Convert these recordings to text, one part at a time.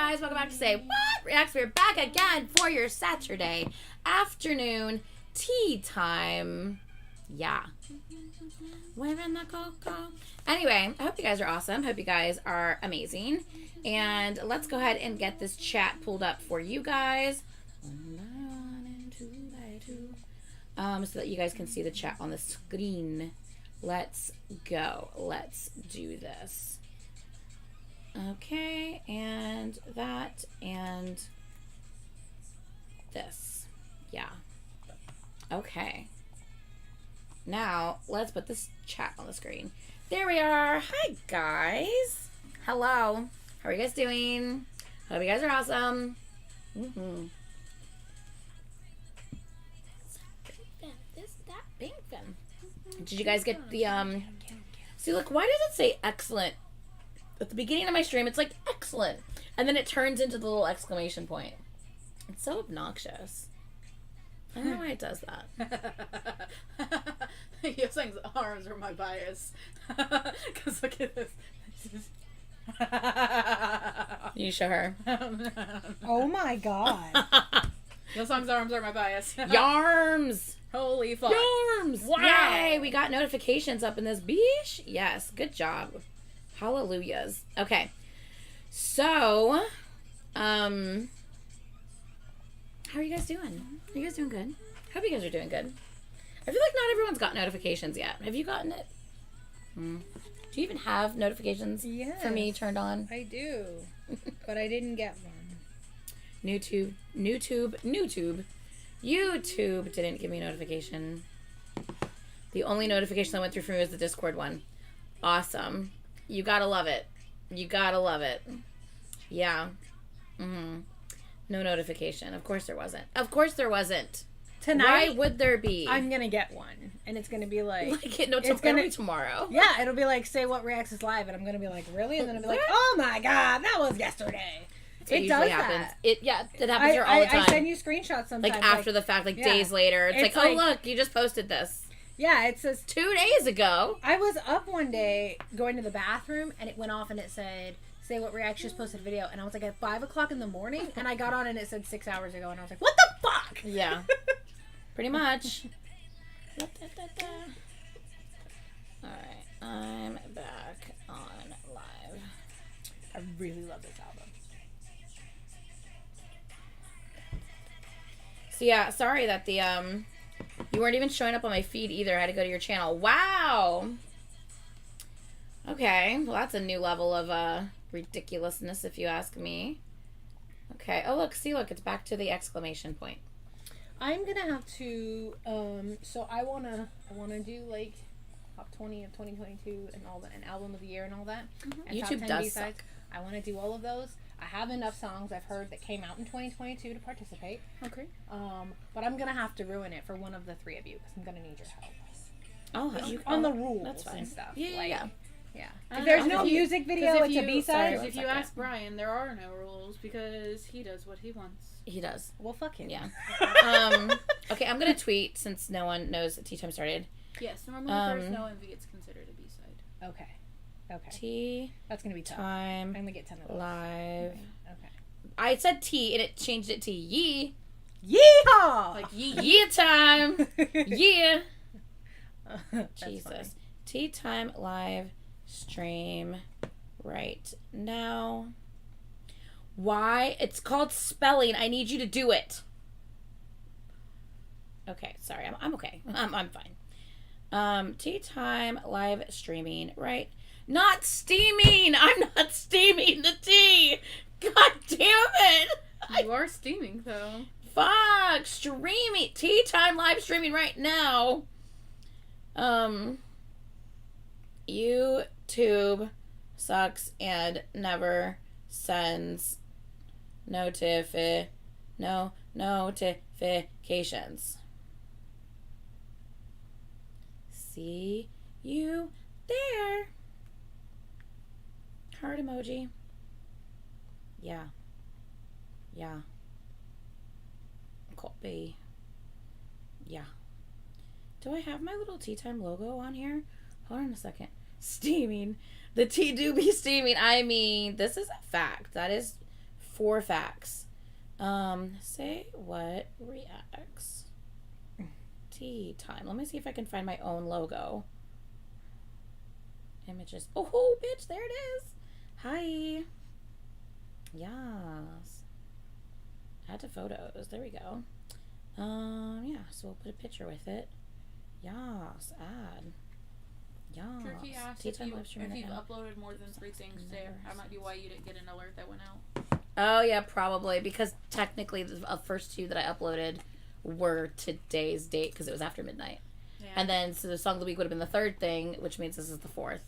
guys? Welcome back to Say What Reacts. We're back again for your Saturday afternoon tea time. Yeah. Wearing the cocoa. Anyway, I hope you guys are awesome. Hope you guys are amazing. And let's go ahead and get this chat pulled up for you guys. So that you guys can see the chat on the screen. Let's go. Let's do this. Okay, and that, and this. Yeah. Okay. Now, let's put this chat on the screen. There we are. Hi, guys. Hello. How are you guys doing? Hope you guys are awesome. Did you guys get the, see, look, why does it say excellent? At the beginning of my stream, it's like, excellent. And then it turns into the little exclamation point. It's so obnoxious. I don't know why it does that. Yosang's arms are my bias. Because look at this. You show her. Oh my god. Yosang's arms are my bias. Yarms! Holy fuck. Yarms! Wow. Yay! We got notifications up in this beach. Yes, good job. Hallelujahs. Okay. So, how are you guys doing? Are you guys doing good? Hope you guys are doing good. I feel like not everyone's got notifications yet. Have you gotten it? Do you even have notifications for me turned on? I do. But I didn't get one. YouTube didn't give me a notification. The only notification that went through for me was the Discord one. Awesome. You gotta love it. You gotta love it. Yeah. No notification. Of course there wasn't. Of course there wasn't. Tonight, why would there be? I'm gonna get one. And it's gonna be like... it's gonna be tomorrow. Yeah, it'll be like, Say What Reacts is live. And I'm gonna be like, really? And then I'll be like, oh my god, that was yesterday. It does happen. It happens here all the time. I send you screenshots sometimes. Like after the fact, days later. It's like, oh look, you just posted this. Yeah, it says 2 days ago. I was up one day going to the bathroom and it went off and it said, Say What Reacts just posted a video. And I was like at 5 o'clock in the morning and I got on and it said 6 hours ago and I was like, what the fuck? Yeah. Pretty much. Alright, I'm back on live. I really love this album. So yeah, sorry that the you weren't even showing up on my feed either. I had to go to your channel. Wow. Okay, well that's a new level of ridiculousness if you ask me. Okay. Oh look, see, look, it's back to the exclamation point. I'm gonna have to so I wanna do like top 20 of 2022 and all that, and album of the year and all that. And YouTube top 10 does B-sides. suck. I want to do all of those. I have enough songs I've heard that came out in 2022 to participate. Okay. But I'm gonna have to ruin it for one of the three of you because I'm gonna need your help. On the rules that's fine. and stuff. Yeah. If there's no music video, it's a B-side. If you ask Brian, there are no rules because he does what he wants. He does. Well, fuck him. Yeah. Okay, I'm gonna tweet since no one knows that tea time started. Yes, normally first no envy gets considered a B-side. Okay. Tea. That's gonna be tough. Time. I'm gonna get 10 of those. Live. Okay. I said tea and it changed it to yee. Yeehaw! Like yee. Yeah time. Yeah. Jesus. Funny. Tea time live stream right now. Why? It's called spelling. I need you to do it. Okay, sorry. I'm okay. I'm fine. Tea time live streaming right. Not steaming. I'm not steaming the tea. God damn it. You are steaming though. Fuck. Streaming. Tea time live streaming right now. YouTube sucks and never sends notifications. See you there. Heart emoji. Yeah. Copy. Yeah. Do I have my little tea time logo on here? Hold on a second. Steaming. The tea do be steaming. I mean, this is a fact. That is 4 facts. Say what reacts. Tea time. Let me see if I can find my own logo. Images. Oh, bitch, there it is. Hi. Yes. Add to photos. There we go. Yeah, so we'll put a picture with it. Yes, add. Yes. Turkey asked Tea if time live stream you've right now. uploaded more than 3 things today. That might be why you didn't get an alert that went out. Oh, yeah, probably. Because technically the first 2 that I uploaded were today's date because it was after midnight. Yeah. And then, so the song of the week would have been the 3rd thing, which means this is the 4th.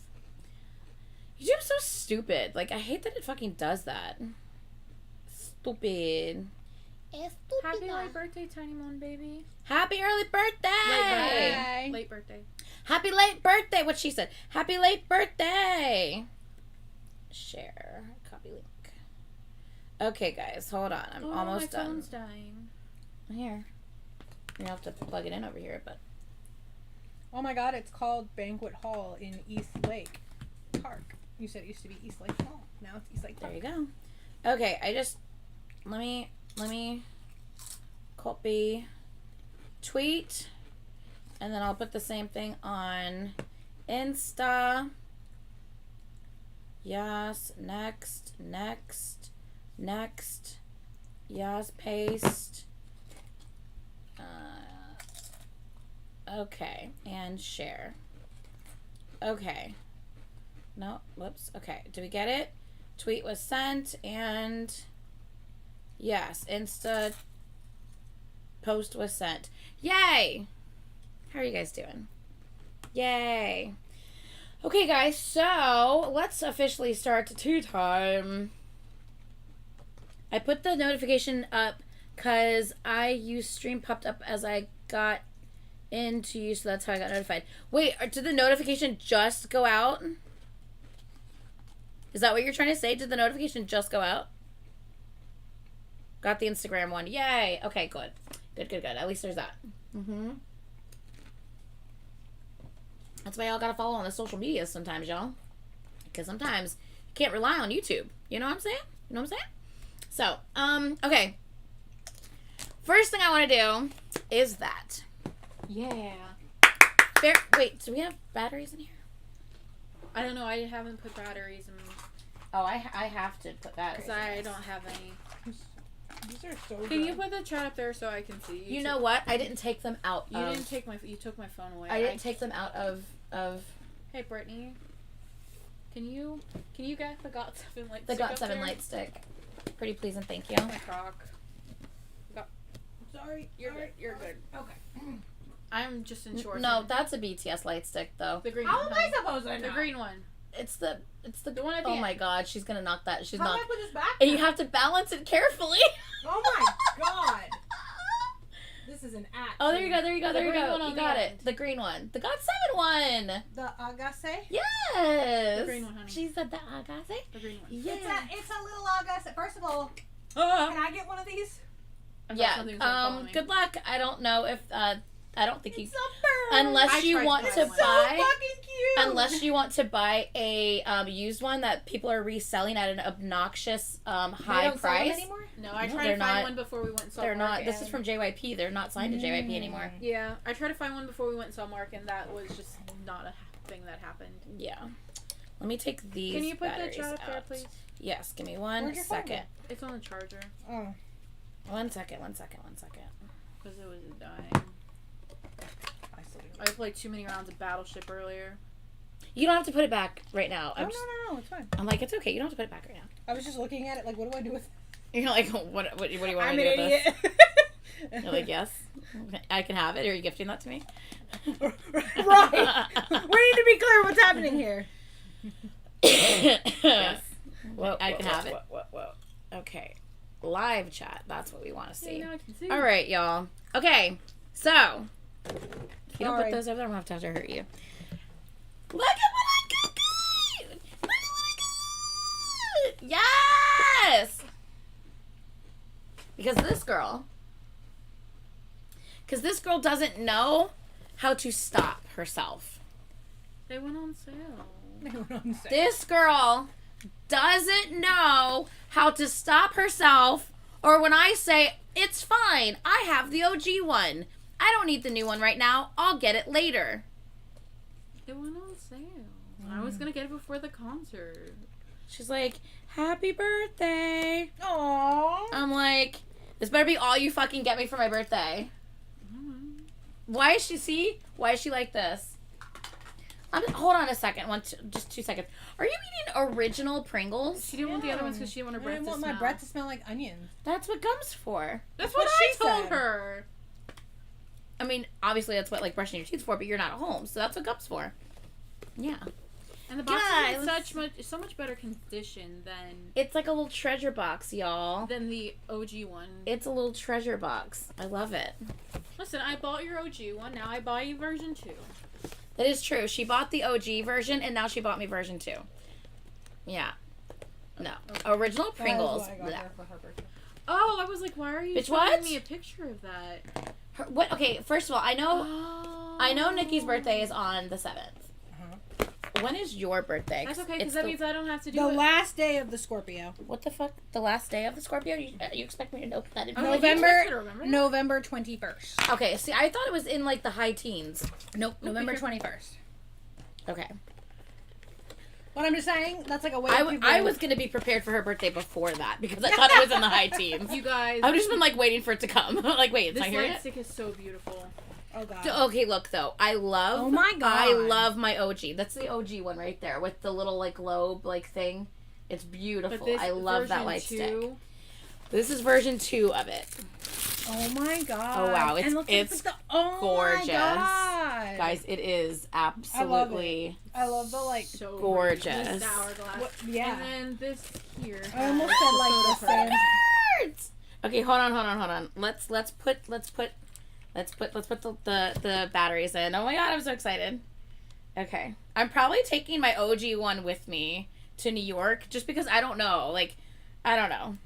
YouTube's so stupid. Like, I hate that it fucking does that. Stupid. Happy late birthday, Tiny Moon Baby. Happy early birthday! Late birthday. Happy late birthday! What she said. Happy late birthday! Share. Copy link. Okay, guys, hold on. I'm almost my done. phone's dying. Here. You have to plug it in over here, but... Oh my god, it's called Banquet Hall in East Lake Park. You said it used to be East Lake Mall. Now it's East Lake Park. There you go. Okay, I just... Let me copy tweet, and then I'll put the same thing on Insta. Yes, next. Yes, paste. Okay, and share. Okay. No, whoops. Okay, do we get it? Tweet was sent, and yes, Insta post was sent. Yay! How are you guys doing? Yay! Okay, guys, so let's officially start tea time. I put the notification up because I used Stream popped up as I got into you, so that's how I got notified. Wait, did the notification just go out? Is that what you're trying to say? Did the notification just go out? Got the Instagram one. Yay! Okay, good. Good. At least there's that. That's why y'all gotta follow on the social media sometimes, y'all. Because sometimes you can't rely on YouTube. You know what I'm saying? So, okay. First thing I want to do is that. Yeah. Wait, do we have batteries in here? I don't know. I haven't put batteries in. Oh, I have to put batteries. Because I in don't have any. These are so Can good. you put the chat up there so I can see? You know what? I didn't take them out. You took my phone away. I didn't take them out of. Hey, Brittany. Can you get the Got 7 light The stick Got up 7 there? light stick. Pretty please and thank you. My crock. Sorry. You're good. Okay. I'm just in shorts. No, that's a BTS light stick though. The green How one. am I supposed to know? The green one. It's the one at the Oh end. my god, she's gonna knock that. She's How not. do I put this back? And you now? have to balance it carefully. Oh my god. This is an act. Oh, there you go. The green one You on got the it. end. The green one. The God 7 one. The agase? Yes. The green one, honey. She said the agase. The green one. Yeah. It's a little agase. First of all, Ah! can I get one of these? I thought Yeah. something was gonna follow me. Good luck. I don't know if I don't think you It's a bird. unless I you tried want to to buy one. So buy fucking cute. unless you want to buy a used one that people are reselling at an obnoxious They high don't sell them price. anymore? No, I No, tried they're to find not. one before we went and saw They're Mark. not. This is from JYP. They're not signed to JYP anymore. Yeah, I tried to find one before we went and saw Mark, and that was just not a thing that happened. Yeah. Let me take these. Can you put the batteries chat up there, out. please? Yes. Give me one Where's your phone second. It's on the charger. Oh. 1 second. 1 second. Because it was dying. I still do. I played too many rounds of Battleship earlier. You don't have to put it back right now. Oh, no, it's fine. I'm like, it's okay. You don't have to put it back right now. I was just looking at it like, what do I do with You're like, what do you want I'm me an to do with idiot. this? You're like, yes, I can have it. Are you gifting that to me? Right. We need to be clear what's happening here. Yes. Whoa, I can have it. Whoa. Okay. Live chat. That's what we want to see. Yeah, now I can see. All right, y'all. Okay. So, if you don't Sorry. put those over there, I'm going to have to hurt you. Look at what I got! Look at what I got! Yes! Because this girl doesn't know how to stop herself. They went on sale. This girl doesn't know how to stop herself, or when I say, it's fine, I have the OG one. I don't need the new one right now. I'll get it later. It went on sale. I was gonna get it before the concert. She's like, happy birthday. Aww. I'm like, this better be all you fucking get me for my birthday. Why is she like this? Hold on a second. Just 2 seconds. Are you eating original Pringles? She didn't want the other ones because she didn't want her I breath didn't to want smell. my breath to smell like onions. That's what gum's for. That's what she I told said. her. I mean, obviously that's what like brushing your teeth for, but you're not at home, so that's what gum's for. Yeah. And the box Guys. is in so much better condition It's like a little treasure box, y'all. than the OG one. It's a little treasure box. I love it. Listen, I bought your OG one. Now I buy you version 2. That is true. She bought the OG version, and now she bought me version 2. Yeah. No. Original Pringles. That is what I got Blech. her for her birthday. Oh, I was like, why are you Bitch, showing what? me a picture of that? What? Okay, first of all, I know Oh. Nikki's birthday is on the 7th. When is your birthday? That's okay, because It's that the- means I don't have to do The it. last day of the Scorpio. What the fuck? The last day of the Scorpio? You expect me to know that? Okay, information? you expect me to remember that? November 21st. Okay, see, I thought it was in like the high teens. Nope, November because- 21st. Okay. But I'm just saying, that's like a way I was going to be prepared for her birthday before that because I thought it was in the high teens. You guys, I've just been like waiting for it to come. Like, wait, it's this not here light yet? stick is so beautiful. Oh, God. Okay, look though. I love. Oh my God. I love my OG. That's the OG one right there with the little like globe like thing. It's beautiful. But this I love that version light 2, stick. This is version 2 of it. Oh, my God. Oh, wow, And look, it's oh gorgeous. My God. Guys, it is absolutely I love the, like, so gorgeous. This hourglass. what, yeah. And then this here. I almost has said, like, photo the for sand. it. Birds! Okay, hold on. Let's put the batteries in. Oh my god, I'm so excited. Okay. I'm probably taking my OG one with me to New York just because I don't know. Like, I don't know.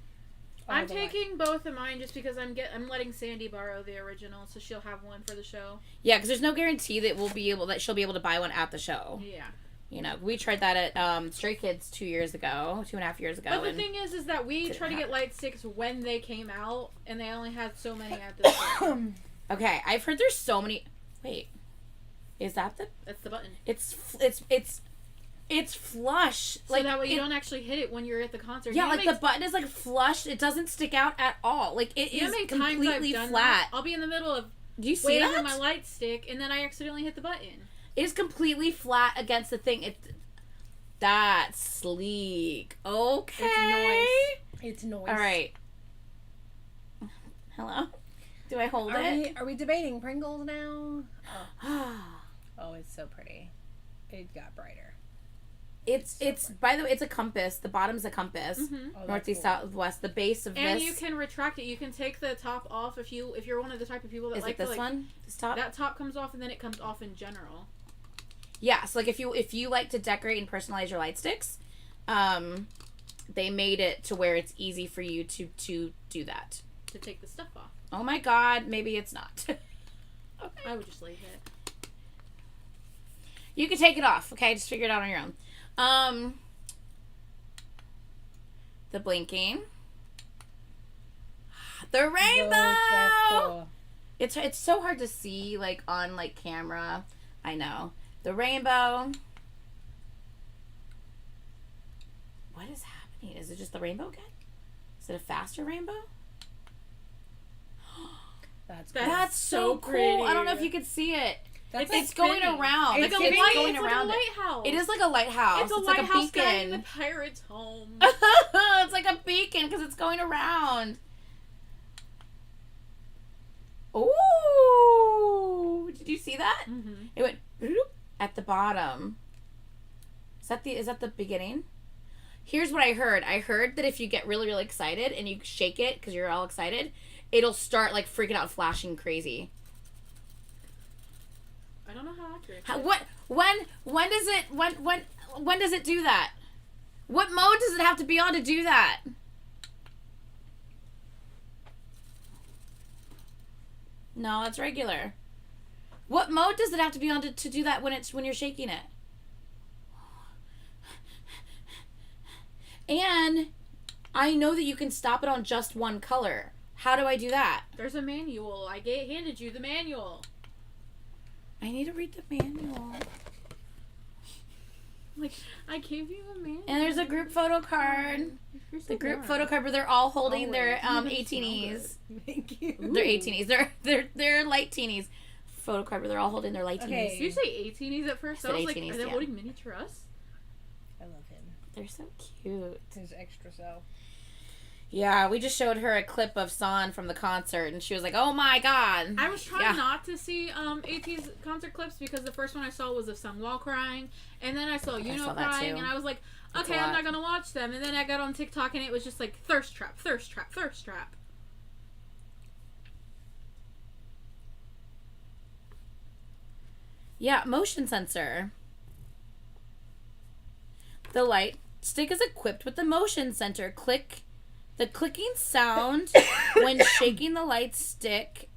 I'm taking both of mine just because I'm letting Sandy borrow the original, so she'll have one for the show. Yeah, because there's no guarantee that she'll be able to buy one at the show. Yeah. You know, we tried that at Stray Kids 2.5 years ago. But the thing is that we didn't tried to get happen. light sticks when they came out, and they only had so many at the store. Okay, I've heard there's so many. Wait, is that the? That's the button. It's flush. So that way you don't actually hit it when you're at the concert. Yeah, You like know the button is like flush. It doesn't stick out at all. Like it you know is how many times I've completely done flat. that? I'll be in the middle of Do you see waiting that? on my light stick, and then I accidentally hit the button. It is completely flat against the thing. That's sleek. Okay. It's noise. All right. Hello. Do I hold Are it? we debating Pringles now? Oh. Oh, it's so pretty. It got brighter. It's by the way, it's a compass. The bottom's a compass. Mm-hmm. Oh, that's North, east, cool. south, west. The base of And this you can retract it. You can take the top off if you're one of the type of people that is like it this to, like, one? This top? that top comes off and then it comes off in general. Yeah, so like if you like to decorate and personalize your light sticks, they made it to where it's easy for you to do that. To take the stuff off. Oh my god, maybe it's not. I would just leave it. You can take it off, okay? Just figure it out on your own. The blinking. The rainbow! That's cool. It's so hard to see like on like camera. I know. The rainbow. What is happening? Is it just the rainbow again? Is it a faster rainbow? That's That's so cool. pretty. I don't know if you could see it. That's It's going spinning. around. It's Like, spinning. it's going It's around like it. a lighthouse. It is like a lighthouse. It's a like lighthouse a guiding beacon. the pirates home. It's like a beacon because it's going around. Ooh! Did you see that? Mm-hmm. It went bloop at the bottom. Is that the beginning? Here's what I heard. I heard that if you get really, really excited and you shake it because you're all excited, it'll start like freaking out, flashing crazy. I don't know how accurate. When does it do that? What mode does it have to be on to do that? No, it's regular. What mode does it have to be on to do that when you're shaking it? And I know that you can stop it on just one color. How do I do that? There's a manual. I handed you the manual. I need to read the manual. Like, I gave you a manual. And there's a group photo card. You're so The group boring. photo card where they're all holding their Always. 18s. Thank you. They're 18s. They're light teenies. Photo card where they're all holding their light Okay. Did you say 18s at first? I said I was like, 18s, are they yeah. holding miniature us? I love him. They're so cute. His extra self. Yeah, we just showed her a clip of San from the concert, and she was like, "Oh my god!" I was trying Yeah. not to see 18's concert clips because the first one I saw was of Sungwoo crying, and then I saw saw that crying, too. and I was like, That's okay, a I'm lot. not gonna watch them. And then I got on TikTok, and it was just like thirst trap, thirst trap, thirst trap. Yeah, motion sensor. The light stick is equipped with the motion sensor. The clicking sound when shaking the light stick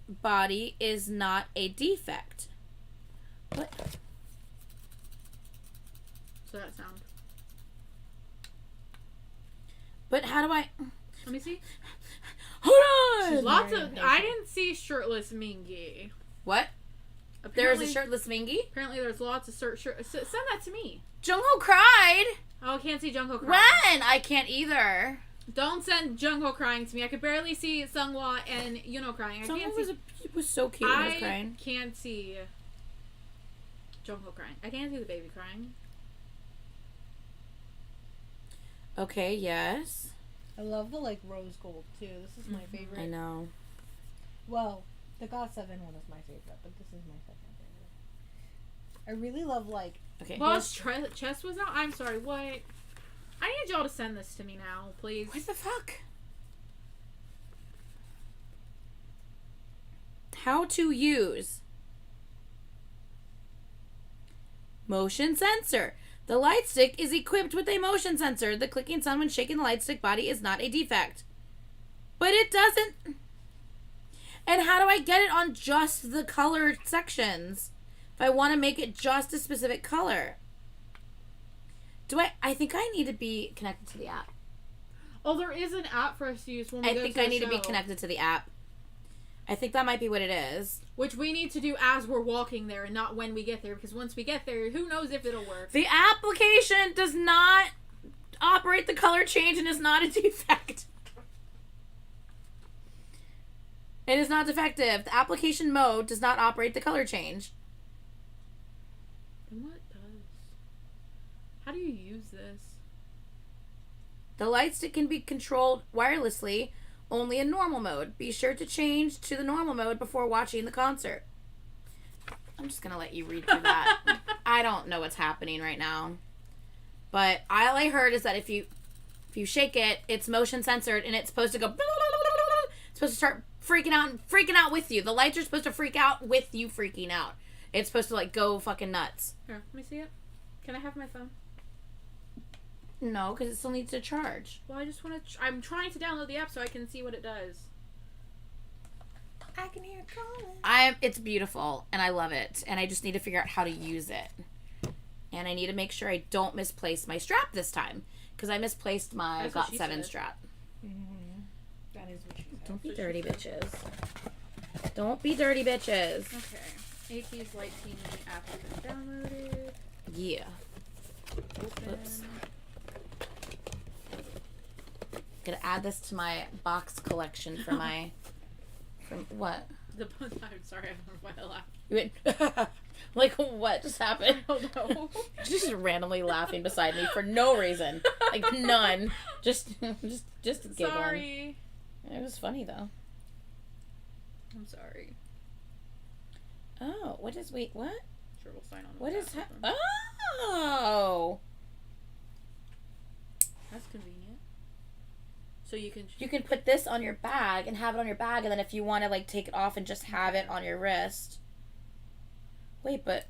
body is not a defect. What? So that sound. But how do I? Let me see. Hold on. Lots very of. impatient. I didn't see shirtless Mingy. What? There's a shirtless Mingy. Apparently, there's lots of send that to me. Jungho cried. Oh, I can't see Jungkook crying. When? I can't either. Don't send Jungkook crying to me. I could barely see Sungwoo and Yuno crying. I can't see. It was so cute when he was I crying. can't see Jungkook crying. I can't see the baby crying. Okay, yes. I love the like rose gold too. This is my favorite. I know. Well, the God 7 one is my favorite, but this is my second favorite. I really love like Okay. Boss chest was out. I'm sorry. What? I need y'all to send this to me now, please. What the fuck? How to use motion sensor. The light stick is equipped with a motion sensor. The clicking sound when shaking the light stick body is not a defect. But it doesn't. And how do I get it on just the color sections? If I want to make it just a specific color. I think I need to be connected to the app. Oh, there is an app for us to use when we I go think to I a need to be show, connected to the app. I think that might be what it is. which we need to do as we're walking there and not when we get there, because once we get there, who knows if it'll work. The application does not operate the color change and is not a defect. It is not defective. The application mode does not operate the color change. And what does? How do you use this? The light stick can be controlled wirelessly only in normal mode. Be sure to change to the normal mode before watching the concert. I'm just going to let you read through that. I don't know what's happening right now. But all I heard is that if you shake it, it's motion censored and it's supposed to go it's supposed to start freaking out with you. The lights are supposed to freak out with you freaking out. It's supposed to like go fucking nuts. Here, let me see it. Can I have my phone? No, because it still needs to charge. Well, I just want to. I'm trying to download the app so I can see what it does. I can hear it calling. It's beautiful and I love it, and I just need to figure out how to use it. And I need to make sure I don't misplace my strap this time, because I misplaced my That's what Got she 7 said. strap. Mm-hmm. That is what she said. Don't be That's what dirty, she said. bitches. Don't be dirty, bitches. Okay. AT's Light Teeny app has been downloaded. Yeah. Open. Oops. Gonna add this to my box collection for my. From what? I'm sorry, I don't know why I laughed. You went. Like, what just happened? I don't know. Just randomly laughing beside me for no reason. Like, none. Just giggling. Sorry. It was funny, though. I'm sorry. Oh, what is, wait, what? Sure, we'll sign on. What with is, that. oh! That's convenient. So you can. You can put this on your bag and have it on your bag, and then if you want to, like, take it off and just have it on your wrist. Wait, but...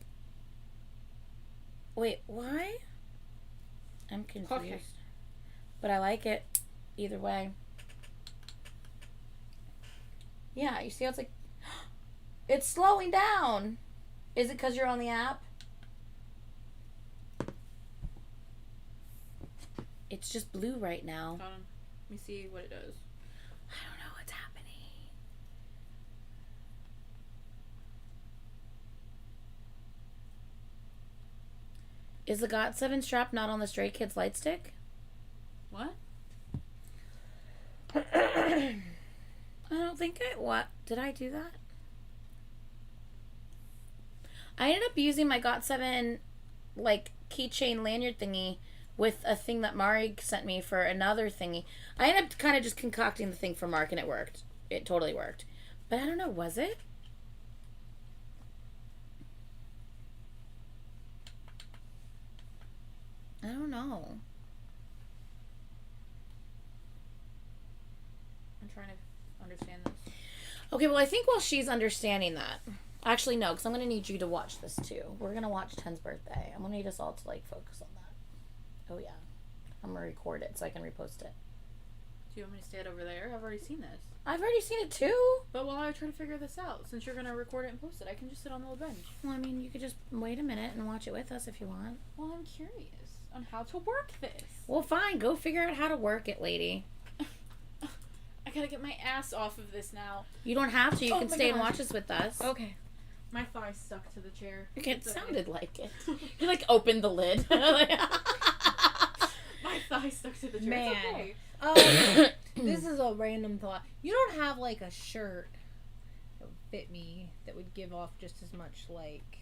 Wait, why? I'm confused. Okay. But I like it either way. Yeah, you see how it's like... It's slowing down! Is it because you're on the app? It's just blue right now. Hold on. Let me see what it does. I don't know what's happening. Is the GOT7 strap not on the Stray Kids light stick? What? I don't think what? Did I do that? I ended up using my GOT7 like keychain lanyard thingy with a thing that Mari sent me for another thingy. I ended up kind of just concocting the thing for Mark and it worked. It totally worked. But I don't know, was it? I don't know. I'm trying to understand this. Okay, well, I think while she's understanding that... Actually, no, because I'm going to need you to watch this, too. We're going to watch 10's birthday. I'm going to need us all to, like, focus on that. Oh, yeah. I'm going to record it so I can repost it. Do you want me to stay over there? I've already seen this. I've already seen it, too. But while I try to figure this out, since you're going to record it and post it, I can just sit on the little bench. Well, I mean, you could just wait a minute and watch it with us if you want. Well, I'm curious on how to work this. Well, fine. Go figure out how to work it, lady. I gotta get my ass off of this now. You don't have to. You Oh can my stay and gosh. watch this with us. Okay. My thigh stuck to the chair. Okay, it It's okay. sounded like it. You, like, opened the lid. My thigh stuck to the chair. Man. It's okay. This is a random thought. You don't have like a shirt that would fit me that would give off just as much like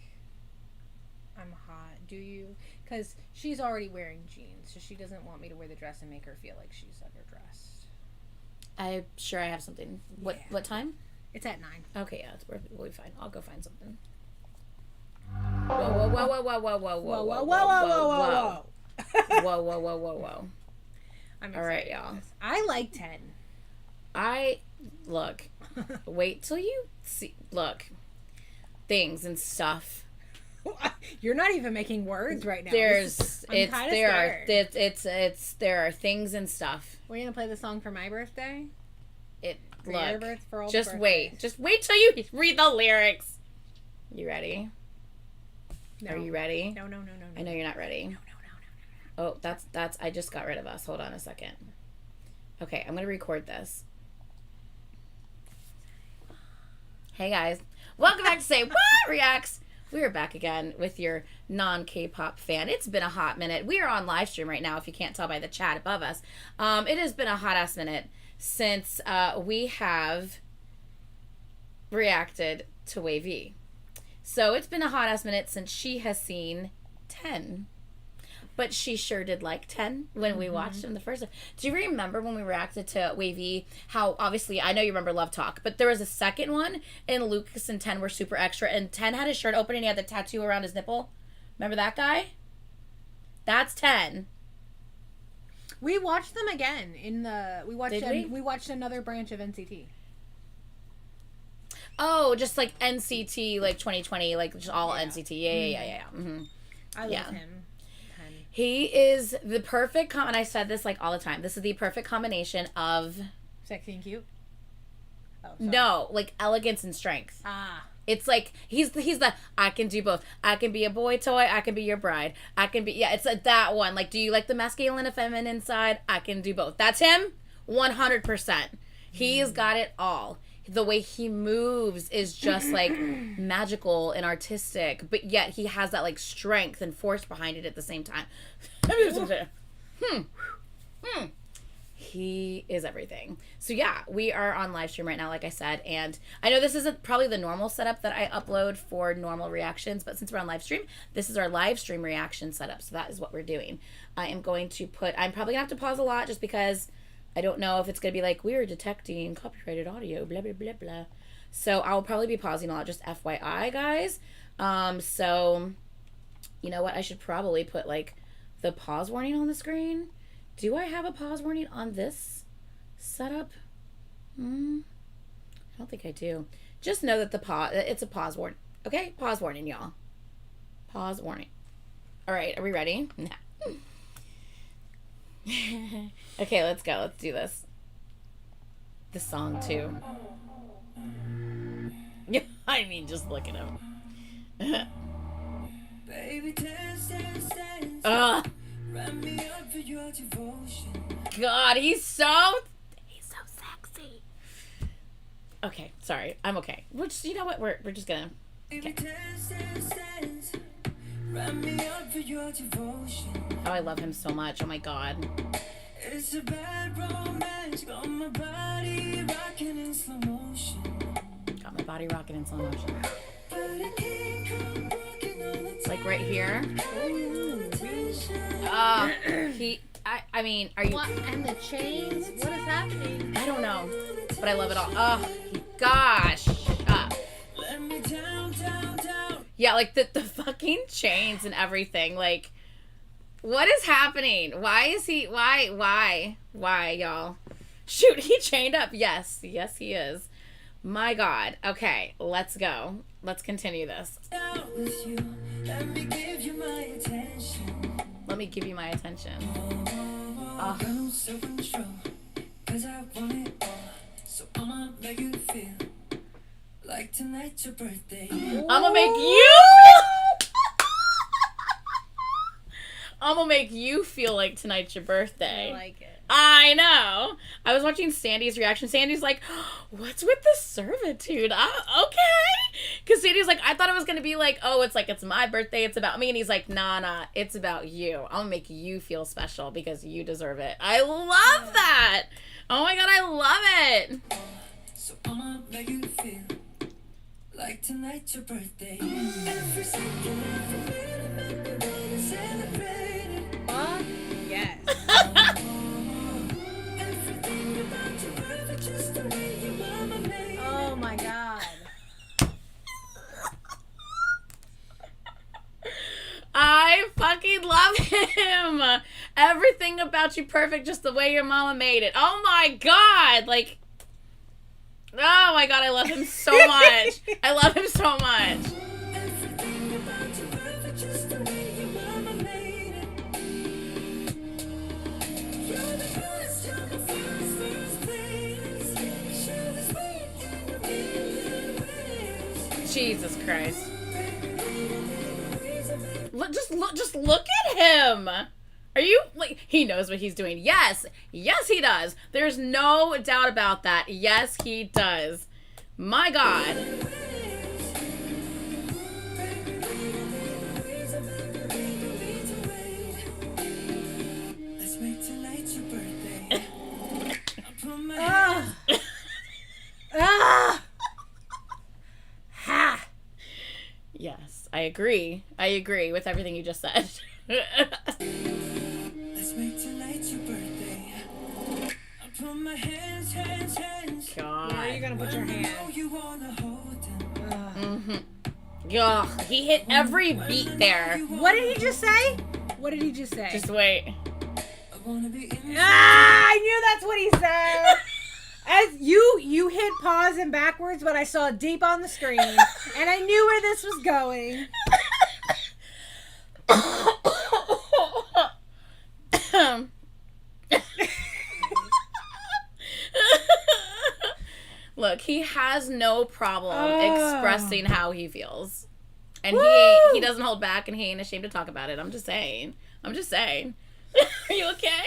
I'm hot, do you? Because she's already wearing jeans, so she doesn't want me to wear the dress and make her feel like she's underdressed. I'm sure I have something. What Yeah. What time? It's at 9. Okay, yeah, we'll be fine. I'll go find something. Whoa, whoa, whoa, whoa, whoa, whoa, whoa, Whoa, whoa, whoa, whoa, whoa, whoa, whoa. whoa, whoa, whoa, whoa, whoa. I'm All right, excited y'all. for this. I like 10. Look, wait till you see, look, things and stuff. You're not even making words right now. There are things and stuff. We're gonna play the song for my birthday. For Look, your birth, for all just the wait till you read the lyrics. You ready? No. Are you ready? No. I know you're not ready. No. Oh, that's. I just got rid of us. Hold on a second. Okay, I'm gonna record this. Hey guys, welcome back to Say What Reacts. We are back again with your non-K-pop fan. It's been a hot minute. We are on live stream right now. If you can't tell by the chat above us, it has been a hot ass minute since we have reacted to Wavy. So it's been a hot ass minute since she has seen 10. But she sure did like 10 when we watched him the first time. Do you remember when we reacted to Wavy? How, obviously, I know you remember Love Talk, but there was a second one, and Lucas and 10 were super extra, and 10 had his shirt open, and he had the tattoo around his nipple. Remember that guy? That's 10. We watched them again we watched another branch of NCT. Oh, just like NCT, like 2020, like just all NCT. Yeah. Mm-hmm. I love him. He is the perfect and I said this like all the time. This is the perfect combination of Sexy and cute. Oh, sorry. no, like elegance and strength. It's like he's the I can do both. I can be a boy toy. I can be your bride. I can be it's that one. Like, do you like the masculine and feminine side? I can do both. That's him, 100%. He's got it all. The way he moves is just like magical and artistic, but yet he has that like strength and force behind it at the same time. He is everything. So yeah, we are on live stream right now, like I said, and I know this isn't probably the normal setup that I upload for normal reactions, but since we're on live stream, this is our live stream reaction setup, so that is what we're doing. I'm probably gonna have to pause a lot just because I don't know if it's going to be like, we're detecting copyrighted audio, blah, blah, blah, blah. So I'll probably be pausing a lot, just FYI, guys. So, you know what? I should probably put, like, the pause warning on the screen. Do I have a pause warning on this setup? I don't think I do. Just know that it's a pause warning. Okay? Pause warning, y'all. Pause warning. All right, are we ready? Okay, let's go. Let's do this. The song, too. I mean, just look at him. God, he's so sexy. Okay, sorry. I'm okay. You know what? We're just gonna. Okay. Oh, I love him so much. Oh my God. It's a bad romance. Got my body rocking in slow motion. Like right here. I mean, are you? What? And the chains? What is happening? I don't know, but I love it all. Oh, gosh. Yeah, like the fucking chains and everything. Like, what is happening? Why is he? Why, y'all? Shoot, he chained up. Yes, he is. My God. Okay, let's go. Let's continue this. Let me give you my attention. Oh. Like tonight's your birthday. I'm gonna make you. I'm gonna make you feel like tonight's your birthday. I like it. I know. I was watching Sandy's reaction. Sandy's like, "What's with the servitude?" Okay. Because Sandy's like, I thought it was gonna be like, "Oh, it's my birthday. It's about me." And he's like, "Nah. It's about you. I'm gonna make you feel special because you deserve it." I love that. Oh my God, I love it. So I'm gonna make you feel like tonight's your birthday. Every second, every minute, celebrate it. Yes. Everything about you perfect, just the way your mama made it. Oh my God. I fucking love him. Everything about you perfect, just the way your mama made it. Oh my God. Like, oh my God, I love him so much. I love him so much. Everything about you perfect, just the way your mama made it. You're the best, you're the first place. You're the sweet and the ways. Jesus Christ. Just look at him. Are you like, he knows what he's doing? Yes, he does. There's no doubt about that. Yes, he does. My God. Let's make tonight your birthday. Ha! Yes, I agree. I agree with everything you just said. Let's make tonight your birthday. I put my hands. God. Where are you gonna put your hand? Yeah, he hit every beat there. What did he just say? Just wait. I knew that's what he said. As you hit pause and backwards, but I saw it deep on the screen, and I knew where this was going. Look, he has no problem expressing how he feels. And he doesn't hold back, and he ain't ashamed to talk about it. I'm just saying. Are you okay?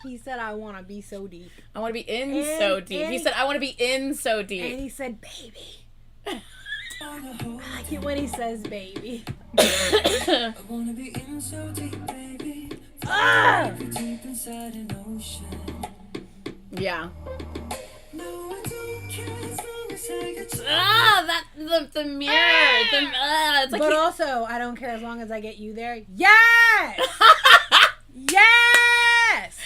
He said, I want to be so deep. I want to be in so deep. He said, I want to be in so deep. And he said, baby. I like it when he says baby. I want to be in so deep, baby. Deep inside an ocean. Yeah. No, I don't care as long as I get you. The mirror. It's like but also, I don't care as long as I get you there. Yes! Yes!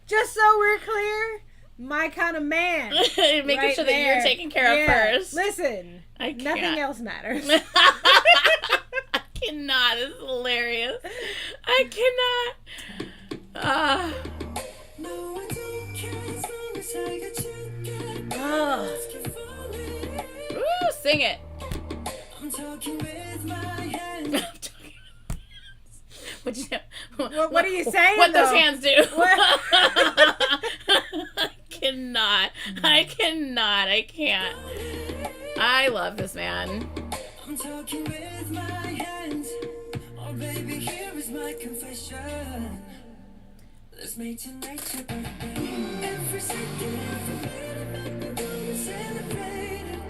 Just so we're clear, my kind of man. Making right sure that there. you're taken care of first. Listen, nothing else matters. I cannot. This is hilarious. I cannot. No, I don't care as long as I get you. Ooh, sing it. I'm talking with my hands. What are you saying? What though? those hands do? I cannot. I can't. I love this man. I'm talking with my hands. baby, here is my confession. Let's make tonight your birthday. Every second, every minute, we're gonna celebrate it.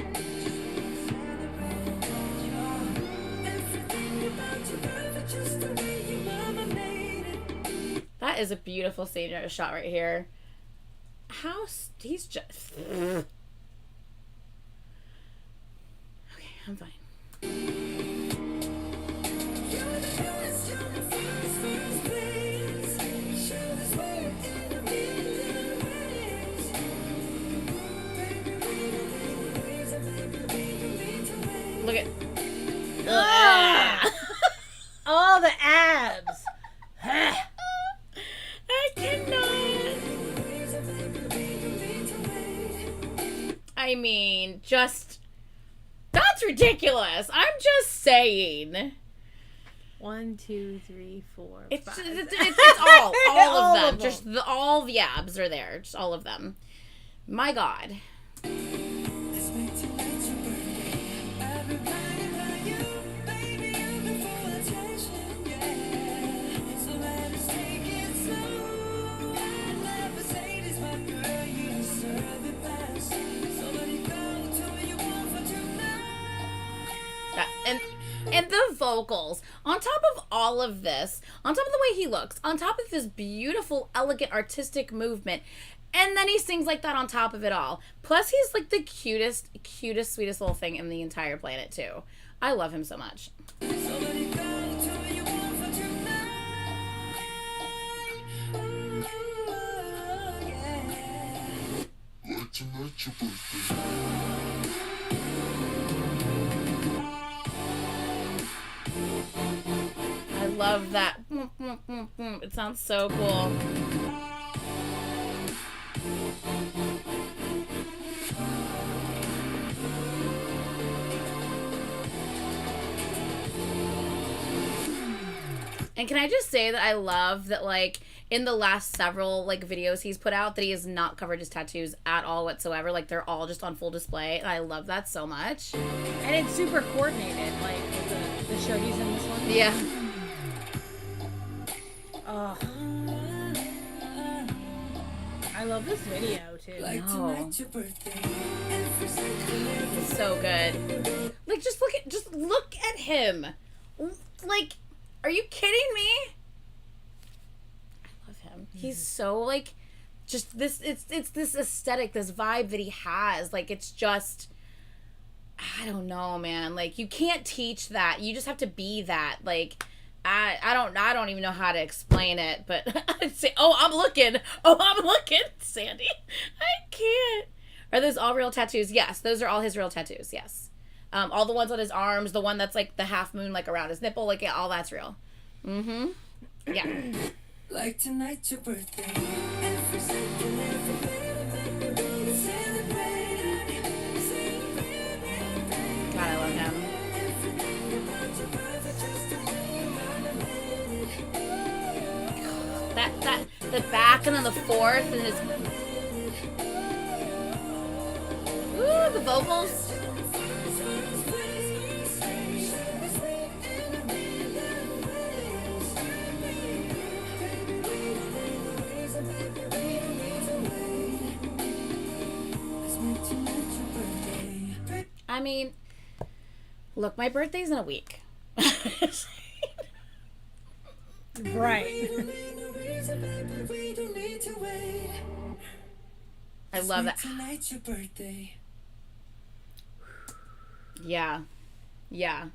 Everything about you perfect, just the way your mama made it. That is a beautiful scene shot right here. He's just... Okay, I'm fine. Look at... All the abs. I cannot. I mean, just... That's ridiculous. I'm just saying. 1, 2, 3, 4, It's 5. it's all All of of them. Just all the abs are there. Just all of them. My God. Let's make tonight your birthday. Everybody love you, baby, you've been full of attention, yeah. So let us take it slow. I'd never say this, my girl, you deserve it best. So let it go to what you want for tonight. And the vocals, on top of all of this, on top of the way he looks, on top of this beautiful, elegant, artistic movement, and then he sings like that on top of it all. Plus, he's like the cutest, sweetest little thing in the entire planet, too. I love him so much. So let it go to what you want for tonight. Ooh, yeah. Like tonight your birthday. I love that. It sounds so cool. And can I just say that I love that, like, in the last several, like, videos he's put out, that he has not covered his tattoos at all whatsoever. Like, they're all just on full display. And I love that so much. And it's super coordinated, like with the shorties in this one. Yeah. Oh. I love this video too. Like No. tonight your birthday. Every second, every It's so good. Like, just look at him. Like, are you kidding me? I love him. He's so, like, just this, it's this aesthetic, this vibe that he has. Like, it's just, I don't know, man. Like, you can't teach that. You just have to be that. Like, I don't even know how to explain it, but I'd say, I'm looking, Sandy. I can't. Are those all real tattoos? Yes, those are all his real tattoos, yes. All the ones on his arms, the one that's like the half moon, like around his nipple, like, yeah, all that's real. Mm-hmm. Yeah. like tonight your birthday. Every second, every minute, we're gonna celebrate it. Celebrate. God, I love him. Everything about your birthday, just the way your mama made it. The back and then the fourth and his... Ooh, the vocals. I mean, look, my birthday's in a week. Right. I love that. Tonight's your birthday. Yeah. Yeah.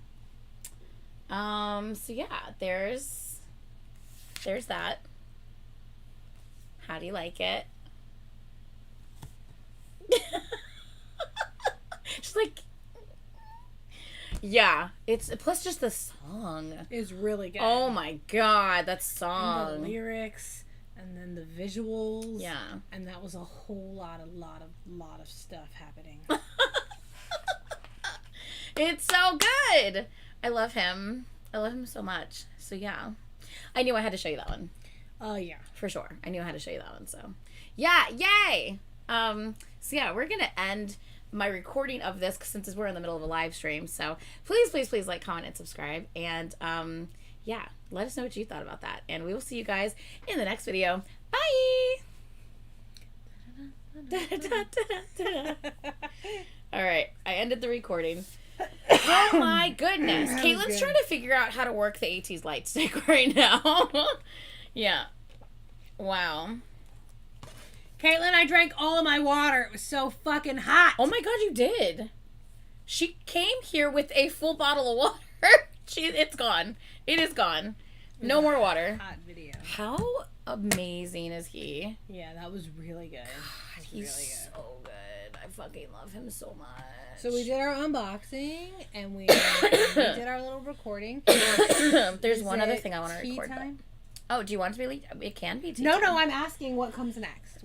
So yeah, there's that. How do you like it? She's like, yeah, it's plus just the song. It's really good. Oh my God, that And the song. lyrics and then the visuals. Yeah. And that was a whole lot of stuff happening. It's so good. I love him. I love him so much. So yeah, I knew I had to show you that one. Yeah. For sure. I knew I had to show you that one. So yeah, yay. So yeah, we're gonna end my recording of this since we're in the middle of a live stream. So please like, comment, and subscribe. And yeah, let us know what you thought about that. And we will see you guys in the next video. Bye! All right, I ended the recording. Oh my goodness. Caitlin's trying to figure out how to work the AT's light stick right now. Yeah. Wow. Caitlin, I drank all of my water. It was so fucking hot. Oh my god, you did. She came here with a full bottle of water. It's gone. It is gone. No more water. Hot video. How amazing is he? Yeah, that was really good. God, he's so good. I fucking love him so much. So we did our unboxing and we did our little recording. There's one other thing I want to tea record. time? Oh, do you want it to be? It can be tea No, time. no, I'm asking what comes next.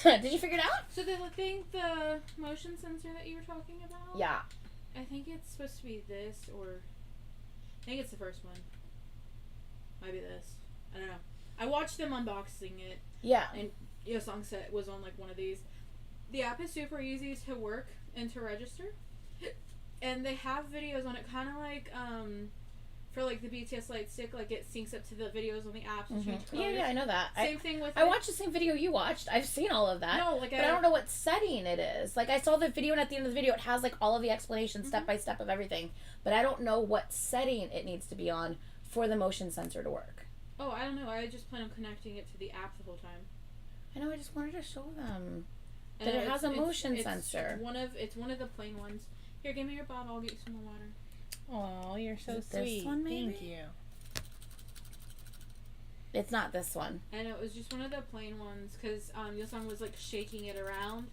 Did you figure it out? So the motion sensor that you were talking about? Yeah. I think it's supposed to be this, or I think it's the first one. Might be this. I don't know. I watched them unboxing it, Yeah. and Yosong said was on like one of these. The app is super easy to work and to register, and they have videos on it, kind of like for like the BTS light stick, like it syncs up to the videos on the apps and change colors. Yeah, I know that. Same thing with I watched the same video you watched. I've seen all of that. No, like but I don't know what setting it is. Like I saw the video, and at the end of the video, it has like all of the explanations step by step of everything. But I don't know what setting it needs to be on for the motion sensor to work. Oh, I don't know. I just plan on connecting it to the app the whole time. I know. I just wanted to show them And that it has a motion it's sensor. It's one of the plain ones. Here, give me your bottle. I'll get you some more water. Oh, you're so Is it this sweet. one, maybe? Thank you. It's not this one. I know, it was just one of the plain ones, because Yosong was like shaking it around.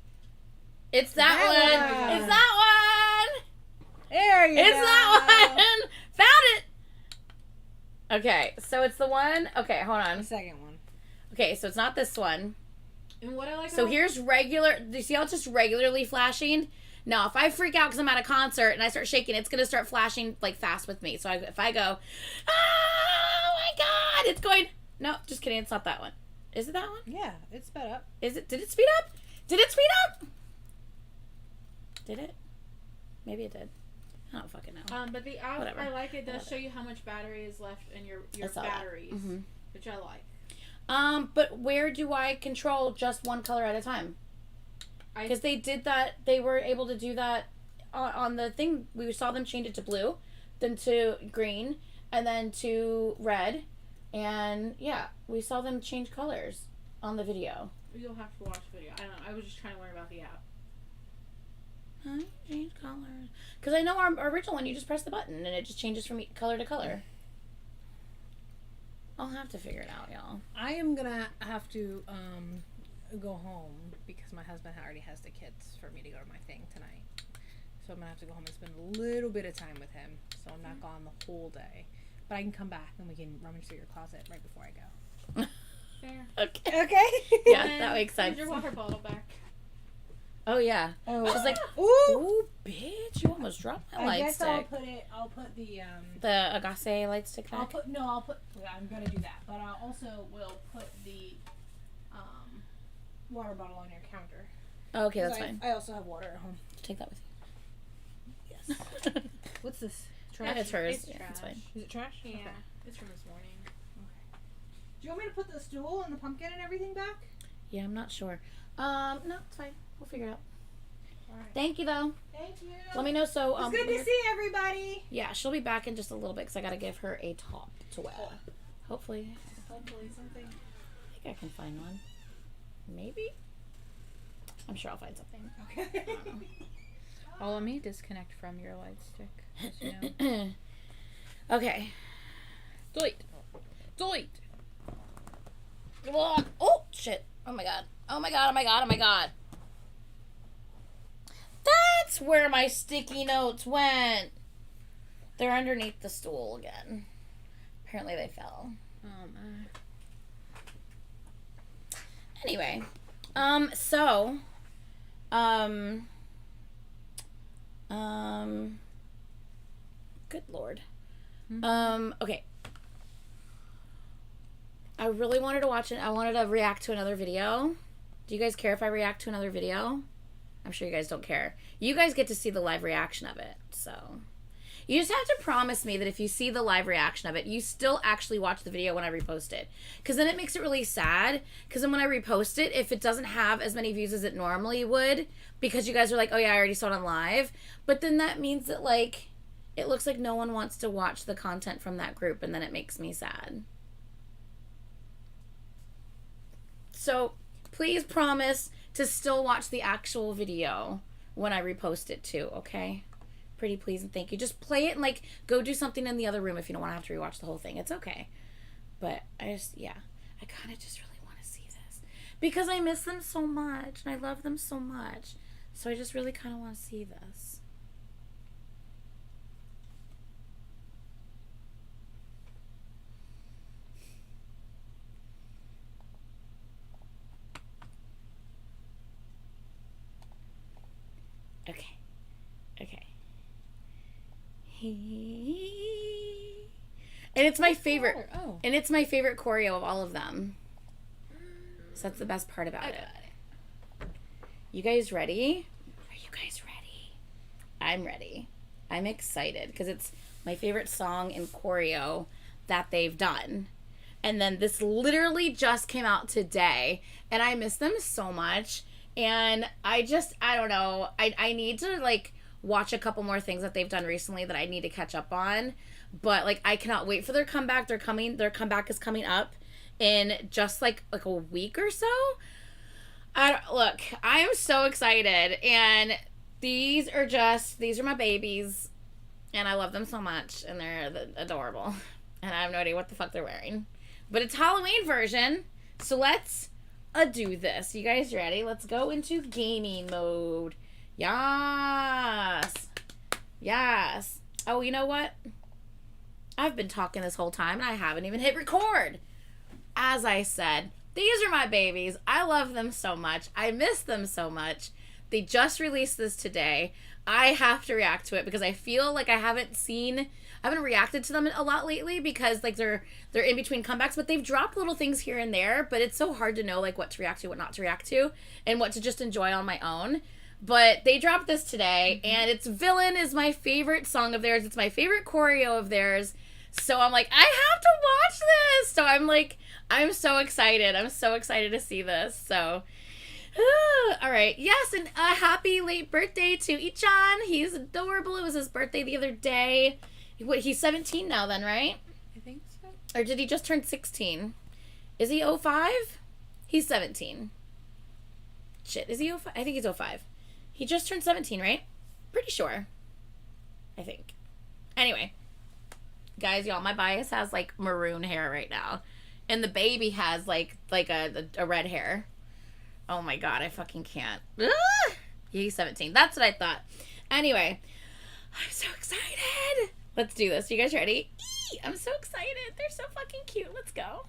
It's that That one. one. It's that one. There you It's go. that one. Found it. Okay, so it's the one. Okay, hold The on. second one. Okay, so it's not this one. And what I like So about here's regular. Do you see how it's just regularly flashing? Now, if I freak out because I'm at a concert and I start shaking, it's gonna start flashing like fast with me. So if I go, oh my god, it's going. No, just kidding. It's not that one. Is it that one? Yeah, it's sped up. Is it? Did it speed up? Did it speed up? Did it? Maybe it did. I don't fucking know. but the app, Whatever. I like it. Does Whatever. show you how much battery is left in your I saw that. batteries, Mm-hmm. which I like. But where do I control just one color at a time? Because they did that. They were able to do that on the thing. We saw them change it to blue, then to green, and then to red. And yeah, we saw them change colors on the video. You'll have to watch the video. I don't know. I was just trying to learn about the app. Huh? Change colors. Because I know our original one, you just press the button and it just changes from color to color. I'll have to figure it out, y'all. I am gonna have to go home because my husband already has the kids for me to go to my thing tonight. So I'm gonna have to go home and spend a little bit of time with him. So I'm not gone the whole day. But I can come back and we can rummage through your closet right before I go. Fair. Okay. Okay. Yeah, And that makes sense. Here's your water bottle back. Oh, yeah. Oh. She's like, Ooh. ooh, bitch, you almost dropped my I light guess stick. I'll put the The Agase light stick back? I'm gonna do that. But I also will put the water bottle on your counter. Oh, okay, that's 'Cause fine. I also have water at home. Take that with Yes. you. What's this? Yeah, it's hers. It's Yeah, trash. it's fine. Is it trash? Yeah, Okay. it's from this morning. Do you want me to put the stool and the pumpkin and everything back? Yeah, I'm not sure. No, it's fine. We'll figure it out. Alright. Thank you, though. Thank you. Let me know. So, It's good to see everybody. yeah, she'll be back in just a little bit because I gotta give her a top to wear. Hopefully, Hopefully something. I think I can find one. Maybe. I'm sure I'll find something. Okay. Oh, let me disconnect from your light stick. Just, you know. Okay. Delete. Delete. Oh shit! Oh my god! Oh my god! Oh my god! Oh my god! That's where my sticky notes went. They're underneath the stool again. Apparently they fell. Anyway, so, good lord. Okay. I really wanted to watch it. I wanted to react to another video. Do you guys care if I react to another video? I'm sure you guys don't care. You guys get to see the live reaction of it, so. You just have to promise me that if you see the live reaction of it, you still actually watch the video when I repost it. Because then it makes it really sad. Because then when I repost it, if it doesn't have as many views as it normally would, because you guys are like, oh yeah, I already saw it on live. But then that means that, like, it looks like no one wants to watch the content from that group, and then it makes me sad. So please promise to still watch the actual video when I repost it too, okay? Pretty please and thank you. Just play it and, like, go do something in the other room if you don't want to have to rewatch the whole thing. It's okay. But I kind of just really want to see this. Because I miss them so much and I love them so much. So I just really kind of want to see this. Okay. Okay. And it's my favorite. Oh. And it's my favorite choreo of all of them. So that's the best part about it. You guys ready? Are you guys ready? I'm ready. I'm excited because it's my favorite song and choreo that they've done. And then this literally just came out today, and I miss them so much. And I don't know. I need to, like, watch a couple more things that they've done recently that I need to catch up on. But, like, I cannot wait for their comeback. Their comeback is coming up in just, like a week or so. Look, I am so excited. And these are my babies. And I love them so much. And they're adorable. And I have no idea what the fuck they're wearing. But it's Halloween version. So let's do this. You guys ready? Let's go into gaming mode. Yes. Yes. Oh, you know what? I've been talking this whole time and I haven't even hit record. As I said, these are my babies. I love them so much. I miss them so much. They just released this today. I have to react to it because I feel like I haven't reacted to them a lot lately because, like, they're in between comebacks, but they've dropped little things here and there, but it's so hard to know, like, what to react to, what not to react to, and what to just enjoy on my own. But they dropped this today, and it's Villain is my favorite song of theirs. It's my favorite choreo of theirs. So I'm like, I have to watch this. So I'm like, I'm so excited. I'm so excited to see this. So, all right. Yes, and a happy late birthday to Ichan. He's adorable. It was his birthday the other day. He's 17 now then, right? I think so. Or did he just turn 16? Is he 05? He's 17. Shit, is he 05? I think he's 05. He just turned 17, right? Pretty sure. I think. Anyway. Guys, y'all, my bias has, like, maroon hair right now. And the baby has, like a red hair. Oh my god, I fucking can't. Ah! He's 17. That's what I thought. Anyway. I'm so excited. Let's do this. You guys ready? Eee! I'm so excited. They're so fucking cute. Let's go.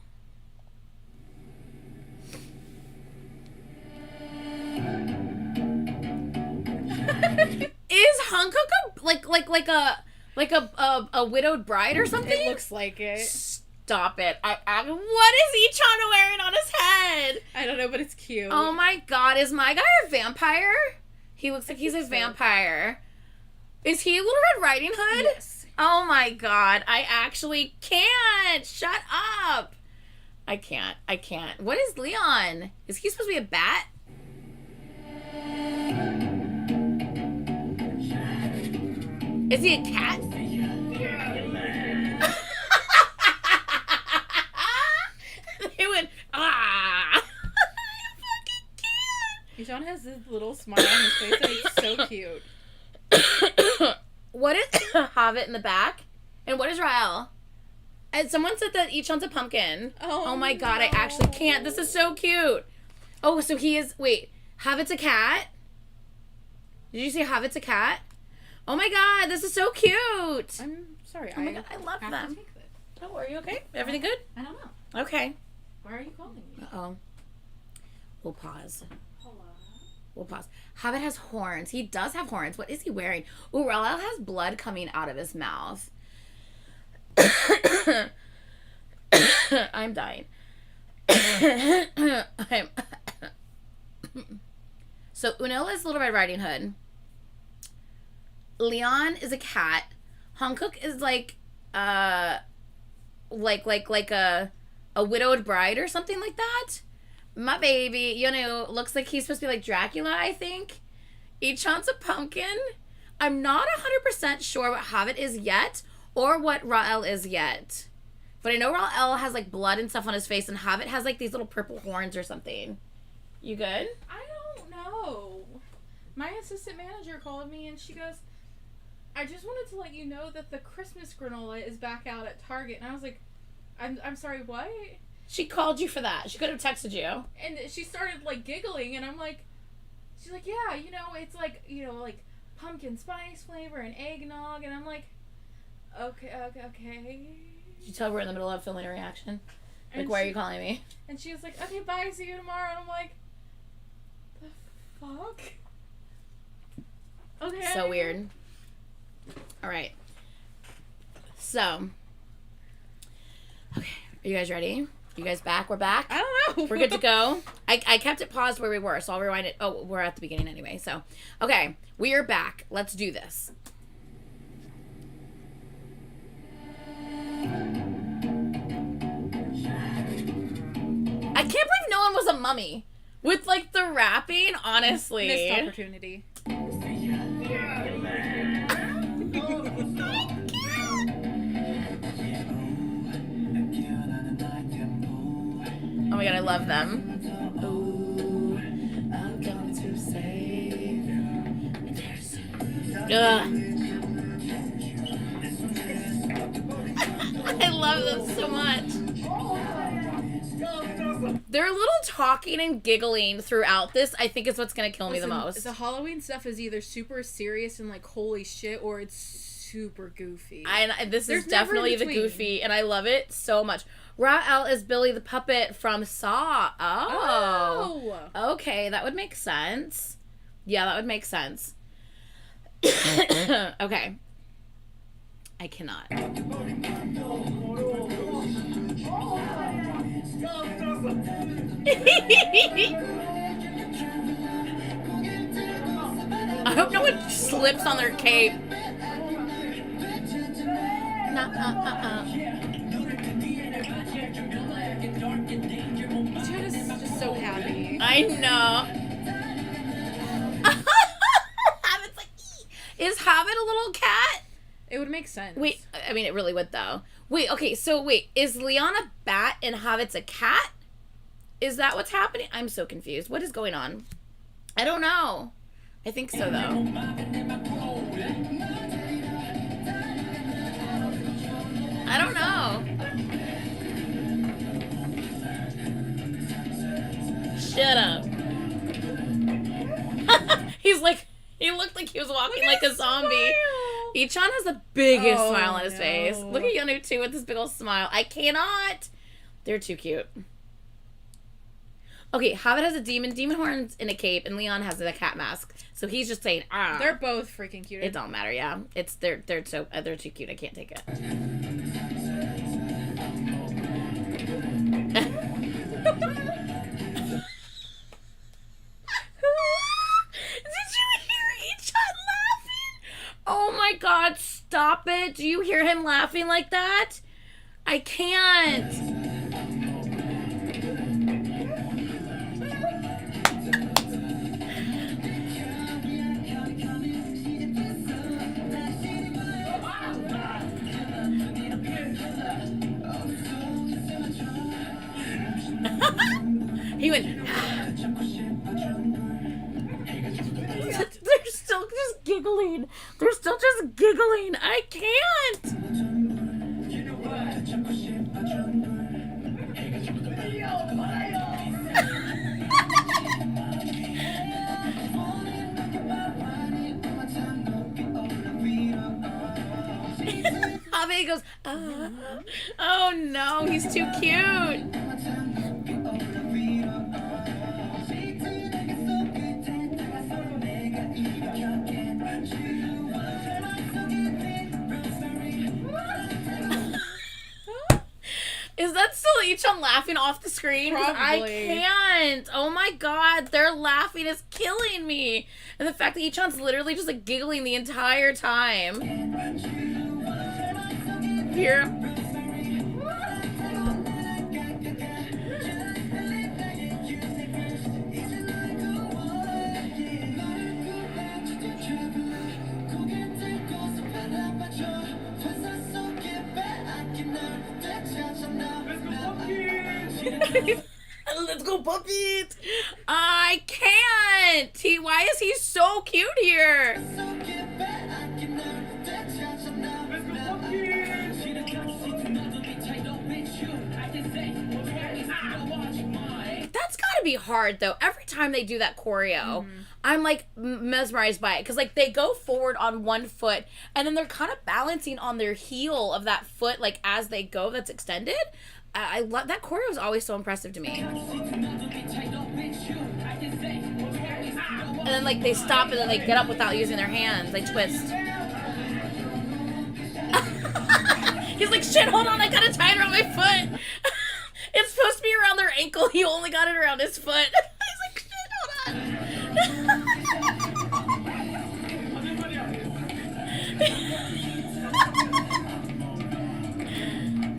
Is Hankook a widowed bride or something? It looks like it. Stop it. What is Ichana wearing on his head? I don't know, but it's cute. Oh my god, is my guy a vampire? He looks like he's a vampire. Is he Little Red Riding Hood? Yes. Oh my god, I actually can't. Shut up. I can't. What is Leon? Is he supposed to be a bat? Is he a cat? They went, ah. I fucking can't. John has this little smile on his face that is so cute. What is Hobbit in the back? And what is Rael? And someone said that each one's a pumpkin. Oh my god, I actually can't. This is so cute. Oh, so he is... Wait, Hobbit's a cat? Did you say Hobbit's a cat? Oh my god, this is so cute. I'm sorry. Oh my god, I love have them. to take this. Oh, are you okay? Everything good? I don't know. Okay. Why are you calling me? Uh-oh. We'll pause. Hello. We'll pause. Hobbit has horns. He does have horns. What is he wearing? Ooh, Rael has blood coming out of his mouth. I'm dying. So Unilla is Little Red Riding Hood. Leon is a cat. Hankook is like a widowed bride or something like that. My baby, you know, looks like he's supposed to be like Dracula, I think. Ichon's a pumpkin. I'm not 100% sure what Havit is yet or what Ra'el is yet. But I know Ra'el has like blood and stuff on his face and Havit has like these little purple horns or something. You good? I don't know. My assistant manager called me and she goes, I just wanted to let you know that the Christmas granola is back out at Target. And I was like, I'm sorry, what? She called you for that. She could have texted you. And she started like giggling and I'm like, she's like, yeah, you know, it's like, you know, like pumpkin spice flavor and eggnog. And I'm like, okay. Did you tell her we're in the middle of filming a reaction? Like, And why are she- you calling me? And she was like, okay, bye, see you tomorrow. And I'm like, the fuck? Okay. So weird. All right. So, okay. Are you guys ready? You guys back? We're back? I don't know. We're good to go. I kept it paused where we were, so I'll rewind it. Oh, we're at the beginning anyway. So, okay. We are back. Let's do this. I can't believe no one was a mummy. With, like, the rapping, honestly. Missed opportunity. Oh my god, I love them. Ooh, I'm going to save. Ugh. I love them so much. Their little talking and giggling throughout this, I think, is what's gonna kill me the most. The Halloween stuff is either super serious and like holy shit, or it's super goofy. This There's is never in definitely the between. goofy, and I love it so much. Ra'el is Billy the puppet from Saw. Oh. Okay, that would make sense. Yeah, that would make sense. Okay. I cannot. I hope no one slips on their cape. Dude is just so happy. I know. Habit's like, "Ee." Is Habit a little cat? It would make sense. Wait, I mean, it really would, though. Wait, okay, so wait, is Leon a bat and Habit's a cat? Is that what's happening? I'm so confused. What is going on? I don't know. I think so, though. I don't know. Shut up. He's like, he looked like he was walking like a zombie. Ichon has the biggest Oh, smile on his no. face. Look at Yonu too with this big old smile. I cannot. They're too cute. Okay, Habit has a demon horns in a cape, and Leon has a cat mask. So he's just saying, ah. They're both freaking cute. It don't matter, yeah. It's they're too cute. I can't take it. Did you hear Ichon laughing? Oh my god, stop it. Do you hear him laughing like that? I can't. He went. They're still just giggling. They're still just giggling. I can't. Javi goes, ah. Oh no, he's too cute. Is that still Ichon laughing off the screen? 'Cause I Probably. can't. Oh my god, their laughing is killing me. And the fact that Ichon's literally just like giggling the entire time. here. Let's go, puppy! I can't! Why is he so cute here? That's gotta be hard, though. Every time they do that choreo, I'm like mesmerized by it. Because, like, they go forward on one foot, and then they're kind of balancing on their heel of that foot, like, as they go, that's extended. I love that choreo is always so impressive to me. And then like they stop and then they get up without using their hands. They twist. He's like, shit, hold on, I gotta tie it around my foot. It's supposed to be around their ankle. He only got it around his foot. He's like, shit, hold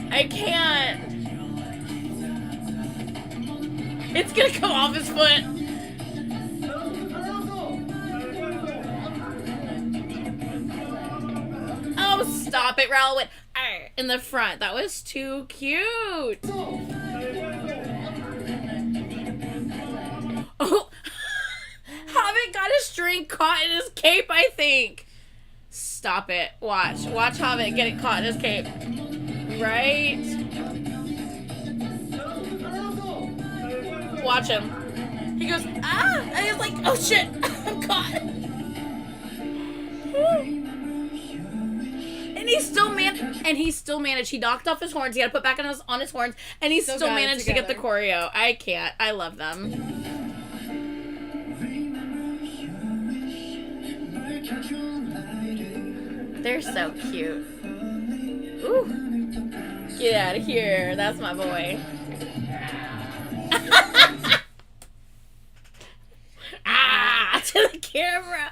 on. I can't. It's gonna come off his foot. Oh, stop it. Raul went in the front. That was too cute. Oh, Hobbit got his string caught in his cape, I think. Stop it. Watch. Watch Hobbit get it caught in his cape. Right? Watch him. He goes, ah! And he's like, oh shit, I'm caught. And he still managed. He knocked off his horns. He had to put back on his horns, and he still managed to get the choreo. I can't. I love them. They're so cute. Ooh. Get out of here. That's my boy. Ah, to the camera.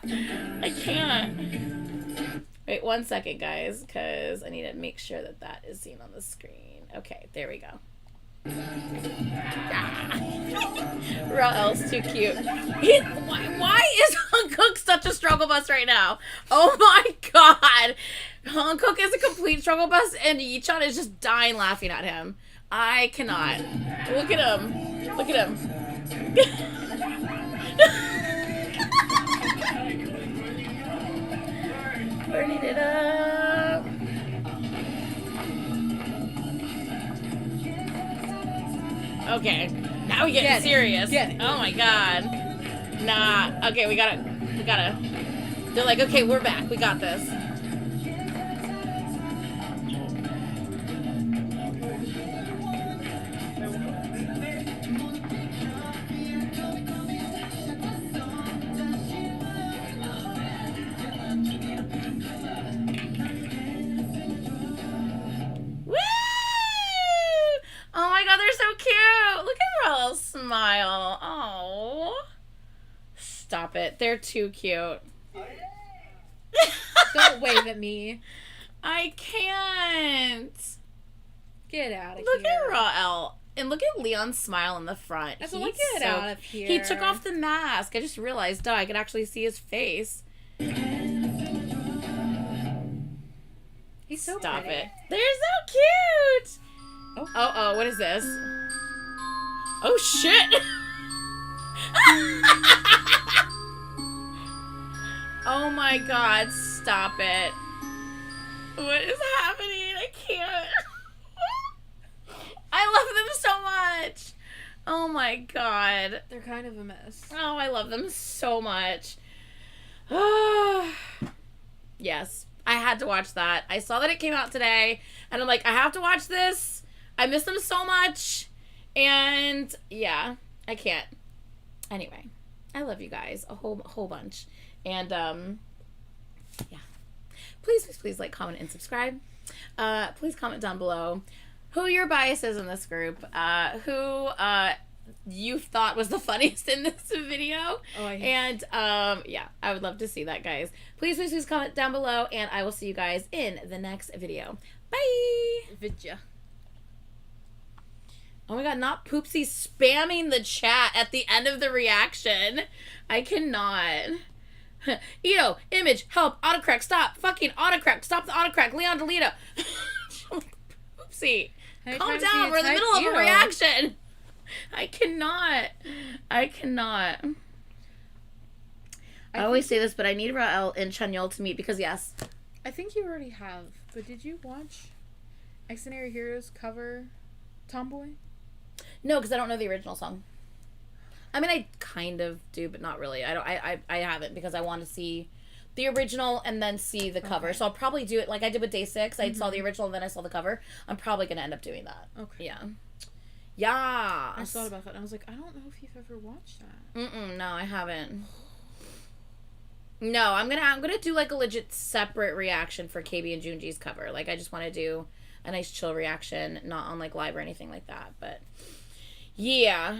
I can't. Wait 1 second, guys, because I need to make sure that that is seen on the screen. Okay, there we go. Ah. Rael's too cute. Why is Hankook such a struggle bus right now? Oh my god. Hankook is a complete struggle bus, and Yichon is just dying laughing at him. I cannot. Look at him. Look at him. Burning it up. Okay. Now we get serious. Oh my god. Nah. Okay, we gotta. They're like, okay, we're back. We got this. Oh my god, they're so cute! Look at Rael's smile. Oh. Stop it. They're too cute. Don't wave at me. I can't. Get out of Look here. at Rael. And look at Leon's smile in the front. That's what, get out of here. He took off the mask. I just realized, I could actually see his face. He's so Stop pretty. it. They're so cute! Oh, what is this? Oh, shit! Oh my god, stop it. What is happening? I can't. I love them so much. Oh my god. They're kind of a mess. Oh, I love them so much. Yes, I had to watch that. I saw that it came out today, and I'm like, I have to watch this. I miss them so much. And yeah, I can't. Anyway, I love you guys a whole bunch. And yeah. Please like, comment, and subscribe. Please comment down below who your bias is in this group. Who you thought was the funniest in this video. Oh, And yeah, I would love to see that, guys. Please comment down below, and I will see you guys in the next video. Bye. Vidya. Oh my god, not Poopsie spamming the chat at the end of the reaction. I cannot. Ito, image, help, autocorrect, stop, fucking autocorrect, stop the autocorrect, Leon Delito. Poopsie, calm down, we're in the middle of a reaction. I cannot. I always say this, but I need Rael and Chanyol to meet because yes. I think you already have, but did you watch Excenary Heroes cover Tomboy? No, because I don't know the original song. I mean, I kind of do, but not really. I haven't because I want to see the original and then see the cover. Okay. So I'll probably do it like I did with Day 6. I saw the original and then I saw the cover. I'm probably going to end up doing that. Okay. Yeah. Yeah. I thought about that and I was like, I don't know if you've ever watched that. No, I haven't. No, I'm gonna do like a legit separate reaction for KB and Junji's cover. Like I just want to do a nice chill reaction, not on like live or anything like that. But yeah,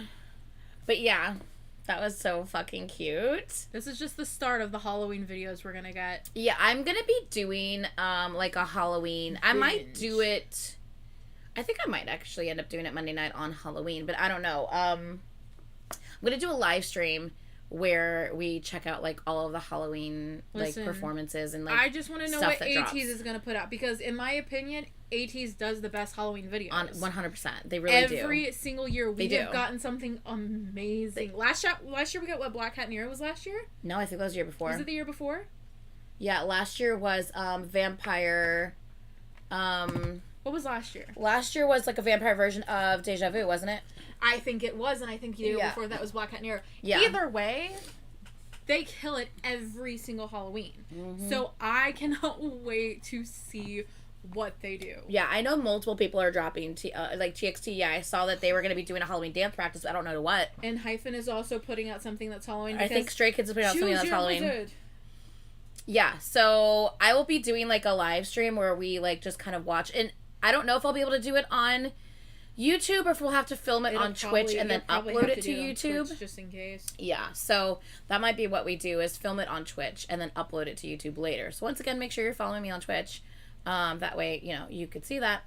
that was so fucking cute. This is just the start of the Halloween videos we're gonna get. Yeah, I'm gonna be doing like a Halloween. I might do it. I think I might actually end up doing it Monday night on Halloween, but I don't know. I'm gonna do a live stream where we check out like all of the Halloween like performances and like I just want to know stuff what that drops. ATEEZ is gonna put out because in my opinion, ATEEZ does the best Halloween videos. On 100%, they really do. Every single year we They have do. gotten something amazing. Last year we got what Black Hat Nero was last year? No, I think that was the year before. Was it the year before? Yeah, last year was vampire. What was last year? Last year was like a vampire version of Deja Vu, wasn't it? I think it was, and I think the year Yeah. before that was Black Hat Nero. Yeah. Either way, they kill it every single Halloween. So I cannot wait to see what they do. Yeah, I know multiple people are dropping like TXT. Yeah, I saw that they were going to be doing a Halloween dance practice. I don't know to what. And Hyphen is also putting out something that's Halloween. I think Stray Kids is putting out something Choose that's your Halloween. wizard. Yeah, so I will be doing like a live stream where we like just kind of watch, and I don't know if I'll be able to do it on YouTube or if we'll have to film it on Twitch and then upload it to YouTube. Twitch, just in case. Yeah, so that might be what we do is film it on Twitch and then upload it to YouTube later. So once again, make sure you're following me on Twitch. That way, you know, you could see that.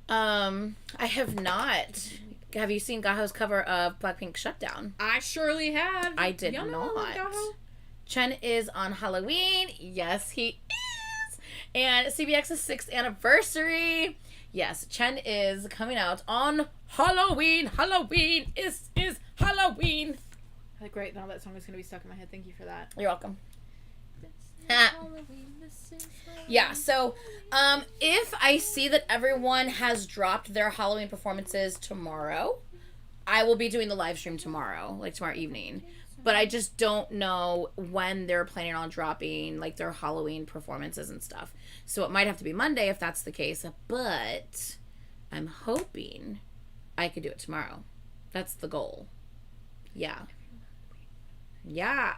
I have not. Have you seen Gaho's cover of Blackpink Shutdown? I surely have. I did Y'all know I love not. Gaho? Chen is on Halloween. Yes, he is. And CBX's 6th anniversary. Yes, Chen is coming out on Halloween. Halloween is Halloween. Great, now that song is going to be stuck in my head. Thank you for that. You're welcome. Yeah, so if I see that everyone has dropped their Halloween performances tomorrow, I will be doing the live stream tomorrow, like tomorrow evening. But I just don't know when they're planning on dropping like their Halloween performances and stuff. So it might have to be Monday if that's the case, but I'm hoping I could do it tomorrow. That's the goal. Yeah. Yeah.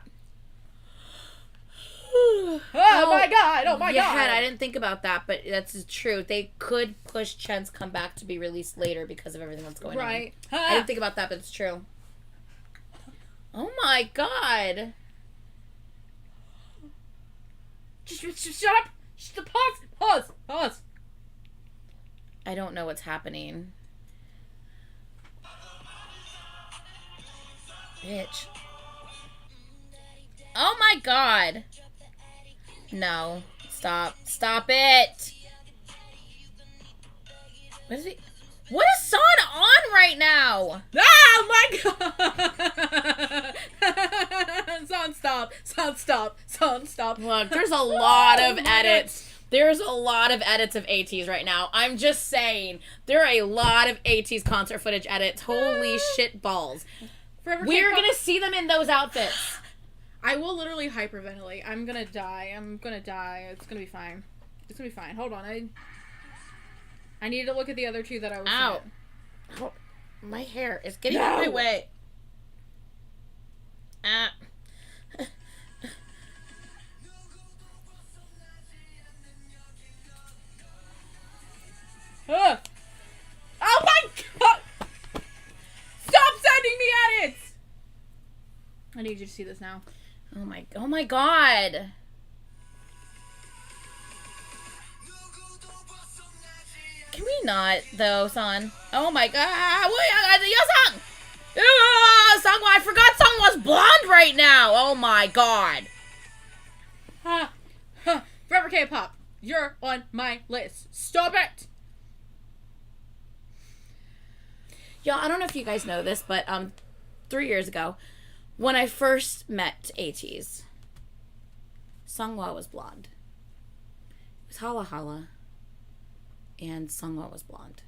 Oh my god! Oh my god! I didn't think about that, but that's true. They could push Chen's comeback to be released later because of everything that's going on. Right. I didn't think about that, but it's true. Oh my god. Just shut up! Pause! I don't know what's happening. Bitch. Oh my god. No. Stop. Stop it. What is Son on right now? Oh my god! Son, stop. Look, there's a lot of edits. There's a lot of edits of ATEEZ right now. I'm just saying. There are a lot of ATEEZ concert footage edits. Holy shit balls. We're gonna see them in those outfits. I will literally hyperventilate. I'm gonna die. It's gonna be fine. Hold on. I need to look at the other two that I was Ow. Oh, my hair is getting in my way. Oh my god! Stop! need you to see this now. Oh my god. Can we not, though, son? Oh my god. Your song! Songwa, I forgot Songwa's blonde right now. Oh my god. Forever K-pop, you're on my list. Stop it! Yo, I don't know if you guys know this, but 3 years ago, when I first met ATEEZ, Songwa was blonde. It was Hala Hala, and Songwa was blonde.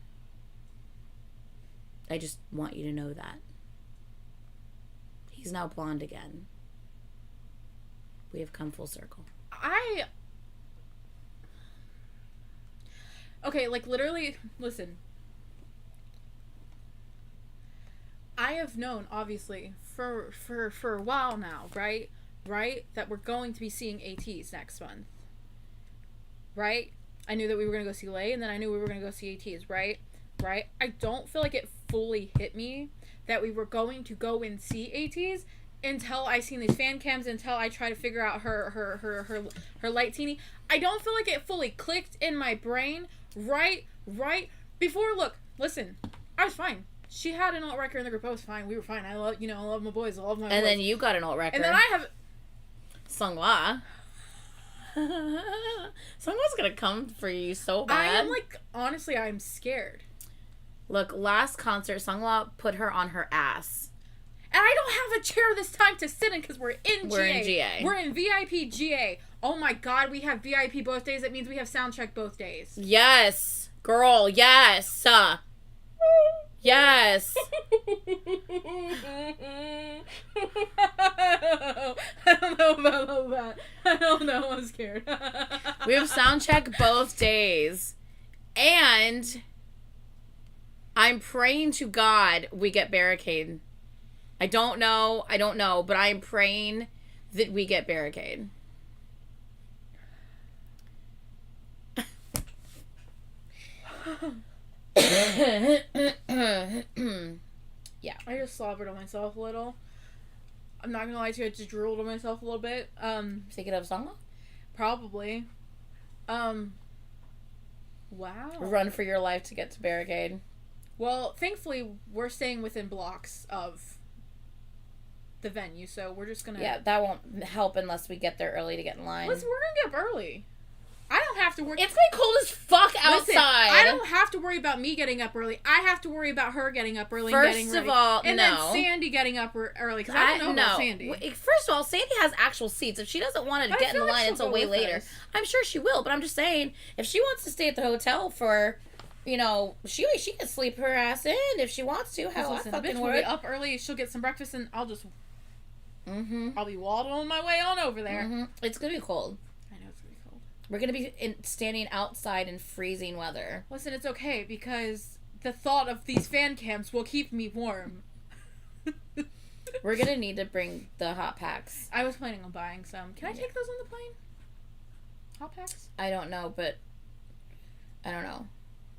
I just want you to know that. He's now blonde again. We have come full circle. Okay, like, literally, listen. I have known, obviously, for a while now, right? Right? That we're going to be seeing ATEEZ next month. Right? I knew that we were going to go see Lay, and then I knew we were going to go see ATEEZ, right? Right? I don't feel like it fully hit me that we were going to go and see ATEEZ until I seen these fan cams, until I try to figure out her light teeny. I don't feel like it fully clicked in my brain right before. Look, listen, I was fine. She had an alt record in the group. I was fine. We were fine. I love my boys. I love my boys. And then you got an alt record. And then I have Songwa. Songwa's gonna come for you so bad. I am like, honestly, I'm scared. Look, last concert, Songwa put her on her ass. And I don't have a chair this time to sit in because we're in GA. We're in GA. We're in VIP GA. Oh my god, we have VIP both days. That means we have sound check both days. Yes, girl. Yes. Yes. I don't know about that. I don't know. I'm scared. We have sound check both days. And I'm praying to God we get barricade. I don't know, but I'm praying that we get barricade. Yeah. I just slobbered on myself a little. I'm not gonna lie to you, I just drooled on myself a little bit. Thinking of Songwa? Probably. Wow. Run for your life to get to barricade. Well, thankfully, we're staying within blocks of the venue, so we're just gonna... Yeah, that won't help unless we get there early to get in line. We're gonna get up early. I don't have to worry... It's gonna be cold as fuck outside. Listen, I don't have to worry about me getting up early. I have to worry about her getting up early and getting ready. First of all, and no. then Sandy getting up early, because I don't know about Sandy. First of all, Sandy has actual seats. If she doesn't want to get in the line until way later, I'm sure she will, but I'm just saying, if she wants to stay at the hotel for... You know, she can sleep her ass in if she wants to. Hell, I fucking bitch would. We'll be up early. She'll get some breakfast, and I'll just... Mm-hmm. I'll be waddling my way on over there. Mm-hmm. It's gonna be cold. I know it's gonna be cold. We're gonna be standing outside in freezing weather. Listen, it's okay, because the thought of these fan camps will keep me warm. We're gonna need to bring the hot packs. I was planning on buying some. Can I take those on the plane? Hot packs? I don't know, but... I don't know.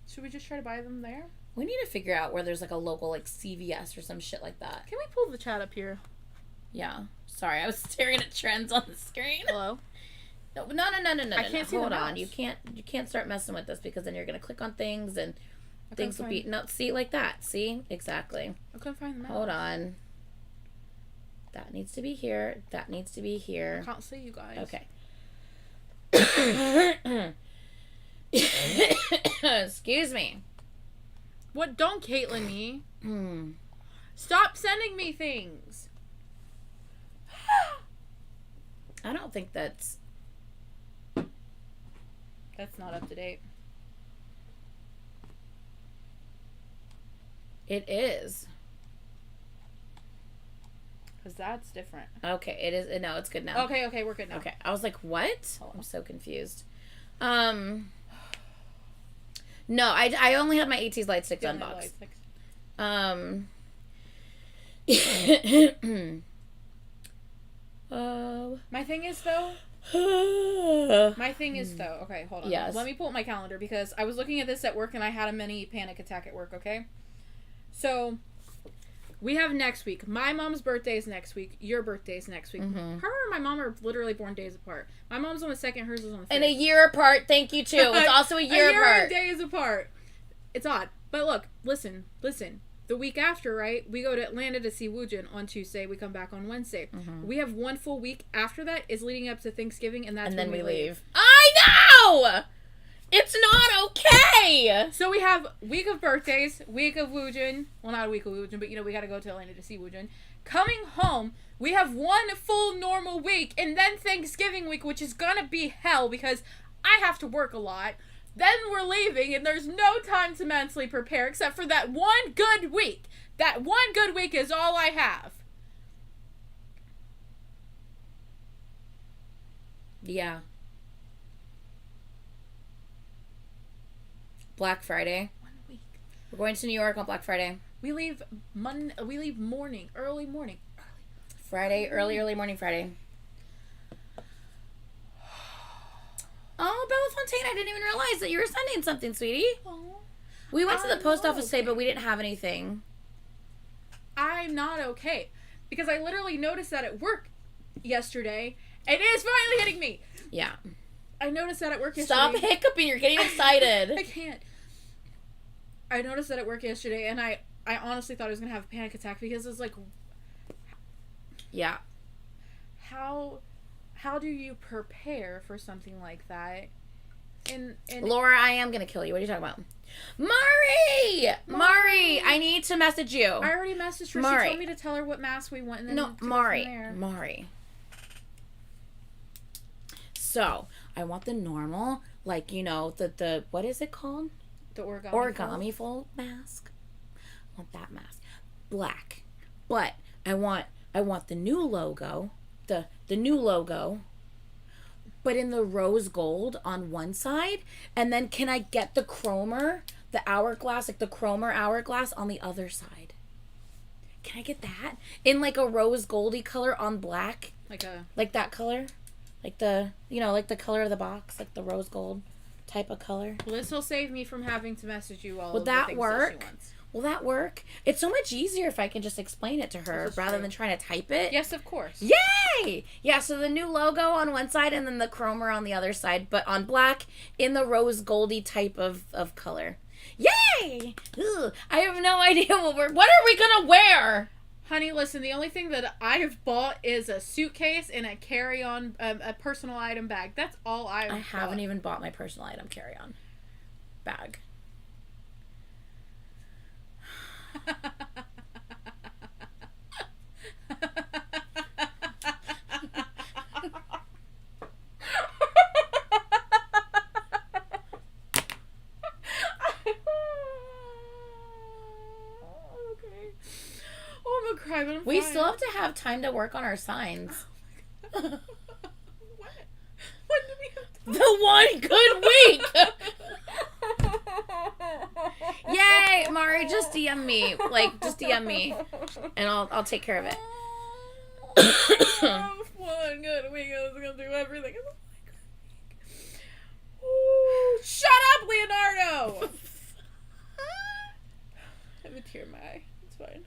Should we just try to buy them there? We need to figure out where there's like a local like CVS or some shit like that. Can we pull the chat up here? Yeah. Sorry, I was staring at trends on the screen. Hello? No. I can't see Hold the on. mouse. You can't start messing with this because then you're gonna click on things and Okay, things will be... No, see, like that. See? Exactly. I couldn't find the mouse. Hold on. That needs to be here. That needs to be here. I can't see you guys. Okay. Excuse me. What? Don't Caitlin me. Hmm. Stop sending me things. I don't think that's not up to date. It is. Because that's different. Okay, it is. No, it's good now. Okay, we're good now. Okay, I was like, what? I'm so confused. No, I only had my ATEEZ light sticks Don't unboxed. My thing is though, okay, hold on. Yes. Let me pull up my calendar because I was looking at this at work and I had a mini panic attack at work, okay? So, we have next week. My mom's birthday is next week. Your birthday is next week. Her and my mom are literally born days apart. My mom's on the 2nd, hers is on the 5th. And a year apart, thank you too. It's also a year apart. And days apart. It's odd. But look, listen. The week after, right? We go to Atlanta to see Woojin on Tuesday. We come back on Wednesday. We have 1 full week after that is leading up to Thanksgiving, and that's when we leave. I know! It's not okay! So we have week of birthdays, week of Woojin. Well, not a week of Woojin, but we gotta go to Atlanta to see Woojin. Coming home, we have 1 full normal week, and then Thanksgiving week, which is gonna be hell because I have to work a lot. Then we're leaving, and there's no time to mentally prepare except for that 1 good week. That 1 good week is all I have. Yeah. Black Friday. 1 week. We're going to New York on Black Friday. We leave morning, early morning. Friday, early morning Friday. Oh, Bella Fontaine, I didn't even realize that you were sending something, sweetie. Oh, We went to the post I'm office okay. today, but we didn't have anything. I'm not okay. Because I literally noticed that at work yesterday. It is finally hitting me. Yeah. I noticed that at work yesterday. Stop hiccuping, you're getting excited. I can't. I noticed that at work yesterday, and I honestly thought I was going to have a panic attack because it's like, Yeah. how do you prepare for something like that? And Laura, I am going to kill you. What are you talking about? Mari, I need to message you. I already messaged her. Mari. She told me to tell her what mask we want, and then No, to go from Mari. there. Mari. So, I want the normal, like, the what is it called? The origami. Origami fold mask. I want that mask. Black. But I want the new logo. The new logo. But in the rose gold on one side. And then can I get the chromer, the hourglass, like the chromer hourglass on the other side? Can I get that? In like a rose goldy color on black? Like that color? Like the, like the color of the box, like the rose gold type of color. Well, this will save me from having to message you all. Will of the that things work? That she wants. Will that work? It's so much easier if I can just explain it to her This is rather true. than trying to type it. Yes, of course. Yay! Yeah, so the new logo on one side and then the chromer on the other side, but on black in the rose goldy type of color. Yay! Ugh, I have no idea what are we gonna wear? Honey, listen, the only thing that I have bought is a suitcase and a carry-on, a personal item bag. That's all I haven't even bought my personal item carry-on bag. Okay. Oh, I'm gonna cry, but I'm We fine. still have to have time to work on our signs. What? When do we have to... The one good week! Yay, Mari, just DM me. Just DM me. And I'll take care of it. One good week, I was gonna do everything. Ooh, shut up, Leonardo! I have a tear in my eye. It's fine.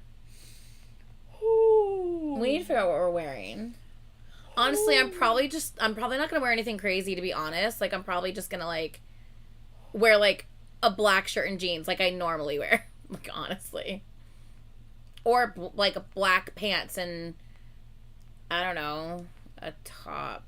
Ooh. We need to figure out what we're wearing. Honestly, I'm probably not gonna wear anything crazy, to be honest. Like, I'm probably just gonna, wear, a black shirt and jeans like I normally wear. Like, honestly. Or, black pants and, I don't know, a top.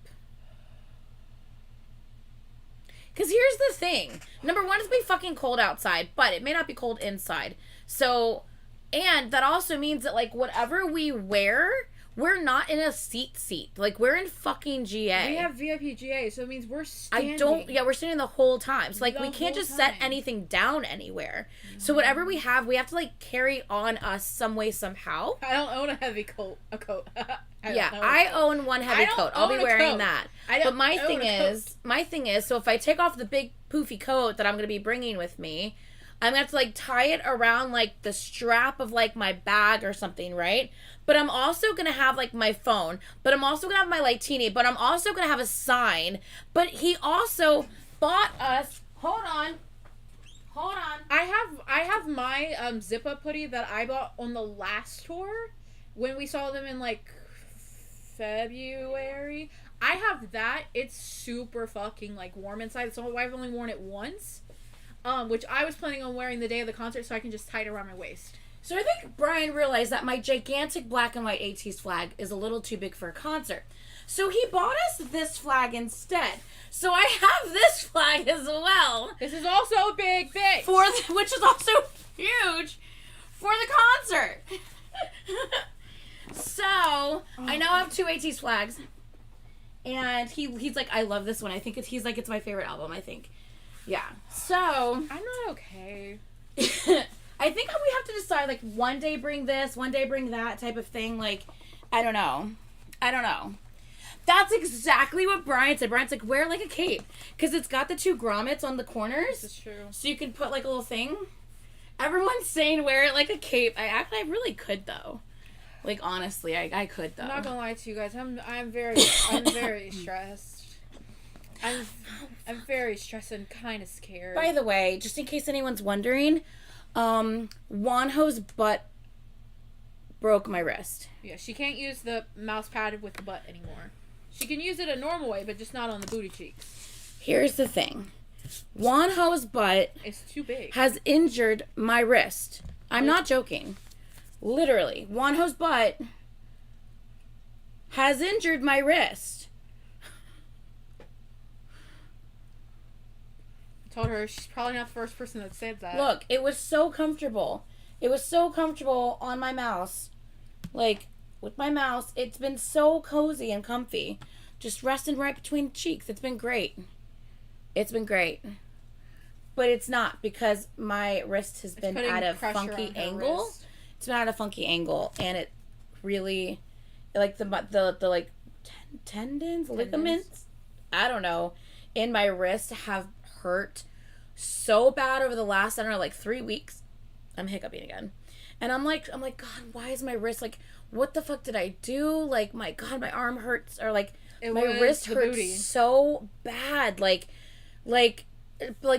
Because here's the thing. Number one, it's be fucking cold outside, but it may not be cold inside. So, and that also means that, whatever we wear, we're not in a seat. We're in fucking GA. We have VIP GA, so it means we're standing. We're standing the whole time. So, we The can't whole just set time. anything down anywhere. So, whatever we have to, carry on us some way, somehow. I don't own a heavy coat. A coat. I own one heavy I don't coat. I'll be own a wearing coat. that. I don't But my own a thing is, so if I take off the big poofy coat that I'm going to be bringing with me, I'm going to have to, tie it around, the strap of, my bag or something, right? But I'm also going to have, my phone. But I'm also going to have my Lightini. But I'm also going to have a sign. But he also bought us... Hold Hold on. I have my zip up hoodie that I bought on the last tour when we saw them in like February. I have that. It's super fucking like warm inside. So I've only worn it once. Which I was planning on wearing the day of the concert so I can just tie it around my waist. So I think Brian realized that my gigantic black and white ATEEZ flag is a little too big for a concert. So he bought us this flag instead. So I have this flag as well. This is also a big bitch. Which is also huge for the concert. So I now have 2 ATEEZ flags. And he's like, I love this one. I think he's like, it's my favorite album, I think. Yeah. So I'm not okay. I think we have to decide, like, one day bring this, one day bring that type of thing. Like, I don't know. That's exactly what Brian said. Brian's like, wear like a cape. Because it's got the 2 grommets on the corners. This is true. So you can put like a little thing. Everyone's saying wear it like a cape. I really could though. Like, honestly, I could though. I'm not gonna lie to you guys. I'm very stressed. I'm very stressed and kind of scared. By the way, just in case anyone's wondering, Wonho's butt broke my wrist. Yeah, she can't use the mouse pad with the butt anymore. She can use it a normal way, but just not on the booty cheeks. Here's the thing. Wonho's butt It's too big. has injured my wrist. I'm not joking. Literally. Wonho's butt has injured my wrist. I told her she's probably not the first person that said that. Look, it was so comfortable. It was so comfortable on my mouse. Like, with my mouse, it's been so cozy and comfy. Just resting right between the cheeks. It's been great. It's been great. But it's not, because my wrist has been at a funky angle. It's been at a funky angle, and it really, like, the like, tendons, ligaments, I don't know, in my wrist have hurt so bad over the last, I don't know, like 3 weeks. I'm hiccuping again. And I'm like, God, why is my wrist, like, what the fuck did I do? Like, my God, my arm hurts, or like, my wrist hurts so bad. Like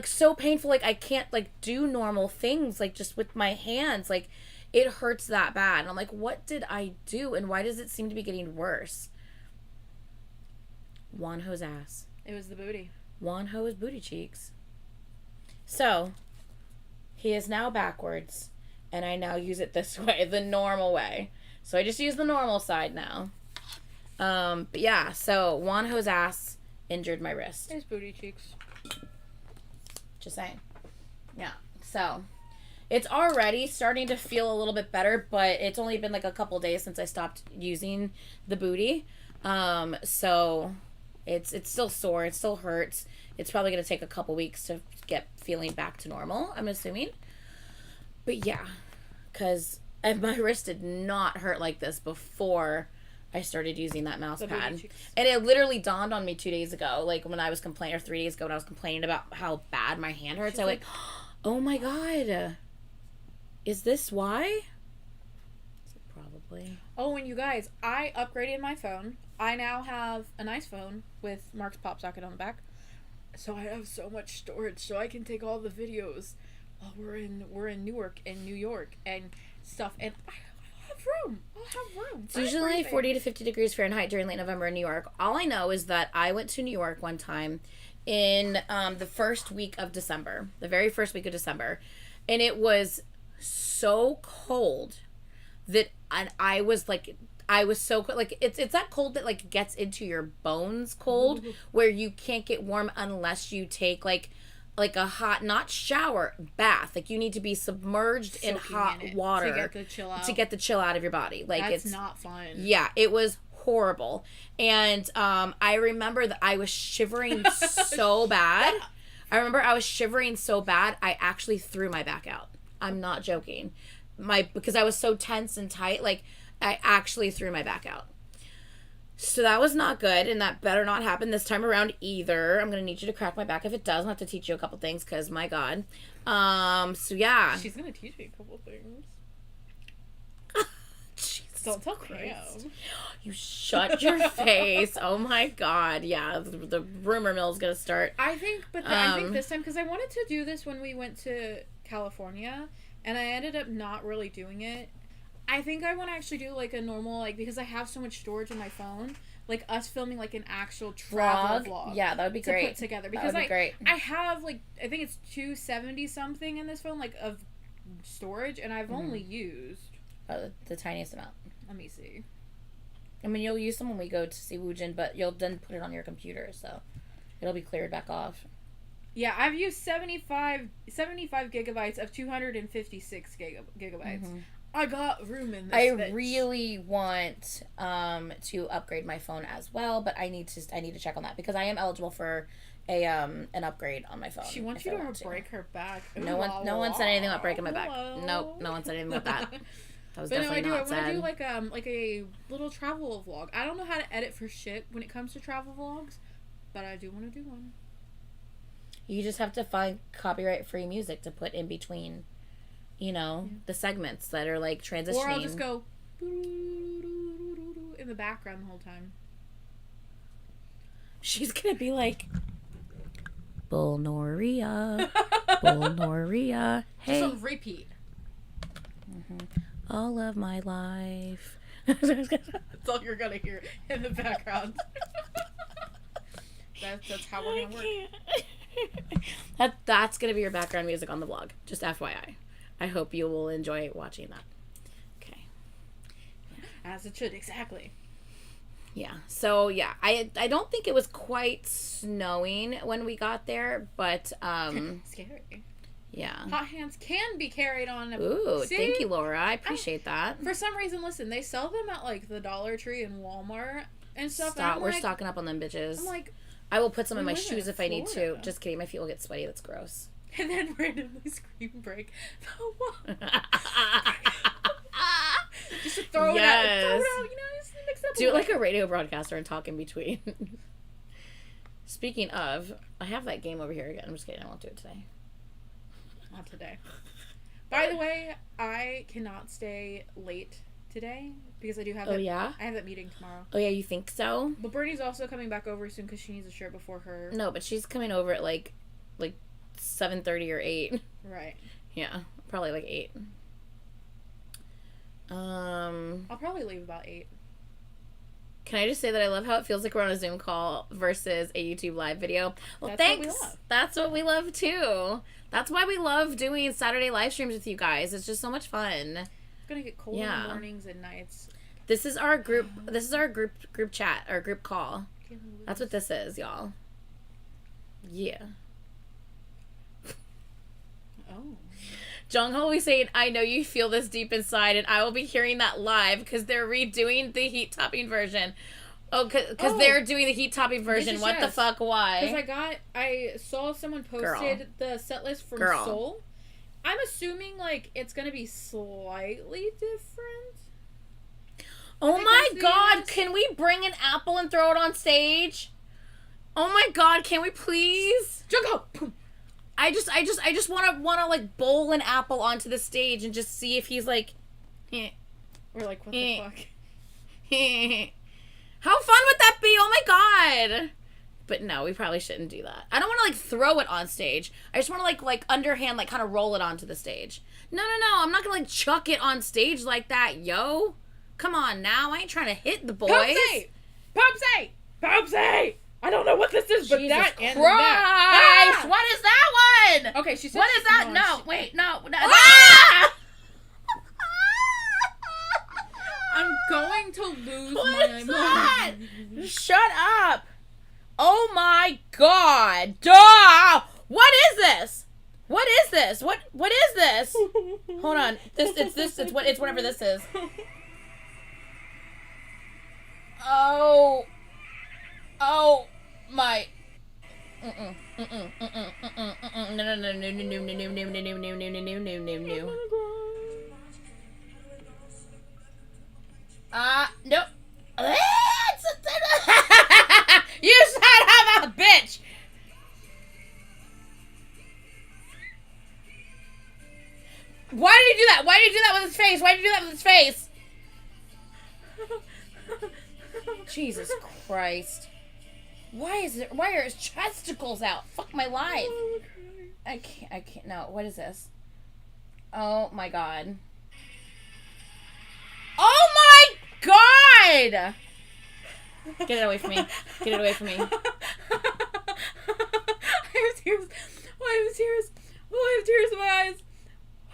so painful. Like, I can't, like, do normal things, like, just with my hands. Like, it hurts that bad. And I'm like, what did I do? And why does it seem to be getting worse? Wonho's ass. It was the booty. Wonho's booty cheeks. So, he is now backwards. And I now use it this way, the normal way. So I just use the normal side now. But yeah, so Wonho's ass injured my wrist. It's booty cheeks. Just saying. Yeah. So it's already starting to feel a little bit better, but it's only been like a couple days since I stopped using the booty. So it's still sore. It still hurts. It's probably going to take a couple weeks to get feeling back to normal, I'm assuming. But yeah, because my wrist did not hurt like this before I started using that mouse pad. And it literally dawned on me 2 days ago, like when I was complaining, or 3 days ago when I was complaining about how bad my hand hurts. I was like, oh my God, is this why? Probably. Oh, and you guys, I upgraded my phone. I now have a nice phone with Mark's pop socket on the back. So I have so much storage, so I can take all the videos while we're in Newark and New York and stuff, and I'll have room. It's usually 40 to 50 degrees Fahrenheit during late November in New York. All I know is that I went to New York one time in the first week of December, the very first week of December, and it was so cold that I was so cold. Like, it's that cold that, like, gets into your bones cold, where you can't get warm unless you take like a hot, not shower, bath. Like, you need to be submerged in hot water to get the chill out. To get the chill out of your body. Like, it's not fun. Yeah, it was horrible. And I remember that I was shivering so bad. I actually threw my back out. I'm not joking. Because I was so tense and tight, like, I actually threw my back out. So that was not good, and that better not happen this time around either. I'm going to need you to crack my back if it does. I'll have to teach you a couple things, because, my God. So, yeah. She's going to teach me a couple things. Jesus Don't tell Christ. Cam. You shut your face. Oh my god. Yeah, the rumor mill's gonna start. I think this time, because I wanted to do this when we went to California, and I ended up not really doing it. I think I want to actually do like a normal, like, because I have so much storage in my phone, like us filming like an actual travel vlog. Yeah, that would be to great. put together, That because would be great. I have like, I think it's 270 something in this phone, like, of storage, and I've only used, The tiniest amount. let me see. I mean, you'll use them when we go to see Woojin, but you'll then put it on your computer, so it'll be cleared back off. Yeah, I've used 75 gigabytes of 256 gigabytes. I got room in this I bitch. really want to upgrade my phone as well, but I need to check on that because I am eligible for a an upgrade on my phone. She wants you to break her back. No one said anything about breaking my back. Nope, no one said anything about that. That was definitely not said. I want to do like a little travel vlog. I don't know how to edit for shit when it comes to travel vlogs, but I do want to do one. You just have to find copyright-free music to put in between, the segments that are like transitioning. Or I'll just go in the background the whole time. She's gonna be like, Bullnoria, Bullnoria, hey. Just on repeat. All of my life. That's all you're gonna hear in the background. That's how we're gonna work. That's gonna be your background music on the vlog. Just FYI. I hope you will enjoy watching that. Okay. As it should, exactly. Yeah. So yeah, I don't think it was quite snowing when we got there, but Scary. yeah. Hot hands can be carried on. Ooh, See? thank you, Laura. I appreciate that. For some reason, listen, they sell them at like the Dollar Tree and Walmart and stuff. Stop. And We're stocking up on them bitches. I'm like, I will put some in we my live in shoes if I need to. Florida. Just kidding. My feet will get sweaty. That's gross. and then randomly scream break. Just to throw it out. Throw it out, just mix it up. Do it like a radio broadcaster and talk in between. Speaking of, I have that game over here again. I'm just kidding. I won't do it today. Not today. By the way, I cannot stay late today because I do have. Oh, yeah? I have that meeting tomorrow. Oh, yeah, you think so? But Bernie's also coming back over soon because she needs a shirt before her. No, but she's coming over at like 7:30 or 8. Right. Yeah, probably like 8. I'll probably leave about 8. Can I just say that I love how it feels like we're on a Zoom call versus a YouTube live video? Well, That's thanks. what we love. That's what we love too. That's why we love doing Saturday live streams with you guys. It's just so much fun. It's gonna get cold in the mornings and nights. This is our group. This is our group chat or group call. That's what this is, y'all. Yeah. Oh. Jungho will be saying, I know you feel this deep inside, and I will be hearing that live because they're redoing the heat topping version. Oh, because they're doing the heat topping version. What the fuck? Why? Because I saw someone posted the set list from Seoul. I'm assuming, like, it's gonna be slightly different. Oh my god, can we bring an apple and throw it on stage? Oh my god, can we please? Jungho! I just wanna like bowl an apple onto the stage and just see if he's like Or like, what the fuck? How fun would that be? Oh my god. But no, we probably shouldn't do that. I don't want to like throw it on stage. I just want to like underhand like kind of roll it onto the stage. No, I'm not gonna like chuck it on stage like that, yo. Come on now, I ain't trying to hit the boys. Popsy! I don't know what this is, but Jesus that Christ! and that. What is that one? Okay, she said. What is that? No, wait, no. Ah! I'm going to lose What my is that? mind. Shut up! Oh my god! Duh! What is this? What is this? What is this? Hold on. It's whatever this is. Oh my. No. You son of a bitch! Why did he do that? Why did he do that with his face? Why did he do that with his face? Jesus Christ. Why are his testicles out? Fuck my life. I can't, no, what is this? Oh my god. Oh my god! Get it away from me. Get it away from me. I have tears. Oh, I have tears. Oh, I have tears in my eyes.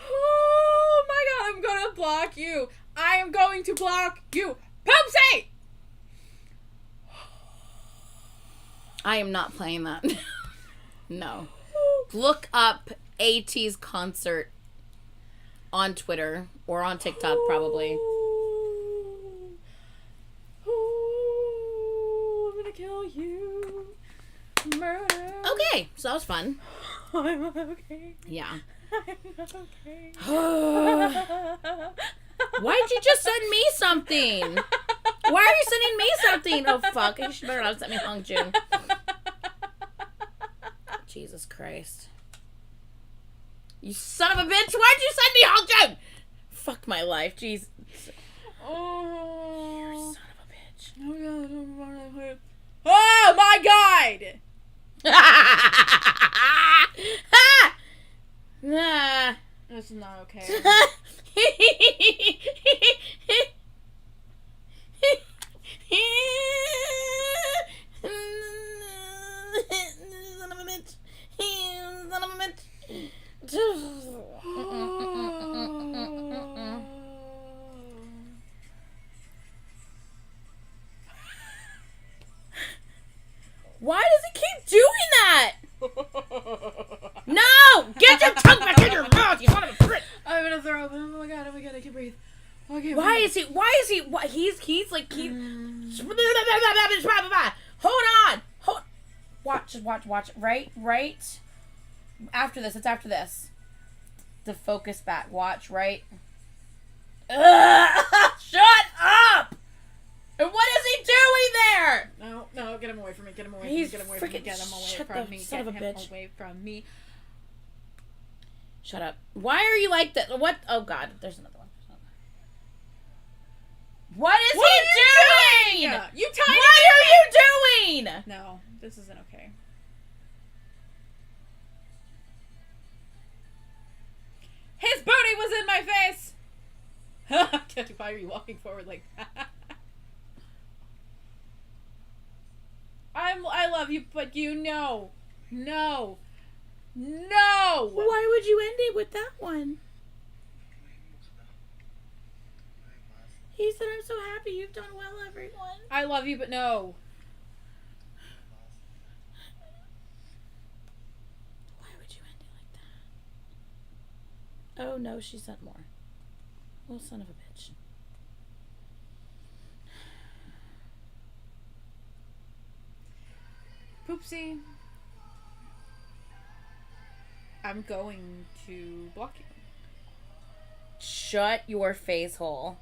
Oh my god, I'm gonna block you. I am going to block you. Poopsie! I am not playing that. No. Look up AT's concert on Twitter or on TikTok, probably. Ooh, I'm gonna kill you. Murder. Okay, so that was fun. I'm okay. Yeah. I'm okay. Why'd you just send me something? Why are you sending me something? Oh, fuck. You should better not send me Hong Jun. Jesus Christ. You son of a bitch. Why'd you send me Hong Jun? Fuck my life. Jeez. Oh. You son of a bitch. Oh my god! Nah. This is not okay. Son of a bitch. Son of a bitch. Why does it keep doing that? No! Get your tongue back in your mouth, you son of a bitch! I'm gonna throw up. Oh my god, I can't breathe. Okay, Why is he he's like hold on. Watch. Right. After this, it's after this. The focus back. Watch, right. Shut up! And what is he doing there? No, get him away from me. Get him away He's from me. Get him away from me. freaking- Get him away shut from the me. son Get of a him bitch. away from me. Shut up. Why are you like that? What? Oh god, there's another one. What is he doing? You tiny. What are you doing? No, this isn't okay. His booty was in my face. Why are you walking forward like that? I love you, but you know. No. Why would you end it with that one? He said, I'm so happy you've done well, everyone. I love you, but no. Why would you end it like that? Oh no, she sent more. Oh, son of a bitch. Poopsie. I'm going to block you. Shut your face hole.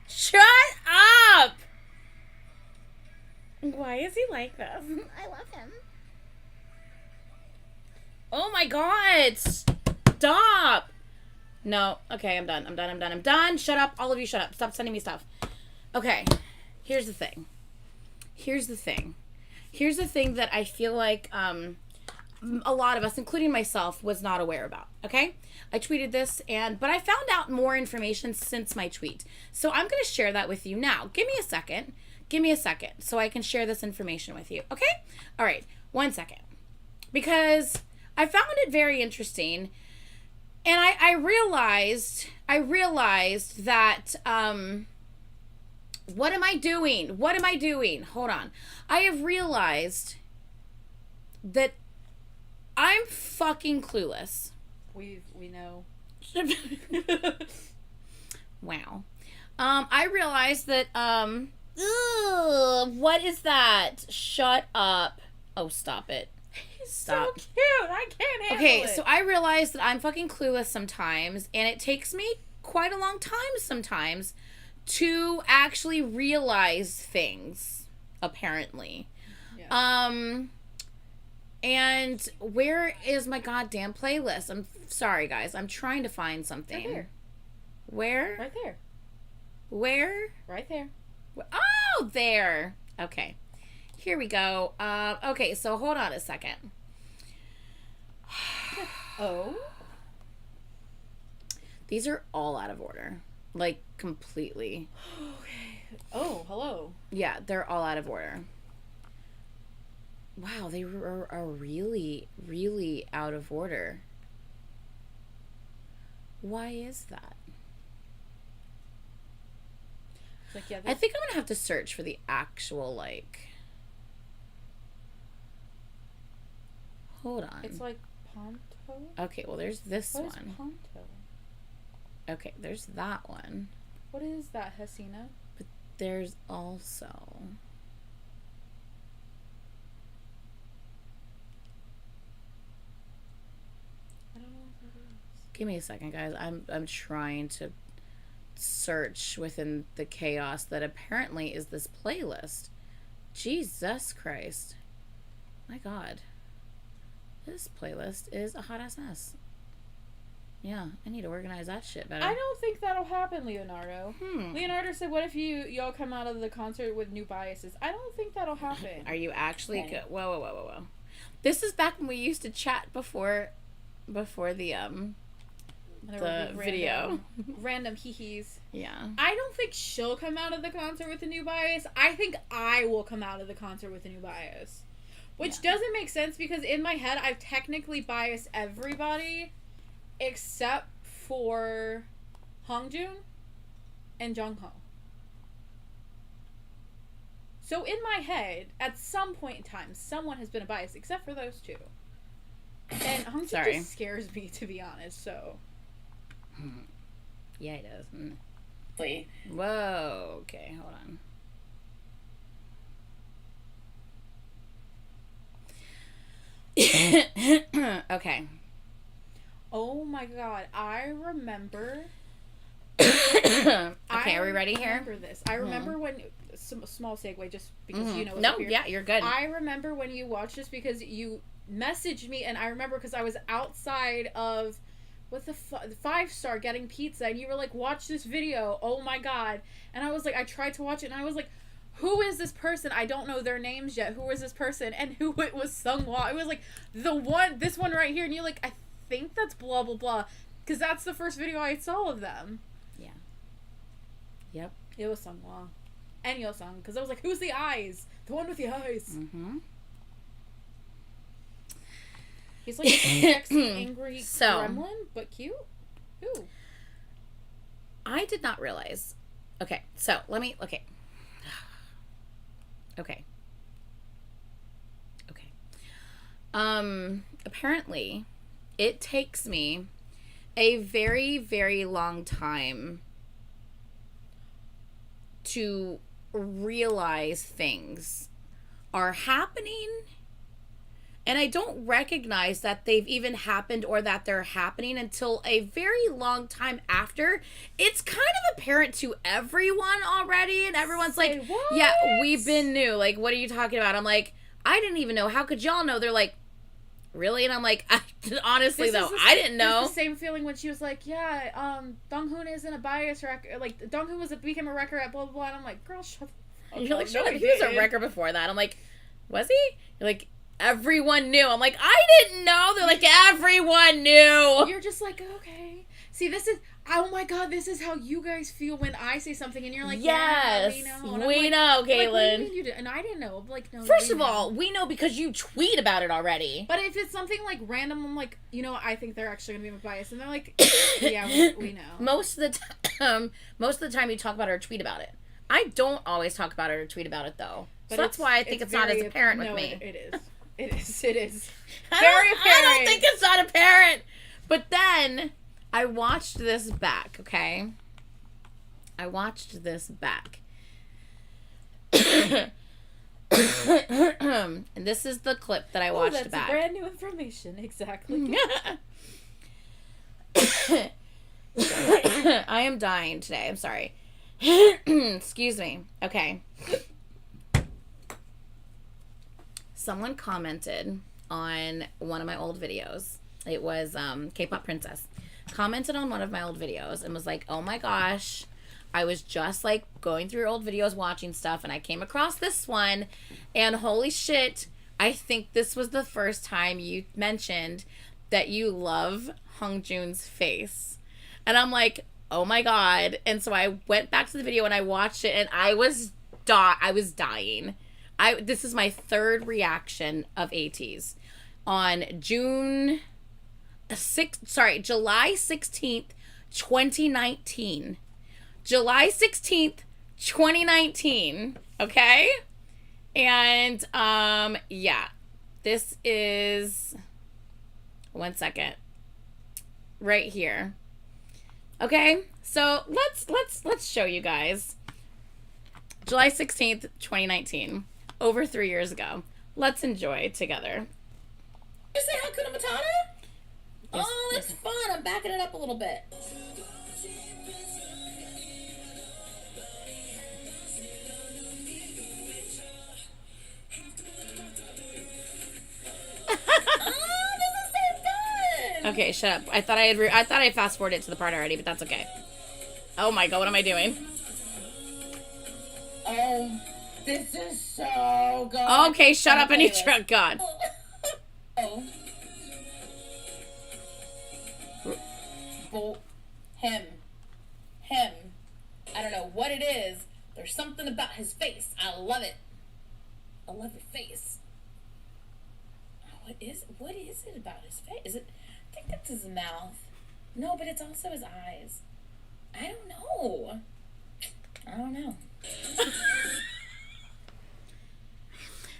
Shut up! Why is he like this? I love him. Oh my god! Stop! No. Okay, I'm done. Shut up. All of you shut up. Stop sending me stuff. Okay. Here's the thing that I feel like a lot of us, including myself, was not aware about. Okay? I tweeted this, but I found out more information since my tweet. So I'm going to share that with you now. Give me a second so I can share this information with you. Okay? All right. 1 second. Because I found it very interesting, and I realized that what am I doing? Hold on. I have realized that I'm fucking clueless. We know. Wow. I realized that what is that? Shut up. Oh, stop it. Stop. So cute. I can't handle it. Okay, so I realize that I'm fucking clueless sometimes, and it takes me quite a long time sometimes to actually realize things, apparently. Yeah. And where is my goddamn playlist? I'm sorry, guys. I'm trying to find something. Right here. Where? Right there. Where? Right there. Oh, there. Okay. Here we go. Okay, so hold on a second. Oh? These are all out of order. Like, completely. Okay. Oh, hello. Yeah, they're all out of order. Wow, they are really, really out of order. Why is that? It's like, yeah, I think I'm gonna have to search for the actual, like... Hold on. it's like Ponto? Okay, well, there's this What is one. Ponto? Okay, there's that one. What is that, Hasina? There's also... I don't know what that is. Give me a second, guys. I'm trying to search within the chaos that apparently is this playlist. Jesus Christ. My God. This playlist is a hot ass mess. Yeah, I need to organize that shit better. I don't think that'll happen, Leonardo. Leonardo said, what if y'all come out of the concert with new biases? I don't think that'll happen. Are you actually Okay. good? Whoa. This is back when we used to chat before the There will be video. Random hee-hees. Yeah. I don't think she'll come out of the concert with a new bias. I think I will come out of the concert with a new bias. Which doesn't make sense because in my head, I've technically biased everybody except for Hongjoon and Jungho. So in my head, at some point in time, someone has been a bias except for those two. And Hongjoon Sorry. just scares me, to be honest, so... Yeah, he does. Whoa. Okay, hold on. Okay. Oh my god, I remember... Okay, are we ready I here? remember this. I remember when... Small segue, just because you know what's No, up here. yeah, you're good. I remember when you watched this because you messaged me, and I remember because I was outside of... What the 5-star getting pizza, and you were like, watch this video, oh my god. And I was like, I tried to watch it, and I was like, who is this person? I don't know their names yet. Who is this person? And who it was Sunghwa. It was like, this one right here, and you're like, I think that's blah blah blah. Because that's the first video I saw of them. Yeah. Yep. It was Sunghwa. And Yosung, because I was like, who's the eyes? The one with the eyes. Mm-hmm. He's like a sexy, angry So- gremlin, but cute. Who? I did not realize. Okay, so let me. Okay. Okay. Apparently, it takes me a very, very long time to realize things are happening, and I don't recognize that they've even happened or that they're happening until a very long time after. It's kind of apparent to everyone already, and everyone's like, Say what? yeah, we've been new. Like, what are you talking about? I'm like, I didn't even know. How could y'all know? They're like, really? And I'm like, honestly, though, I didn't know. It's the same feeling when she was like, yeah, Donghoon isn't a bias wrecker. Like, Donghoon became a wrecker at blah, blah, blah. And I'm like, girl, shut the fuck up. You're like, no, shut up. he He was a didn't. wrecker before that. I'm like, was he? You're like, everyone knew. I'm like, I didn't know. They're like, everyone knew. You're just like, okay. See, this is, oh my god, this is how you guys feel when I say something and you're like, Yes, yeah, we know. And we I'm like, know, like, what do you Caitlin. mean you did? And I didn't know. I'm like, no. First you of know. all, we know because you tweet about it already. But if it's something like random, I'm like, you know, I think they're actually gonna be biased, and they're like, yeah, we know. Most of the time you talk about it or tweet about it. I don't always talk about it or tweet about it though. But So that's why I think it's not as very- apparent no, with me. It is. It is. It is. I Very don't apparent. think it's not apparent. But then I watched this back, okay? I watched this back. And this is the clip that I watched that's back. brand new information. Exactly. I am dying today. I'm sorry. Excuse me. Okay. Someone commented on one of my old videos. It was K-pop Princess commented on one of my old videos and was like, oh my gosh, I was just like going through old videos watching stuff and I came across this one and holy shit, I think this was the first time you mentioned that you love Hongjoon's face. And I'm like, oh my god. And so I went back to the video and I watched it and I was dying. This is my third reaction of ATs. On July 16th, 2019. July 16th, 2019. Okay? And yeah. This is 1 second. Right here. Okay? So let's show you guys. July 16th, 2019. Over 3 years ago. Let's enjoy together. You say Hakuna Matata? Yes, Oh, that's fun. I'm backing it up a little bit. Okay, shut up. I thought I fast forwarded to the part already, but that's okay. Oh my god, what am I doing? Oh, this is so good. Okay, shut up, Anitra. God. Oh. Him. I don't know what it is. There's something about his face. I love it. I love your face. What is it about his face? I think that's his mouth. No, but it's also his eyes. I don't know.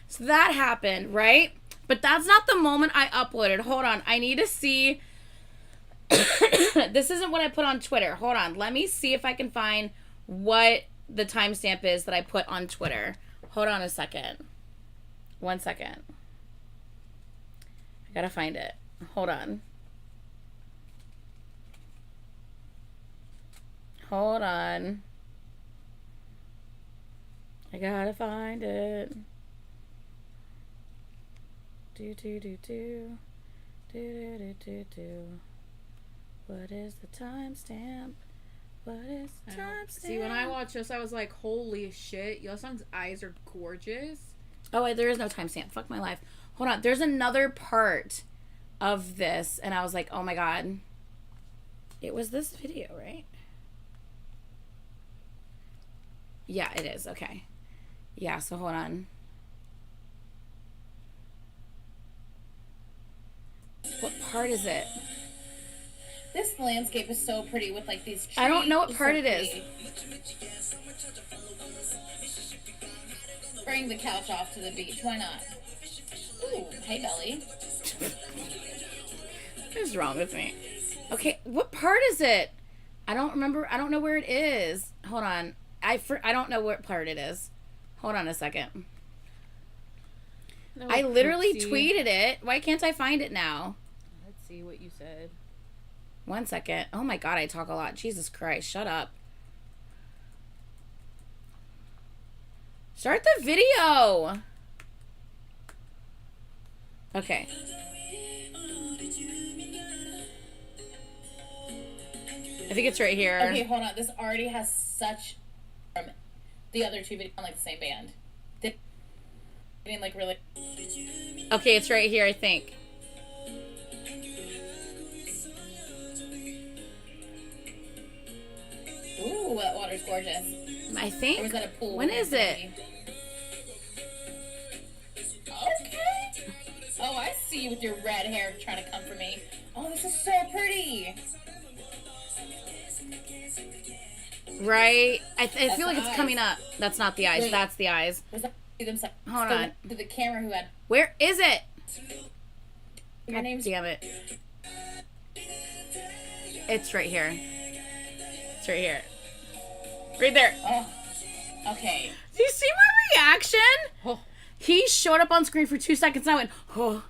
So that happened, right? But that's not the moment I uploaded. Hold on. I need to see. This isn't what I put on Twitter. Hold on. Let me see if I can find what the timestamp is that I put on Twitter. Hold on a second. 1 second. I gotta find it. Hold on. Hold on. I gotta find it. Do. What is the timestamp? What is the timestamp? See, when I watched this, I was like, holy shit, Yeosang's eyes are gorgeous. Oh, wait, there is no timestamp. Fuck my life. Hold on. There's another part of this, and I was like, oh my god. It was this video, right? Yeah, it is. Okay. Yeah, so hold on. What part is it? This landscape is so pretty with like these trees. I don't know what It's part so it is. pretty. Bring the couch off to the beach. Why not? Ooh, hey Belly. What is wrong with me? Okay, what part is it? I don't remember. I don't know where it is. Hold on. I don't know what part it is. Hold on a second. No, I literally let's see. tweeted it. Why can't I find it now? Let's see what you said. 1 second. Oh my god, I talk a lot. Jesus Christ, shut up. Start the video. Okay. I think it's right here. Okay, hold on. This already has such from the other two videos on like the same band. They mean like really. Okay, it's right here, I think. Ooh, that water's gorgeous. I Or think. was that a pool? When is it? Okay. Oh, I see you with your red hair trying to come for me. Oh, this is so pretty. Right? I feel like the it's eyes. coming up. That's not the eyes. Wait. That's the eyes. Was that themselves? Hold on. The camera who had Where is it? your name's Damn it. It's right here. It's right here. Right there. Oh, okay. Do you see my reaction? Oh. He showed up on screen for 2 seconds and I went, oh.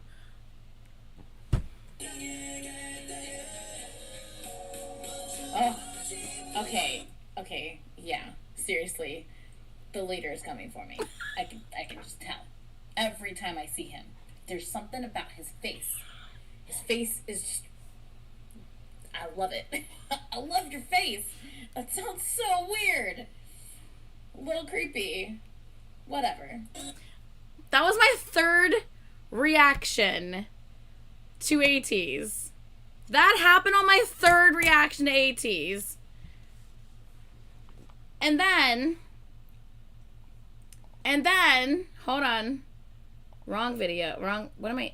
Oh, okay, yeah. Seriously, the leader is coming for me. I can just tell. Every time I see him, there's something about his face. His face is just, I love it. I love your face. That sounds so weird. A little creepy. Whatever. That was my third reaction to ATs. That happened on my third reaction to ATs. And then, hold on. Wrong video. What am I?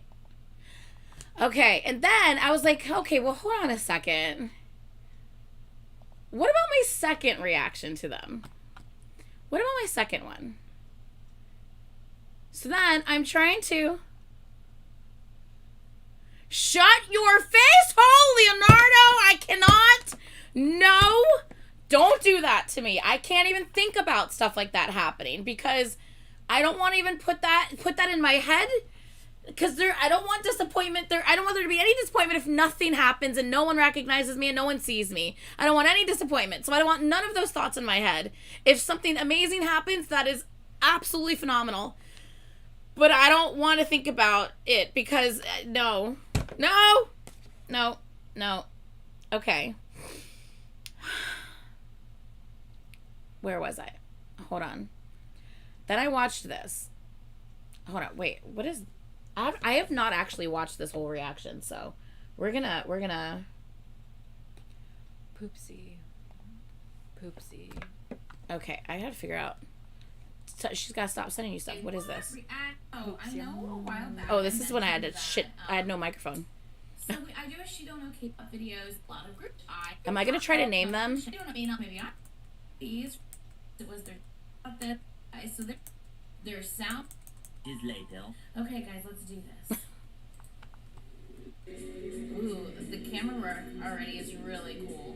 Okay, and then I was like, okay, well, hold on a second. What about my second reaction to them? What about my second one? So then I'm trying to... Shut your face hole, Leonardo! I cannot... No! Don't do that to me. I can't even think about stuff like that happening because I don't want to even put that in my head. Because I don't want disappointment there. I don't want there to be any disappointment if nothing happens and no one recognizes me and no one sees me. I don't want any disappointment. So I don't want none of those thoughts in my head. If something amazing happens, that is absolutely phenomenal. But I don't want to think about it because no. Okay. Where was I? Hold on. Then I watched this. Hold on. Wait. What is... I have not actually watched this whole reaction, so we're gonna Poopsie. Okay, I gotta figure out. So she's gotta stop sending you stuff. What is this? Oh, I know a while back. Oh, this is when I had to I had no microphone. So I do a She Don't Know K-pop videos, a lot of groups. Am I gonna try to name them? She don't know, maybe I. These, it was their, so their sound is later. Okay, guys, let's do this. Ooh, the camera work already is really cool.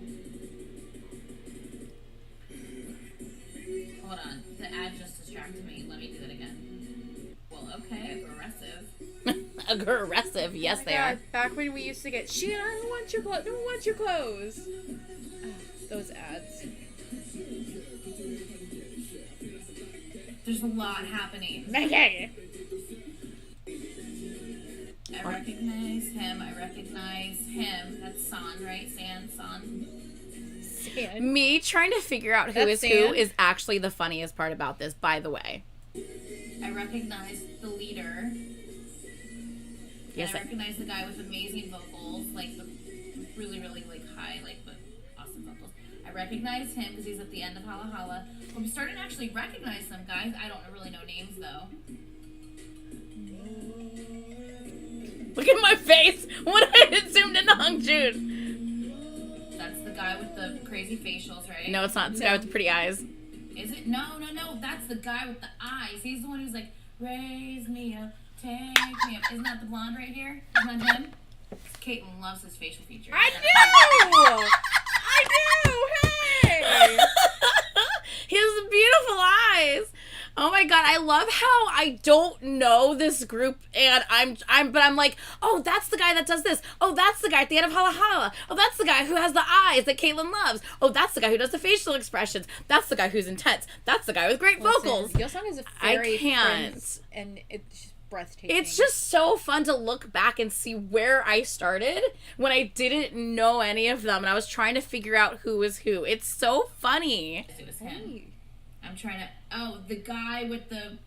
Hold on, the ad just distracted me. Let me do that again. Well, okay, aggressive. Aggressive, yes, they are. Back when we used to get, she don't want your clothes. Don't want your clothes. Those ads. There's a lot happening. Okay. I recognize him. That's San, right? San. Me trying to figure out who is who is actually the funniest part about this, by the way. I recognize the leader. Yes, I recognize the guy with amazing vocals, like the really, really like high, like but awesome vocals. I recognize him because he's at the end of Hala Hala. I'm starting to actually recognize some guys. I don't really know names though. Look at my face when I zoomed into Hongjoon. That's the guy with the crazy facials, right? No, it's not. It's the guy with the pretty eyes. Is it? No. That's the guy with the eyes. He's the one who's like, raise me up, take me up. Isn't that the blonde right here? Isn't that him? Caitlin loves his facial features. I do! Hey! He has beautiful eyes. Oh my god, I love how I don't know this group and I'm like, oh, that's the guy that does this. Oh, that's the guy at the end of Hala Hala. Oh, that's the guy who has the eyes that Caitlin loves. Oh, that's the guy who does the facial expressions. That's the guy who's intense. That's the guy with great vocals. Your song is a fairy I can't. prince, and it's just breathtaking. It's just so fun to look back and see where I started when I didn't know any of them and I was trying to figure out who was who. It's so funny. It was him. I'm trying to. Oh, the guy with the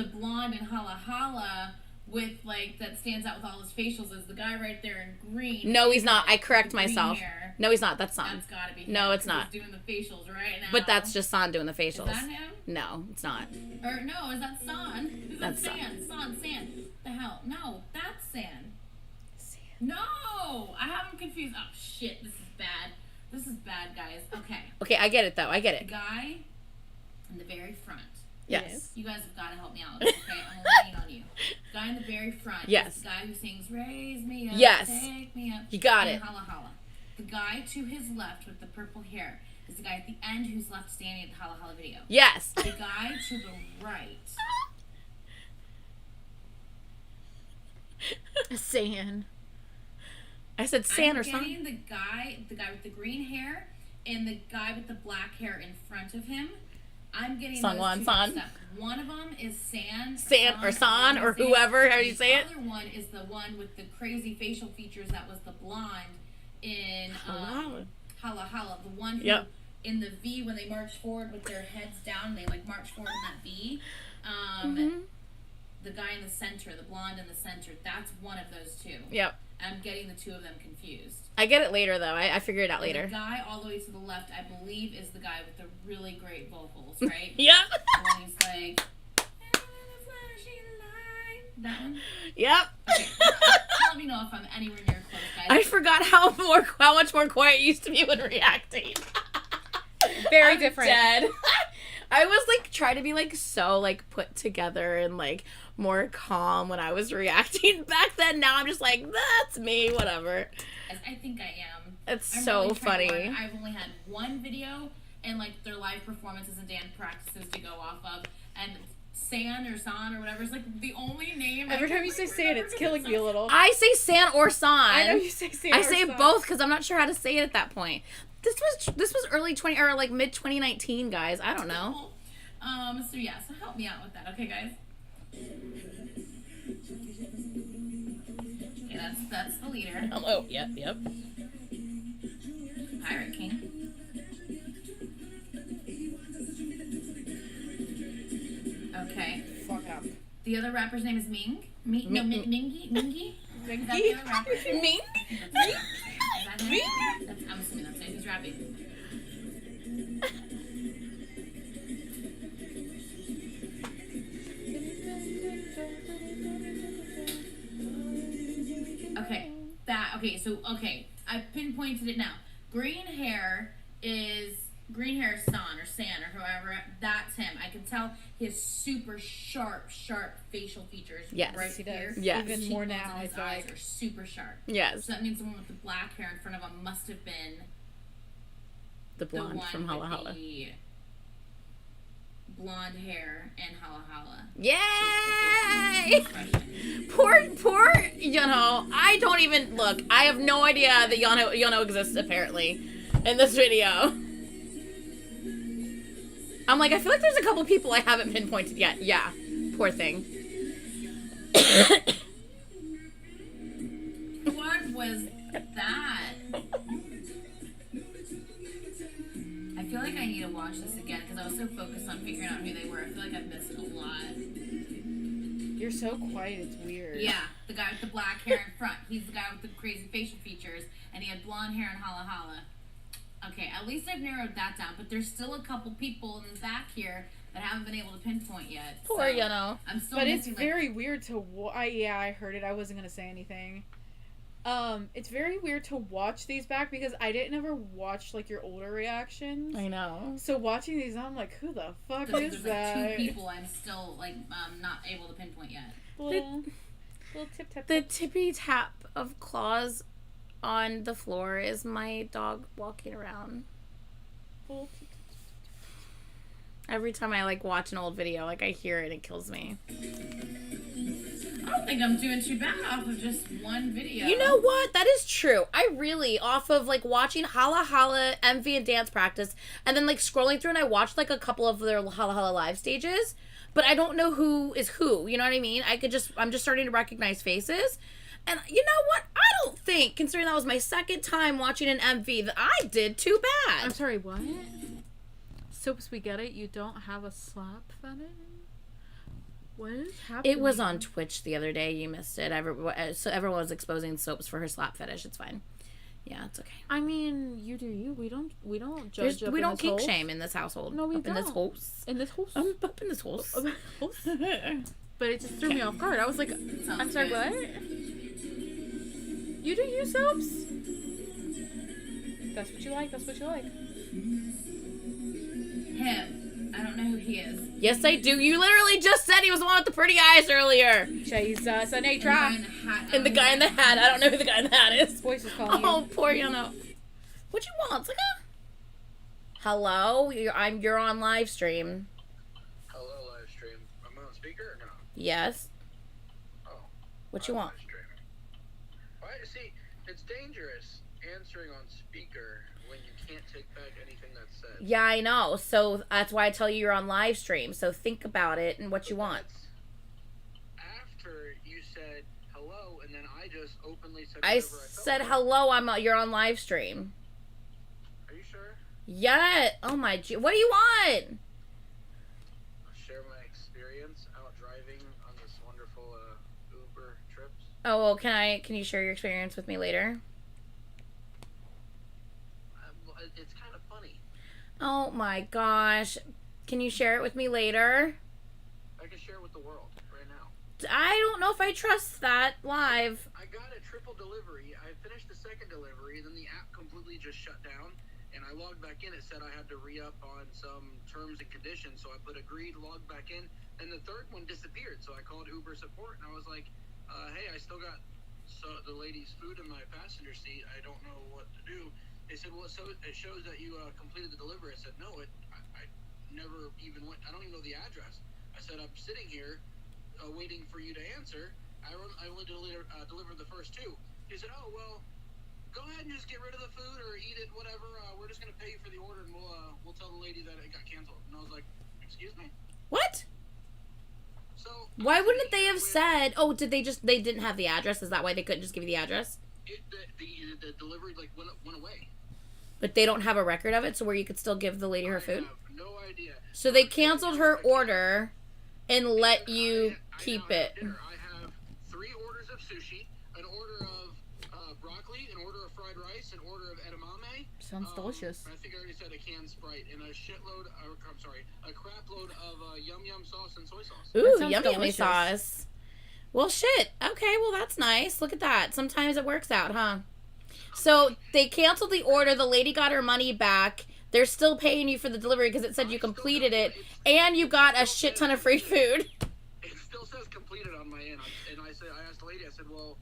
blonde in Hala Hala with like that stands out with all his facials is the guy right there in green. No, he's not. I correct Green myself. hair. No, he's not. That's San. That's gotta be him. No, it's not. He's doing the facials right now. But that's just San doing the facials. Is that him? No, it's not. Or no, is that San? Who's That's that San. The hell? No, that's San. No! I have him confused. Oh shit, this is bad. This is bad, guys. Okay. Okay, I get it though. I get The it. guy in the very front. Yes. You guys have got to help me out. Okay, I'm leaning on you. The guy in the very front. Yes. Is the guy who sings "Raise Me Up, Yes. Take Me Up." You got in it. Hala Hala. The guy to his left with the purple hair is the guy at the end who's left standing at the Hala Hala video. Yes. The guy to the right. San. I said San or I'm something. getting the guy with the green hair and the guy with the black hair in front of him. I'm getting those two mixed up. One of them is San or San or whoever, how you say it. The other one is the one with the crazy facial features that was the blonde in Holla. Holla Holla, the one who Yep. in the V when they march forward with their heads down, they like march forward in that V. The guy in the center, the blonde in the center, that's one of those two. Yep. I'm getting the two of them confused. I get it later, though. I figure it out And later. the guy all the way to the left, I believe, is the guy with the really great vocals, right? Yep. The one who's like, flashing light. That one? Yep. Okay. Let me know if I'm anywhere near close, guys. I forgot how much more quiet it used to be when reacting. Very I'm different. Dead. I was like trying to be like so like put together and like more calm when I was reacting back then. Now I'm just like, that's me, whatever. I think I am. It's I'm so really trying to funny. learn. I've only had one video and like their live performances and dance practices to go off of, and San or San or whatever is like the only name. Every time you say San, it's killing me a little. I say San or San. I know you say San. I or say San. both because I'm not sure how to say it at that point. This was early 20 or like mid 2019, guys. I don't know. So yeah, so help me out with that, okay, guys? Okay, that's the leader. Oh, yep. Pirate King. Okay. Fuck up. The other rapper's name is Ming. Mingy? Is that the other rapper? Me? Is that him? I'm assuming that's it. He's rapping. Okay, I pinpointed it now. Green hair is San or San or whoever. That's him. I can tell his super sharp facial features. Yes, right he here. does. Yes. Even His more cheekbones now, and his I feel eyes like. are super sharp. Yes. So that means the one with the black hair in front of him must have been The the blonde one from Holla with Holla. the blonde hair and Holla Holla. Yay! Expression. Poor Yano. I don't even look. I have no idea that Yano exists apparently in this video. I'm like, I feel like there's a couple people I haven't pinpointed yet. Yeah, poor thing. What was that? I feel like I need to watch this again because I was so focused on figuring out who they were. I feel like I've missed a lot. You're so quiet, it's weird. Yeah, the guy with the black hair in front. He's the guy with the crazy facial features, and he had blonde hair and Holla Holla. Okay, at least I've narrowed that down, but there's still a couple people in the back here that I haven't been able to pinpoint yet. Poor so Yano. I'm still But it's missing, very weird to I heard it. I wasn't gonna say anything. It's very weird to watch these back because I didn't ever watch like your older reactions. I know. So watching these, I'm like, who the fuck there's is like that? 2 people I'm still like not able to pinpoint yet. Little tip tap. The tippy tap of claws on the floor is my dog walking around. Little tip. Every time I like watch an old video, like I hear it, it kills me. I don't think I'm doing too bad off of just one video. You know what? That is true. I really, off of like watching Holla Holla, MV and dance practice, and then like scrolling through and I watched like a couple of their Holla Holla live stages, but I don't know who is who. You know what I mean? I'm just starting to recognize faces. And you know what? I don't think, considering that was my second time watching an MV, that I did too I'm bad. sorry, what? Soaps, we get it. You don't have a slap fetish? What is happening? It was on Twitch the other day. You missed it. So everyone was exposing Soaps for her slap fetish. It's fine. Yeah, it's okay. I mean, you do you. We don't judge. We don't kink shame in this household. No, we Up in this don't. house. In this house. Up in this house. But it just threw me off guard. I was like, I'm sorry, good. what? You do you, Soaps? That's what you like. That's what you like. Him. I don't know who he is. Yes, I do. You literally just said he was the one with the pretty eyes earlier. Jesus, And the guy Anitra. in the hat. And the guy in the hat. I don't know who the guy in the hat is. Voice is calling you. Oh, poor Yano. What you want, Sika? Hello? You're on live stream. Hello, live stream. I'm on speaker or no? Yes. Oh. What you I'm want? live streaming. Why? See, it's dangerous answering on speaker when you can't take back anything that's said. Yeah, I know. So that's why I tell you you're on live stream. So think about it and what you want. That's after you said hello hello, and then I just openly said I whatever I felt said like. hello. You're on live stream. Are you sure? Yeah. Oh my. What do you want? I'll share my experience out driving on this wonderful Uber trips. Oh well. Can you share your experience with me later? It's kind of funny. Oh my gosh. Can you share it with me later? I can share it with the world right now. I don't know if I trust that live. I got a triple delivery. I finished the second delivery, then the app completely just shut down, and I logged back in. It said I had to re-up on some terms and conditions, so I put agreed, logged back in, and the third one disappeared. So I called Uber support, and I was like, hey, I still got the lady's food in my passenger seat. I don't know what to do. They said, well, so it shows that you completed the delivery. I said, no, I never even went. I don't even know the address. I said, I'm sitting here waiting for you to answer. I only delivered the first two. He said, oh, well, go ahead and just get rid of the food or eat it, whatever. We're just going to pay you for the order, and we'll tell the lady that it got canceled. And I was like, excuse me? What? So Why wouldn't they have said? Oh, they didn't have the address? Is that why they couldn't just give you the address? The delivery went away. But they don't have a record of it, so where you could still give the lady her food? I have no idea. So they canceled her order and let you keep I it. have 3 orders of sushi, an order of broccoli, an order of fried rice, an order of edamame. Sounds delicious. I think I already said a canned Sprite and a shitload. A crap load of yum yum sauce and soy sauce. Ooh, sounds yummy delicious. sauce. Well, shit. Okay, well, that's nice. Look at that. Sometimes it works out, huh? So they canceled the order. The lady got her money back. They're still paying you for the delivery because it said you completed it, and you got a shit ton of free food. It still says completed on my end, and I asked the lady. I said, well,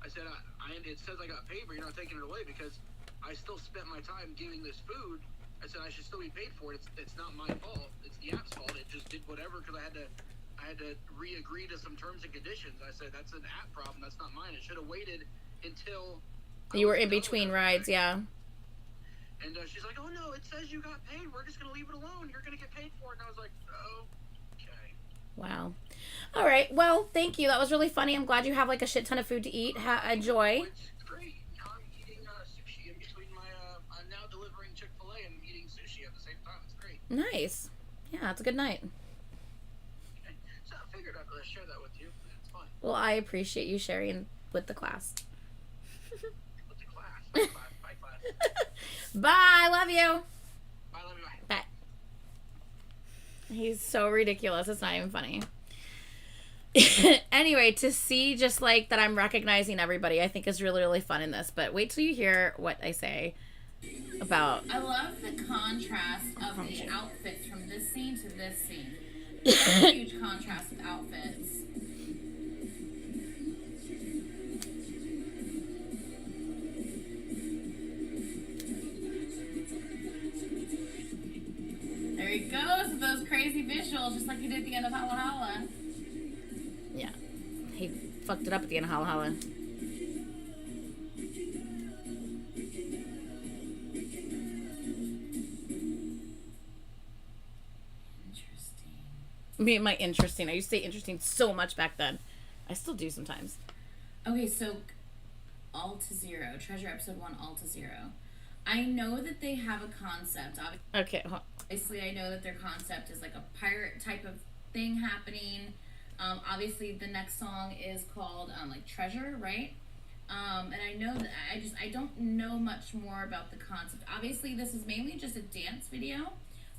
it says I got paid, but you're not taking it away because I still spent my time giving this food. I said I should still be paid for it. It's not my fault. It's the app's fault. It just did whatever because I had to re-agree to some terms and conditions. I said that's an app problem. That's not mine. It should have waited until You were in between rides, yeah. And she's like, oh no, it says you got paid. We're just gonna leave it alone. You're gonna get paid for it. And I was like, oh, okay. Wow. All right. Well, thank you. That was really funny. I'm glad you have like a shit ton of food to eat. Enjoy. It's great. I'm eating sushi in between my. I'm now delivering Chick-fil-A and eating sushi at the same time. It's great. Nice. Yeah, it's a good night. Okay. So I figured I'd share that with you. It's fun. Well, I appreciate you sharing with the class. With the class. Bye, class. Bye, class. Bye. Love you. Bye, love you. Bye. Bye. He's so ridiculous. It's not even funny. Anyway, to see just like that I'm recognizing everybody, I think is really, really fun in this. But wait till you hear what I say about. I love the contrast of the outfits from this scene to this scene. Such a huge contrast with outfits. There he goes with those crazy visuals, just like he did at the end of Holla Holla. Yeah. He fucked it up at the end of Holla Holla. My interesting. I used to say interesting so much back then. I still do sometimes. Okay, so All to Zero, Treasure Episode 1, All to Zero. I know that they have a concept. Okay. Obviously, I know that their concept is like a pirate type of thing happening. Obviously, the next song is called like Treasure, right? And I know that I don't know much more about the concept. Obviously, this is mainly just a dance video.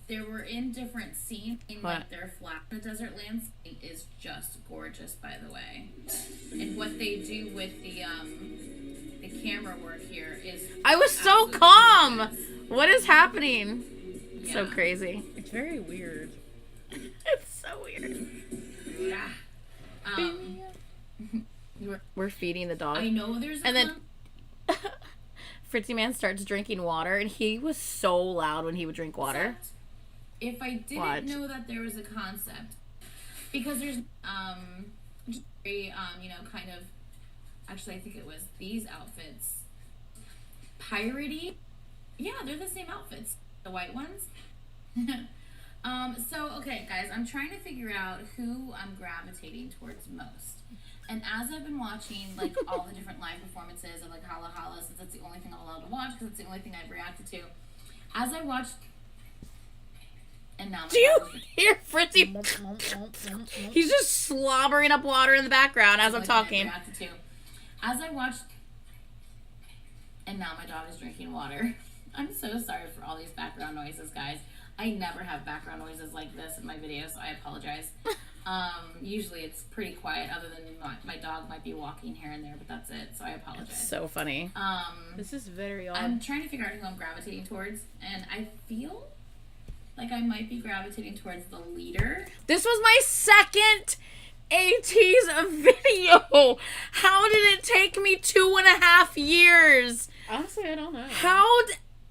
They were in different scenes, like their flat. The desert landscape is just gorgeous, by the way. And what they do with the camera work here is. I was so calm. What is happening? Yeah. So crazy. It's very weird. It's so weird. Yeah. We're feeding the dog. I know there's. And then Fritzy Man starts drinking water, and he was so loud when he would drink water. If I didn't know that there was a concept, because there's just very kind of, actually I think it was these outfits, piratey. Yeah, they're the same outfits, the white ones. So okay, guys, I'm trying to figure out who I'm gravitating towards most. And as I've been watching, like, all the different live performances of, like, Hala Hala, since that's the only thing I'm allowed to watch, because it's the only thing I've reacted to, as I watched, and now... Do you hear Fritzy? He's just slobbering up water in the background as I'm talking. As I watched, and now my dog is drinking water. I'm so sorry for all these background noises, guys. I never have background noises like this in my videos, so I apologize. Usually it's pretty quiet, other than my dog might be walking here and there, but that's it, so I apologize. That's so funny. This is very odd. I'm trying to figure out who I'm gravitating towards, and I feel like I might be gravitating towards the leader. This was my second AT's video. How did it take me 2.5 years? Honestly, I don't know.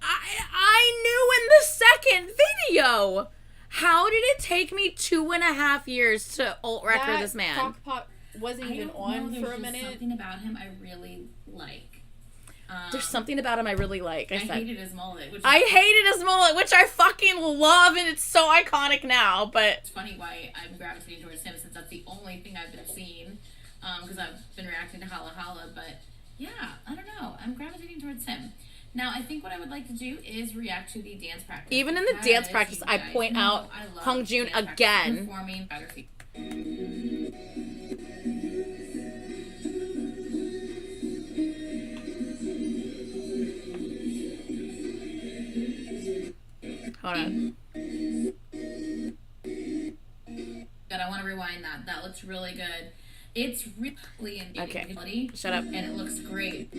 I knew in the second video. How did it take me 2.5 years to alt-record this man? Crock pot wasn't even on for a minute. There's something about him I really like. There's something about him I really like. I hated his mullet. I hated his mullet, which I fucking love, and it's so iconic now, but... It's funny why I'm gravitating towards him, since that's the only thing I've been seeing, because I've been reacting to Hala Hala, but yeah, I don't know. I'm gravitating towards him. Now, I think what I would like to do is react to the dance practice. Even in the dance practice, I point out Hong Jun again. Performing better. Hold on. Good, I want to rewind that. That looks really good. It's really in Okay, shut up. And it looks great.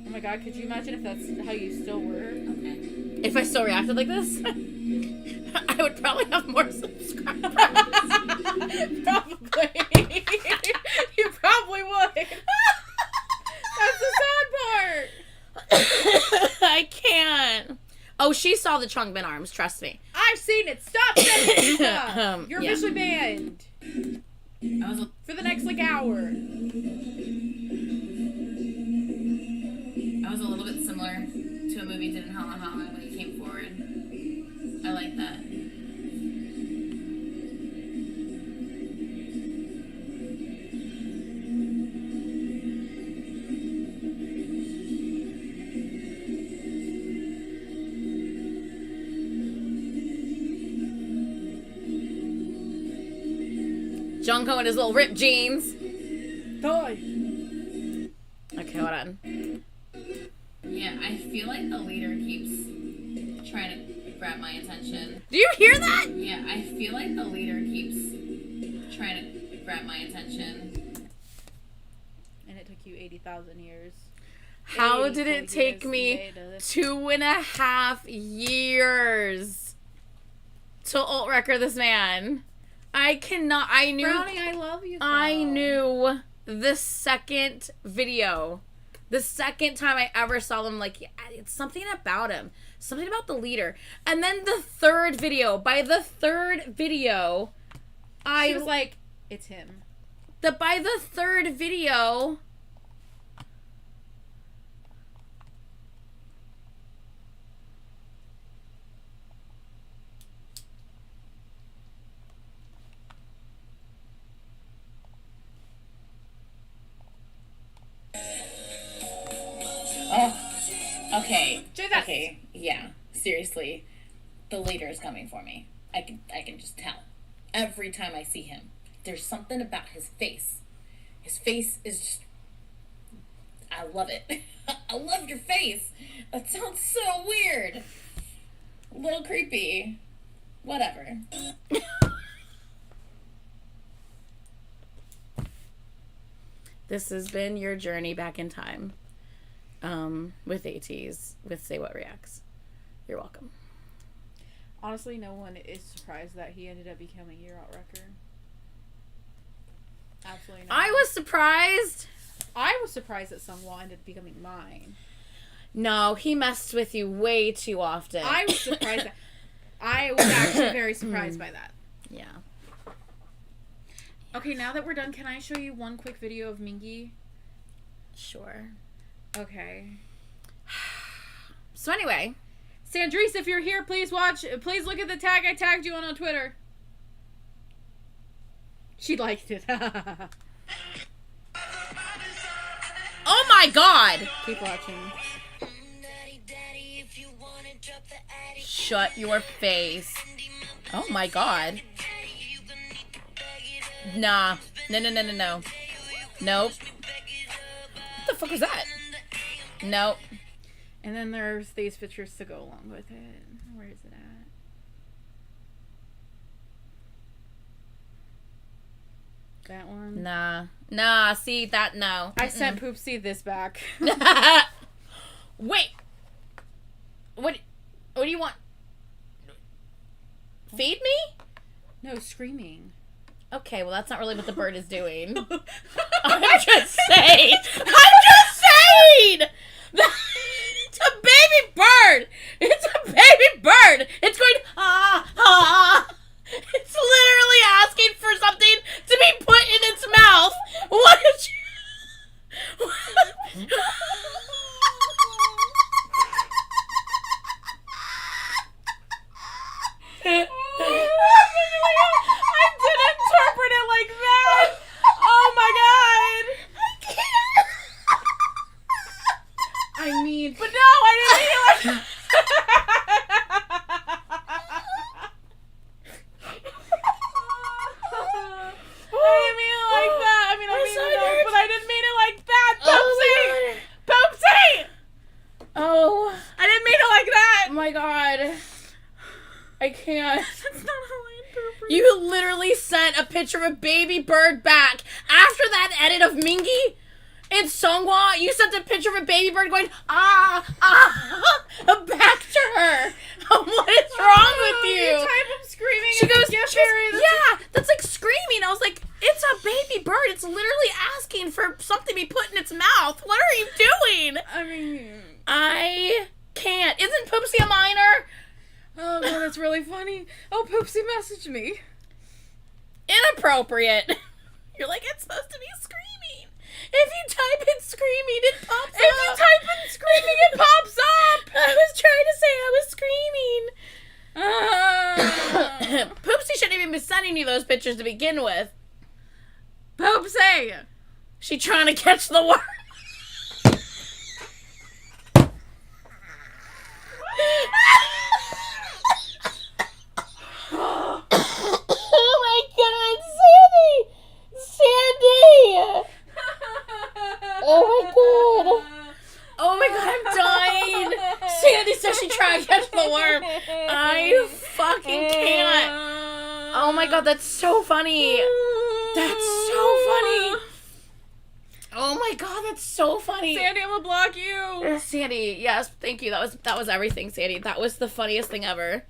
Oh my god, could you imagine if that's how you still were? Okay. If I still reacted like this, I would probably have more subscribers. Probably. You probably would. That's the sad part. I can't. Oh, she saw the Chongbin arms, trust me. I've seen it. Stop sending stuff. You're Yeah. officially banned. For the next, hour. I was a little bit similar to a movie did in Hala Hala when he came forward. I like that. Jungkook in his little ripped jeans. Die. Okay, hold on. Yeah, I feel like the leader keeps trying to grab my attention. Do you hear that? Yeah, I feel like the leader keeps trying to grab my attention. And it took you 80,000 years. How did it take me 2.5 years to alt-record this man? I cannot. I knew. Brownie, I love you. I knew the second video. The second time I ever saw them, like, yeah, it's something about him. Something about the leader. And then the third video. By the third video, She was like, it's him. By the third video... Oh, okay. Jesus. Okay, yeah. Seriously, the leader is coming for me. I can just tell. Every time I see him, there's something about his face. His face is just... I love it. I love your face. That sounds so weird. A little creepy. Whatever. This has been your journey back in time. With ATs, with Say What Reacts. You're welcome. Honestly, no one is surprised that he ended up becoming your out-record. Absolutely not. I was surprised. I was surprised that Sungwoo ended up becoming mine. No, he messed with you way too often. I was surprised. I was actually very surprised by that. Yeah. Okay, now that we're done, can I show you one quick video of Mingi? Sure. Okay. So anyway, Sandrese, if you're here, please watch. Please look at the tag I tagged you on Twitter. She liked it. Oh my god! Keep watching. Shut your face. Oh my god. Nah. No. Nope. What the fuck was that? Nope. And then there's these pictures to go along with it. Where is it at? That one? Nah, see, that, no. I sent Poopsie this back. Wait. What do you want? Feed me? No, screaming. Okay, well, that's not really what the bird is doing. I'm just saying. It's a baby bird. It's a baby bird. It's going, It's literally asking for something to be put in its mouth. What is I didn't interpret it like that. Oh my god. I mean, but no, I didn't mean it like but I didn't mean it like that. Poopsie! Poopsie! Oh I didn't mean it like that. my god. I can't. That's not how I interpret. You literally sent a picture of a baby bird back after that edit of Mingy and Songhwa. You sent a picture of a baby bird going back to her. What is wrong with you? You type of screaming. She in the goes, gift area. yeah, that's like screaming. I was like, it's a baby bird. It's literally asking for something to be put in its mouth. What are you doing? I mean, I can't. Isn't Poopsie a minor? oh god, that's really funny. Oh, Poopsie messaged me. Inappropriate. You're like, it's supposed to be screaming. If you type in screaming, it pops up. If you type in screaming, it pops up. I was trying to say I was screaming. Poopsie shouldn't even be sending you those pictures to begin with. Poopsie. She trying to catch the worm. Oh my god, Sandy! Oh my god. Oh my god, I'm dying. Sandy says she tried to catch the worm. I fucking can't. Oh my god, that's so funny. That's so funny. Oh my god, that's so funny. Sandy, I'm gonna block you. Sandy, yes, thank you. That was everything, Sandy. That was the funniest thing ever.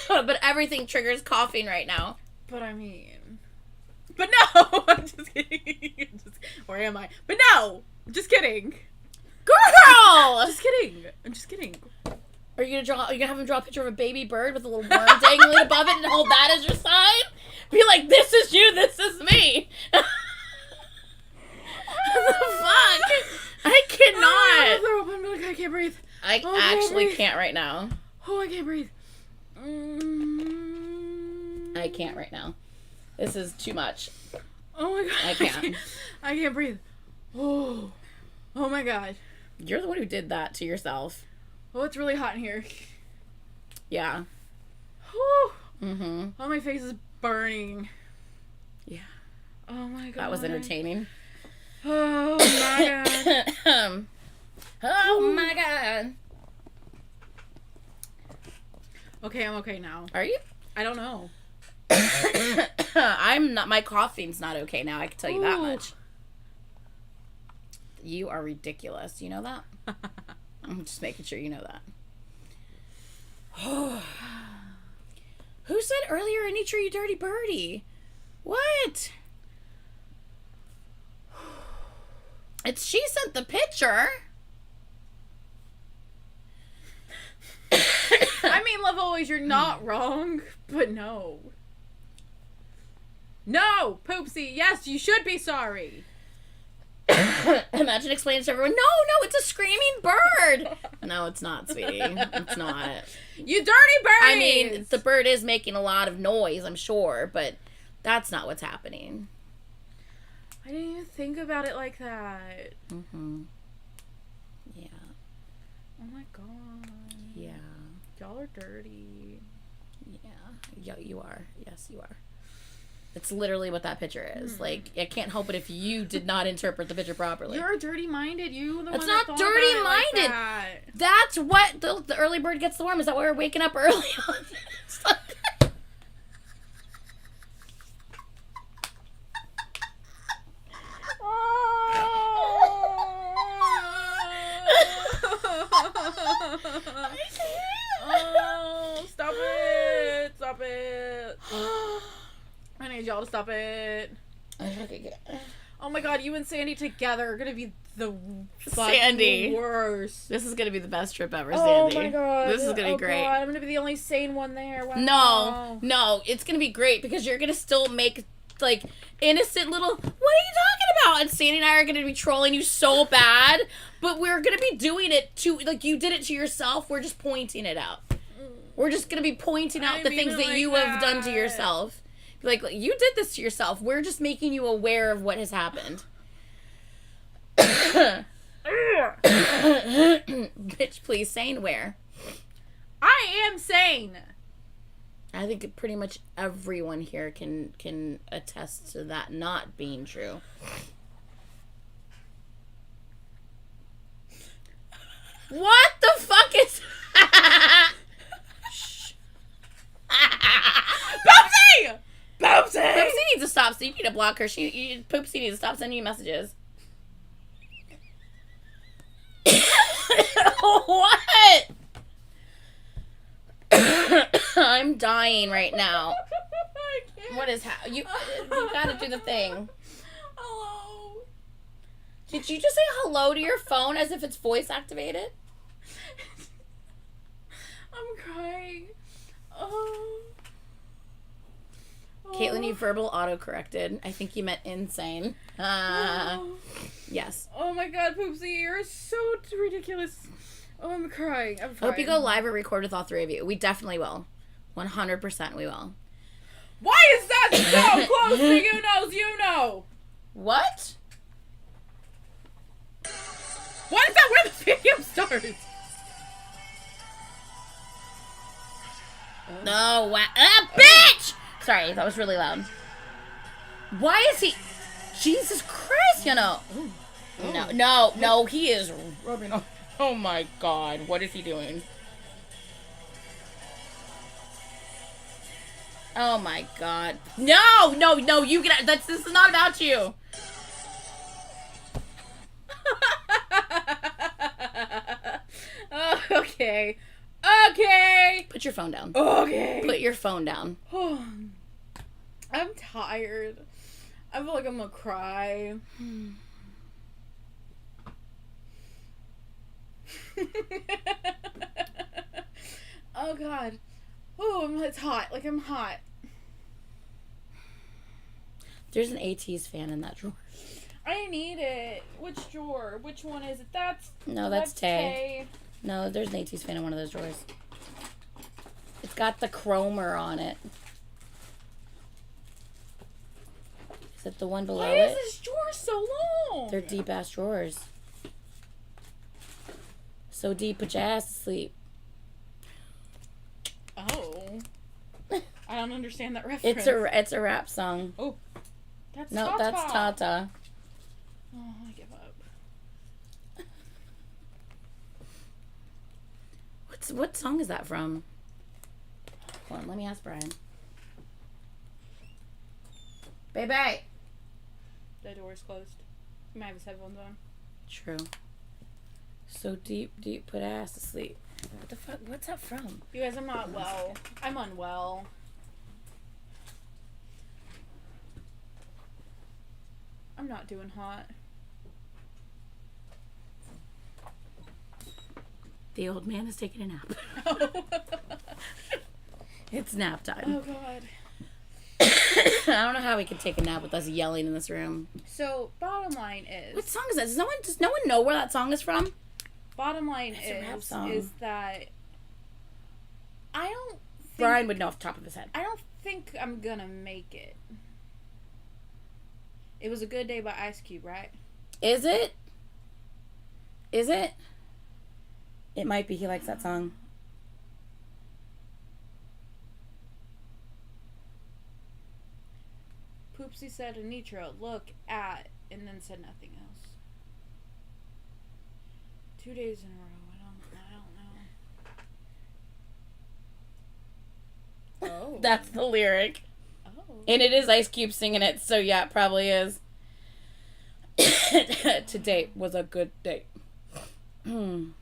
But everything triggers coughing right now. But I mean, but no, I'm just kidding. Where am I? But no, just kidding. Girl! Just kidding. I'm just kidding. Are you gonna have him draw a picture of a baby bird with a little worm dangling above it and hold that as your sign? Be like, this is you, this is me. What the fuck? I cannot. I can't breathe. I Oh, actually baby. can't right now. Oh, I can't breathe. I can't right now. This is too much. Oh my god. I can't. I can't breathe. Oh. Oh my god. You're the one who did that to yourself. Oh, it's really hot in here. Yeah. Whew. Mm-hmm. Oh, my face is burning. Yeah. Oh my god. That was entertaining. Oh my god. Oh my god. Okay, I'm okay now. Are you? I don't know. I'm not. My coughing's not okay now. I can tell you that Ooh. much. You are ridiculous. You know that? I'm just making sure you know that. Who said earlier, Anitra, you dirty birdie? What? It's she sent the picture. I mean, Love Always, you're not wrong, but no. No, Poopsie, yes, you should be sorry. Imagine explaining to everyone, no, it's a screaming bird. No, it's not, sweetie. It's not. You dirty bird! I mean, the bird is making a lot of noise, I'm sure, but that's not what's happening. I didn't even think about it like that. Mm-hmm. Yeah. Oh my god. Yeah. Y'all are dirty. Yeah, you are. Yes, you are. It's literally what that picture is. Like, I can't help it if you did not interpret the picture properly. You're dirty-minded. You the That's one that not thought about it like dirty-minded. that. That's what the early bird gets the worm. Is that why we're waking up early on this? Oh, stop it. Stop it. I need y'all to stop it. Oh my god, you and Sandy together are gonna be the Sandy. worst. This is gonna be the best trip ever, Oh Sandy. my god. This is gonna be great. God, I'm gonna be the only sane one there. Wow. No, it's gonna be great because you're gonna still make like innocent little. What are you talking about? And Sandy and I are gonna be trolling you so bad, but we're gonna be doing it to like you did it to yourself. We're just pointing it out. We're just gonna be pointing out the things that you have done to yourself. Like, you did this to yourself. We're just making you aware of what has happened. Bitch, please, sane where? I am sane. I think pretty much everyone here can attest to that not being true. What the fuck is... Poopsie! Poopsie needs to stop, so you need to block her. Poopsie needs to stop sending you messages. What? I'm dying right now. What is you gotta do the thing. Hello. Did you just say hello to your phone as if it's voice activated? I'm crying. Oh. Caitlin, you verbal auto-corrected. I think you meant insane. Yes. Oh my god, Poopsie, you're so ridiculous. Oh, I'm crying. I'm crying. Hope you go live or record with all three of you. We definitely will. 100% we will. Why is that so close to you knows you know? What? Why is that where the video starts? No, bitch! Sorry, that was really loud. Why is he... Jesus Christ, you know. No, he is rubbing off. Oh my god, what is he doing? Oh my god. No, you get... This is not about you. Okay. Put your phone down. Okay. Put your phone down. I'm tired. I feel like I'm gonna cry. Oh god. Oh, it's hot. Like I'm hot. There's an AT's fan in that drawer. I need it. Which drawer? Which one is it? That's Tay. No, there's an AT's fan in one of those drawers. It's got the chromer on it. Is it the one below Why it? is this drawer so long? They're deep ass drawers. So deep, put your ass to sleep. Oh. I don't understand that reference. It's a rap song. Oh. That's No, Tata. that's Tata. Oh, I give up. What song is that from? Hold on, let me ask Brian. Baby! The door's closed. He might have his headphones on. True. So deep, put ass to sleep. What the fuck? What's that from? You guys, I'm not well. I'm unwell. I'm not doing hot. The old man is taking a nap. It's nap time. Oh god. I don't know how we could take a nap with us yelling in this room. So bottom line is, What song is that? Does no one know where that song is from? bottom line It's a rap song. is that I don't think, Brian would know off the top of his head. I don't think I'm gonna make it. It was a good day by Ice Cube, right? Is it? Is it? It might be. He likes that song. Poopsie said Anitra, look at, and then said nothing else. 2 days in a row. I don't know. Oh. That's the lyric. Oh. And it is Ice Cube singing it, so yeah, it probably is. Today was a good day. I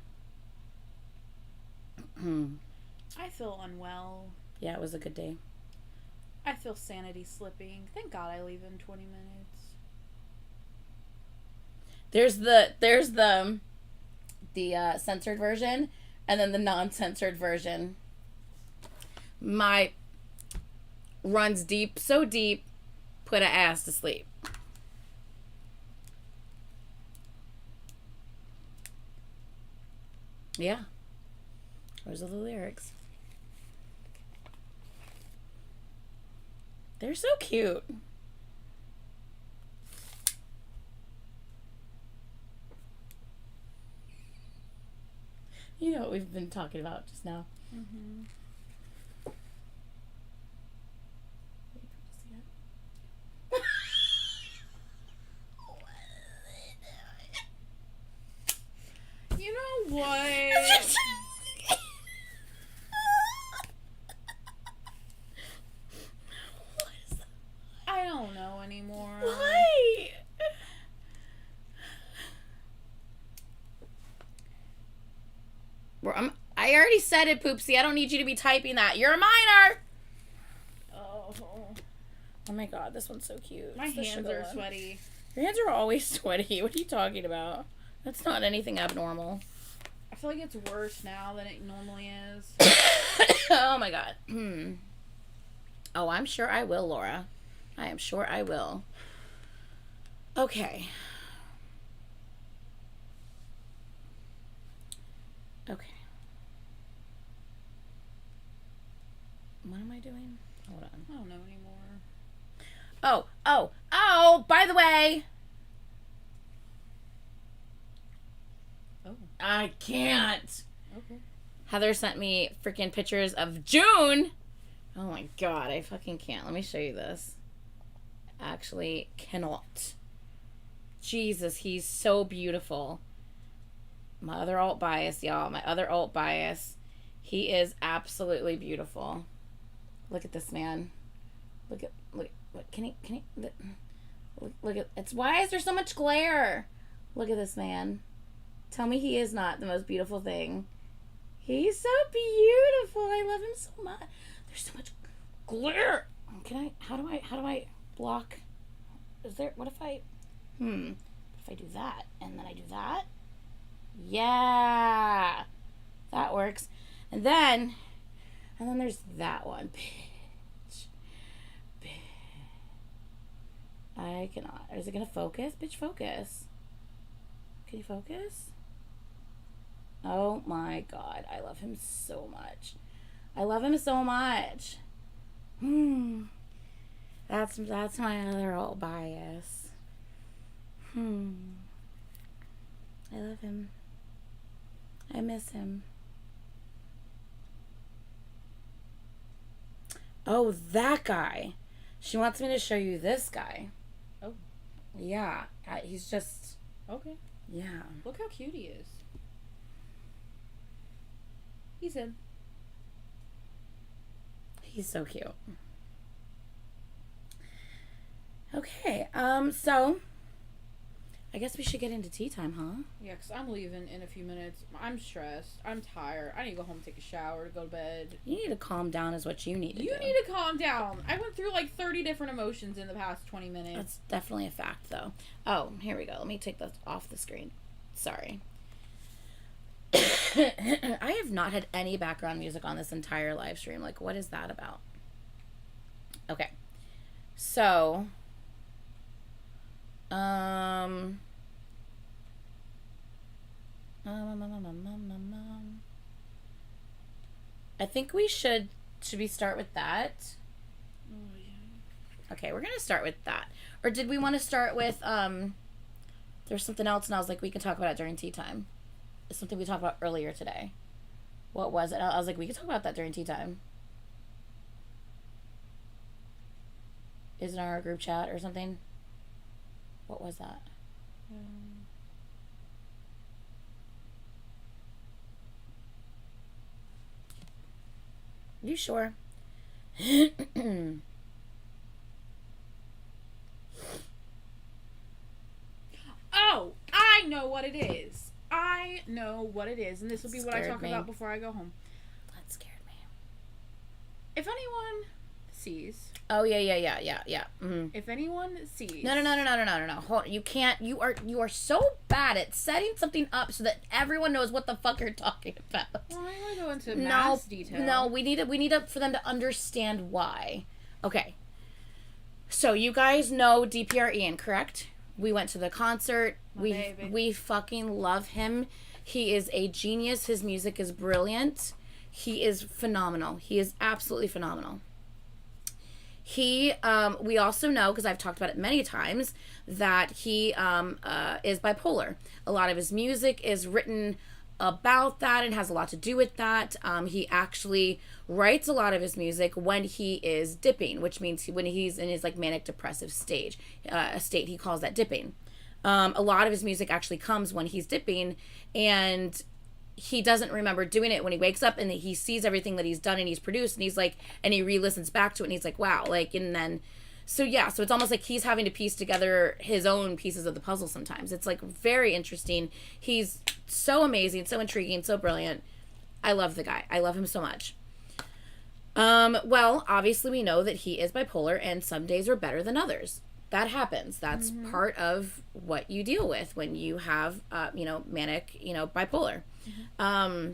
feel unwell. Yeah, it was a good day. I feel sanity slipping. Thank God I leave in 20 minutes. There's the censored version and then the non-censored version. My runs deep, so deep, put a ass to sleep. Yeah. Those are the lyrics. They're so cute. You know what we've been talking about just now. Mm-hmm. You know what? I don't know anymore. Why? I already said it, Poopsie. I don't need you to be typing that. You're a minor. Oh, Oh my god, this one's so cute. my It's the hands sugar are one. sweaty. Your hands are always sweaty. What are you talking about? That's not anything abnormal. I feel like it's worse now than it normally is. Oh my god. Oh, I'm sure I will, Laura. I am sure I will. Okay. Okay. What am I doing? Hold on. I don't know anymore. Oh, by the way. Oh. I can't. Okay. Heather sent me freaking pictures of June. Oh my god, I fucking can't. Let me show you this. Actually cannot. Jesus, he's so beautiful. My other alt bias, y'all. My other alt bias. He is absolutely beautiful. Look at this man. Look, can he, look at, it's, why is there so much glare? Look at this man. Tell me he is not the most beautiful thing. He's so beautiful. I love him so much. There's so much glare. How do I block? Is there, what if I do that and then I do that? Yeah. That works. And then there's that one. Bitch. I cannot. Is it gonna focus? Bitch, focus. Can you focus? Oh my god. I love him so much. I love him so much. That's my other old bias. I love him. I miss him. Oh, that guy. She wants me to show you this guy. Oh. Yeah. He's just... Okay. Yeah. Look how cute he is. He's in. He's so cute. Okay. So... I guess we should get into tea time, huh? Yeah, because I'm leaving in a few minutes. I'm stressed. I'm tired. I need to go home and take a shower, go to bed. You need to calm down is what you need to do. You need to calm down. I went through like 30 different emotions in the past 20 minutes. That's definitely a fact, though. Oh, here we go. Let me take this off the screen. Sorry. I have not had any background music on this entire live stream. Like, what is that about? Okay. So, I think we should we start with that? Oh, yeah. Okay, we're gonna start with that. Or did we want to start with there's something else and I was like we can talk about it during tea time. It's something we talked about earlier today. What was it? I was like we can talk about that during tea time. Is it in our group chat or something? What was that? You sure? Oh, I know what it is. I know what it is, and this will be what I Scared talk me. about before I go home. That scared me. If anyone sees, Oh yeah. Mm-hmm. if anyone sees, No. Hold on. You can't. You are so bad at setting something up so that everyone knows what the fuck you're talking about. Well, I want to go into No, mass detail. no. We need it for them to understand why. Okay. So you guys know DPR Ian, correct? We went to the concert. My we baby. we fucking love him. He is a genius. His music is brilliant. He is phenomenal. He is absolutely phenomenal. He, we also know, because I've talked about it many times, that he is bipolar. A lot of his music is written about that and has a lot to do with that. He actually writes a lot of his music when he is dipping, which means when he's in his like manic depressive state, he calls that dipping. A lot of his music actually comes when he's dipping, and he doesn't remember doing it when he wakes up, and he sees everything that he's done and he's produced, and he's like, and he re-listens back to it and he's like, wow, like, and then so it's almost like he's having to piece together his own pieces of the puzzle sometimes. It's like very interesting. He's so amazing, so intriguing, so brilliant. I love the guy. I love him so much. Well, obviously we know that he is bipolar, and some days are better than others. That happens. That's part of what you deal with when you have manic, bipolar.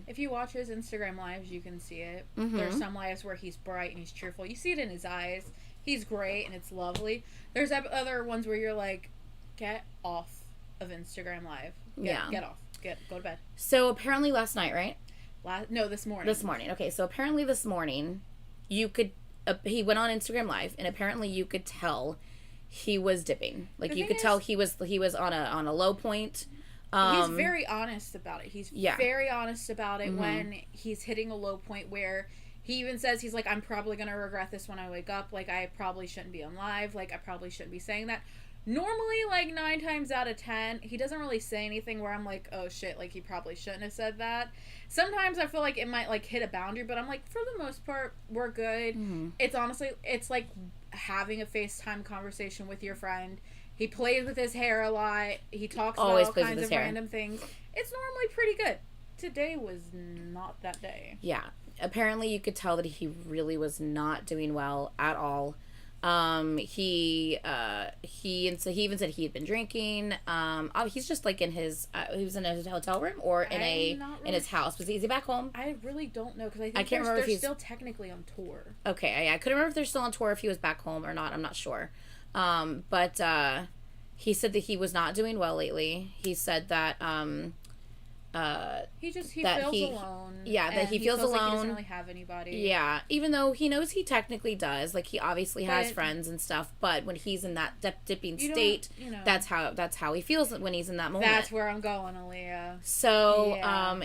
If you watch his Instagram lives, you can see it. Mhm. There's some lives where he's bright and he's cheerful. You see it in his eyes. He's great and it's lovely. There's other ones where you're like, get off of Instagram live. Get off. Go to bed. So apparently last night, right? No, this morning. This morning. Okay, so apparently this morning, you could. He went on Instagram Live, and apparently you could tell he was dipping. Like The you thing could tell is- he was on a low point. He's very honest about it. He's Yeah. very honest about it Mhm. when he's hitting a low point where he even says he's like, I'm probably going to regret this when I wake up. Like, I probably shouldn't be on live. Like, I probably shouldn't be saying that. Normally, like, 9 times out of 10, he doesn't really say anything where I'm like, oh, shit, like, he probably shouldn't have said that. Sometimes I feel like it might, like, hit a boundary, but I'm like, for the most part, we're good. Mhm. It's honestly, it's like having a FaceTime conversation with your friend. He plays with his hair a lot. He talks Always about all plays with kinds his of hair. random things. It's normally pretty good. Today was not that day. Yeah. Apparently you could tell that he really was not doing well at all. He even said he had been drinking. He's just like in his he was in a hotel room or in in his house. Is he back home? I really don't know because I think I can't remember if they're he's still technically on tour. Okay, I couldn't remember if they're still on tour, if he was back home or not. I'm not sure. But he said that he was not doing well lately. He said that He that feels he- alone. yeah, that and he feels like he alone. doesn't really have anybody. yeah, even though he knows he technically does, like he obviously has But- friends and stuff, but when he's in that dipping You don't- state, you know. that's how he feels when he's in that moment. That's where I'm going, Aaliyah. So,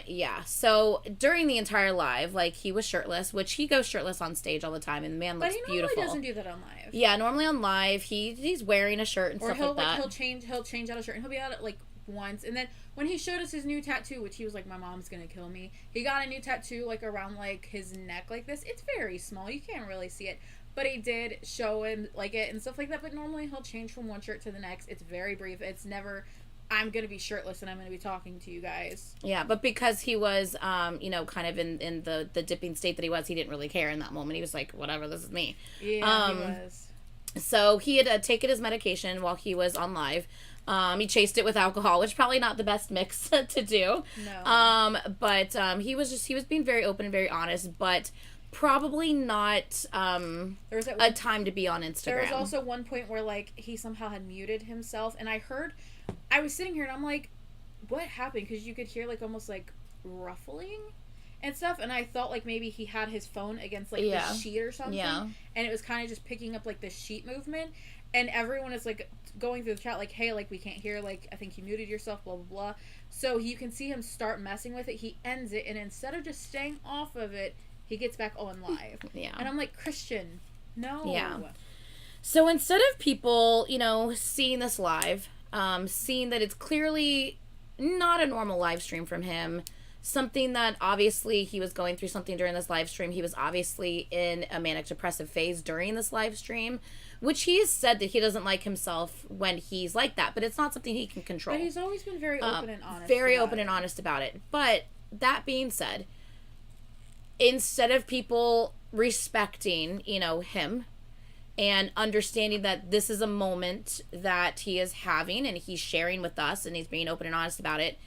Yeah. So during the entire live, like he was shirtless, which he goes shirtless on stage all the time, and the man But looks he normally beautiful. doesn't do that on live. Yeah, normally on live, he's wearing a shirt and Or stuff he'll like that. he'll change out a shirt and he'll be out at like once, and then when he showed us his new tattoo, which he was like, my mom's gonna kill me, he got a new tattoo like around like his neck like this. It's very small, you can't really see it, but he did show him like it and stuff like that. But normally he'll change from one shirt to the next. It's very brief. It's never, I'm gonna be shirtless and I'm gonna be talking to you guys. Yeah, but because he was, kind of in the dipping state that he was, he didn't really care in that moment. He was like, whatever, this is me. Yeah, he was. So he had taken his medication while he was on live. He chased it with alcohol, which is probably not the best mix to do. No. But he was being very open and very honest. But probably not There was that a time to be on Instagram. There was also one point where, like, he somehow had muted himself, and I was sitting here and I'm like, what happened? Because you could hear, like, almost, like, ruffling and stuff, and I thought, like, maybe he had his phone against, like, the sheet or something, and it was kind of just picking up, like, the sheet movement, and everyone is, like, going through the chat, like, hey, like, we can't hear, like, I think you muted yourself, blah, blah, blah. So you can see him start messing with it. He ends it, and instead of just staying off of it, he gets back on live. Yeah. And I'm like, Christian, no. Yeah. So instead of people, seeing this live, seeing that it's clearly not a normal live stream from him, something that obviously he was going through something during this live stream. He was obviously in a manic depressive phase during this live stream, which he has said that he doesn't like himself when he's like that, but it's not something he can control. But he's always been very open and honest. Very open and honest about it. But that being said, instead of people respecting, him and understanding that this is a moment that he is having and he's sharing with us and he's being open and honest about it,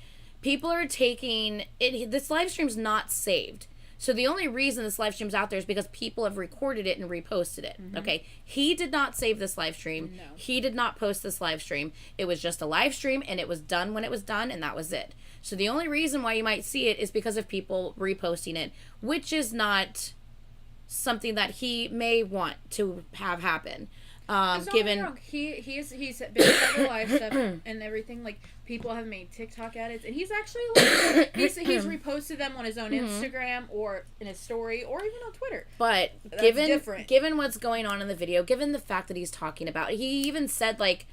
people are taking it. This live stream's not saved. So the only reason this live stream's out there is because people have recorded it and reposted it. Mm-hmm. Okay. He did not save this live stream. No. He did not post this live stream. It was just a live stream and it was done when it was done, and that was it. So the only reason why you might see it is because of people reposting it, which is not something that he may want to have happen. Given he's been several live stuff and everything, like, people have made TikTok edits, and he's actually, like, he's reposted them on his own Instagram or in his story or even on Twitter. But given what's going on in the video, given the fact that he's talking about, he even said, like,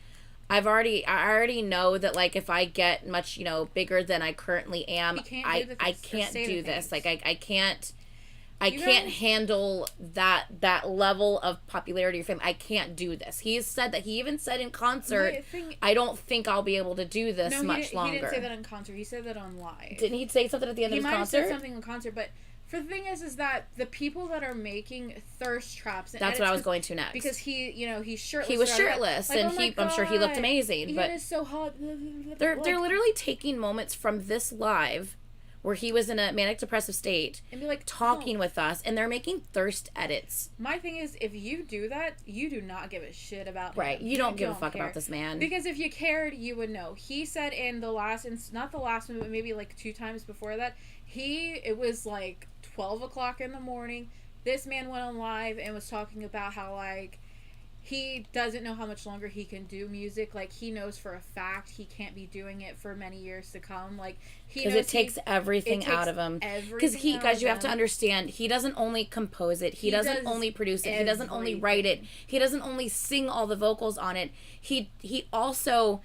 I already know that, like, if I get much bigger than I currently am, I can't do this. Like, I can't handle that level of popularity or fame. I can't do this. He has said that. He even said in concert, I don't think I'll be able to do this much longer. He didn't say that in concert. He said that on live. Didn't he say something at the end of his concert? He might have said something in concert, but for the thing is that the people that are making thirst traps. And that's what I was going to next. Because he's shirtless. He was shirtless, like, and I'm sure he looked amazing. But it is so hot. They're literally taking moments from this live where he was in a manic depressive state and be like talking with us, and they're making thirst edits. My thing is, if you do that, you do not give a shit about him. Right. You don't give a fuck about this man. Because if you cared, you would know. He said in the last, not the last one, but maybe like 2 times before that, it was like 12 o'clock in the morning. This man went on live and was talking about how, like, he doesn't know how much longer he can do music. Like, he knows for a fact he can't be doing it for many years to come. Like, because it takes everything out of him. Because guys, you have to understand, he doesn't only compose it. He doesn't only produce it. He doesn't only write it. He doesn't only sing all the vocals on it. He also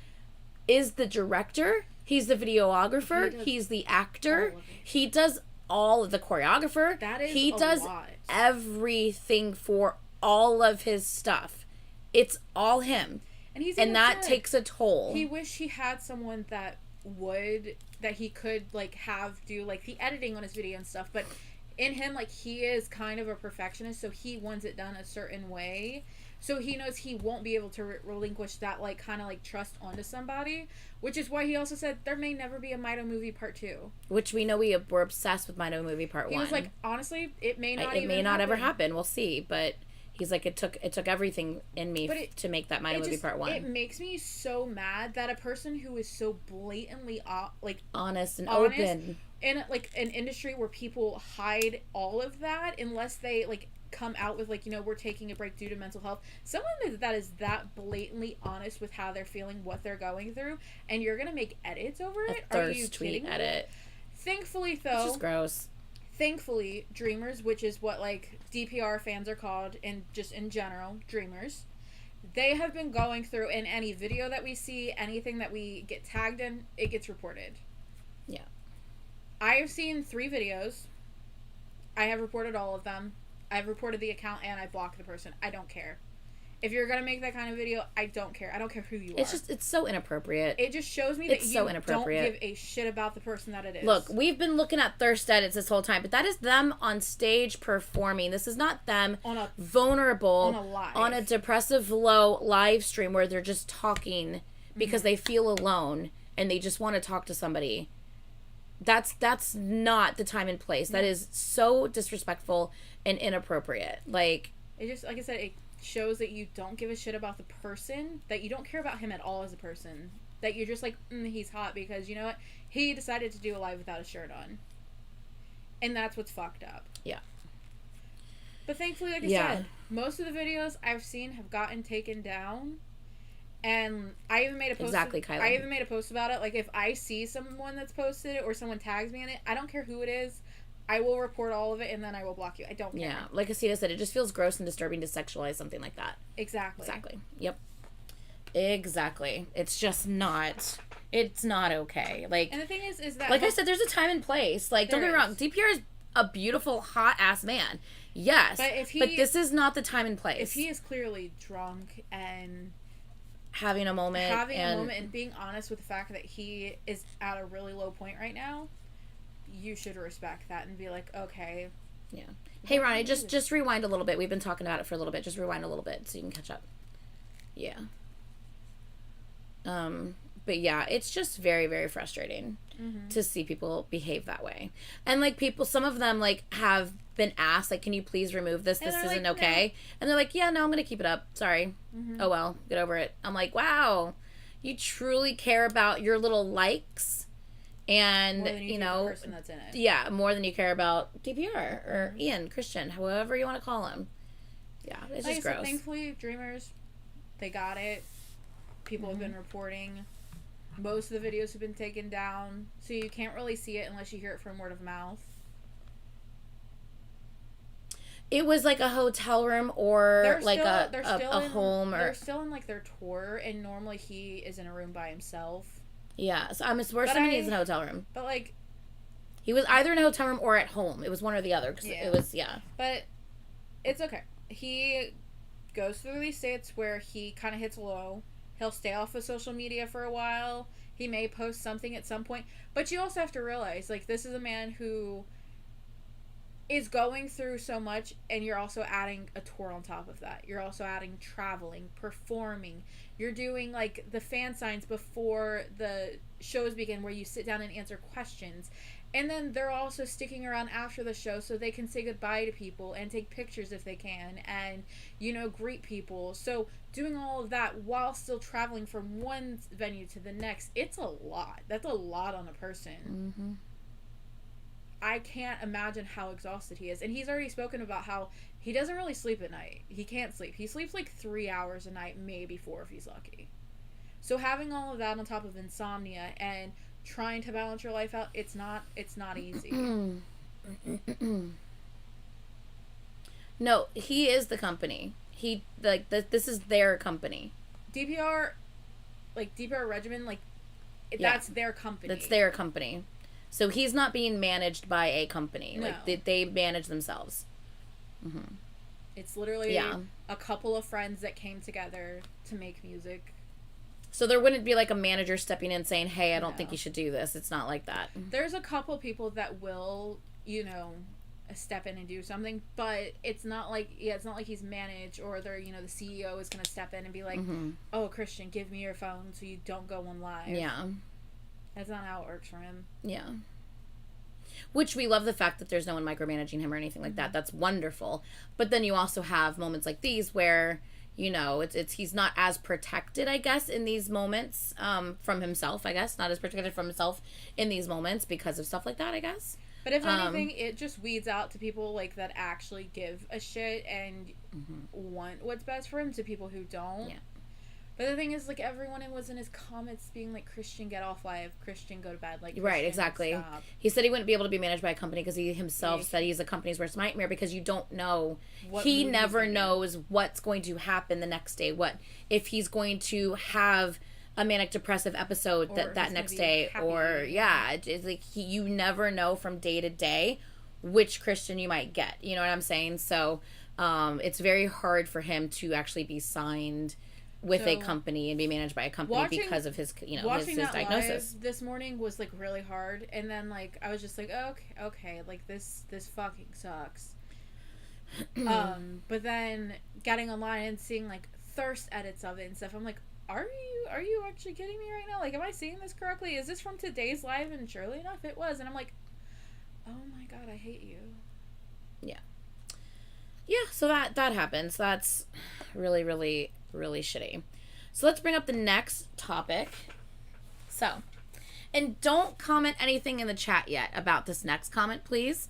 is the director. He's the videographer. He's the actor. He does all of the choreographer. He does everything for all of his stuff. It's all him. And that takes a toll. He wished he had someone that he could, like, have do, like, the editing on his video and stuff. But in him, like, he is kind of a perfectionist, so he wants it done a certain way. So he knows he won't be able to relinquish that, like, kind of, like, trust onto somebody. Which is why he also said there may never be a Mito movie part 2. Which we know we're obsessed with Mito movie part 1. He was like, honestly, it may not ever happen. We'll see, but he's like, it took everything in me to make that Mito movie part 1. It makes me so mad that a person who is so blatantly honest and open in, like, an industry where people hide all of that unless they, like, come out with, like, we're taking a break due to mental health. Someone that is that blatantly honest with how they're feeling, what they're going through, and you're gonna make edits over it? Are you kidding me? Edit. Thankfully, though, which is gross. Thankfully, Dreamers, which is what, like, DPR fans are called, and just in general, Dreamers, they have been going through, in any video that we see, anything that we get tagged in, it gets reported. Yeah. I have seen 3 videos. I have reported all of them. I've reported the account and I blocked the person. I don't care. If you're gonna make that kind of video, I don't care. I don't care who you are. It's so inappropriate. It just shows me that you don't give a shit about the person that it is. Look, we've been looking at thirst edits this whole time, but that is them on stage performing. This is not them vulnerable on a depressive low live stream where they're just talking because they feel alone and they just want to talk to somebody. That's not the time and place. That is so disrespectful and inappropriate. Like, It just, like I said, it shows that you don't give a shit about the person, that you don't care about him at all as a person, that you're just like, he's hot because, you know what, he decided to do a live without a shirt on. And that's what's fucked up. Yeah. But thankfully, like I Yeah. said, most of the videos I've seen have gotten taken down. And I even made a post. Exactly, Kyla. I even made a post about it. Like, if I see someone that's posted it or someone tags me in it, I don't care who it is. I will report all of it and then I will block you. I don't care. yeah, like Asita said, it just feels gross and disturbing to sexualize something like that. Exactly. Exactly. Yep. Exactly. It's just not. It's not okay. Like, And the thing is that, like I said, there's a time and place. Like, don't get me There wrong. is. DPR is a beautiful, hot ass man. Yes. But this is not the time and place. if he is clearly drunk and having a moment and being honest with the fact that he is at a really low point right now, you should respect that and be like, okay. Yeah. Hey, Ronnie, just rewind a little bit. We've been talking about it for a little bit. Just rewind a little bit so you can catch up. Yeah. But yeah, it's just very, very frustrating to see people behave that way. And like people, some of them like have been asked, like, can you please remove this? And This they're isn't like, okay. And they're like, yeah, no, I'm going to keep it up. Sorry. Oh, well, get over it. I'm like, wow, you truly care about your little likes and, More than you you do the know, person that's in it. yeah, more than you care about DPR or Ian, Christian, however you want to call him. Yeah, it's Like I just said, gross. thankfully, Dreamers, they got it. People have been reporting. Most of the videos have been taken down, so you can't really see it unless you hear it from word of mouth. It was like a hotel room or They're like still a in, home They're or still in like their tour, and normally he is in a room by himself. yeah. So I'm But assuming he's in a hotel room. But like, He was either in a hotel room or at home. It was one or the other. 'Cause Yeah. it was but it's okay. He goes through these states where he kind of hits low. He'll stay off of social media for a while. He may post something at some point. But you also have to realize, like, this is a man who is going through so much, and you're also adding a tour on top of that. You're also adding traveling, performing. You're doing, like, the fan signs before the shows begin where you sit down and answer questions. And then they're also sticking around after the show so they can say goodbye to people and take pictures if they can and, you know, greet people. So doing all of that while still traveling from one venue to the next, it's a lot. That's a lot on a person. Mm-hmm. I can't imagine how exhausted he is. And he's already spoken about how he doesn't really sleep at night. He can't sleep. He sleeps like 3 hours a night, maybe 4 if he's lucky. So having all of that on top of insomnia and trying to balance your life out, it's not easy. No, he is the company. He like this is their company. DPR, like DPR Regimen, like Yeah. that's their company. That's their company. So he's not being managed by a company. No. Like they manage themselves. Mm-hmm. It's literally Yeah. a couple of friends that came together to make music. So there wouldn't be like a manager stepping in saying, "Hey, I don't think No. you should do this." It's not like that. There's a couple people that will, you know, step in and do something, but it's not like he's managed or they're, you know, the CEO is going to step in and be like, Mm-hmm. "Oh, Christian, give me your phone so you don't go on live." Yeah. That's not how it works for him. Yeah. Which we love the fact that there's no one micromanaging him or anything like that. That's wonderful. But then you also have moments like these where, you know, it's he's not as protected, I guess, in these moments from himself, I guess. Not as protected from himself in these moments because of stuff like that, I guess. But if anything, it just weeds out to people like that actually give a shit and want what's best for him to people who don't. Yeah. But the thing is, like, everyone was in his comments being like, "Christian, get off live. Christian, go to bed." Like, Right, Christian, exactly. stop. He said he wouldn't be able to be managed by a company because he himself Yeah. said he's a company's worst nightmare because you don't know. What He mood he's never in. knows what's going to happen the next day. What if he's going to have a manic depressive episode Or that he's gonna next be day, happy. or it's like you never know from day to day which Christian you might get. You know what I'm saying? So it's very hard for him to actually be signed with a So, company and be managed by a company because of his, you know, Watching his that diagnosis. live this morning was like really hard, and then like I was just like, oh, okay, like this fucking sucks. But then getting online and seeing like thirst edits of it and stuff, I'm like, are you actually kidding me right now? Like, am I seeing this correctly? Is this from today's live? And surely enough, it was. And I'm like, oh my god, I hate you. Yeah, so that happens. That's really, really, really shitty. So let's bring up the next topic. So, and don't comment anything in the chat yet about this next comment, please.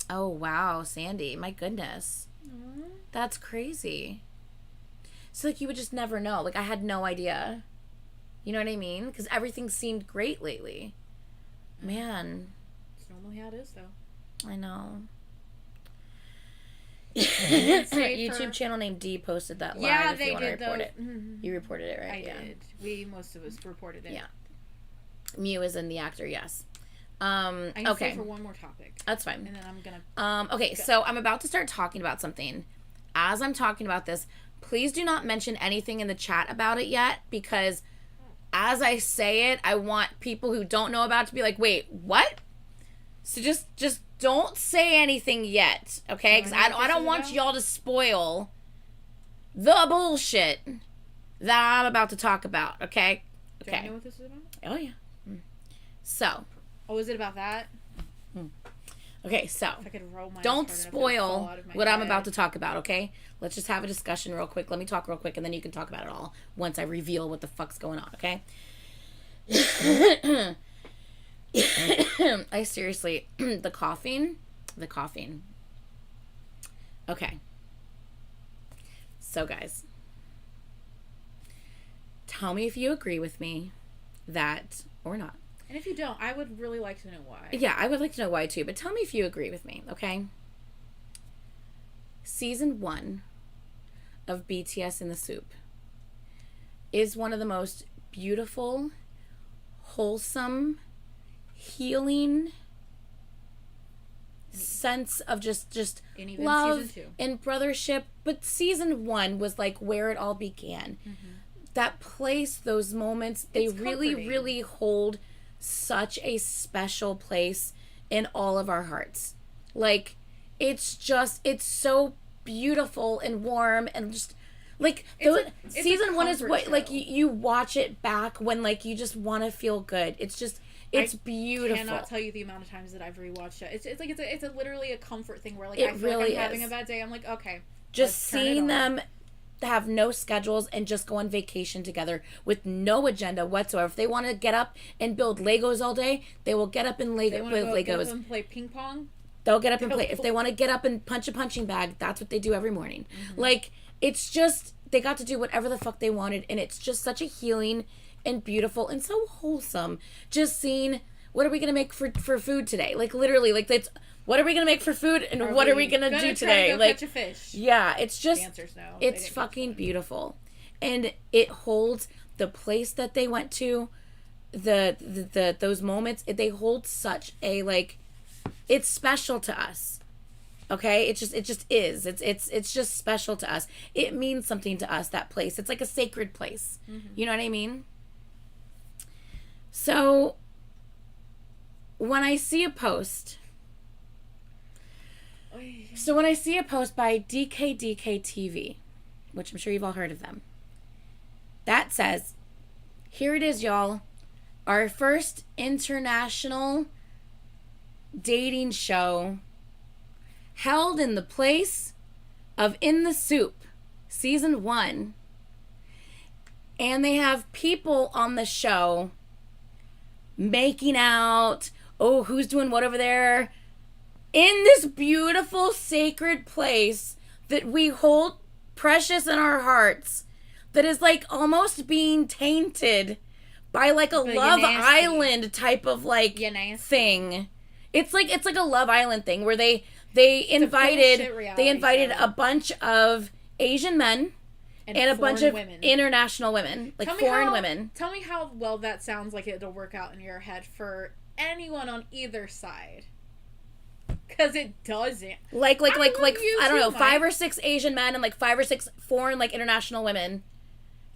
Oh, wow, Sandy. My goodness. That's crazy. So, like, you would just never know. Like, I had no idea. You know what I mean? Because everything seemed great lately. Man. It's normally how it is, though. I know. say YouTube for- channel named D posted that live. Yeah, if they you want to did, report though. it. Mhm. You reported it, right? I Yeah. did. Most of us reported it. Yeah. Mew is in the actor, yes. I can Okay. stay for one more topic. That's fine. And then I'm gonna... Okay, so I'm about to start talking about something. As I'm talking about this, please do not mention anything in the chat about it yet, because as I say it, I want people who don't know about it to be like, wait, what? So just don't say anything yet, okay? Because I don't want y'all to spoil the bullshit that I'm about to talk about, okay? Do I know what this is about? Oh, yeah. So, Oh, is it about that? okay, so If I could roll my don't eyes hard enough, it would fall spoil out of my what I'm head. about to talk about, okay? Let's just have a discussion real quick. Let me talk real quick, and then you can talk about it all once I reveal what the fuck's going on, okay? I seriously, the coughing. Okay. So, guys, tell me if you agree with me that or not. And if you don't, I would really like to know why. Yeah, I would like to know why too, but tell me if you agree with me, okay? Season 1 of BTS in the Soup is one of the most beautiful, wholesome, healing sense of just And even love season 2. and brothership. But season 1 was like where it all began. That place, those moments, they It's really, comforting. really hold such a special place in all of our hearts. Like, it's so beautiful and warm and just like It's a season 1 is comfort what like show. you watch it back when like you just want to feel good. It's just it's beautiful. I cannot tell you the amount of times that I've rewatched it. It's like it's a literally a comfort thing where like It I feel really like I'm having is. a bad day. I'm like, okay, Just let's turn it seeing on. them have no schedules and just go on vacation together with no agenda whatsoever. If they want to get up and build Legos all day, they will get up and They build want to go get up Legos. and play ping pong. They'll get up and play. If they want to get up and punch a punching bag, that's what they do every morning. Like, it's just, they got to do whatever the fuck they wanted, and it's just such a healing and beautiful and so wholesome. Just seeing, what are we going to make for food today? Like, literally, like, that's, what are we going to make for food, and what are we going to do today? Go Like, catch a fish. yeah, it's just, The answer's no. it's They didn't catch fucking one. beautiful. And it holds the place that they went to, the those moments, they hold such a, like, it's special to us. Okay? It just is. It's just special to us. It means something to us, that place. It's like a sacred place. You know what I mean? So when I see a post by DKDK TV, which I'm sure you've all heard of them, that says, here it is, y'all, our first international dating show held in the place of In the Soup, season 1. And they have people on the show making out. Oh, who's doing what over there? In this beautiful, sacred place that we hold precious in our hearts, that is like almost being tainted by like a But Love you're nasty. Island type of like You're nasty. thing. It's like a Love Island thing where they invited bullshit reality show. a bunch of Asian men and a bunch foreign of women. international women, like Tell me foreign how- women. Tell me how well that sounds like it'll work out in your head for anyone on either side. Because it doesn't. Like I love you I don't too, know, Mike. 5 or 6 Asian men and like 5 or 6 foreign like international women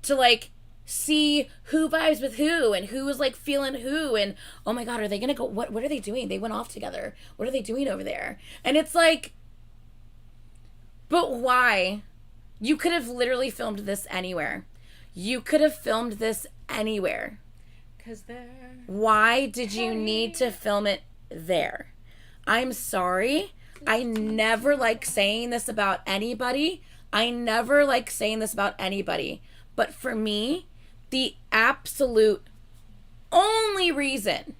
to like see who vibes with who and who is like feeling who, and oh my god, are they gonna go, what are they doing? They went off together. What are they doing over there? And it's like, But why? You could have literally filmed this anywhere. You could have filmed this anywhere. Because they're... Why did you need to film it there? I'm sorry. I never like saying this about anybody. But for me, the absolute only reason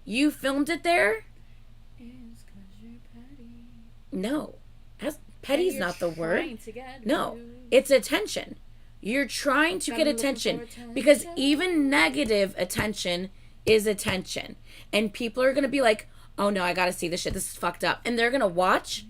you filmed it there, It's 'cause you're petty. no. Petty's And you're not the word. trying to get No, views. it's attention. You're trying to get I'm looking attention for attention. because even negative attention is attention. And people are going to be like, oh no, I got to see this shit. This is fucked up. And they're going to watch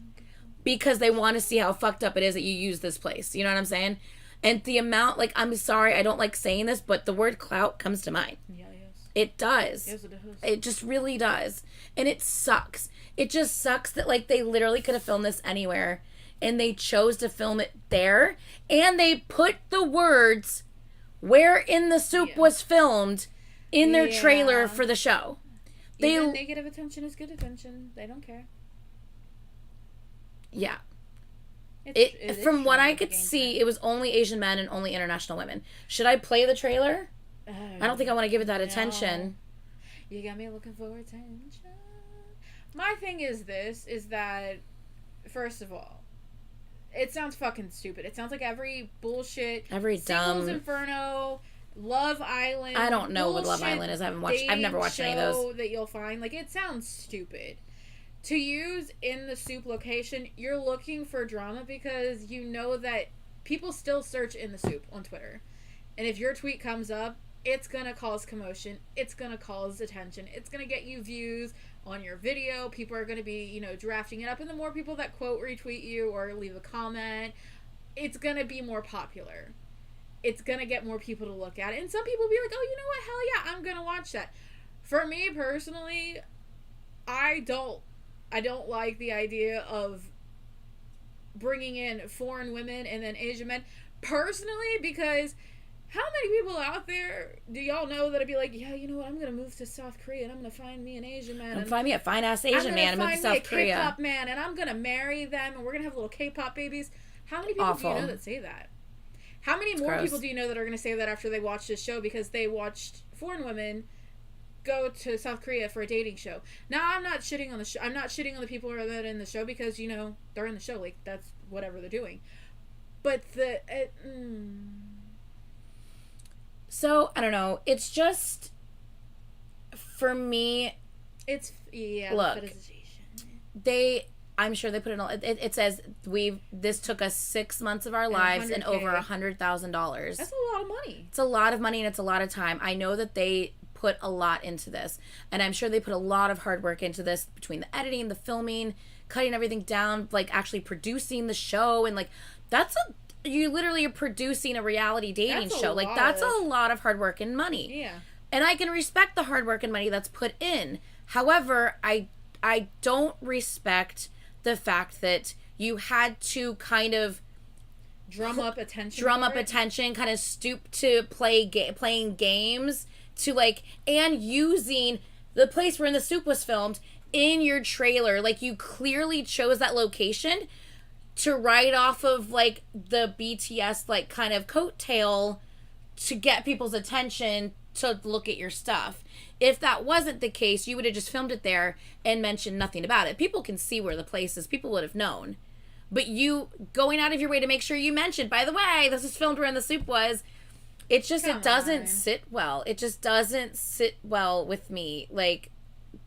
because they want to see how fucked up it is that you use this place. You know what I'm saying? And the amount, like, I'm sorry, I don't like saying this, but the word clout comes to mind. Yeah, yes. It does. Yes, it does. It just really does. And it sucks. It just sucks that, like, they literally could have filmed this anywhere. And they chose to film it there. And they put the words where in the soup was filmed in their trailer for the show. Even negative attention is good attention. They don't care. Yeah. It is From what showing I the could game see, it was only Asian men and only international women. Should I play the trailer? plan. I don't think I want to give it that attention. You got me looking for attention. My thing is that, first of all, it sounds fucking stupid. It sounds like every bullshit, Every Sequels dumb. Inferno, Love Island. I don't know what Love bullshit Island is. I've never watched any of those. show that you'll find. Like, it sounds stupid. To use in the soup location, you're looking for drama because you know that people still search in the soup on Twitter. And if your tweet comes up, it's going to cause commotion. It's going to cause attention. It's going to get you views on your video. People are going to be, drafting it up. And the more people that quote retweet you or leave a comment, it's going to be more popular. It's going to get more people to look at it. And some people will be like, oh, you know what? Hell yeah, I'm going to watch that. For me personally, I don't like the idea of bringing in foreign women and then Asian men. Personally, because how many people out there do y'all know that'd be like, yeah, you know what, I'm gonna move to South Korea and I'm gonna find me an Asian man. And find me a fine ass Asian man and move to South Korea. K-pop man, and I'm gonna marry them, and we're gonna have little K-pop babies. How many people do you know that say that? How many more people do you know that are gonna say that after they watch this show because they watched foreign women go to South Korea for a dating show? Now, I'm not shitting on the show. I'm not shitting on the people that are in the show because they're in the show. Like, that's whatever they're doing. But So, I don't know. It's just, for me, it's, look, I'm sure they put it says, this took us 6 months of our lives and over $100,000. That's a lot of money. It's a lot of money and it's a lot of time. I know that they put a lot into this, and I'm sure they put a lot of hard work into this between the editing, the filming, cutting everything down, like actually producing the show, and like you literally are producing a reality dating show. Like, that's a lot of hard work and money. Yeah. And I can respect the hard work and money that's put in. However, I don't respect the fact that you had to kind of drum up attention, kind of stoop to playing games to, like, and using the place where the soup was filmed in your trailer. Like, you clearly chose that location to write off of, like, the BTS, like, kind of coattail to get people's attention to look at your stuff. If that wasn't the case, you would have just filmed it there and mentioned nothing about it. People can see where the place is. People would have known. But you going out of your way to make sure you mentioned, by the way, this is filmed where the soup was. It's just, it doesn't sit well. It just doesn't sit well with me. Like,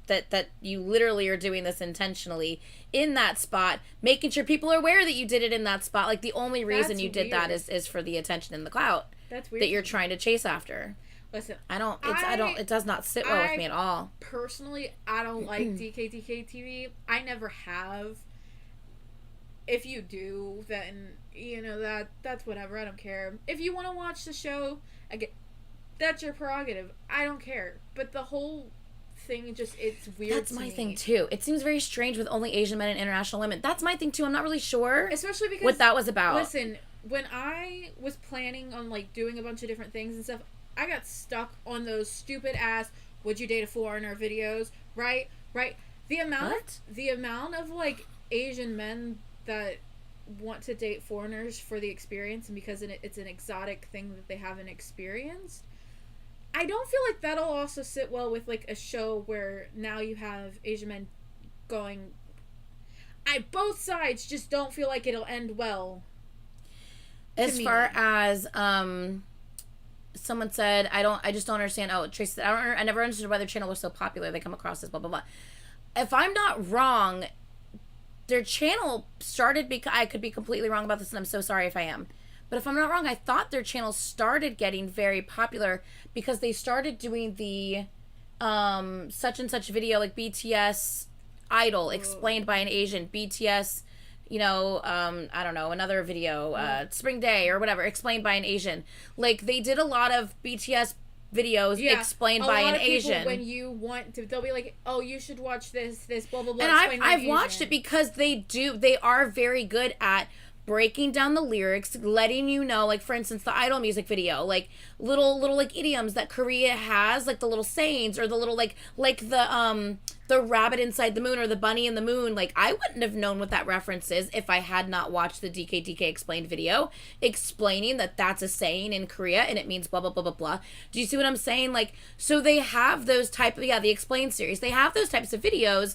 that you literally are doing this intentionally in that spot, making sure people are aware that you did it in that spot. Like, the only reason you did that is for the attention and the clout That's weird that you're trying to chase after. Listen, it does not sit well with me at all. Personally, I don't like DKTK TV. I never have. If you do, then, that's whatever. I don't care. If you want to watch the show, again, that's your prerogative. I don't care. But the whole thing, it's weird. That's my thing too. It seems very strange with only Asian men and international women. That's my thing too. I'm not really sure, especially because what that was about. Listen, when I was planning on, like, doing a bunch of different things and stuff, I got stuck on those stupid ass "would you date a foreigner" videos. Right. the amount of like Asian men that want to date foreigners for the experience and because it's an exotic thing that they haven't experienced. I don't feel like that'll also sit well with like a show where now you have Asian men going. Both sides just don't feel like it'll end well. As far as someone said, I just don't understand. Oh, Tracy said, I never understood why their channel was so popular. They come across as blah blah blah. If I'm not wrong, their channel started because I could be completely wrong about this, and I'm so sorry if I am. But if I'm not wrong, I thought their channel started getting very popular because they started doing the such and such video, like BTS Idol explained by an Asian, BTS, you know, I don't know, another video, Spring Day or whatever, explained by an Asian. Like, they did a lot of BTS videos explained by an Asian. When you want to, they'll be like, oh, you should watch this blah blah blah. And I've watched it because they are very good at breaking down the lyrics, letting you know, like, for instance, the Idol music video, like little like idioms that Korea has, like the little sayings, or the little like the rabbit inside the moon or the bunny in the moon. Like, I wouldn't have known what that reference is if I had not watched the DKDK explained video explaining that that's a saying in Korea and it means blah blah blah blah blah. Do you see what I'm saying? Like, so they have those type of the explained series, they have those types of videos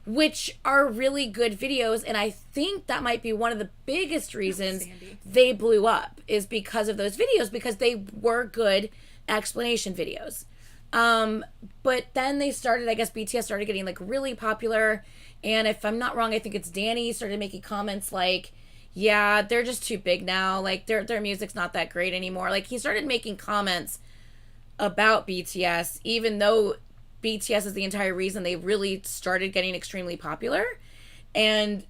which are really good videos, and I think that might be one of the biggest reasons they blew up, is because of those videos, because they were good explanation videos. But then they started, I guess BTS started getting like really popular, and if I'm not wrong, I think it's Danny started making comments like, yeah, they're just too big now, like their music's not that great anymore. Like, he started making comments about BTS, even though BTS is the entire reason they really started getting extremely popular, and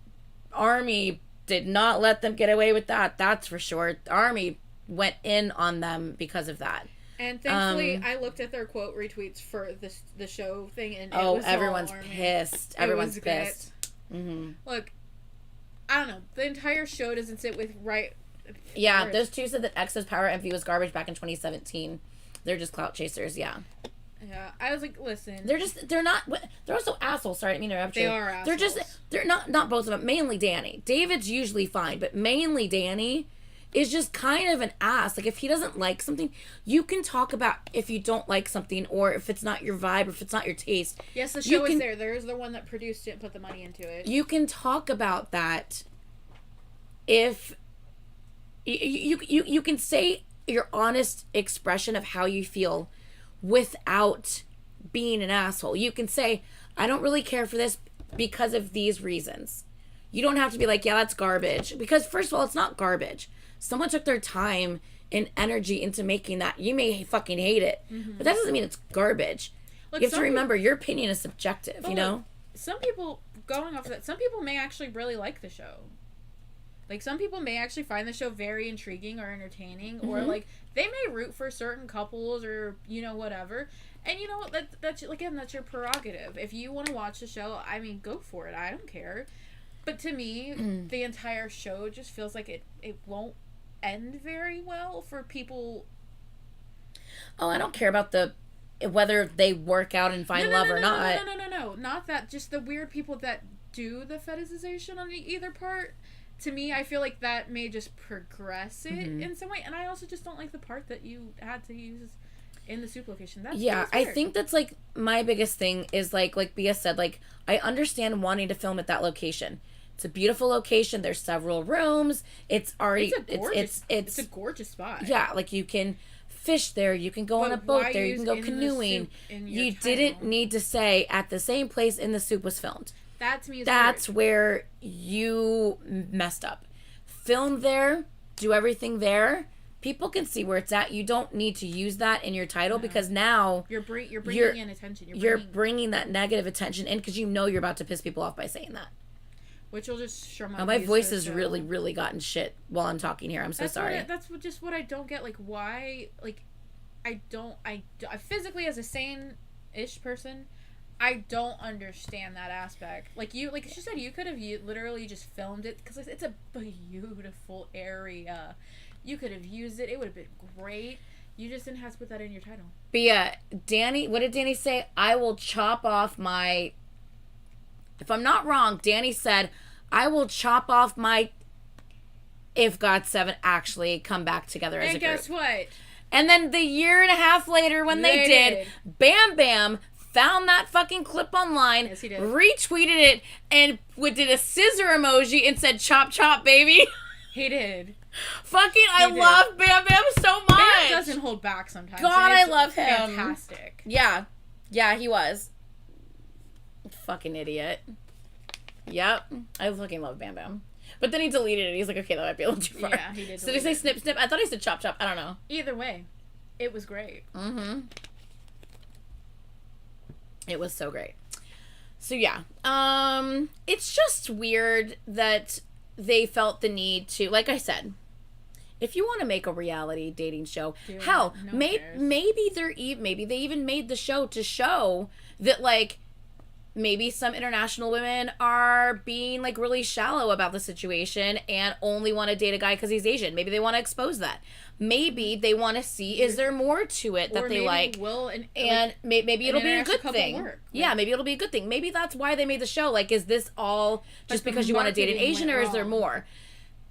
ARMY did not let them get away with that. That's for sure. ARMY went in on them because of that. And thankfully, I looked at their quote retweets for the show thing, and it was everyone's all ARMY. pissed. Everyone's pissed. Mm-hmm. Look, I don't know. The entire show doesn't sit with right. Yeah, those two said that EXO's Power MV was garbage back in 2017. They're just clout chasers. Yeah. Yeah, I was like, listen. They're also assholes. Sorry, I didn't mean to interrupt you. They are assholes. They're not both of them. Mainly Danny. David's usually fine, but mainly Danny is just kind of an ass. Like, if he doesn't like something, you can talk about if you don't like something, or if it's not your vibe, or if it's not your taste. Yes, the show is there. There's the one that produced it and put the money into it. You can talk about that if you can say your honest expression of how you feel without being an asshole. You can say, I don't really care for this because of these reasons. You don't have to be like, yeah, that's garbage. Because first of all, it's not garbage. Someone took their time and energy into making that. You may fucking hate it, but that doesn't mean it's garbage. Look, you have to remember, your opinion is subjective, you know? Some people, going off of that, some people may actually really like the show. Like, some people may actually find the show very intriguing or entertaining, or, like, they may root for certain couples or, you know, whatever. And, you know what, that's again, that's your prerogative. If you want to watch the show, I mean, go for it. I don't care. But to me, the entire show just feels like it won't end very well for people. Oh, I don't care about whether they work out and find love or not. No. Not that. Just the weird people that do the fetishization on either part. To me, I feel like that may just progress it in some way. And I also just don't like the part that you had to use in the soup location. That's I think that's, like, my biggest thing is, like Bia said, like, I understand wanting to film at that location. It's a beautiful location. There's several rooms. It's already... It's a gorgeous spot. Yeah, like, you can fish there. You can go on a boat there. You can go canoeing. You didn't need to say at the same place in the soup was filmed. That to me is That's weird. where you messed up. Film there, do everything there. People can see where it's at. You don't need to use that in your title because now you're bringing in attention. You're bringing that negative attention in because you know you're about to piss people off by saying that. Which will just show my voice has really, really gotten shit while I'm talking here. I'm so sorry. That's just what I don't get. Like, why? Like, I physically, as a sane-ish person, I don't understand that aspect. Like she said, you could have literally just filmed it because it's a beautiful area. You could have used it. It would have been great. You just didn't have to put that in your title. But yeah, Danny, what did Danny say? I will chop off my if I'm not wrong, Danny said, I will chop off my if GOT7 actually come back together as a And group. guess what? And then the year and a half later when they did, Bam Bam found that fucking clip online, Yes, he did. retweeted it, and did a scissor emoji and said, chop chop, baby. He did. Fucking, I did. love Bam Bam so much. Bam doesn't hold back sometimes. God, and I it's love him. Fantastic. Yeah. Yeah, he was. Fucking idiot. Yep. I fucking love Bam Bam. But then he deleted it. He's like, okay, that might be a little too far. Yeah, he did So did he say delete snip, snip? I thought he said chop, chop. I don't know. Either way, it was great. Mm-hmm. It was so great. So, yeah. It's just weird that they felt the need to, like I said, if you want to make a reality dating show, Dude, hell, no one cares. maybe they even made the show to show that, like, maybe some international women are being, like, really shallow about the situation and only want to date a guy because he's Asian. Maybe they want to expose that. Maybe they want to see, is there more to it that Or they maybe like? Will And maybe it'll be a international good couple thing. work. Yeah, maybe it'll be a good thing. Maybe that's why they made the show. Like, is this all just the because you want to date an marketing Asian, went or is there wrong. more?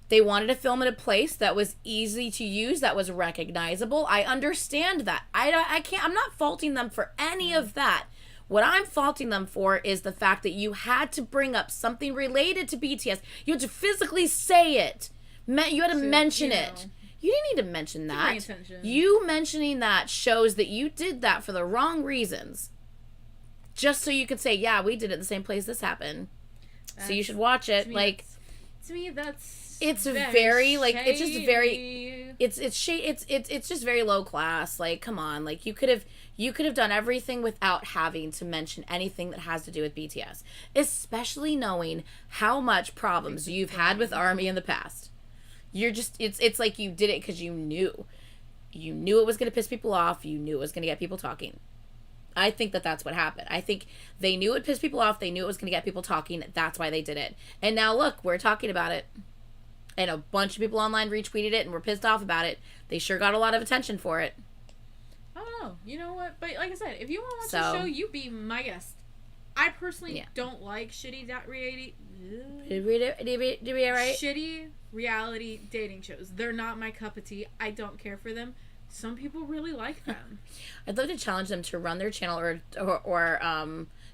They wanted to film in a place that was easy to use, that was recognizable. I understand that. I can't. I'm not faulting them for any of that. What I'm faulting them for is the fact that you had to bring up something related to BTS. You had to physically say it. You had to mention you it. know. You didn't need to mention that. bring attention. You mentioning that shows that you did that for the wrong reasons. Just so you could say, yeah, we did it in the same place this happened. So you should watch it. To me, that's it's very like, it's just very, shady. it's just very low class. Like, come on, like you could have done everything without having to mention anything that has to do with BTS, especially knowing how much problems you've had with ARMY in the past. You're just, it's like you did it because you knew it was going to piss people off. You knew it was going to get people talking. I think that's what happened. I think they knew it pissed people off. They knew it was going to get people talking. That's why they did it. And now look, we're talking about it. And a bunch of people online retweeted it and were pissed off about it. They sure got a lot of attention for it. I don't know. You know what? But like I said, if you want to watch So- the show, you be my guest. I personally Yeah. don't like shitty reality. Did we get it right? Shitty reality dating shows. They're not my cup of tea. I don't care for them. Some people really like them. I'd love to challenge them to run their channel or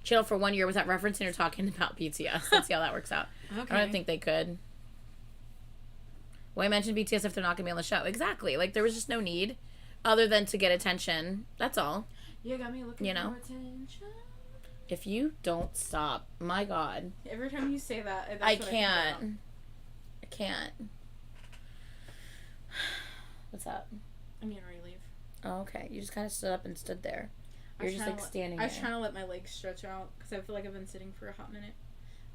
channel for 1 year without referencing or talking about BTS. Let's see how that works out. Okay. I don't think they could. Why mention BTS if they're not going to be on the show? Exactly. Like, there was just no need other than to get attention. That's all. You got me looking You know? for attention. If you don't stop, my God. Every time you say that, that's I what can't. I can't. What's up? I'm getting ready to leave. Oh, okay. You just kind of stood up and stood there. I You're was just trying like to standing I was there. trying to let my legs stretch out because I feel like I've been sitting for a hot minute.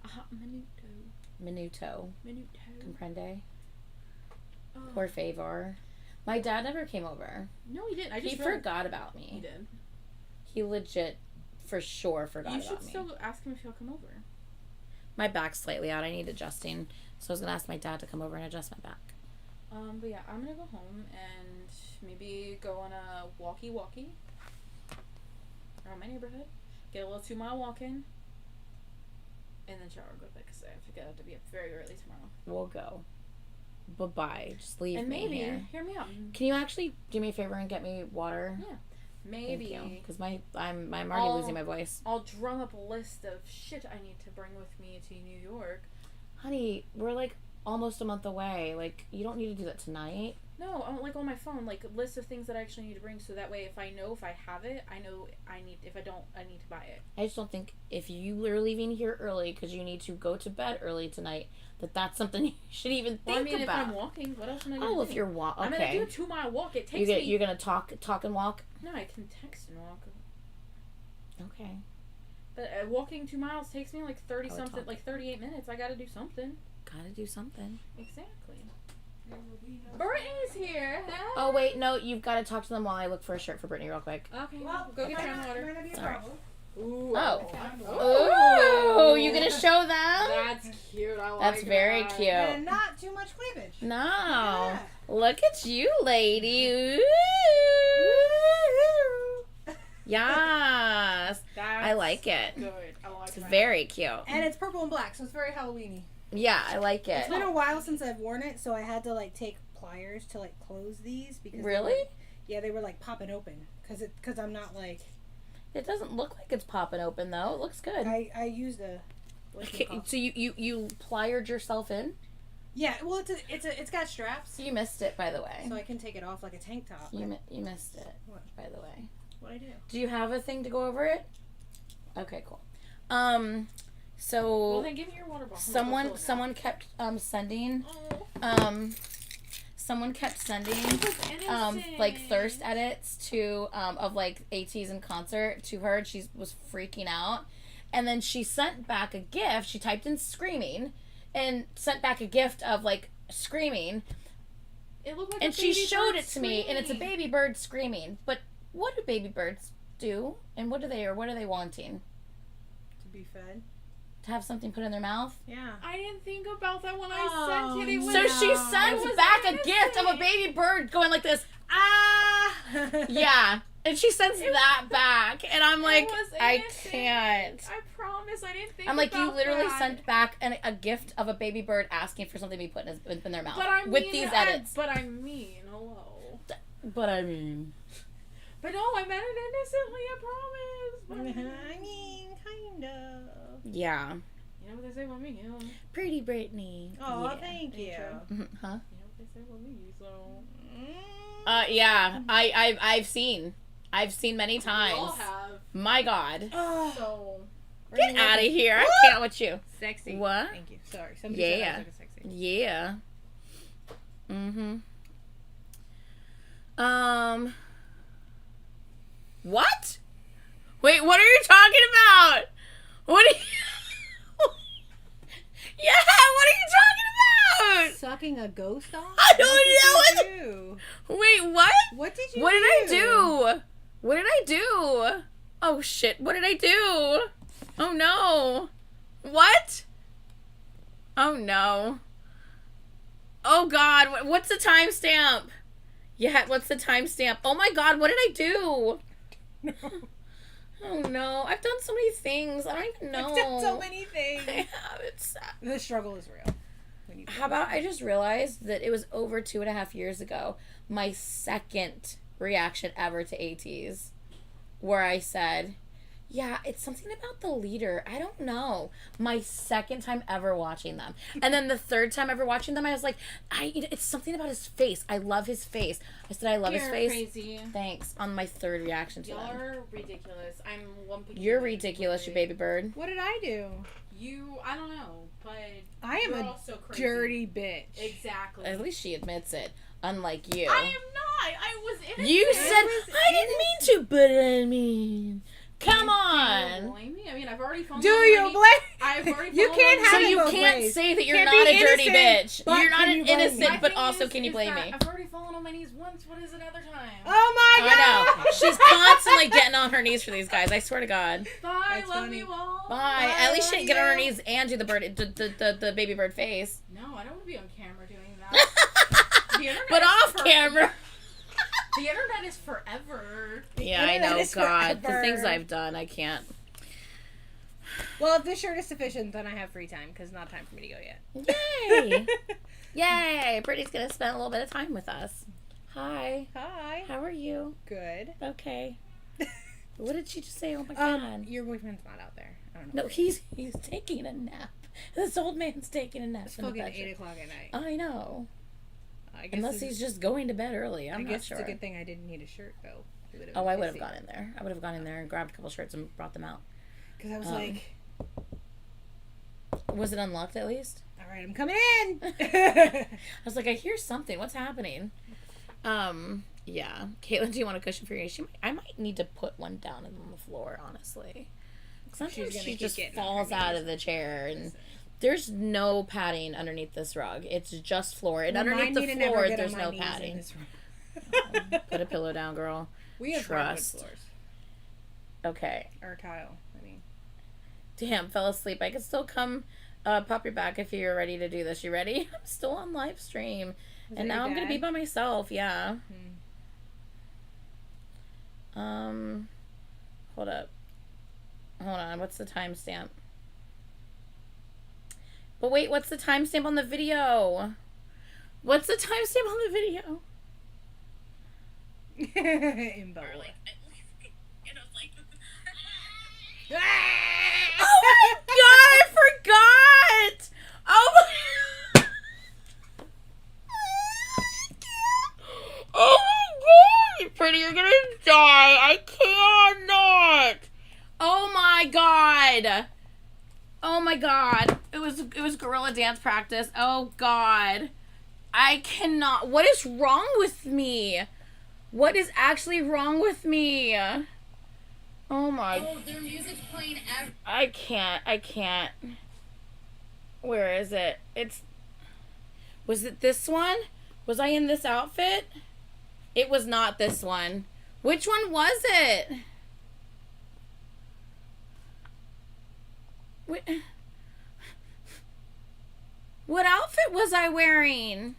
A hot Minuto. minuto. Comprende? Oh. Por favor. My dad never came over. No, he didn't. I just He read- forgot about me. He did. He legit, for sure, forgot You about should me. still ask him if he'll come over. My back's slightly out. I need adjusting. So I was going to ask my dad to come over and adjust my back. But yeah, I'm gonna go home and maybe go on a walkie around my neighborhood, get a little 2-mile walk in, and then shower and go to bed because I have to get up to be up very early tomorrow. We'll go. Bye-bye. Just leave And me maybe, here. hear me out. Can you actually do me a favor and get me water? Yeah. Maybe Because I'm already losing my voice. I'll drum up a list of shit I need to bring with me to New York. Honey, we're like almost a month away. Like, you don't need to do that tonight. No, I'm like on my phone, like a list of things that I actually need to bring, so that way if I have it, I know I need. If I don't, I need to buy it. I just don't think if you are leaving here early because you need to go to bed early tonight, that's something you should even think Well, I mean, about. if I'm walking, what else am I gonna do? Oh, if you're walking. I'm gonna do a Okay. 2-mile walk. It takes me. You're gonna talk and walk. No, I can text and walk. Okay. But walking 2 miles takes me like 30 I would something, talk. like 38 minutes. I gotta do something. Gotta do something. Exactly. Brittany's here. Hey. Oh wait, no, you've got to talk to them while I look for a shirt for Brittany real quick. Okay. Go get your water. Alright. Ooh. Oh, you gonna show them? That's cute. I like That's very that. cute. And not too much cleavage. No. Yeah. Look at you, lady. Ooh. Yes. That's I like it. good. I like It's about. very cute. And it's purple and black, so it's very Halloweeny. Yeah, I like it. It's been a while since I've worn it, so I had to like take pliers to like close these because Really? they were like popping open because I'm not like It doesn't look like it's popping open though. It looks good. I used a So you pliered yourself in? yeah. Well, it's got straps, You missed it, by the way. so I can take it off like a tank top. You missed it, What? by the way. What I do? Do you have a thing to go over it? Okay, cool. So Well, then give me your water bottle. someone kept sending like thirst edits to of like ATs in concert to her. She was freaking out, and then she sent back a gift. She typed in screaming and sent back a gift of like screaming, It looked like and a she baby showed bird it to me, and it's a screaming. baby bird screaming. But what do baby birds do, and what are they wanting? To be fed. To have something put in their mouth? Yeah. I didn't think about that when I Oh, sent it. It was, So she it sends was back a gift of a innocent. baby bird going like this. Ah. Yeah. And she sends that back. And I'm like, It was I innocent. can't. I promise I didn't think I'm like, you about literally that. sent back a gift of a baby bird asking for something to be put in their mouth. But I mean, with these edits. But I mean, hello. But I mean. But no, I meant it innocently, I promise. I mean, kind of. Yeah. You know what they say about me, you know? Pretty Brittany. Oh, Yeah. thank you. Mhm, huh? You know what they say about me, so... Yeah. I've seen many We all times. have. My God. Oh, So... Get out of here. I can't with you. sexy. What? Thank you. Sorry, somebody said I Yeah. was looking sexy. Yeah. What? Wait, what are you talking about? What are you... Yeah, what are you talking about? Sucking a ghost off? I don't know know. Wait, what? What did you What did I do? do? What did I do? Oh shit, what did I do? Oh no. What? Oh no. Oh god, what's the timestamp? Yeah, what's the timestamp? Oh my god, what did I do? Oh no, I've done so many things. I don't even know. I've done so many things. I have. It's sad. The struggle is real. When you How about I just realized that it was over 2.5 years ago, my second reaction ever to ATs, where I said, yeah, it's something about the leader. I don't know. My second time ever watching them. And then the third time ever watching them, I was like, it's something about his face. I love his face. I said, I love his You're face. crazy. Thanks. On my third reaction to Y'all them. are ridiculous. I'm lumping You're you in ridiculous, you with baby bird. What did I do? You, I don't know, but I am you're a also crazy. dirty bitch. Exactly. At least she admits it. Unlike you. I am not. I was innocent. You said, I didn't mean to, but I mean... Come Do you on. blame me? I mean, I've already fallen Do on you many- blame? I've already You fallen can't on have So it many- you both can't ways. say that you're Can't not be a dirty innocent, bitch. but You're not can an you blame me? innocent, My but thing also is- can you is blame that me? I've already fallen on my knees once. What is another time? Oh my god! I know. She's constantly getting on her knees for these guys. I swear to God. Bye. That's Love funny. you all. Bye. At least she love didn't get on her you. knees and do the bird, the baby bird face. No, I don't want to be on camera doing that. The internet But is off for- camera. The internet is forever. Yeah, I internet know. is God, the forever. things I've done, I can't. Well, if this shirt is sufficient, then I have free time because it's not time for me to go yet. Yay! Yay! Brittany's gonna spend a little bit of time with us. Hi. Hi. How are you? Good. Okay. What did she just say? Oh my God. Your boyfriend's not out there. I don't know. No, he's taking a nap. This old man's taking a nap. It's in the fucking bedroom. 8 o'clock at night. I know. I guess Unless it's- he's just going to bed early. I'm I not guess sure. it's a good thing I didn't need a shirt though. Oh, I would have gone in there. I would have gone in there and grabbed a couple shirts and brought them out. Because I was like, Was it unlocked at least? all right, I'm coming in. I was like, I hear something. What's happening? Yeah. Caitlin, do you want a cushion for your knee? I might need to put one down on the floor, honestly. Sometimes gonna she keep just getting on her falls out knees. of the chair and there's no padding underneath this rug. It's just floor. And underneath the floor, there's no padding. Put a pillow down, girl. We have Trust. hardwood floors. Okay. Or tile. I mean, Damn, fell asleep. I can still come pop your back if you're ready to do this. You ready? I'm still on live stream. Was And it now your I'm going to be dad? by myself. Yeah. Hmm. Hold up. Hold on. What's the timestamp? But wait, what's the timestamp on the video? What's the timestamp on the video? Imbo. Or like, you know, like. Oh my god, I forgot! Oh my... Oh my god! Pretty, you're gonna die. I cannot. Oh my god. Oh my god. It was gorilla dance practice. Oh god. I cannot. What is wrong with me? What is actually wrong with me? Oh my. Oh, their music's playing I can't. Where is it? Was it this one? Was I in this outfit? It was not this one. Which one was it? What outfit was I wearing?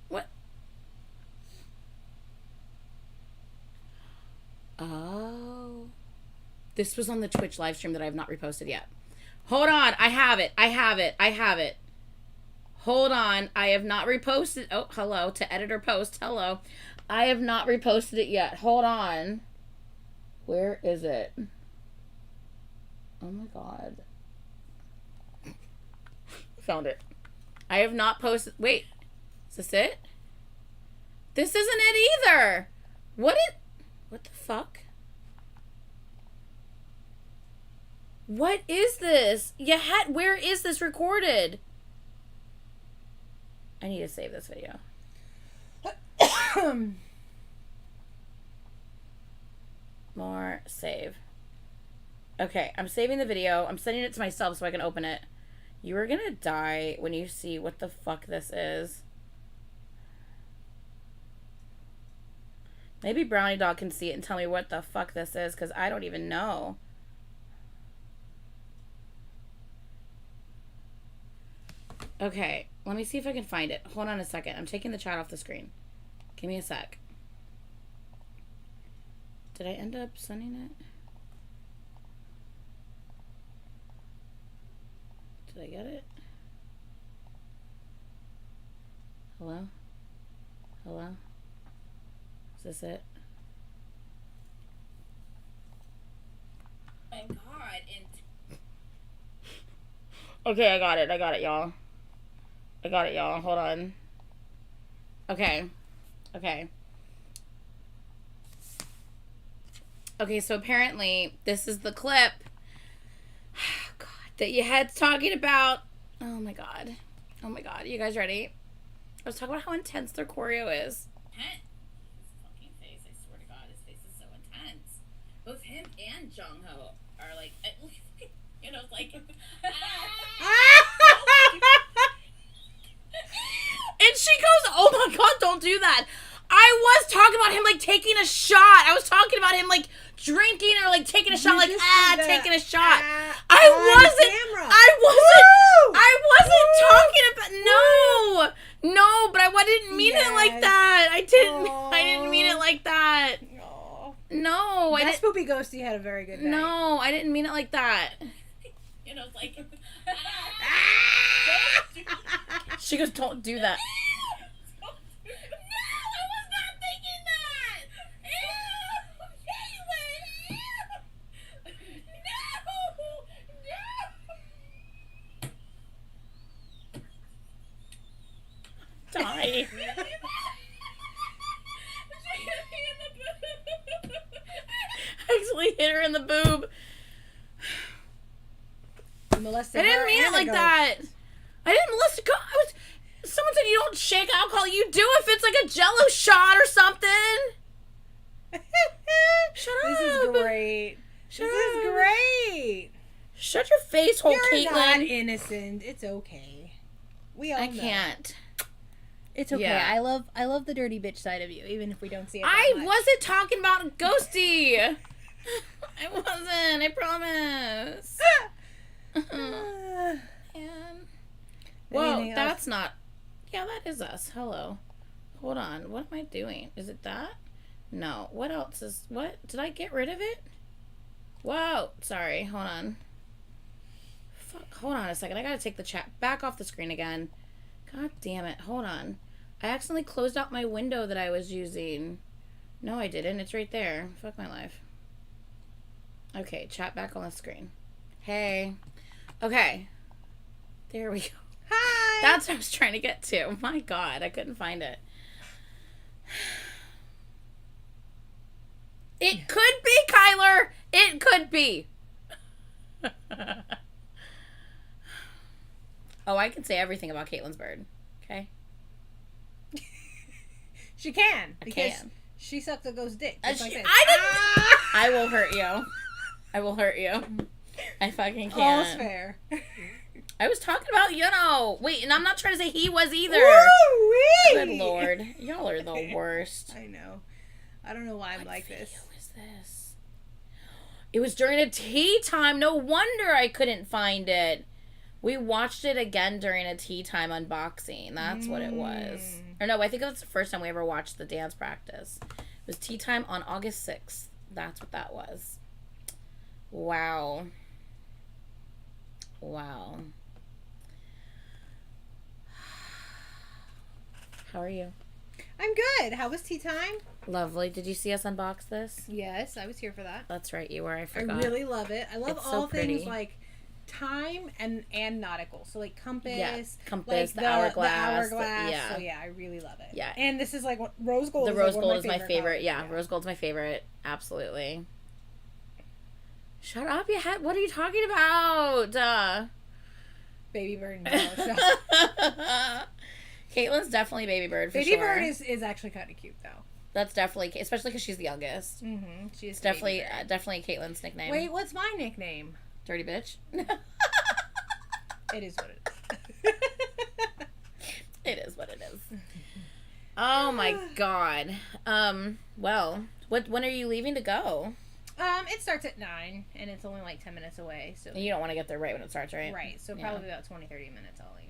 What? Oh. This was on the Twitch live stream that I have not reposted yet. Hold on. I have it. Hold on. I have not reposted. Oh, hello. To editor post. Hello. I have not reposted it yet. Hold on. Where is it? Oh my god. Found it. I have not posted. Wait. Is this it? This isn't it either. What the fuck? What is this? Where is this recorded? I need to save this video. More save. Okay, I'm saving the video. I'm sending it to myself so I can open it. You are gonna die when you see what the fuck this is. Maybe Brownie Dog can see it and tell me what the fuck this is, because I don't even know. Okay, let me see if I can find it. Hold on a second. I'm taking the chat off the screen. Give me a sec. Did I end up sending it? Did I get it? Hello? Hello? Is this it? Oh my god. Okay, I got it, y'all. I got it, y'all. Hold on. Okay. Okay, so apparently this is the clip God, that you had talking about. Oh my god. You guys ready? I was talking about how intense their choreo is. His fucking face, I swear to God, his face is so intense. Both him and Jung Ho are like, you know, like. And she goes, oh my god, don't do that. I was talking about him like taking a shot. I was talking about him like drinking or like taking a shot, like taking a shot. I wasn't talking about no, but I didn't mean it like that. I didn't mean it like that. No, That spoopy ghosty had a very good night. No, I didn't mean it like that. You know, it's like. She goes, don't do that. No, I was not thinking that. Die. Actually hit her in the boob. Molested I didn't her mean it and a like ghost. that. I didn't molest a ghost. Someone said you don't shake alcohol. You do if it's like a Jello shot or something. Shut up. This is great. Shut This is up. great. Shut your face hole, You're not Caitlin. innocent. It's okay. We all I know. can't. It's okay. Yeah. I love the dirty bitch side of you, even if we don't see it. I that much. wasn't talking about Ghosty. I wasn't. I promise. Man. Whoa, Anything else? that's not. Yeah, that is us. Hello. Hold on. What am I doing? Is it that? No. What else is... What? Did I get rid of it? Whoa. Sorry. Hold on. Fuck. Hold on a second. I gotta take the chat back off the screen again. God damn it. Hold on. I accidentally closed out my window that I was using. No, I didn't. It's right there. Fuck my life. Okay. Chat back on the screen. Hey. Okay. There we go. Hi. That's what I was trying to get to. My God. I couldn't find it. It could be, Kyler. It could be. Oh, I can say everything about Caitlin's bird. Okay? She can. I Because can. she sucked a ghost dick. Just like this. I didn't. I will hurt you. I will hurt you. I fucking can't. All's fair. I was talking about, you know. Wait, and I'm not trying to say he was either. Woo-wee! Good Lord. Y'all are the worst. I know. I don't know why I'm like this. What is this? It was during a tea time. No wonder I couldn't find it. We watched it again during a tea time unboxing. That's what it was. Or no, I think it was the first time we ever watched the dance practice. It was tea time on August 6th. That's what that was. Wow. Wow. How are you? I'm good. How was tea time? Lovely. Did you see us unbox this? Yes, I was here for that. That's right, you were. I forgot. I really love it. I love It's so all things pretty. like time and nautical. So like compass, Yeah, compass, like the hourglass, So yeah, I really love it. Yeah. And this is like rose gold. The is rose like gold one is of my favorite. colors. Yeah, rose gold's my favorite. Absolutely. Shut up, you had. What are you talking about? Baby bird. No, so. Caitlin's definitely baby bird for Baby sure. bird is actually kind of cute though. That's definitely, especially because she's the youngest. Mm-hmm. She's It's definitely Caitlin's nickname. Wait, what's my nickname? Dirty bitch. It is what it is. It is what it is. Oh my God. Well, when are you leaving to go? It starts at 9 and it's only like 10 minutes away. So You don't want to get there right when it starts, right? right. So Yeah. probably about 20, 30 minutes I'll leave.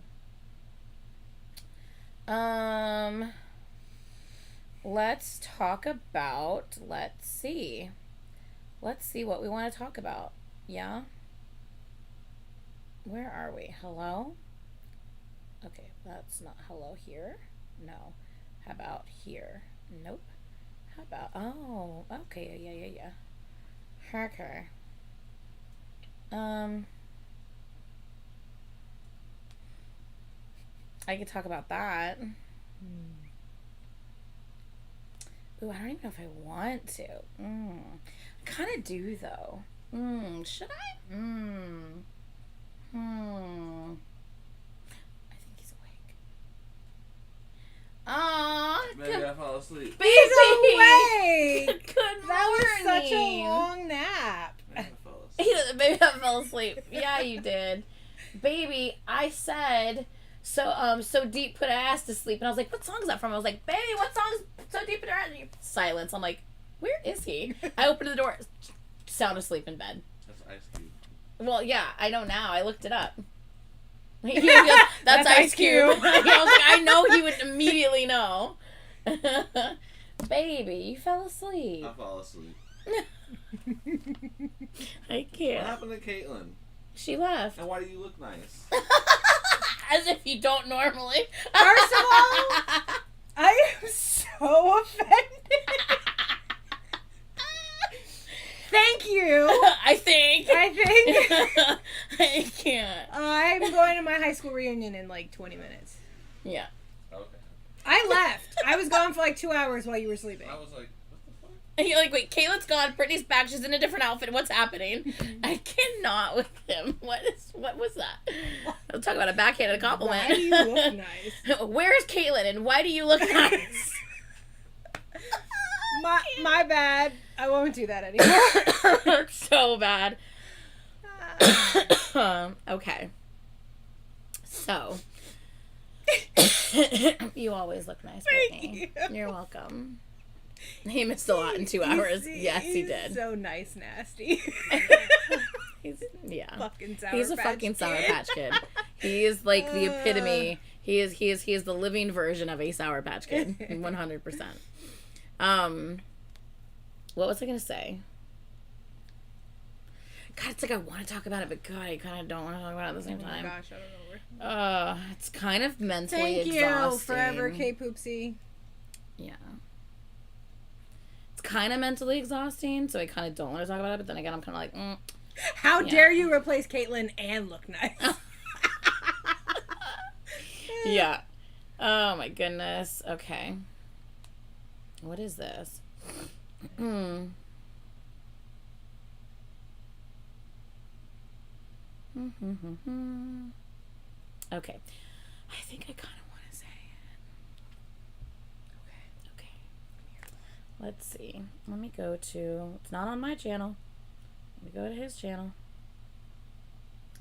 Let's talk about, let's see what we want to talk about. Yeah? Where are we? Hello? Okay, that's not hello here. No. How about here? Nope. How about, oh, okay, yeah. Okay. I could talk about that. Ooh, I don't even know if I want to. I kind of do, though. Should I? I think he's awake. Aw, Maybe I fall asleep. baby! He's awake! Good morning! That was such a long nap. Maybe I fell asleep. Baby, I fell asleep. Yeah, you did. Baby, I said... So Deep put her ass to sleep, and I was like, what song is that from? I was like, baby, what song is So Deep put her ass? Silence. I'm like, where is he? I opened the door, sound asleep in bed. That's Ice Cube. Well, yeah, I know now. I looked it up. He goes, that's Ice Cube. I was like, I know he would immediately know. Baby, you fell asleep. I fall asleep. I What can't. happened to Caitlin? She left. And why do you look nice? As if you don't normally. First of all, I am so offended. Thank you. I think. I can't. I'm going to my high school reunion in like 20 minutes. Yeah. Okay. I left. I was gone for like 2 hours while you were sleeping. I was like, what the fuck? And you're like, wait, Caitlin's gone. Brittany's back. She's in a different outfit. What's happening? I cannot with him. What was that? I'll talk about a backhanded compliment. Why do you look nice? Where is Caitlin and why do you look nice? My bad. I won't do that anymore. So bad. Okay. So. You always look nice, Brittany. You're welcome. He missed a lot in 2 hours. Yes, he did. So nice, nasty. Yeah. Fucking sour He's a Patch fucking Sour Kid. Patch Kid. He is like the epitome. He is the living version of a Sour Patch Kid. 100%. what was I gonna say? God, it's like I want to talk about it, but God, I kind of don't want to talk about it at the same time. Oh my gosh, I don't know. It's kind of mentally Thank exhausting. you, forever K Poopsie. Yeah. It's kind of mentally exhausting, so I kind of don't want to talk about it, but then again, I'm kind of like, How Yeah. dare you replace Caitlyn and look nice? yeah. Oh my goodness. Okay. What is this? Okay. I think I kind of want to say it. Okay. Let's see. Let me go to, it's not on my channel. Let me go to his channel.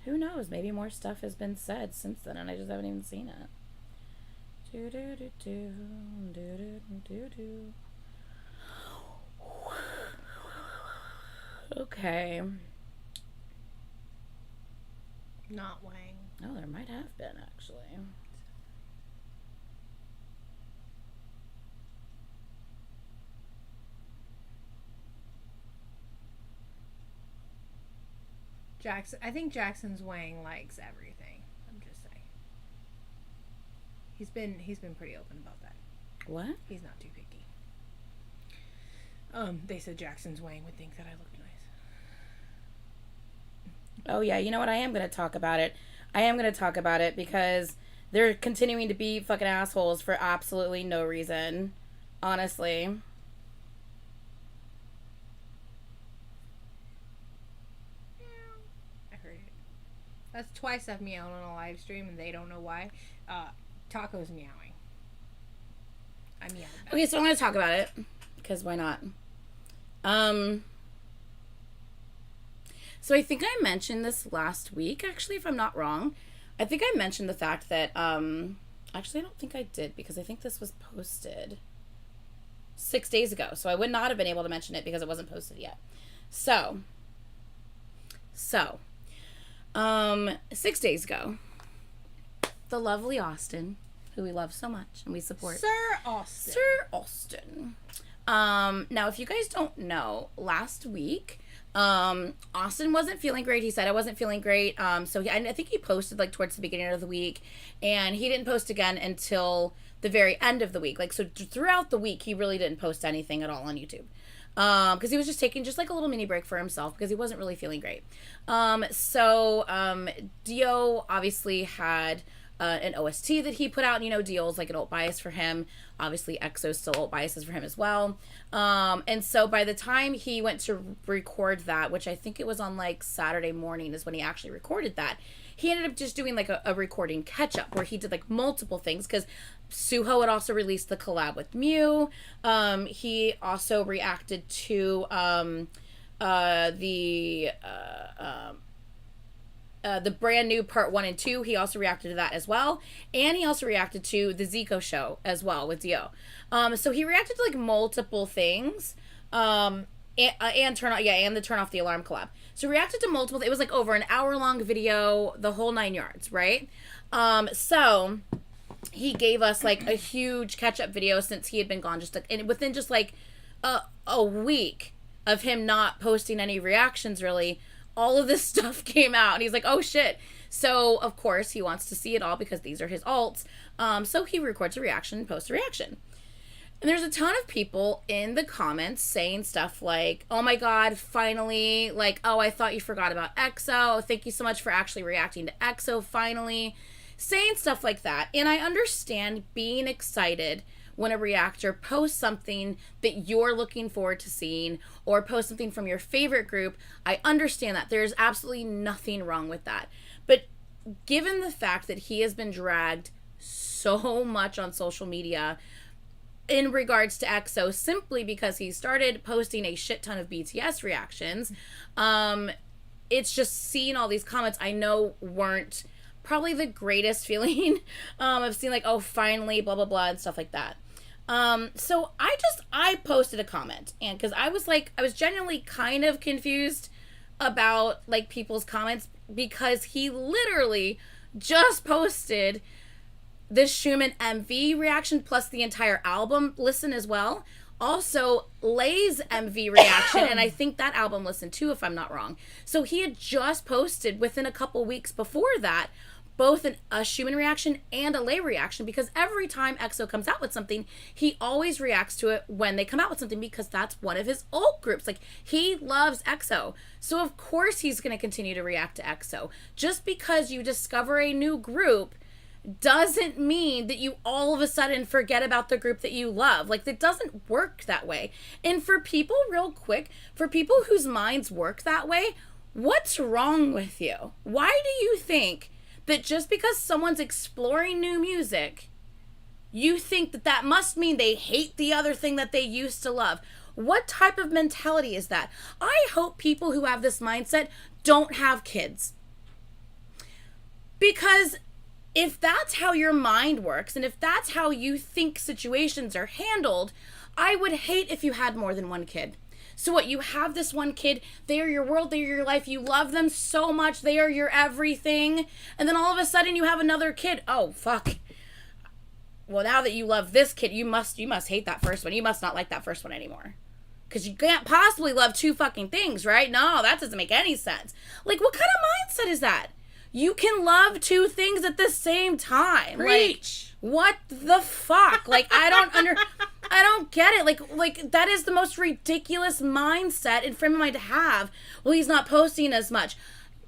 Who knows? Maybe more stuff has been said since then and I just haven't even seen it. Do do do do do do do do. Okay. Not Wang. Oh, there might have been actually. Jackson. I think Jackson's Wang likes everything. I'm just saying. He's been pretty open about that. What? He's not too picky. They said Jackson's Wang would think that I looked nice. Oh yeah, you know what? I am going to talk about it. I am going to talk about it because they're continuing to be fucking assholes for absolutely no reason. Honestly. I heard it. That's twice I've meowed on a live stream and they don't know why. Taco's meowing. I meowed back. Okay, so I'm going to talk about it because why not? So I think I mentioned this last week, actually, if I'm not wrong. I think I mentioned the fact that, actually, I don't think I did because I think this was posted 6 days ago. So I would not have been able to mention it because it wasn't posted yet. So, 6 days ago, the lovely Austin, who we love so much and we support. Sir Austin. Sir Austin. Now, if you guys don't know, last week, Austin wasn't feeling great. He said I wasn't feeling great. So I think he posted like towards the beginning of the week and he didn't post again until the very end of the week. Like, so throughout the week, he really didn't post anything at all on YouTube. Cause he was just taking just like a little mini break for himself because he wasn't really feeling great. Dio obviously had an OST that he put out. You know, Dio's like an alt bias for him. Obviously, EXO's still alt biases for him as well. And so by the time he went to record that, which I think it was on like Saturday morning is when he actually recorded that, he ended up just doing like a recording catch up where he did like multiple things because Suho had also released the collab with Mew. He also reacted to the brand new part 1 and 2. He also reacted to that as well, and he also reacted to the Zico show as well with Dio. So he reacted to like multiple things, and the turn off the alarm collab. So reacted to multiple. It was like over an hour long video, the whole 9 yards, right? So he gave us like a huge catch up video since he had been gone, just like, and within just like a week of him not posting any reactions really. All of this stuff came out and he's like, oh shit. So of course he wants to see it all because these are his alts. So he records a reaction and posts a reaction. And there's a ton of people in the comments saying stuff like, oh my God, finally, like, oh, I thought you forgot about EXO. Thank you so much for actually reacting to EXO finally. Saying stuff like that. And I understand being excited when a reactor posts something that you're looking forward to seeing or post something from your favorite group. I understand that. There's absolutely nothing wrong with that. But given the fact that he has been dragged so much on social media in regards to EXO simply because he started posting a shit ton of BTS reactions, it's just seeing all these comments I know weren't probably the greatest feeling of seeing like, oh, finally, blah, blah, blah, and stuff like that. So I posted a comment, and because I was genuinely kind of confused about like people's comments because he literally just posted this Schumann MV reaction plus the entire album listen as well. Also, Lay's MV reaction, and I think that album listen too, if I'm not wrong. So he had just posted within a couple weeks before that both a Schumann reaction and a Lay reaction, because every time EXO comes out with something, he always reacts to it when they come out with something, because that's one of his old groups. Like, he loves EXO. So of course he's going to continue to react to EXO. Just because you discover a new group doesn't mean that you all of a sudden forget about the group that you love. Like, it doesn't work that way. And for people, real quick, for people whose minds work that way, what's wrong with you? Why do you think that just because someone's exploring new music, you think that that must mean they hate the other thing that they used to love? What type of mentality is that? I hope people who have this mindset don't have kids. Because if that's how your mind works, and if that's how you think situations are handled, I would hate if you had more than one kid. So what, you have this one kid, they are your world, they are your life, you love them so much, they are your everything, and then all of a sudden you have another kid. Oh, fuck. Well, now that you love this kid, you must hate that first one. You must not like that first one anymore. Because you can't possibly love two fucking things, right? No, that doesn't make any sense. Like, what kind of mindset is that? You can love two things at the same time. Preach. Like, what the fuck? Like, I don't get it. Like that is the most ridiculous mindset and frame of mind to have. Well, he's not posting as much.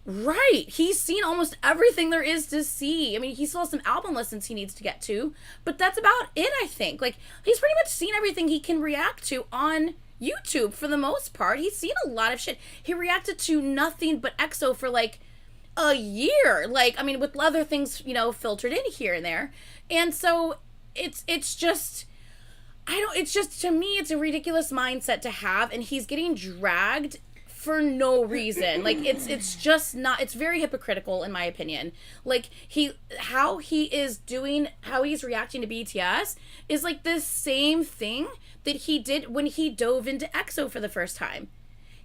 Right. He's seen almost everything there is to see. I mean, he still has some album listens he needs to get to, but that's about it, I think. Like, he's pretty much seen everything he can react to on YouTube for the most part. He's seen a lot of shit. He reacted to nothing but EXO for like a year. Like, I mean, with other things, you know, filtered in here and there. And so it's just, it's just, to me, it's a ridiculous mindset to have, and he's getting dragged for no reason. Like, it's just not, it's very hypocritical in my opinion. Like, how he's reacting to BTS is like the same thing that he did when he dove into EXO for the first time.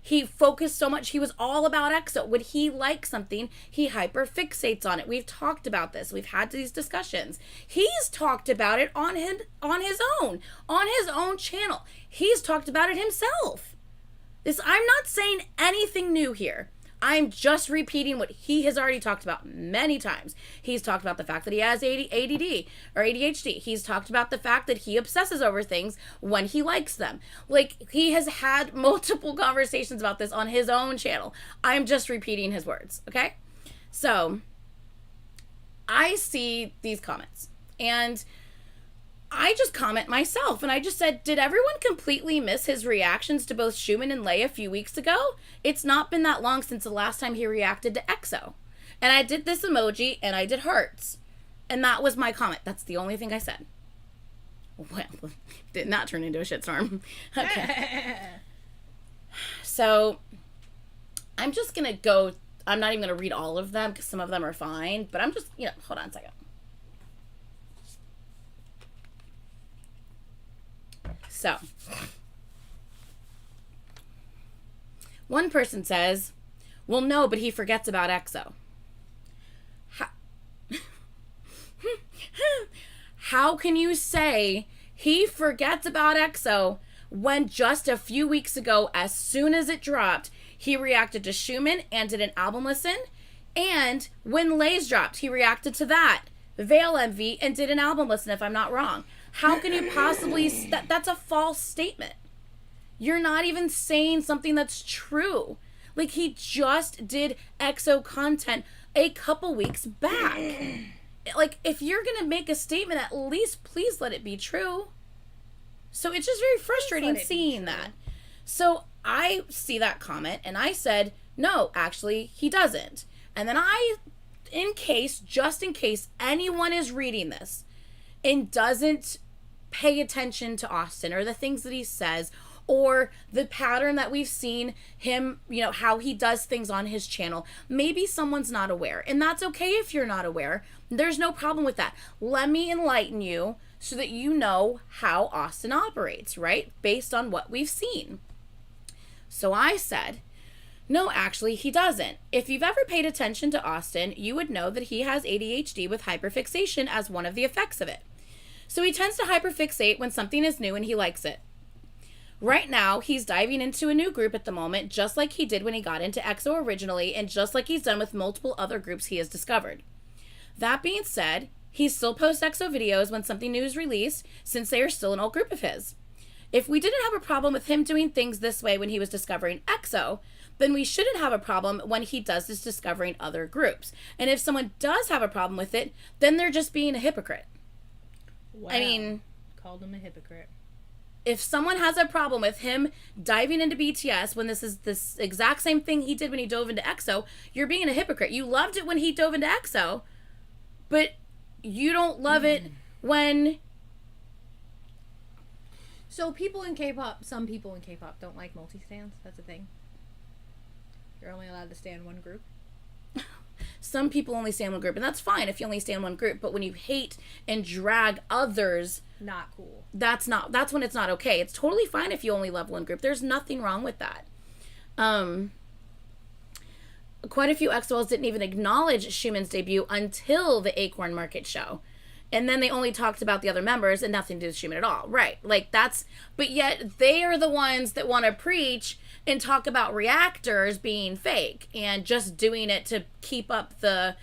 He focused so much. He was all about EXO. When he likes something, he hyper fixates on it. We've talked about this. We've had these discussions. He's talked about it on his own channel. He's talked about it himself. I'm not saying anything new here. I'm just repeating what he has already talked about many times. He's talked about the fact that he has ADD or ADHD. He's talked about the fact that he obsesses over things when he likes them. Like, he has had multiple conversations about this on his own channel. I'm just repeating his words, okay? So, I see these comments, and I just comment myself, and I just said, did everyone completely miss his reactions to both Schumann and Lay a few weeks ago? It's not been that long since the last time he reacted to EXO. And I did this emoji, and I did hearts. And that was my comment. That's the only thing I said. Well, did not turn into a shitstorm. Okay. So, I'm just going to go, I'm not even going to read all of them, because some of them are fine, but I'm just, hold on a second. So, one person says, well, no, but he forgets about EXO. How can you say he forgets about EXO when just a few weeks ago, as soon as it dropped, he reacted to Schumann and did an album listen? And when Lay's dropped, he reacted to that, Veil MV, and did an album listen, if I'm not wrong. How can you possibly... That's a false statement. You're not even saying something that's true. Like, he just did EXO content a couple weeks back. Like, if you're going to make a statement, at least please let it be true. So it's just very frustrating seeing that. So I see that comment, and I said, no, actually, he doesn't. And then just in case anyone is reading this and doesn't pay attention to Austin or the things that he says or the pattern that we've seen him, how he does things on his channel, maybe someone's not aware. And that's okay if you're not aware. There's no problem with that. Let me enlighten you so that you know how Austin operates, right? Based on what we've seen. So I said, No, actually, he doesn't. If you've ever paid attention to Austin, you would know that he has ADHD with hyperfixation as one of the effects of it. So he tends to hyperfixate when something is new and he likes it. Right now, he's diving into a new group at the moment, just like he did when he got into EXO originally, and just like he's done with multiple other groups he has discovered. That being said, he still posts EXO videos when something new is released, since they are still an old group of his. If we didn't have a problem with him doing things this way when he was discovering EXO, then we shouldn't have a problem when he does this discovering other groups. And if someone does have a problem with it, then they're just being a hypocrite. Wow. I mean, called him a hypocrite. if someone has a problem with him diving into BTS when this is this exact same thing he did when he dove into EXO, you're being a hypocrite. You loved it when he dove into EXO, but you don't love it when... So people in K-pop, some people in K-pop don't like multi-stands. That's a thing. You're only allowed to stand one group. Some people only stand one group, and that's fine if you only stand one group, but when you hate and drag others... Not cool. That's when it's not okay. It's totally fine if you only love one group. There's nothing wrong with that. Quite a few EXO-Ls didn't even acknowledge Xiumin's debut until the Acorn Market show. And then they only talked about the other members and nothing to do with Xiumin at all. Right. Like, that's... But yet, they are the ones that want to preach and talk about reactors being fake and just doing it to keep up the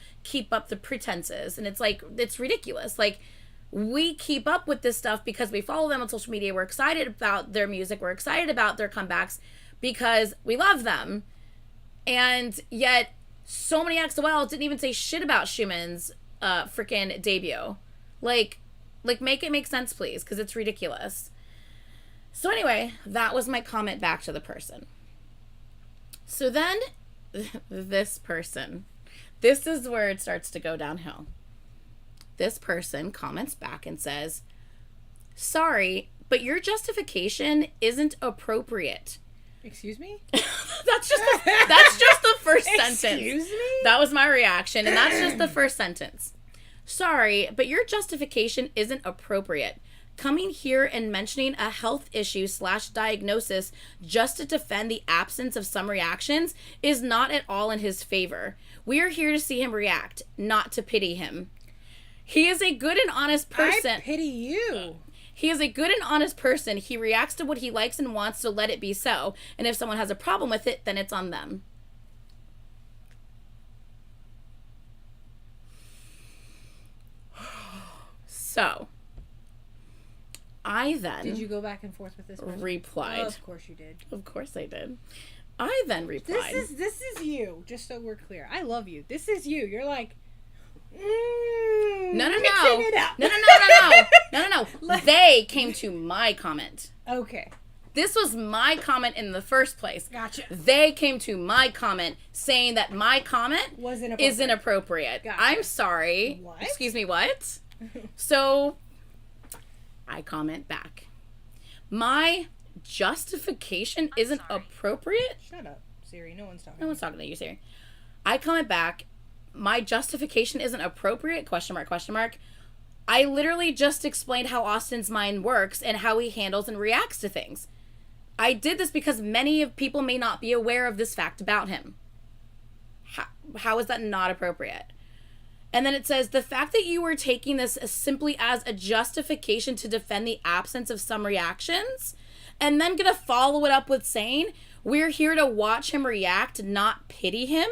pretenses. And it's like, it's ridiculous. Like, we keep up with this stuff because we follow them on social media. We're excited about their music. We're excited about their comebacks because we love them. And yet, so many EXO-Ls didn't even say shit about Xiumin's freaking debut. Like, make it make sense, please, because it's ridiculous. So anyway, that was my comment back to the person. So then, this person, this is where it starts to go downhill. This person comments back and says, "Sorry, but your justification isn't appropriate." Excuse me? That's just the first sentence. Excuse me? That was my reaction, and that's just the first sentence. "Sorry, but your justification isn't appropriate. Coming here and mentioning a health issue / diagnosis just to defend the absence of some reactions is not at all in his favor. We are here to see him react, not to pity him. He is a good and honest person." I pity you. "He is a good and honest person. He reacts to what he likes and wants, so let it be so. And if someone has a problem with it, then it's on them." So, I then... Did you go back and forth with this person? replied. Oh, of course you did. Of course I did. I then replied. This is you, just so we're clear. I love you. This is you. You're like... No. mixing it up. No. They came to my comment. Okay. This was my comment in the first place. Gotcha. They came to my comment saying that my comment is inappropriate. Gotcha. I'm sorry. What? Excuse me, what? So, I comment back. My justification isn't appropriate? Shut up, Siri. No one's talking. No one's talking to you, Siri. I comment back. My justification isn't appropriate? ? I literally just explained how Austin's mind works and how he handles and reacts to things. I did this because many of people may not be aware of this fact about him. How is that not appropriate? And then it says, the fact that you were taking this simply as a justification to defend the absence of some reactions, and then gonna follow it up with saying, we're here to watch him react, not pity him.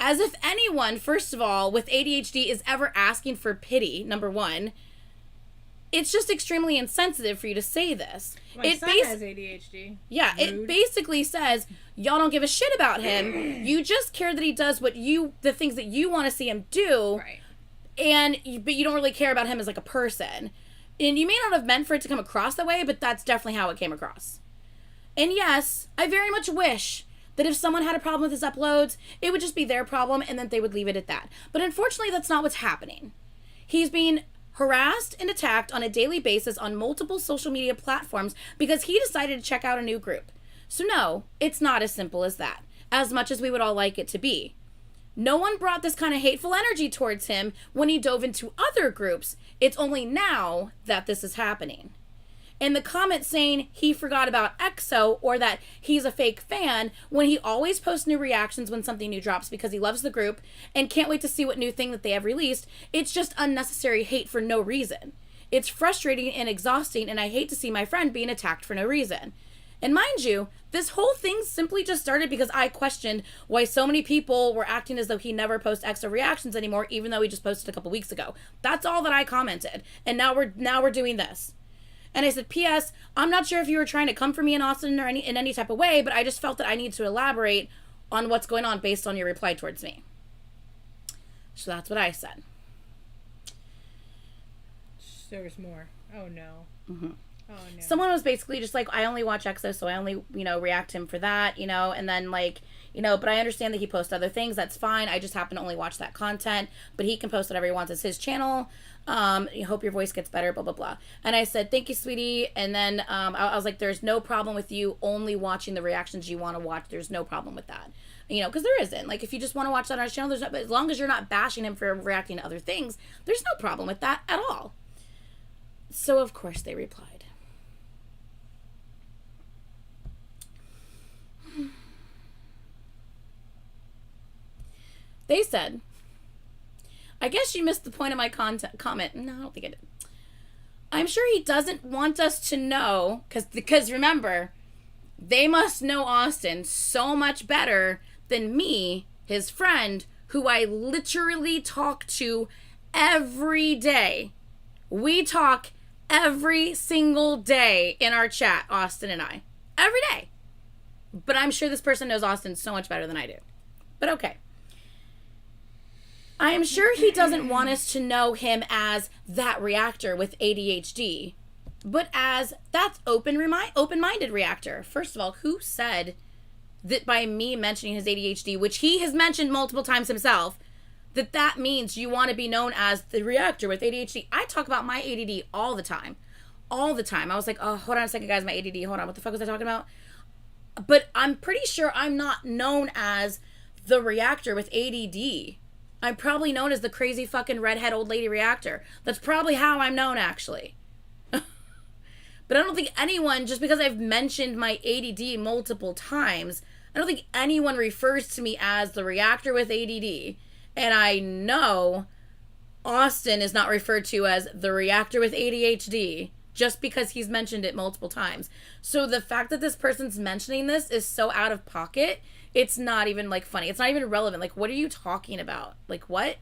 As if anyone, first of all, with ADHD is ever asking for pity, number one. It's just extremely insensitive for you to say this. My son has ADHD. Yeah, Rude. It basically says, y'all don't give a shit about him. You just care that he does the things that you want to see him do. Right. But you don't really care about him as like a person. And you may not have meant for it to come across that way, but that's definitely how it came across. And yes, I very much wish that if someone had a problem with his uploads, it would just be their problem and then they would leave it at that. But unfortunately, that's not what's happening. He's being harassed and attacked on a daily basis on multiple social media platforms because he decided to check out a new group. So no, it's not as simple as that, as much as we would all like it to be. No one brought this kind of hateful energy towards him when he dove into other groups. It's only now that this is happening. in the comments saying he forgot about EXO or that he's a fake fan when he always posts new reactions when something new drops because he loves the group and can't wait to see what new thing that they have released. It's just unnecessary hate for no reason. It's frustrating and exhausting, and I hate to see my friend being attacked for no reason. And mind you, this whole thing simply just started because I questioned why so many people were acting as though he never posts extra reactions anymore, even though he just posted a couple weeks ago. That's all that I commented. And now we're doing this. And I said, P.S., I'm not sure if you were trying to come for me in Austin or in any type of way, but I just felt that I need to elaborate on what's going on based on your reply towards me. So that's what I said. There was more. Oh, no. Mm-hmm. Oh, no. Someone was basically just like, I only watch EXO, so I only, react to him for that, and then like, but I understand that he posts other things. That's fine. I just happen to only watch that content, but he can post whatever he wants. It's his channel. I hope your voice gets better, blah, blah, blah. And I said, thank you, sweetie. And then I was like, there's no problem with you only watching the reactions you want to watch. There's no problem with that. Because there isn't. Like, if you just want to watch that on his channel, there's no, but as long as you're not bashing him for reacting to other things, there's no problem with that at all. So, of course, they replied. They said, I guess you missed the point of my comment. No, I don't think I did. I'm sure he doesn't want us to know, because remember, they must know Austin so much better than me, his friend, who I literally talk to every day. We talk every single day in our chat, Austin and I. Every day. But I'm sure this person knows Austin so much better than I do. But okay. I am sure he doesn't want us to know him as that reactor with ADHD, but as that's open-minded reactor. First of all, who said that by me mentioning his ADHD, which he has mentioned multiple times himself, that means you want to be known as the reactor with ADHD? I talk about my ADD all the time. All the time. I was like, oh, hold on a second, guys, my ADD. Hold on, what the fuck was I talking about? But I'm pretty sure I'm not known as the reactor with ADD. I'm probably known as the crazy fucking redhead old lady reactor. That's probably how I'm known, actually. But I don't think anyone, just because I've mentioned my ADD multiple times, I don't think anyone refers to me as the reactor with ADD. And I know Austin is not referred to as the reactor with ADHD just because he's mentioned it multiple times. So the fact that this person's mentioning this is so out of pocket, it's not even, like, funny. It's not even relevant. Like, what are you talking about? Like, what?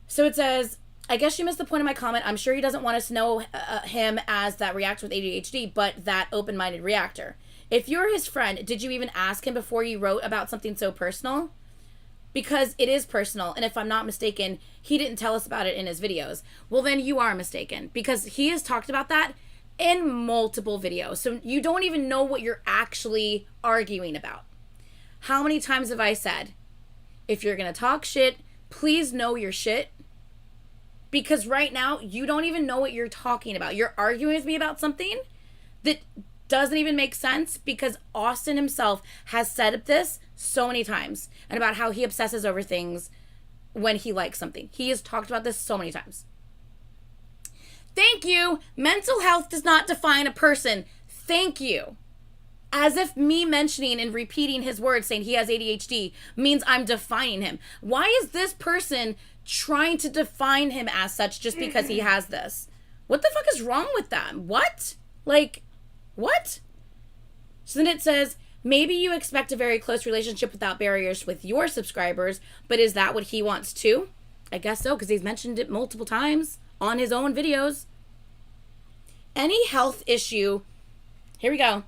So it says, I guess you missed the point of my comment. I'm sure he doesn't want us to know him as that reactor with ADHD, but that open-minded reactor. If you're his friend, did you even ask him before you wrote about something so personal? Because it is personal, and if I'm not mistaken, he didn't tell us about it in his videos. Well, then you are mistaken, because he has talked about that in multiple videos. So you don't even know what you're actually arguing about. How many times have I said, if you're going to talk shit, please know your shit? Because right now, you don't even know what you're talking about. You're arguing with me about something that doesn't even make sense, because Austin himself has said this so many times and about how he obsesses over things when he likes something. He has talked about this so many times. Thank you. Mental health does not define a person. Thank you. As if me mentioning and repeating his words saying he has ADHD means I'm defining him. Why is this person trying to define him as such just because he has this? What the fuck is wrong with them? What? Like, what? So then it says, maybe you expect a very close relationship without barriers with your subscribers, but is that what he wants too? I guess so, because he's mentioned it multiple times on his own videos. Any health issue, here we go.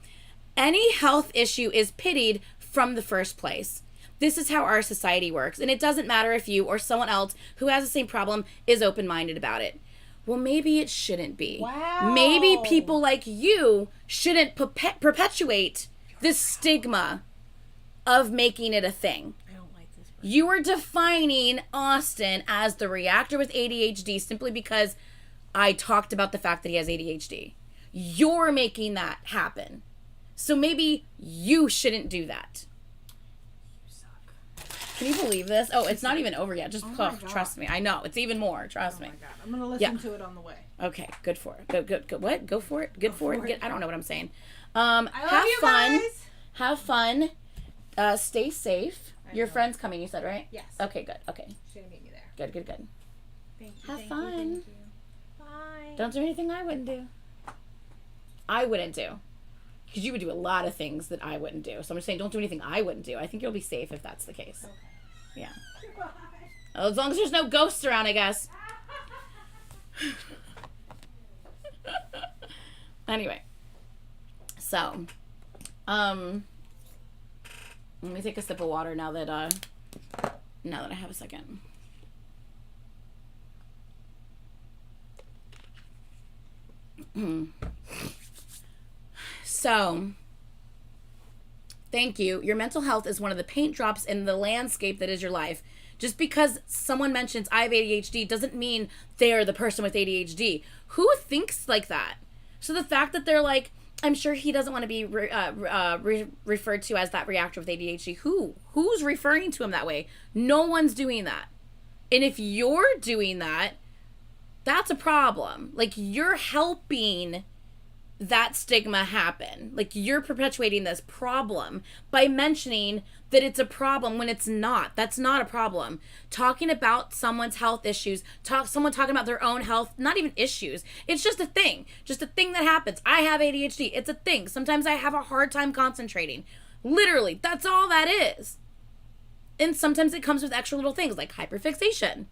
Any health issue is pitied from the first place. This is how our society works, and it doesn't matter if you or someone else who has the same problem is open-minded about it. Well, maybe it shouldn't be. Wow. Maybe people like you shouldn't perpetuate this stigma of making it a thing. I don't like this person. You are defining Austin as the reactor with ADHD simply because I talked about the fact that he has ADHD. You're making that happen. So maybe you shouldn't do that. You suck. Can you believe this? Oh, it's not even over yet. Just Oh my God. trust me. I know. It's even more. Trust Oh me. my god. I'm gonna listen to it on the way. Okay, good for it. Good. What? Go for it. Good for it. for it. I don't know what I'm saying. I love Have you fun. guys. Have fun. Stay safe. I Your know. friend's coming, you said, right? Yes. Okay, good. Okay. She's gonna meet me there. Good. Thank you. Have thank fun. You, thank you. Bye. Don't do anything I wouldn't do. I wouldn't do. Because you would do a lot of things that I wouldn't do. So I'm just saying, don't do anything I wouldn't do. I think you'll be safe if that's the case. Okay. Yeah. Bye. As long as there's no ghosts around, I guess. Anyway. So. Let me take a sip of water now that I have a second. So, thank you. Your mental health is one of the paint drops in the landscape that is your life. Just because someone mentions I have ADHD doesn't mean they're the person with ADHD. Who thinks like that? So the fact that they're like, I'm sure he doesn't want to be referred to as that reactor with ADHD. Who's referring to him that way? No one's doing that. And if you're doing that, that's a problem. Like, you're helping that stigma happen. Like, you're perpetuating this problem by mentioning that it's a problem when it's not. That's not a problem. Talking about someone's health issues, someone talking about their own health, not even issues. It's just a thing. Just a thing that happens. I have ADHD. It's a thing. Sometimes I have a hard time concentrating. Literally, that's all that is. And sometimes it comes with extra little things like hyperfixation.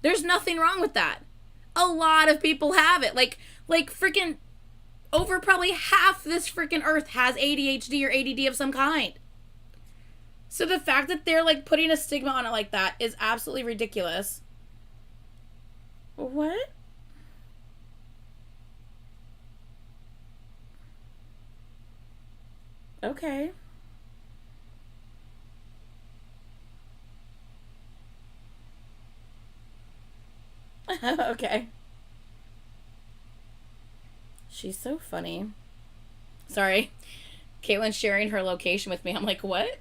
There's nothing wrong with that. A lot of people have it. Like freaking over probably half this freaking earth has ADHD or ADD of some kind. So the fact that they're like putting a stigma on it like that is absolutely ridiculous. What? Okay. Okay. She's so funny. Sorry. Caitlin's sharing her location with me. I'm like, what?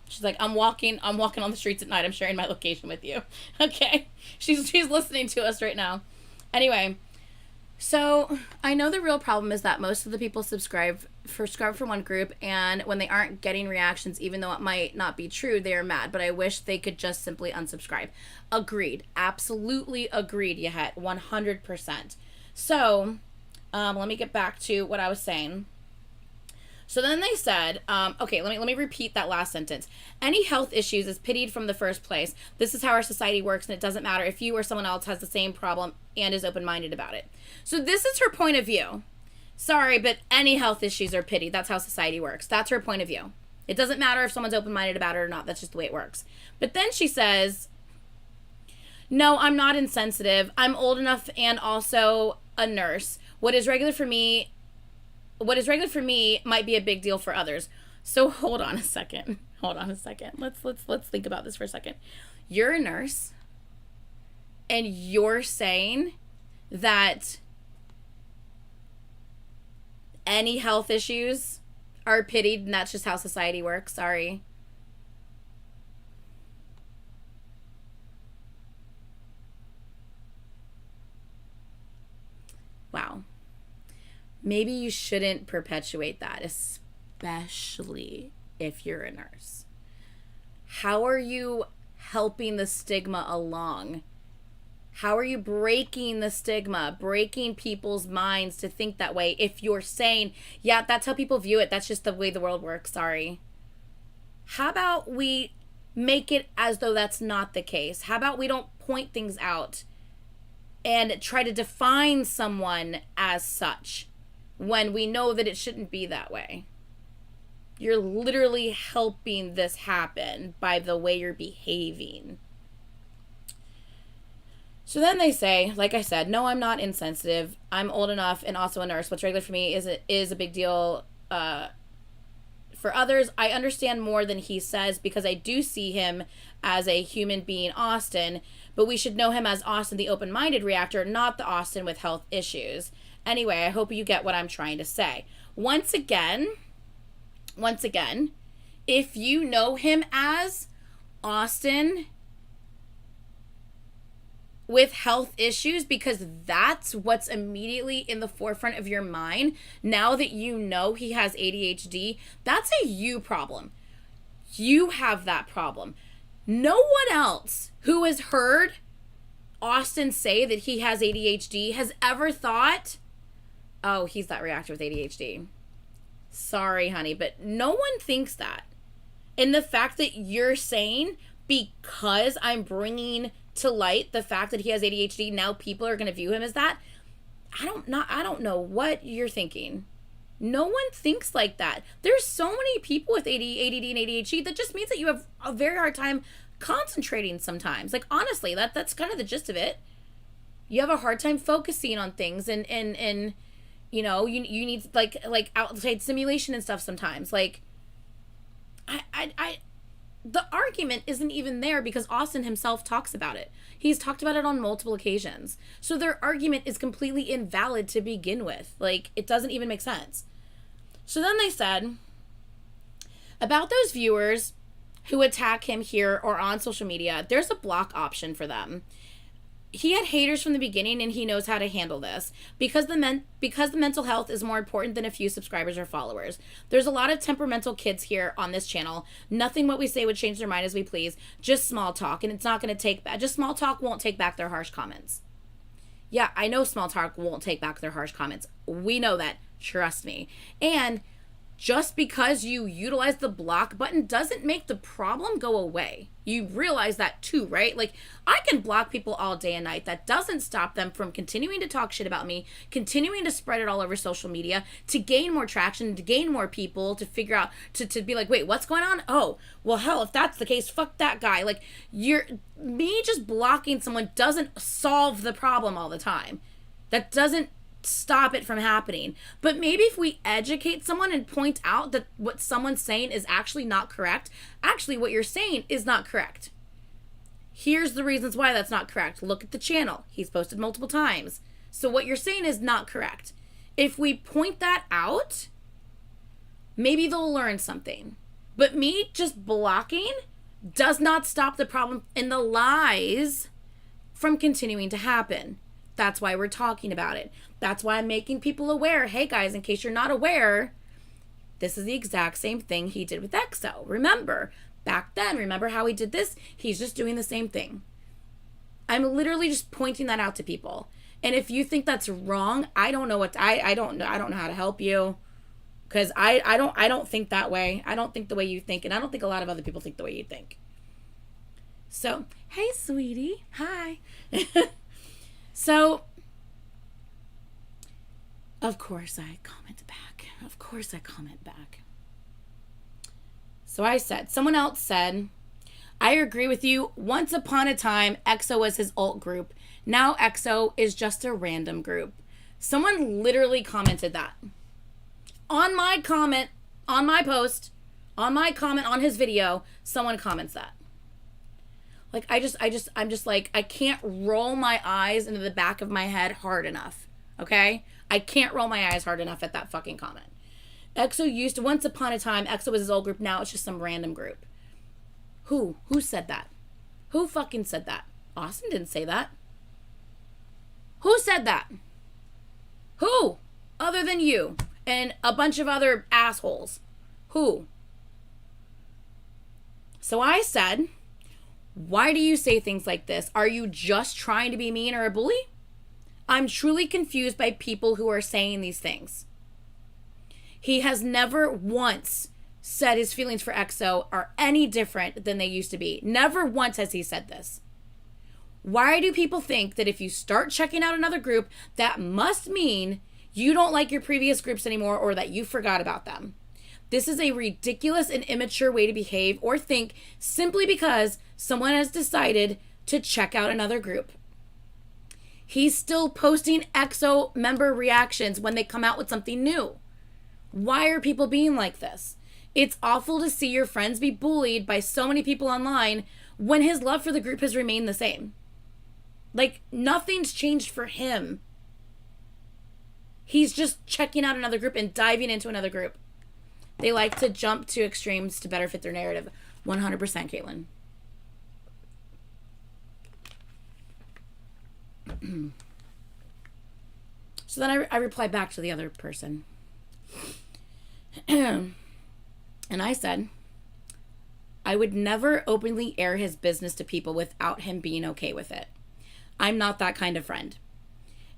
She's like, I'm walking on the streets at night. I'm sharing my location with you. Okay. She's listening to us right now. Anyway, so I know the real problem is that most of the people subscribe for one group, and when they aren't getting reactions, even though it might not be true, they are mad. But I wish they could just simply unsubscribe. Agreed. Absolutely agreed, Yahet. 100%. So, let me get back to what I was saying. So then they said, okay, let me repeat that last sentence. Any health issues is pitied from the first place. This is how our society works, and it doesn't matter if you or someone else has the same problem and is open-minded about it. So this is her point of view. Sorry, but any health issues are pitied. That's how society works. That's her point of view. It doesn't matter if someone's open-minded about it or not. That's just the way it works. But then she says, no, I'm not insensitive. I'm old enough and also a nurse. What is regular for me might be a big deal for others. So hold on a second. Let's think about this for a second. You're a nurse, and you're saying that any health issues are pitied, and that's just how society works. Sorry. Wow. Maybe you shouldn't perpetuate that, especially if you're a nurse. How are you helping the stigma along? How are you breaking the stigma, breaking people's minds to think that way if you're saying, yeah, that's how people view it. That's just the way the world works. Sorry. How about we make it as though that's not the case? How about we don't point things out and try to define someone as such when we know that it shouldn't be that way? You're literally helping this happen by the way you're behaving. So then they say, like I said, no, I'm not insensitive. I'm old enough and also a nurse. What's regular for me is a big deal for others. I understand more than he says because I do see him as a human being, Austin, but we should know him as Austin, the open-minded reactor, not the Austin with health issues. Anyway, I hope you get what I'm trying to say. Once again, once again, if you know him as Austin with health issues, because that's what's immediately in the forefront of your mind now that you know he has ADHD, that's a you problem. You have that problem. No one else who has heard Austin say that he has ADHD has ever thought, oh, he's that reactor with ADHD. Sorry, honey, but no one thinks that. And the fact that you're saying, because I'm bringing to light the fact that he has ADHD, now people are going to view him as that. I don't know what you're thinking. No one thinks like that. There's so many people with ADD and ADHD that just means that you have a very hard time concentrating sometimes. Like, honestly, that's kind of the gist of it. You have a hard time focusing on things, and you know, you need like outside stimulation and stuff sometimes. Like, I the argument isn't even there because Austin himself talks about it. He's talked about it on multiple occasions. So their argument is completely invalid to begin with. Like, it doesn't even make sense. So then they said, about those viewers who attack him here or on social media, there's a block option for them. He had haters from the beginning, and he knows how to handle this because the mental health is more important than a few subscribers or followers. There's a lot of temperamental kids here on this channel. Nothing what we say would change their mind as we please. Just small talk, and it's not going to take back. Just small talk won't take back their harsh comments. Yeah, I know small talk won't take back their harsh comments. We know that. Trust me. And just because you utilize the block button doesn't make the problem go away. You realize that too, right? Like, I can block people all day and night. That doesn't stop them from continuing to talk shit about me, continuing to spread it all over social media, to gain more traction, to gain more people, to figure out, to be like, wait, what's going on? Oh, well, hell, if that's the case, fuck that guy. Like, me just blocking someone doesn't solve the problem all the time. That doesn't stop it from happening. But maybe if we educate someone and point out that what someone's saying is actually not correct, actually what you're saying is not correct. Here's the reasons why that's not correct. Look at the channel. He's posted multiple times. So what you're saying is not correct. If we point that out, maybe they'll learn something. But me just blocking does not stop the problem and the lies from continuing to happen. That's why we're talking about it. That's why I'm making people aware. Hey guys, in case you're not aware, this is the exact same thing he did with EXO. Remember, back then, remember how he did this? He's just doing the same thing. I'm literally just pointing that out to people. And if you think that's wrong, I don't know what I don't know how to help you. Because I don't think that way. I don't think the way you think, and I don't think a lot of other people think the way you think. So, hey sweetie. Hi. So, of course I comment back. So I said, someone else said, I agree with you. Once upon a time, EXO was his alt group. Now EXO is just a random group. Someone literally commented that. On my comment, on my post, on my comment on his video, someone comments that. Like, I'm just like, I can't roll my eyes into the back of my head hard enough. Okay? I can't roll my eyes hard enough at that fucking comment. EXO used to, once upon a time, EXO was his old group. Now it's just some random group. Who said that? Who fucking said that? Austin didn't say that. Who said that? Who? Other than you and a bunch of other assholes. Who? So I said, why do you say things like this? Are you just trying to be mean or a bully? I'm truly confused by people who are saying these things. He has never once said his feelings for EXO are any different than they used to be. Never once has he said this. Why do people think that if you start checking out another group, that must mean you don't like your previous groups anymore or that you forgot about them? This is a ridiculous and immature way to behave or think simply because someone has decided to check out another group. He's still posting EXO member reactions when they come out with something new. Why are people being like this? It's awful to see your friends be bullied by so many people online when his love for the group has remained the same. Like, nothing's changed for him. He's just checking out another group and diving into another group. They like to jump to extremes to better fit their narrative. 100%, Caitlin. So then I replied back to the other person. And I said, I would never openly air his business to people without him being okay with it. I'm not that kind of friend.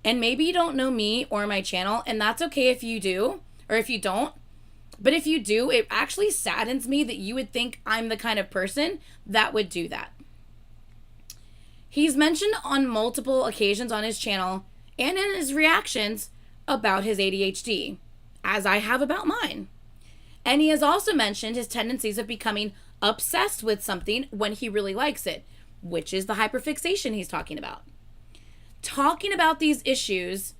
And maybe you don't know me or my channel, and that's okay if you do, or if you don't. But if you do, it actually saddens me that you would think I'm the kind of person that would do that. He's mentioned on multiple occasions on his channel and in his reactions about his ADHD, as I have about mine. And he has also mentioned his tendencies of becoming obsessed with something when he really likes it, which is the hyperfixation he's talking about. Talking about these issues,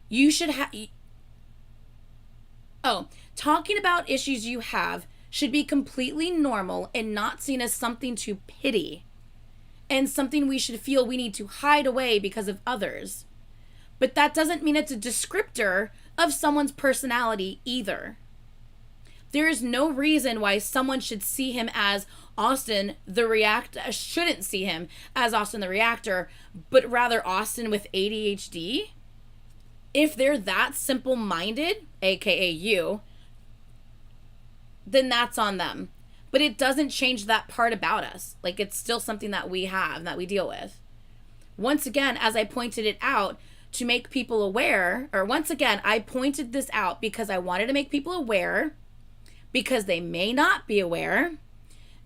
you should have... talking about issues you have should be completely normal and not seen as something to pity and something we should feel we need to hide away because of others. But that doesn't mean it's a descriptor of someone's personality either. There is no reason why someone should see him as Austin the reactor, shouldn't see him as Austin the reactor, but rather Austin with ADHD. If they're that simple-minded, aka you, then that's on them. But it doesn't change that part about us. Like, it's still something that we have, that we deal with. Once again, as I pointed it out to make people aware, or once again, I pointed this out because I wanted to make people aware, because they may not be aware.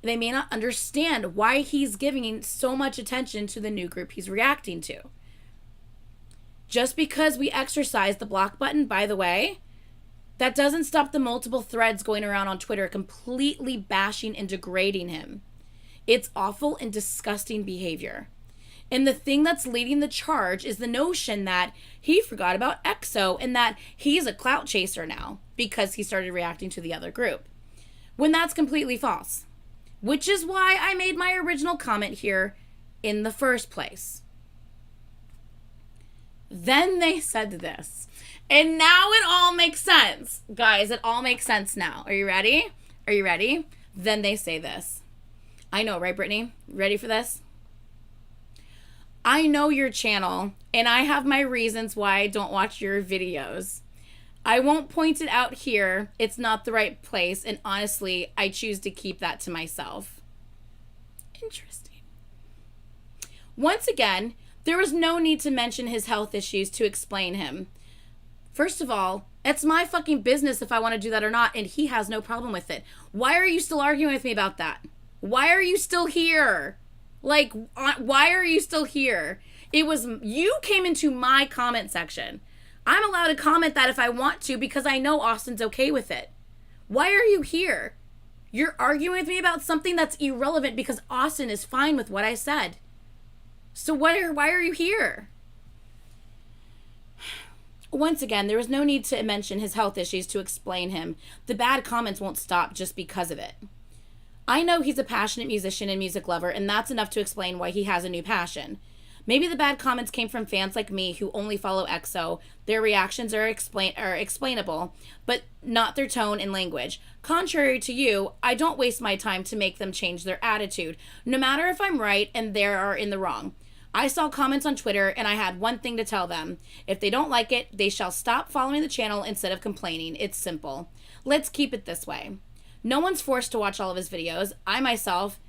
They may not understand why he's giving so much attention to the new group he's reacting to. Just because we exercise the block button, by the way, that doesn't stop the multiple threads going around on Twitter completely bashing and degrading him. It's awful and disgusting behavior. And the thing that's leading the charge is the notion that he forgot about EXO and that he's a clout chaser now because he started reacting to the other group. When that's completely false. Which is why I made my original comment here in the first place. Then they said this. And now it all makes sense. Guys, it all makes sense now. Are you ready? Are you ready? Then they say this. I know, right, Brittany? Ready for this? I know your channel, and I have my reasons why I don't watch your videos. I won't point it out here. It's not the right place, and honestly, I choose to keep that to myself. Interesting. Once again, there was no need to mention his health issues to explain him. First of all, it's my fucking business if I want to do that or not, and he has no problem with it. Why are you still arguing with me about that? Why are you still here? Like, why are you still here? It was, you came into my comment section. I'm allowed to comment that if I want to because I know Austin's okay with it. Why are you here? You're arguing with me about something that's irrelevant because Austin is fine with what I said. So why are you here? Once again, there was no need to mention his health issues to explain him. The bad comments won't stop just because of it. I know he's a passionate musician and music lover, and that's enough to explain why he has a new passion. Maybe the bad comments came from fans like me who only follow EXO. Their reactions are explainable, but not their tone and language. Contrary to you, I don't waste my time to make them change their attitude, no matter if I'm right and they are in the wrong. I saw comments on Twitter, and I had one thing to tell them. If they don't like it, they shall stop following the channel instead of complaining. It's simple. Let's keep it this way. No one's forced to watch all of his videos. I myself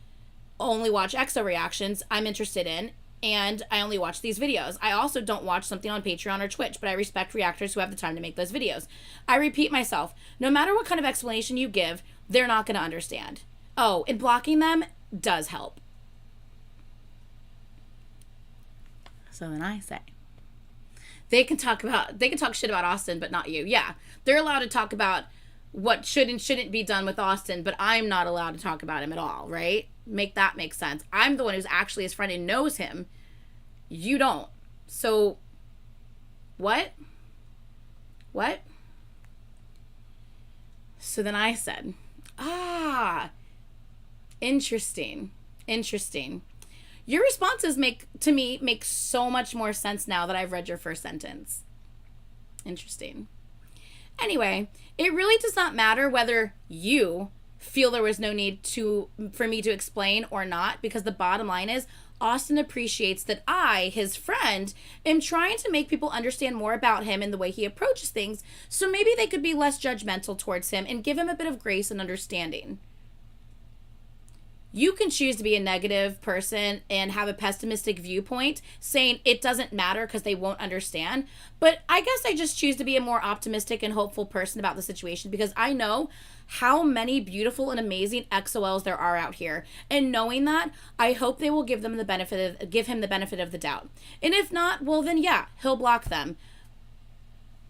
only watch EXO reactions I'm interested in, and I only watch these videos. I also don't watch something on Patreon or Twitch, but I respect reactors who have the time to make those videos. I repeat myself, no matter what kind of explanation you give, they're not going to understand. Oh, and blocking them does help. So then I say, they can talk shit about Austin, but not you. Yeah, they're allowed to talk about what should and shouldn't be done with Austin, but I'm not allowed to talk about him at all, right? Make that make sense. I'm the one who's actually his friend and knows him. You don't. So, what? What? So then I said, interesting. Your responses make so much more sense now that I've read your first sentence. Interesting. Anyway, it really does not matter whether you feel there was no need for me to explain or not, because the bottom line is Austin appreciates that I, his friend, am trying to make people understand more about him and the way he approaches things, so maybe they could be less judgmental towards him and give him a bit of grace and understanding. You can choose to be a negative person and have a pessimistic viewpoint, saying it doesn't matter because they won't understand. But I guess I just choose to be a more optimistic and hopeful person about the situation, because I know how many beautiful and amazing XOLs there are out here. And knowing that, I hope they will give him the benefit of the doubt. And if not, well then yeah, he'll block them.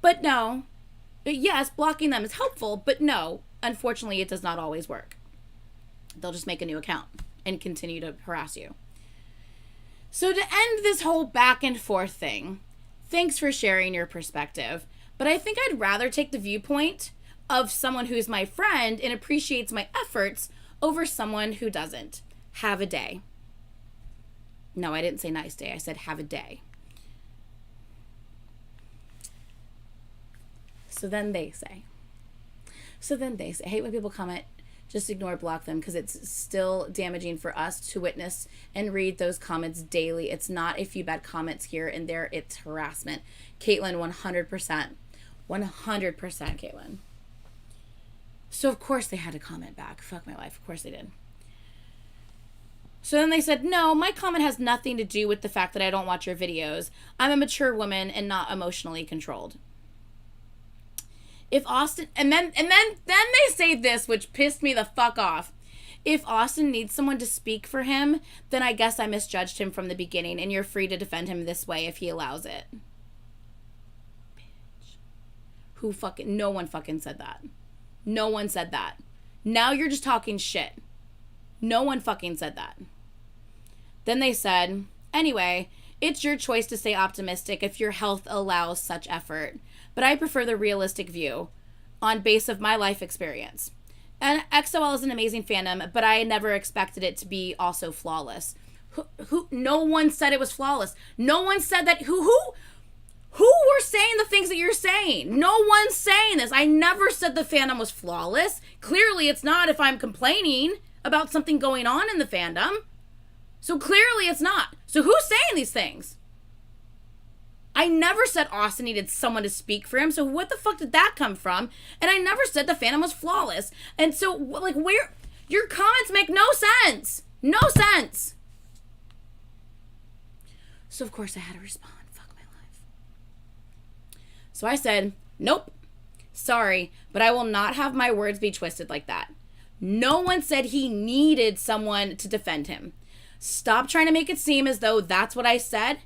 But no, yes, blocking them is helpful, but no, unfortunately it does not always work. They'll just make a new account and continue to harass you. So to end this whole back and forth thing, thanks for sharing your perspective. But I think I'd rather take the viewpoint of someone who's my friend and appreciates my efforts over someone who doesn't. Have a day. No, I didn't say nice day. I said have a day. So then they say, I hate when people comment, just ignore, block them, because it's still damaging for us to witness and read those comments daily. It's not a few bad comments here and there. It's harassment. Caitlin, 100%. 100%, Caitlin. So, of course, they had to comment back. Fuck my life. Of course they did. So then they said, no, my comment has nothing to do with the fact that I don't watch your videos. I'm a mature woman and not emotionally controlled. If Austin, and then they say this, which pissed me the fuck off. If Austin needs someone to speak for him, then I guess I misjudged him from the beginning, and you're free to defend him this way if he allows it. Bitch. No one fucking said that. No one said that. Now you're just talking shit. No one fucking said that. Then they said, anyway, it's your choice to stay optimistic if your health allows such effort. But I prefer the realistic view on base of my life experience. And XOL is an amazing fandom, but I never expected it to be also flawless. No one said it was flawless. No one said that. Who were saying the things that you're saying? No one's saying this. I never said the fandom was flawless. Clearly it's not if I'm complaining about something going on in the fandom. So clearly it's not. So who's saying these things? I never said Austin needed someone to speak for him, so what the fuck did that come from? And I never said the fandom was flawless. And so, like, where... Your comments make no sense. No sense. So, of course, I had to respond. Fuck my life. So I said, nope. Sorry, but I will not have my words be twisted like that. No one said he needed someone to defend him. Stop trying to make it seem as though that's what I said,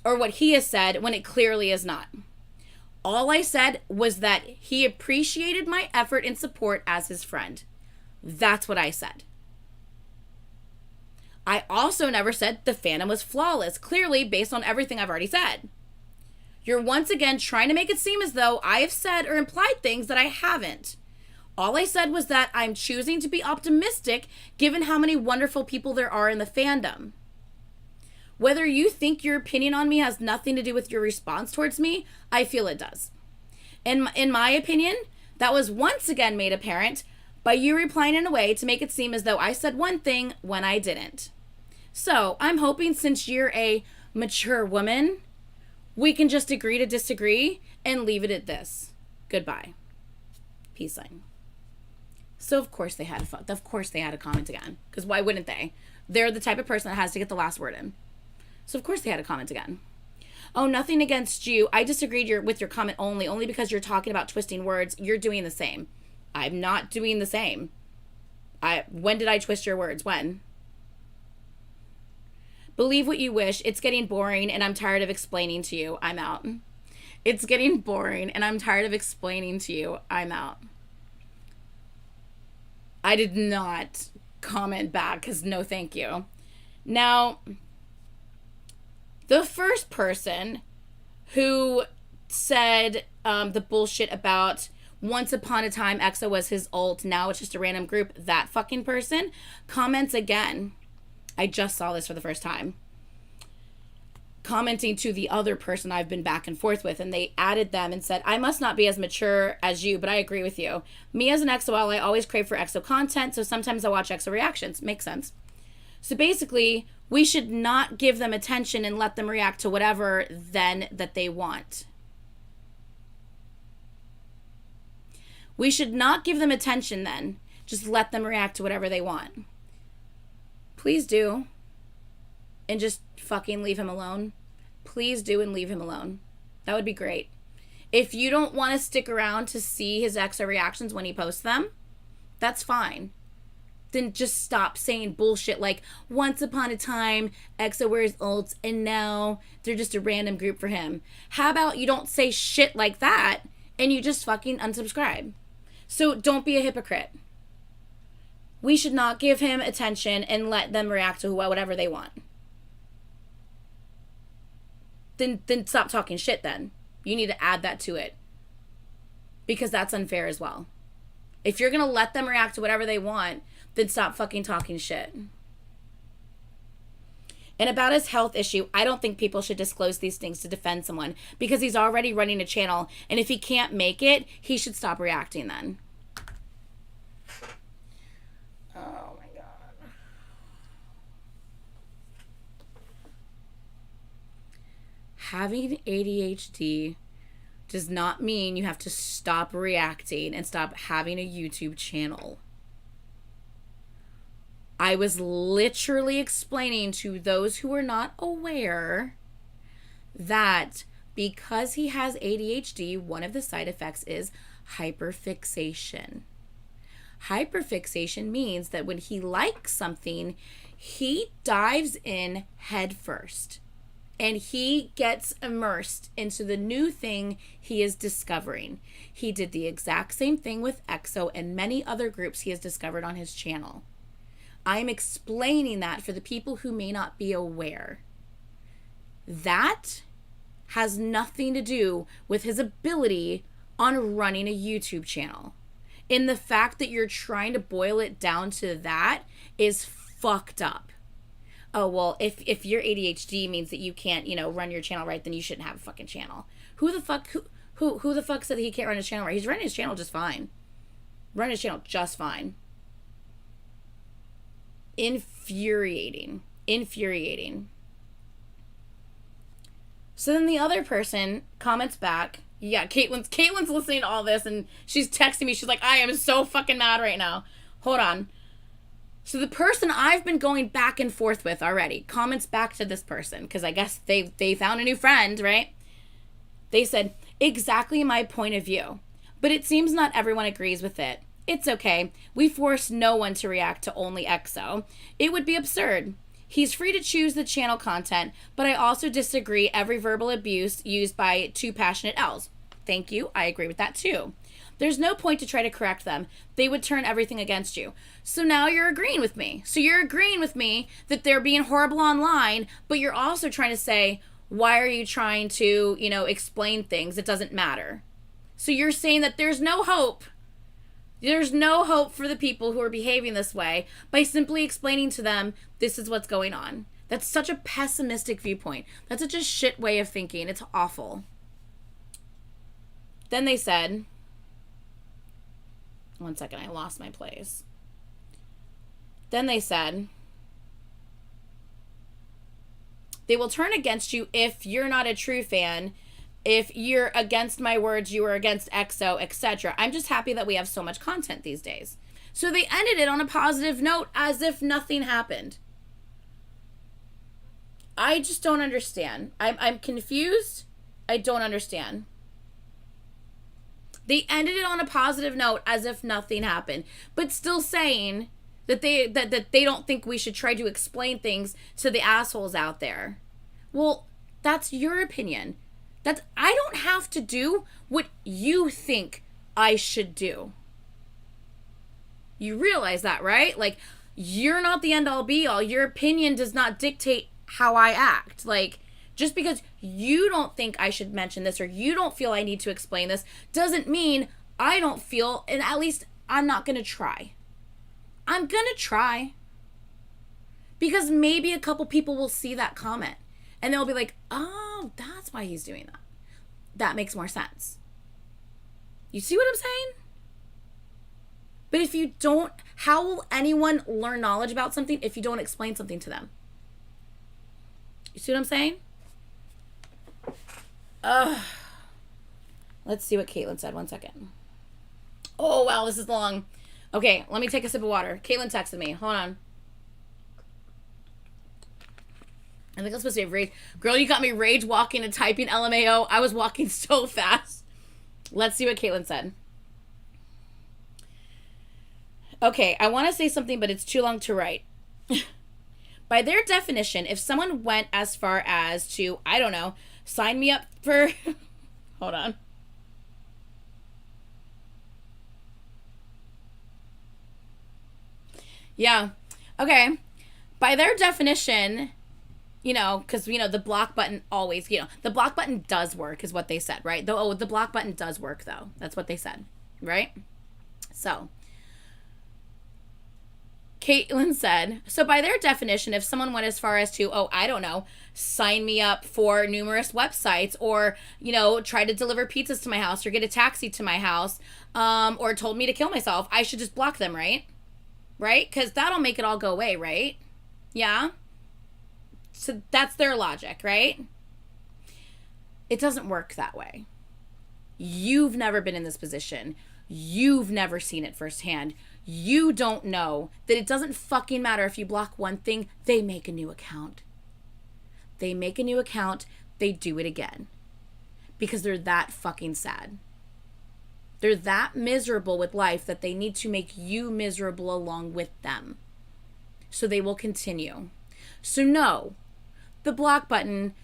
or what he has said, when it clearly is not. All I said was that he appreciated my effort and support as his friend. That's what I said. I also never said the fandom was flawless, clearly based on everything I've already said. You're once again trying to make it seem as though I have said or implied things that I haven't. All I said was that I'm choosing to be optimistic given how many wonderful people there are in the fandom. Whether you think your opinion on me has nothing to do with your response towards me, I feel it does. In my opinion, that was once again made apparent by you replying in a way to make it seem as though I said one thing when I didn't. So, I'm hoping since you're a mature woman, we can just agree to disagree and leave it at this. Goodbye. Peace sign. So, of course they had a comment again. Because why wouldn't they? They're the type of person that has to get the last word in. So, of course, they had a comment again. Oh, nothing against you. I disagreed with your comment only because you're talking about twisting words. You're doing the same. I'm not doing the same. When did I twist your words? When? Believe what you wish. It's getting boring, and I'm tired of explaining to you. I'm out. It's getting boring, and I'm tired of explaining to you. I'm out. I did not comment back, because no thank you. Now... the first person who said the bullshit about once upon a time EXO was his ult, now it's just a random group, that fucking person comments again. I just saw this for the first time. commenting to the other person I've been back and forth with, and they added them and said, I must not be as mature as you, but I agree with you. Me as an XOL, I always crave for EXO content, so sometimes I watch EXO reactions. Makes sense. So basically, we should not give them attention and let them react to whatever then that they want. We should not give them attention then. Just let them react to whatever they want. Please do. And just fucking leave him alone. Please do and leave him alone. That would be great. If you don't want to stick around to see his EXO reactions when he posts them, that's fine. Then just stop saying bullshit like, once upon a time, EXO wears ults, and now they're just a random group for him. How about you don't say shit like that, and you just fucking unsubscribe? So don't be a hypocrite. We should not give him attention and let them react to whatever they want. Then stop talking shit then. You need to add that to it. Because that's unfair as well. If you're going to let them react to whatever they want, then stop fucking talking shit. And about his health issue, I don't think people should disclose these things to defend someone because he's already running a channel. And if he can't make it, he should stop reacting then. Oh my God. Having ADHD does not mean you have to stop reacting and stop having a YouTube channel. I was literally explaining to those who are not aware that because he has ADHD, one of the side effects is hyperfixation. Hyperfixation means that when he likes something, he dives in head first. And he gets immersed into the new thing he is discovering. He did the exact same thing with EXO and many other groups he has discovered on his channel. I'm explaining that for the people who may not be aware. That has nothing to do with his ability on running a YouTube channel. And the fact that you're trying to boil it down to that is fucked up. Oh, well, if your ADHD means that you can't, run your channel right, then you shouldn't have a fucking channel. Who the fuck said that he can't run his channel right? He's running his channel just fine. Running his channel just fine. Infuriating. So then the other person comments back. Yeah, Caitlin's listening to all this and she's texting me. She's like, I am so fucking mad right now. Hold on. So the person I've been going back and forth with already comments back to this person because I guess they found a new friend, right? They said, exactly my point of view. But it seems not everyone agrees with it. It's okay. We force no one to react to only EXO. It would be absurd. He's free to choose the channel content, but I also disagree every verbal abuse used by two passionate L's. Thank you. I agree with that too. There's no point to try to correct them. They would turn everything against you. So now you're agreeing with me. So you're agreeing with me that they're being horrible online, but you're also trying to say, why are you trying to, explain things? It doesn't matter. So you're saying that there's no hope. There's no hope for the people who are behaving this way by simply explaining to them, this is what's going on. That's such a pessimistic viewpoint. That's such a shit way of thinking. It's awful. Then they said, one second, I lost my place. Then they said, they will turn against you if you're not a true fan. If you're against my words, you are against EXO, etc. I'm just happy that we have so much content these days. So they ended it on a positive note as if nothing happened. I just don't understand. I'm confused. I don't understand. They ended it on a positive note as if nothing happened, but still saying that they don't think we should try to explain things to the assholes out there. Well, that's your opinion. I don't have to do what you think I should do. You realize that, right? Like, you're not the end all be all. Your opinion does not dictate how I act. Like, just because you don't think I should mention this or you don't feel I need to explain this doesn't mean I don't feel, and at least I'm not going to try. I'm going to try. Because maybe a couple people will see that comment. And they'll be like, oh, that's why he's doing that. That makes more sense. You see what I'm saying? But if you don't, how will anyone learn knowledge about something if you don't explain something to them? You see what I'm saying? Let's see what Caitlin said. 1 second. Oh, wow, this is long. Okay, let me take a sip of water. Caitlin texted me. Hold on. I think I'm supposed to be rage. Girl, you got me rage walking and typing LMAO. I was walking so fast. Let's see what Caitlin said. Okay, I want to say something, but it's too long to write. By their definition, if someone went as far as to, I don't know, sign me up for... Hold on. Yeah. Okay. By their definition, you know, because, you know, the block button always, you know, the block button does work is what they said, right? The block button does work, though. That's what they said, right? So, Caitlin said, so by their definition, if someone went as far as to, oh, I don't know, sign me up for numerous websites or, you know, try to deliver pizzas to my house or get a taxi to my house or told me to kill myself, I should just block them, right? Right? Because that'll make it all go away, right? Yeah? So that's their logic, right? It doesn't work that way. You've never been in this position. You've never seen it firsthand. You don't know that it doesn't fucking matter if you block one thing, they make a new account. They make a new account, they do it again. Because they're that fucking sad. They're that miserable with life that they need to make you miserable along with them. So they will continue. So no, the block button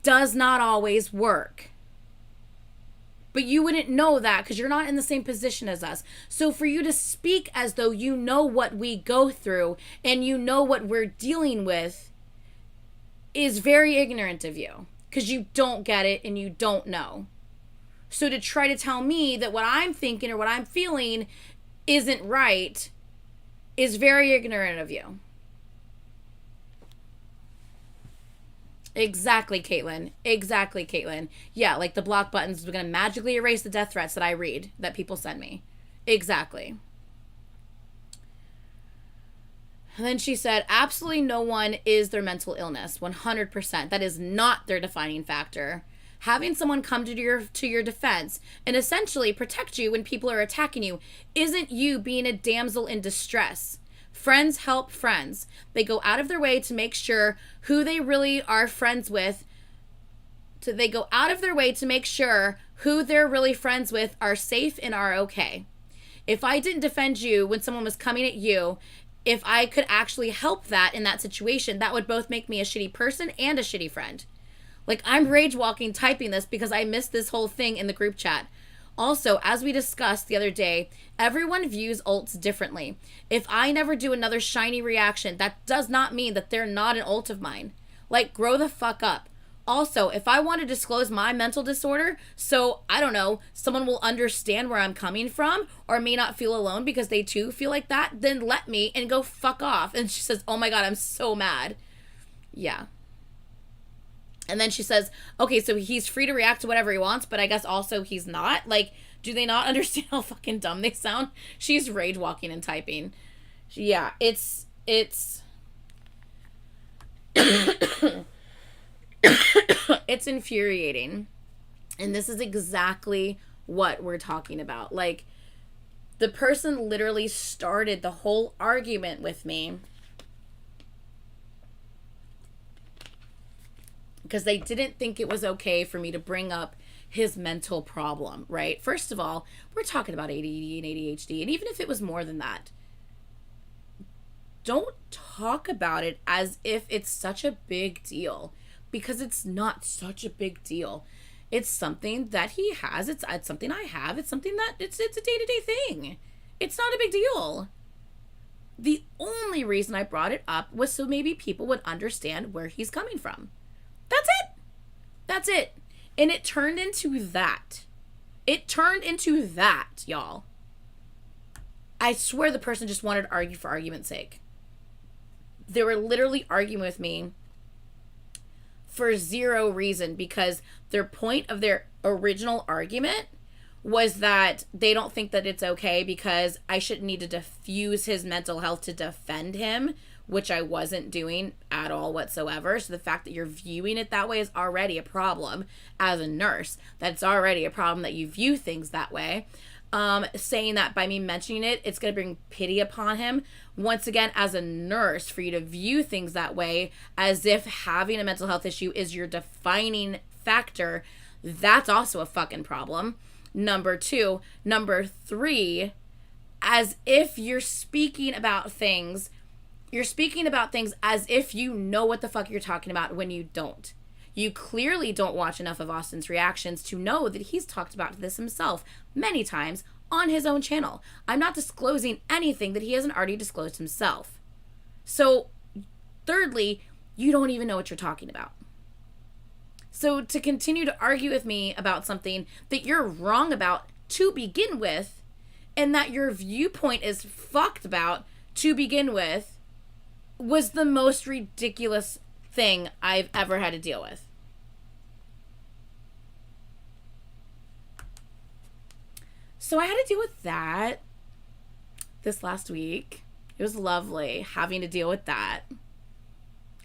does not always work. But you wouldn't know that because you're not in the same position as us. So for you to speak as though you know what we go through and you know what we're dealing with is very ignorant of you because you don't get it and you don't know. So to try to tell me that what I'm thinking or what I'm feeling isn't right is very ignorant of you. Exactly, Caitlin. Exactly, Caitlin. Yeah, like the block buttons are going to magically erase the death threats that I read, that people send me. Exactly. And then she said, absolutely no one is their mental illness. 100%. That is not their defining factor. Having someone come to your defense and essentially protect you when people are attacking you isn't you being a damsel in distress. Friends help friends. They go out of their way to make sure who they really are friends with. They go out of their way to make sure who they're really friends with are safe and are okay. If I didn't defend you when someone was coming at you, if I could actually help that in that situation, that would both make me a shitty person and a shitty friend. Like, I'm rage walking typing this because I missed this whole thing in the group chat. Also, as we discussed the other day, everyone views ults differently. If I never do another shiny reaction, that does not mean that they're not an ult of mine. Like, grow the fuck up. Also, if I want to disclose my mental disorder, so, I don't know, someone will understand where I'm coming from or may not feel alone because they too feel like that, then let me and go fuck off. And she says, oh my God, I'm so mad. Yeah. And then she says, okay, so he's free to react to whatever he wants, but I guess also he's not. Like, do they not understand how fucking dumb they sound? She's rage walking and typing. Yeah, it's it's infuriating. And this is exactly what we're talking about. Like, the person literally started the whole argument with me because they didn't think it was okay for me to bring up his mental problem, right? First of all, we're talking about ADD and ADHD, and even if it was more than that, don't talk about it as if it's such a big deal, because it's not such a big deal. It's something that he has. It's something I have. It's something that it's a day-to-day thing. It's not a big deal. The only reason I brought it up was so maybe people would understand where he's coming from. That's it. That's it. And it turned into that. It turned into that, y'all. I swear the person just wanted to argue for argument's sake. They were literally arguing with me for zero reason, because their point of their original argument was that they don't think that it's okay because I shouldn't need to diffuse his mental health to defend him, which I wasn't doing at all whatsoever. So the fact that you're viewing it that way is already a problem as a nurse. That's already a problem that you view things that way. Saying that by me mentioning it, it's going to bring pity upon him. Once again, as a nurse, for you to view things that way, as if having a mental health issue is your defining factor, that's also a fucking problem. Number 2. Number 3, as if you're speaking about things as if you know what the fuck you're talking about when you don't. You clearly don't watch enough of Austin's reactions to know that he's talked about this himself many times on his own channel. I'm not disclosing anything that he hasn't already disclosed himself. So, thirdly, you don't even know what you're talking about. So to continue to argue with me about something that you're wrong about to begin with, and that your viewpoint is fucked about to begin with, was the most ridiculous thing I've ever had to deal with. So I had to deal with that this last week. It was lovely having to deal with that.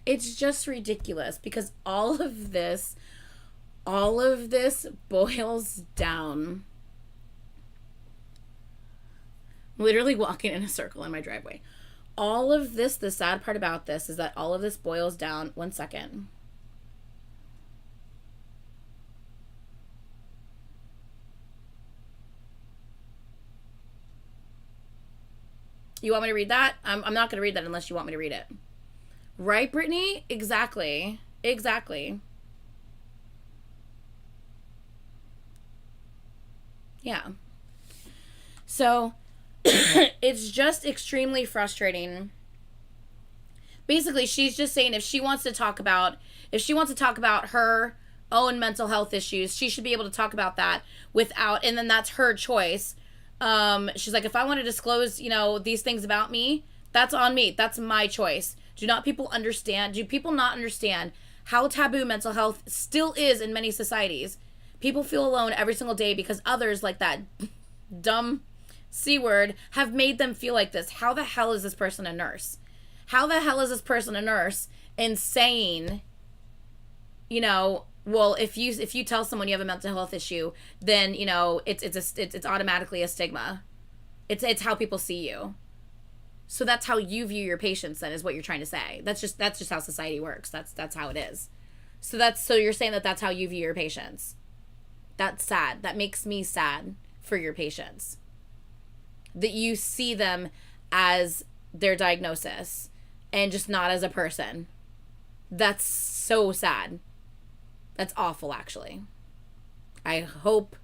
It's just ridiculous because all of this boils down. I'm literally walking in a circle in my driveway. All of this, the sad part about this is that all of this boils down. One second. You want me to read that? I'm not going to read that unless you want me to read it. Right, Brittany? Exactly. Yeah. So, it's just extremely frustrating. Basically, she's just saying if she wants to talk about her own mental health issues, she should be able to talk about that without, and then that's her choice. She's like, if I want to disclose, these things about me, that's on me. That's my choice. Do people not understand how taboo mental health still is in many societies? People feel alone every single day because others, like that dumb C word, have made them feel like this. How the hell is this person a nurse? How the hell is this person a nurse in saying, well, if you tell someone you have a mental health issue, then it's automatically a stigma. It's how people see you. So that's how you view your patients. Then is what you're trying to say. That's just how society works. That's how it is. So you're saying that that's how you view your patients. That's sad. That makes me sad for your patients. That you see them as their diagnosis and just not as a person. That's so sad. That's awful, actually. I hope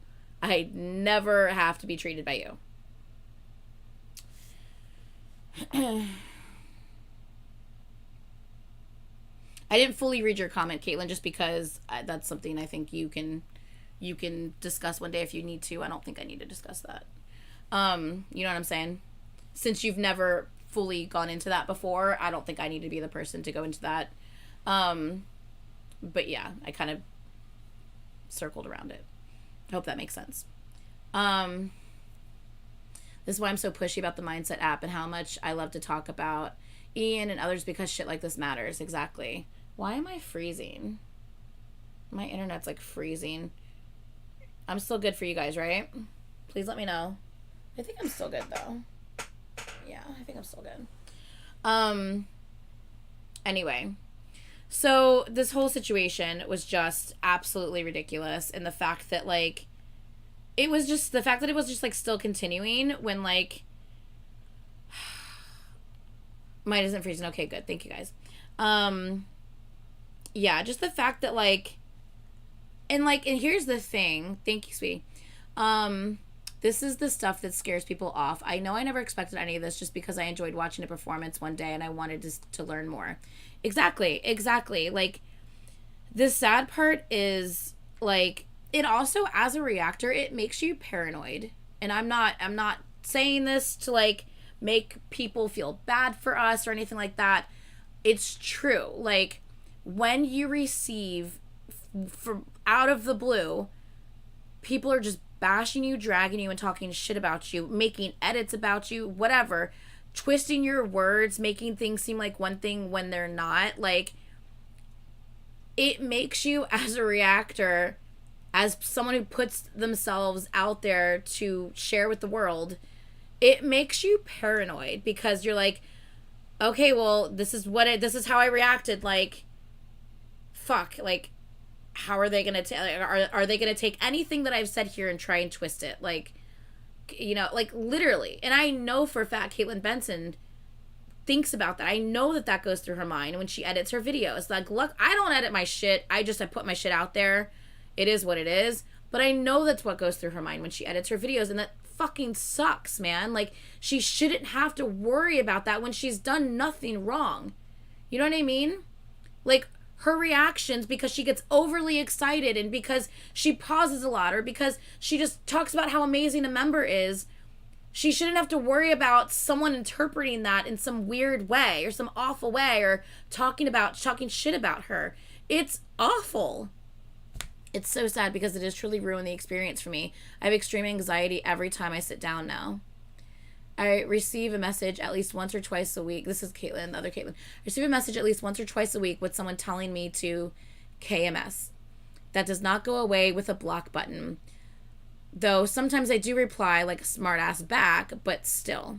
I never have to be treated by you. I didn't fully read your comment, Caitlin, just because that's something I think you can discuss one day if you need to. I don't think I need to discuss that. You know what I'm saying? Since you've never fully gone into that before, I don't think I need to be the person to go into that. But yeah, I kind of circled around it. I hope that makes sense. This is why I'm so pushy about the Mindset app and how much I love to talk about Ian and others, because shit like this matters. Exactly. Why am I freezing? My internet's like freezing. I'm still good for you guys, right? Please let me know. I think I'm still good though. Yeah, I think I'm still good. Anyway. So this whole situation was just absolutely ridiculous. And the fact that it was just still continuing when mine isn't freezing. Okay, good. Thank you guys. Yeah, just the fact that and here's the thing. Thank you, sweetie. This is the stuff that scares people off. I know I never expected any of this just because I enjoyed watching a performance one day and I wanted to learn more. Exactly. The sad part is it also, as a reactor, it makes you paranoid. And I'm not saying this to make people feel bad for us or anything like that. It's true. when you receive from out of the blue, people are just bashing you, dragging you, and talking shit about you, making edits about you, whatever, twisting your words, making things seem like one thing when they're not, like, it makes you, as a reactor, as someone who puts themselves out there to share with the world, it makes you paranoid, because you're like, okay, well, this is how I reacted, like, fuck, like, how are they gonna are they gonna take anything that I've said here and try and twist it, like, you know, like, literally. And I know for a fact Caitlin Benson thinks about that. I know that goes through her mind when she edits her videos. Like, look, I don't edit my shit, I put my shit out there, it is what it is. But I know that's what goes through her mind when she edits her videos, and that fucking sucks, man. Like, she shouldn't have to worry about that when she's done nothing wrong. You know what I mean? Like, her reactions, because she gets overly excited and because she pauses a lot, or because she just talks about how amazing a member is, she shouldn't have to worry about someone interpreting that in some weird way or some awful way, or talking shit about her. It's awful. It's so sad, because it has truly ruined the experience for me. I have extreme anxiety every time I sit down now. I receive a message at least once or twice a week. This is Caitlin, the other Caitlin. I receive a message at least once or twice a week with someone telling me to KMS. That does not go away with a block button. Though sometimes I do reply like a smartass back, but still.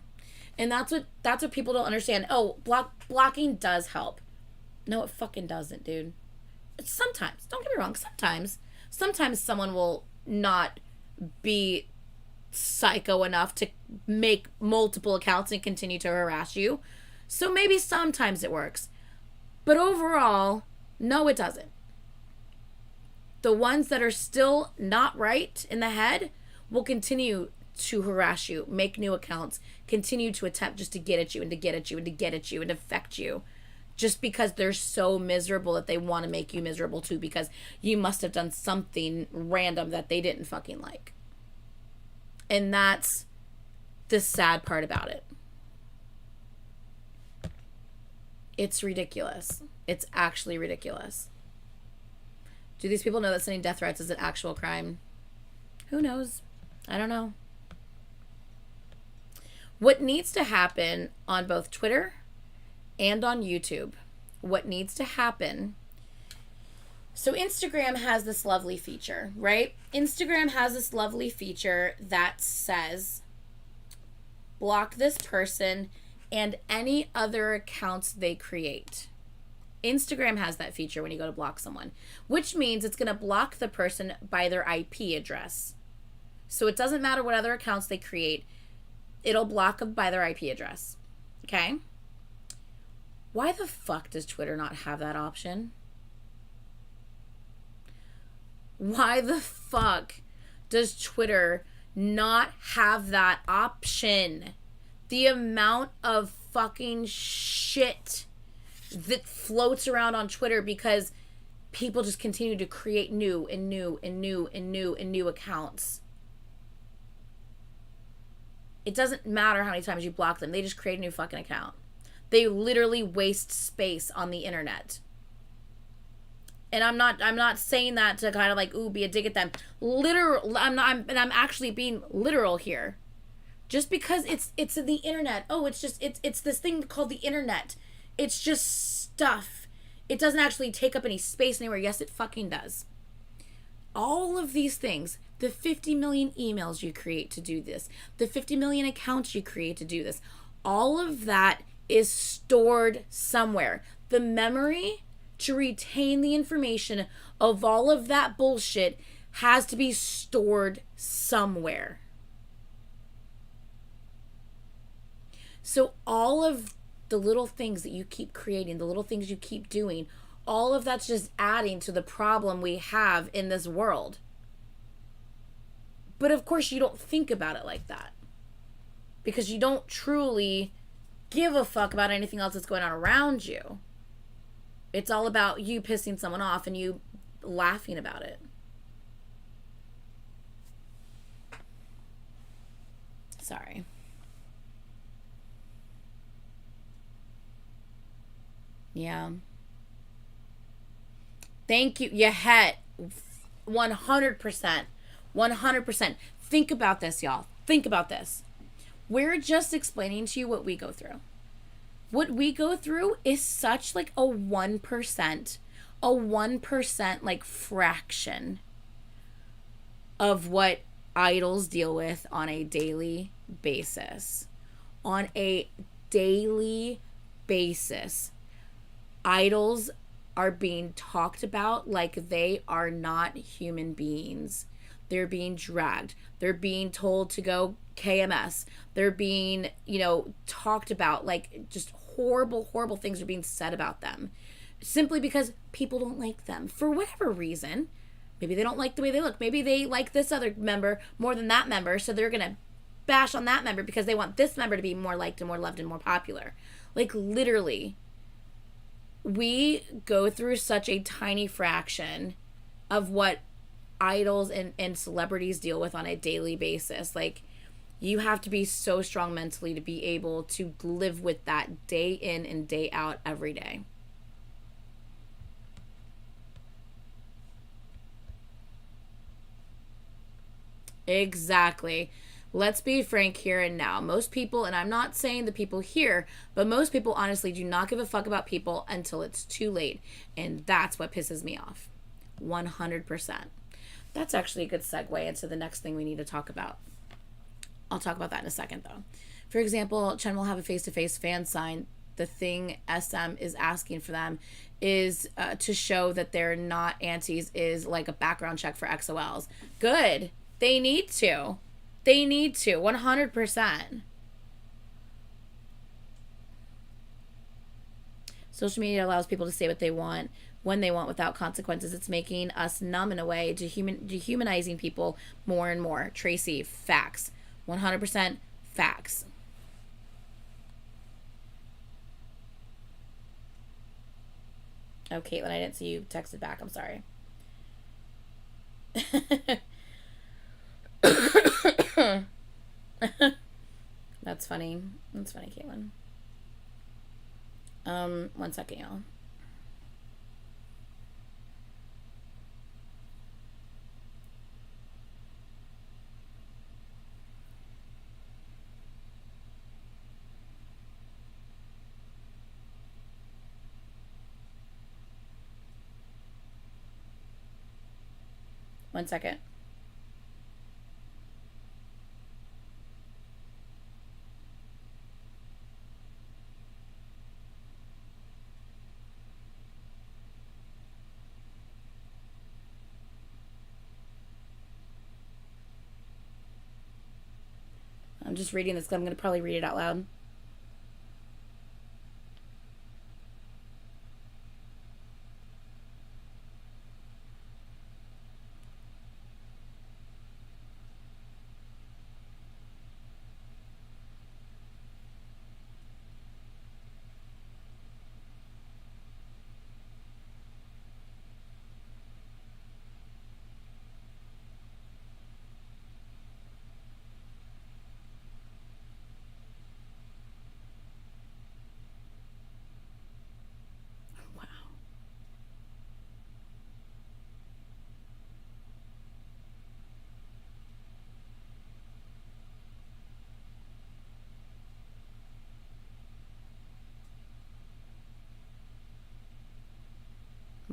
And that's what people don't understand. Oh, blocking does help. No, it fucking doesn't, dude. Sometimes, don't get me wrong, sometimes someone will not be psycho enough to make multiple accounts and continue to harass you. So maybe sometimes it works. But overall, no, it doesn't. The ones that are still not right in the head will continue to harass you, make new accounts, continue to attempt just to get at you and to get at you and to get at you and affect you. Just because they're so miserable that they want to make you miserable too, because you must have done something random that they didn't fucking like. And that's the sad part about it. It's ridiculous. It's actually ridiculous. Do these people know that sending death threats is an actual crime? Who knows? I don't know. What needs to happen on both Twitter and on YouTube, what needs to happen... So Instagram has this lovely feature, right? Instagram has this lovely feature that says, block this person and any other accounts they create. Instagram has that feature when you go to block someone, which means it's going to block the person by their IP address. So it doesn't matter what other accounts they create, it'll block them by their IP address. Okay? Why the fuck does Twitter not have that option? Why the fuck does Twitter not have that option? The amount of fucking shit that floats around on Twitter because people just continue to create new accounts. It doesn't matter how many times you block them. They just create a new fucking account. They literally waste space on the internet. And I'm not saying that to kind of like, ooh, be a dig at them. I'm actually being literal here. Just because it's in the internet. Oh, it's this thing called the internet. It's just stuff. It doesn't actually take up any space anywhere. Yes, it fucking does. All of these things, the 50 million emails you create to do this, the 50 million accounts you create to do this, all of that is stored somewhere. The memory to retain the information of all of that bullshit has to be stored somewhere. So all of the little things that you keep creating, the little things you keep doing, all of that's just adding to the problem we have in this world. But of course you don't think about it like that, because you don't truly give a fuck about anything else that's going on around you. It's all about you pissing someone off and you laughing about it. Sorry. Yeah. Thank you. You had 100%. 100%. Think about this, y'all. Think about this. We're just explaining to you what we go through. What we go through is such like a 1%, like fraction of what idols deal with on a daily basis. On a daily basis, idols are being talked about like they are not human beings. They're being dragged. They're being told to go KMS. They're being, talked about like just horrible, horrible things are being said about them. Simply because people don't like them for whatever reason. Maybe they don't like the way they look. Maybe they like this other member more than that member. So they're going to bash on that member because they want this member to be more liked and more loved and more popular. Like literally, we go through such a tiny fraction of what idols and celebrities deal with on a daily basis. Like, you have to be so strong mentally to be able to live with that day in and day out every day. Exactly. Let's be frank here and now. Most people, and I'm not saying the people here, but most people honestly do not give a fuck about people until it's too late. And that's what pisses me off. 100%. That's actually a good segue into the next thing we need to talk about. I'll talk about that in a second, though. For example, Chen will have a face-to-face fan sign. The thing SM is asking for them is to show that they're not antis is like a background check for XOLs. Good. They need to. They need to. 100%. Social media allows people to say what they want when they want without consequences. It's making us numb in a way, dehumanizing people more and more. Tracy, facts. 100% facts. Oh, Caitlin, I didn't see you texted back. I'm sorry. That's funny. That's funny, Caitlin. 1 second, y'all. One second. I'm just reading this because I'm going to probably read it out loud.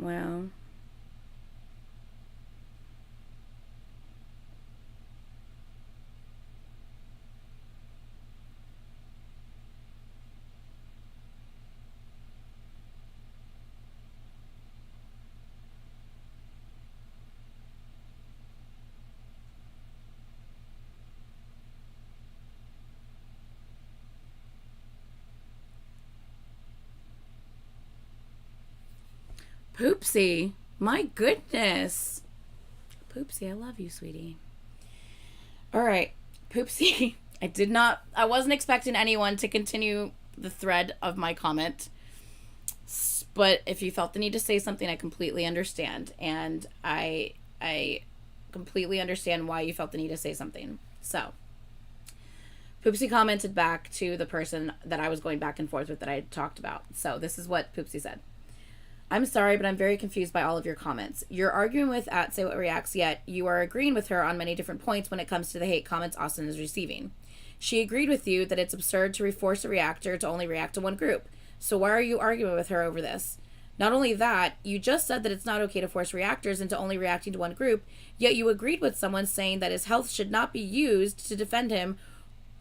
Wow. Poopsie. My goodness. Poopsie, I love you, sweetie. All right. Poopsie. I wasn't expecting anyone to continue the thread of my comment. But if you felt the need to say something, I completely understand. And I completely understand why you felt the need to say something. So, Poopsie commented back to the person that I was going back and forth with that I talked about. So, this is what Poopsie said. I'm sorry, but I'm very confused by all of your comments. You're arguing with at Say What Reacts, yet you are agreeing with her on many different points when it comes to the hate comments Austin is receiving. She agreed with you that it's absurd to force a reactor to only react to one group. So why are you arguing with her over this? Not only that, you just said that it's not okay to force reactors into only reacting to one group, yet you agreed with someone saying that his health should not be used to defend him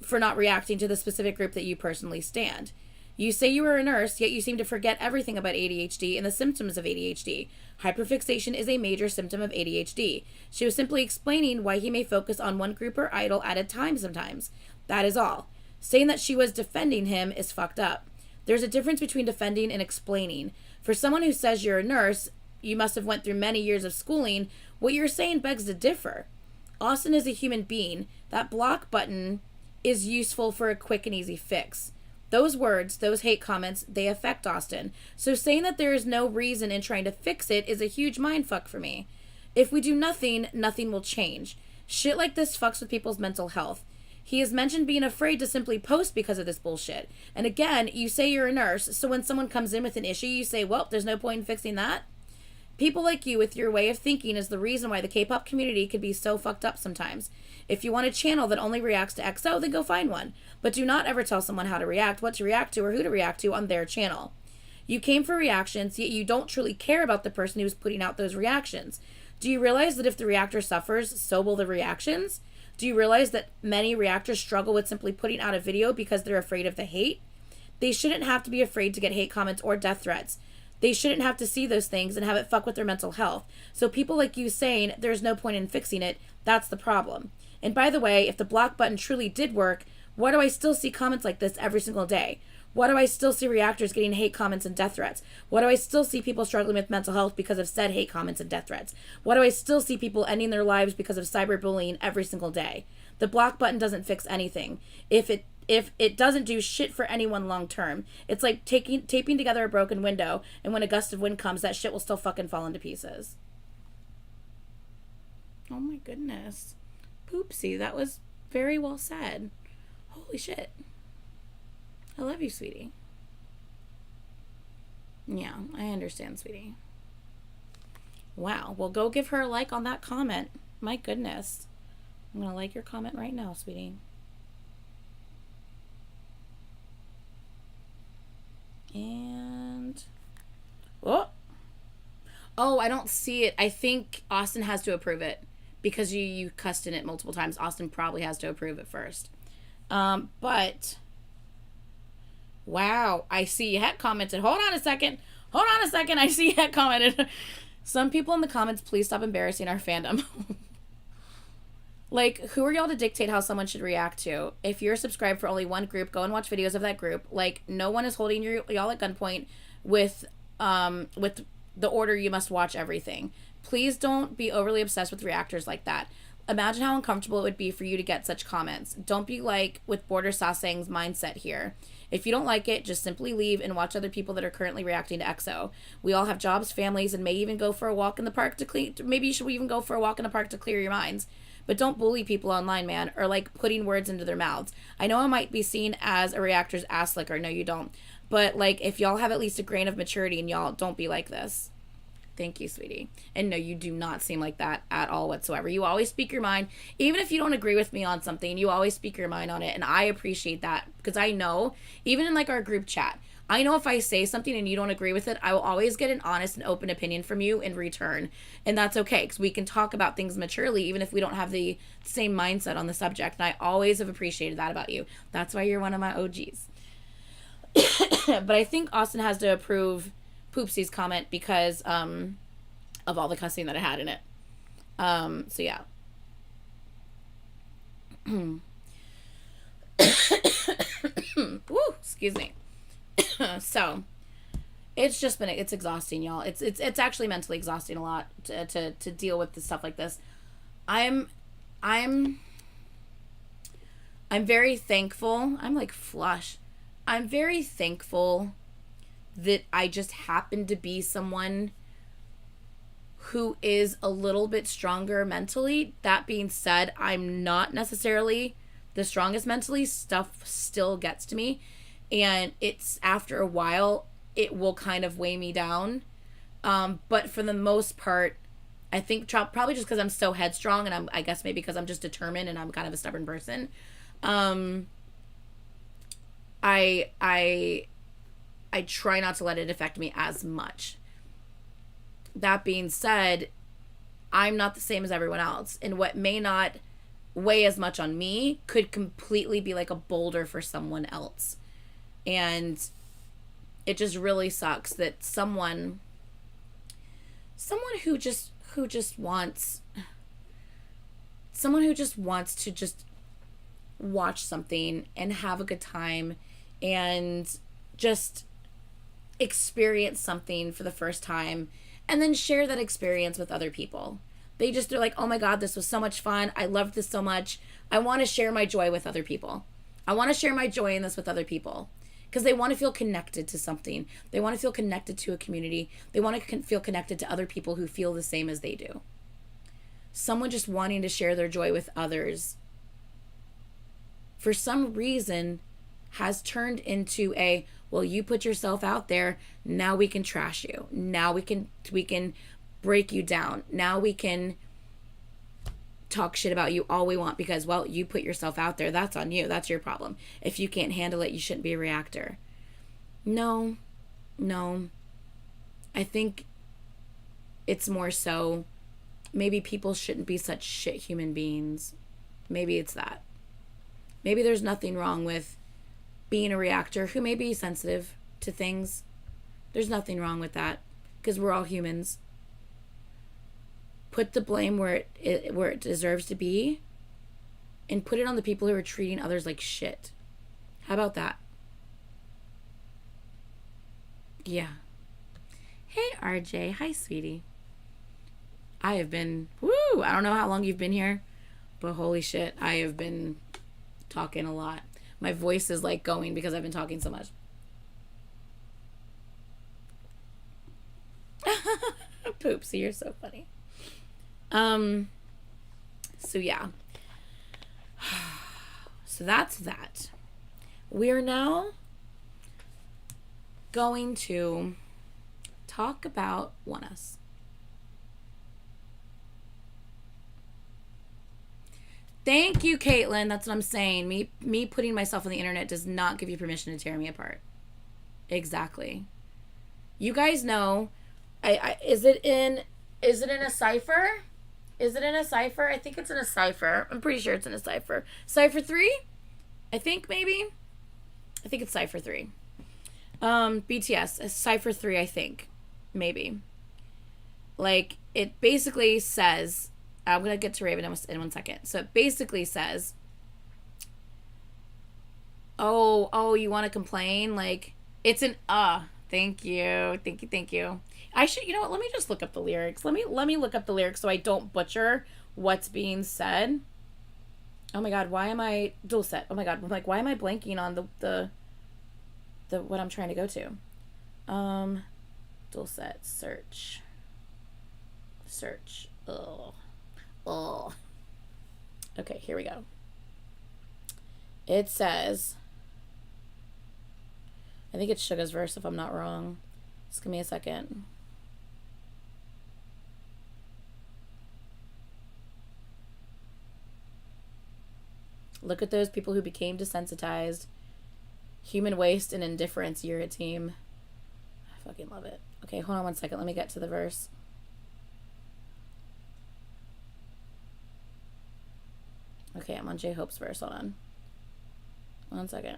for not reacting to the specific group that you personally stand. You say you are a nurse, yet you seem to forget everything about ADHD and the symptoms of ADHD. Hyperfixation is a major symptom of ADHD. She was simply explaining why he may focus on one group or idol at a time sometimes. That is all. Saying that she was defending him is fucked up. There's a difference between defending and explaining. For someone who says you're a nurse, you must have went through many years of schooling, what you're saying begs to differ. Austin is a human being. That block button is useful for a quick and easy fix. Those words, those hate comments, they affect Austin. So saying that there is no reason in trying to fix it is a huge mindfuck for me. If we do nothing, nothing will change. Shit like this fucks with people's mental health. He has mentioned being afraid to simply post because of this bullshit. And again, you say you're a nurse, so when someone comes in with an issue, you say, well, there's no point in fixing that. People like you with your way of thinking is the reason why the K-pop community could be so fucked up sometimes. If you want a channel that only reacts to EXO, then go find one. But do not ever tell someone how to react, what to react to, or who to react to on their channel. You came for reactions, yet you don't truly care about the person who's putting out those reactions. Do you realize that if the reactor suffers, so will the reactions? Do you realize that many reactors struggle with simply putting out a video because they're afraid of the hate? They shouldn't have to be afraid to get hate comments or death threats. They shouldn't have to see those things and have it fuck with their mental health. So people like you saying there's no point in fixing it, that's the problem. And by the way, if the block button truly did work, why do I still see comments like this every single day? Why do I still see reactors getting hate comments and death threats? Why do I still see people struggling with mental health because of said hate comments and death threats? Why do I still see people ending their lives because of cyberbullying every single day? The block button doesn't fix anything. If it doesn't do shit for anyone long term. It's like taping together a broken window, and when a gust of wind comes, that shit will still fucking fall into pieces. Oh my goodness. Poopsie, that was very well said. Holy shit. I love you, sweetie. Yeah, I understand, sweetie. Wow. Well, go give her a like on that comment. My goodness. I'm going to like your comment right now, sweetie. And... Oh! Oh, I don't see it. I think Austin has to approve it. Because you cussed in it multiple times. Austin probably has to approve it first. But... Wow, I see Het commented. Hold on a second. I see Het commented. Some people in the comments, please stop embarrassing our fandom. Like, who are y'all to dictate how someone should react to? If you're subscribed for only one group, go and watch videos of that group. Like, no one is holding y'all at gunpoint with the order you must watch everything. Please don't be overly obsessed with reactors like that. Imagine how uncomfortable it would be for you to get such comments. Don't be like with Border Sasang's mindset here. If you don't like it, just simply leave and watch other people that are currently reacting to EXO. We all have jobs, families, and may even go for a walk in the park to clean. Maybe you should even go for a walk in the park to clear your minds. But don't bully people online, man, or like putting words into their mouths. I know I might be seen as a reactor's ass slicker. No, you don't. But like, if y'all have at least a grain of maturity and y'all don't be like this. Thank you, sweetie. And no, you do not seem like that at all whatsoever. You always speak your mind. Even if you don't agree with me on something, you always speak your mind on it. And I appreciate that because I know, even in like our group chat, I know if I say something and you don't agree with it, I will always get an honest and open opinion from you in return. And that's okay because we can talk about things maturely even if we don't have the same mindset on the subject. And I always have appreciated that about you. That's why you're one of my OGs. But I think Austin has to approve Poopsie's comment because of all the cussing that it had in it. So yeah. Woo, excuse me. So it's just been, it's exhausting, y'all. It's actually mentally exhausting a lot to deal with the stuff like this. I'm very thankful. I'm like flush. I'm very thankful that I just happen to be someone who is a little bit stronger mentally. That being said, I'm not necessarily the strongest mentally. Stuff still gets to me. And it's after a while, it will kind of weigh me down. But for the most part, I think probably just because I'm so headstrong, and I guess maybe because I'm just determined and I'm kind of a stubborn person. I try not to let it affect me as much. That being said, I'm not the same as everyone else, and what may not weigh as much on me could completely be like a boulder for someone else. And it just really sucks that someone who just wants to just watch something and have a good time and just experience something for the first time and then share that experience with other people. They're like, oh my God, this was so much fun. I loved this so much. I want to share my joy with other people. I want to share my joy in this with other people. Because they want to feel connected to something. They want to feel connected to a community. They want to feel connected to other people who feel the same as they do. Someone just wanting to share their joy with others, for some reason, has turned into well, you put yourself out there, now we can trash you. Now we can break you down. Now we can talk shit about you all we want because, well, you put yourself out there. That's on you. That's your problem. If you can't handle it, you shouldn't be a reactor. No. I think it's more so maybe people shouldn't be such shit human beings. Maybe it's that. Maybe there's nothing wrong with being a reactor who may be sensitive to things. There's nothing wrong with that because we're all humans. Put the blame where it deserves to be and put it on the people who are treating others like shit. How about that? Yeah. Hey, RJ. Hi, sweetie. I have been, I don't know how long you've been here, but holy shit, I have been talking a lot. My voice is like going because I've been talking so much. Poopsie, you're so funny. So yeah. So that's that. We are now going to talk about One Us. Thank you, Caitlin. That's what I'm saying. Me putting myself on the internet does not give you permission to tear me apart. Exactly. You guys know. Is it in a cipher? Is it in a cipher? I think it's in a cipher. I'm pretty sure it's in a cipher. Cipher 3? I think maybe. I think it's cipher 3. BTS, cipher 3, I think. Maybe. Like, it basically says, I'm going to get to Raven in 1 second. So it basically says, oh, you want to complain? Like, it's an, thank you. I should, you know what, let me just look up the lyrics. Let me look up the lyrics so I don't butcher what's being said. Oh my God, why am I, Dulcet, oh my God, I'm like, why am I blanking on the what I'm trying to go to? Dulcet, search. Oh. Okay, here we go. It says, I think it's Suga's verse if I'm not wrong. Just give me a second. Look at those people who became desensitized. Human waste and indifference, you're a team. I fucking love it. Okay, hold on 1 second. Let me get to the verse. Okay, I'm on J-Hope's verse. Hold on. 1 second.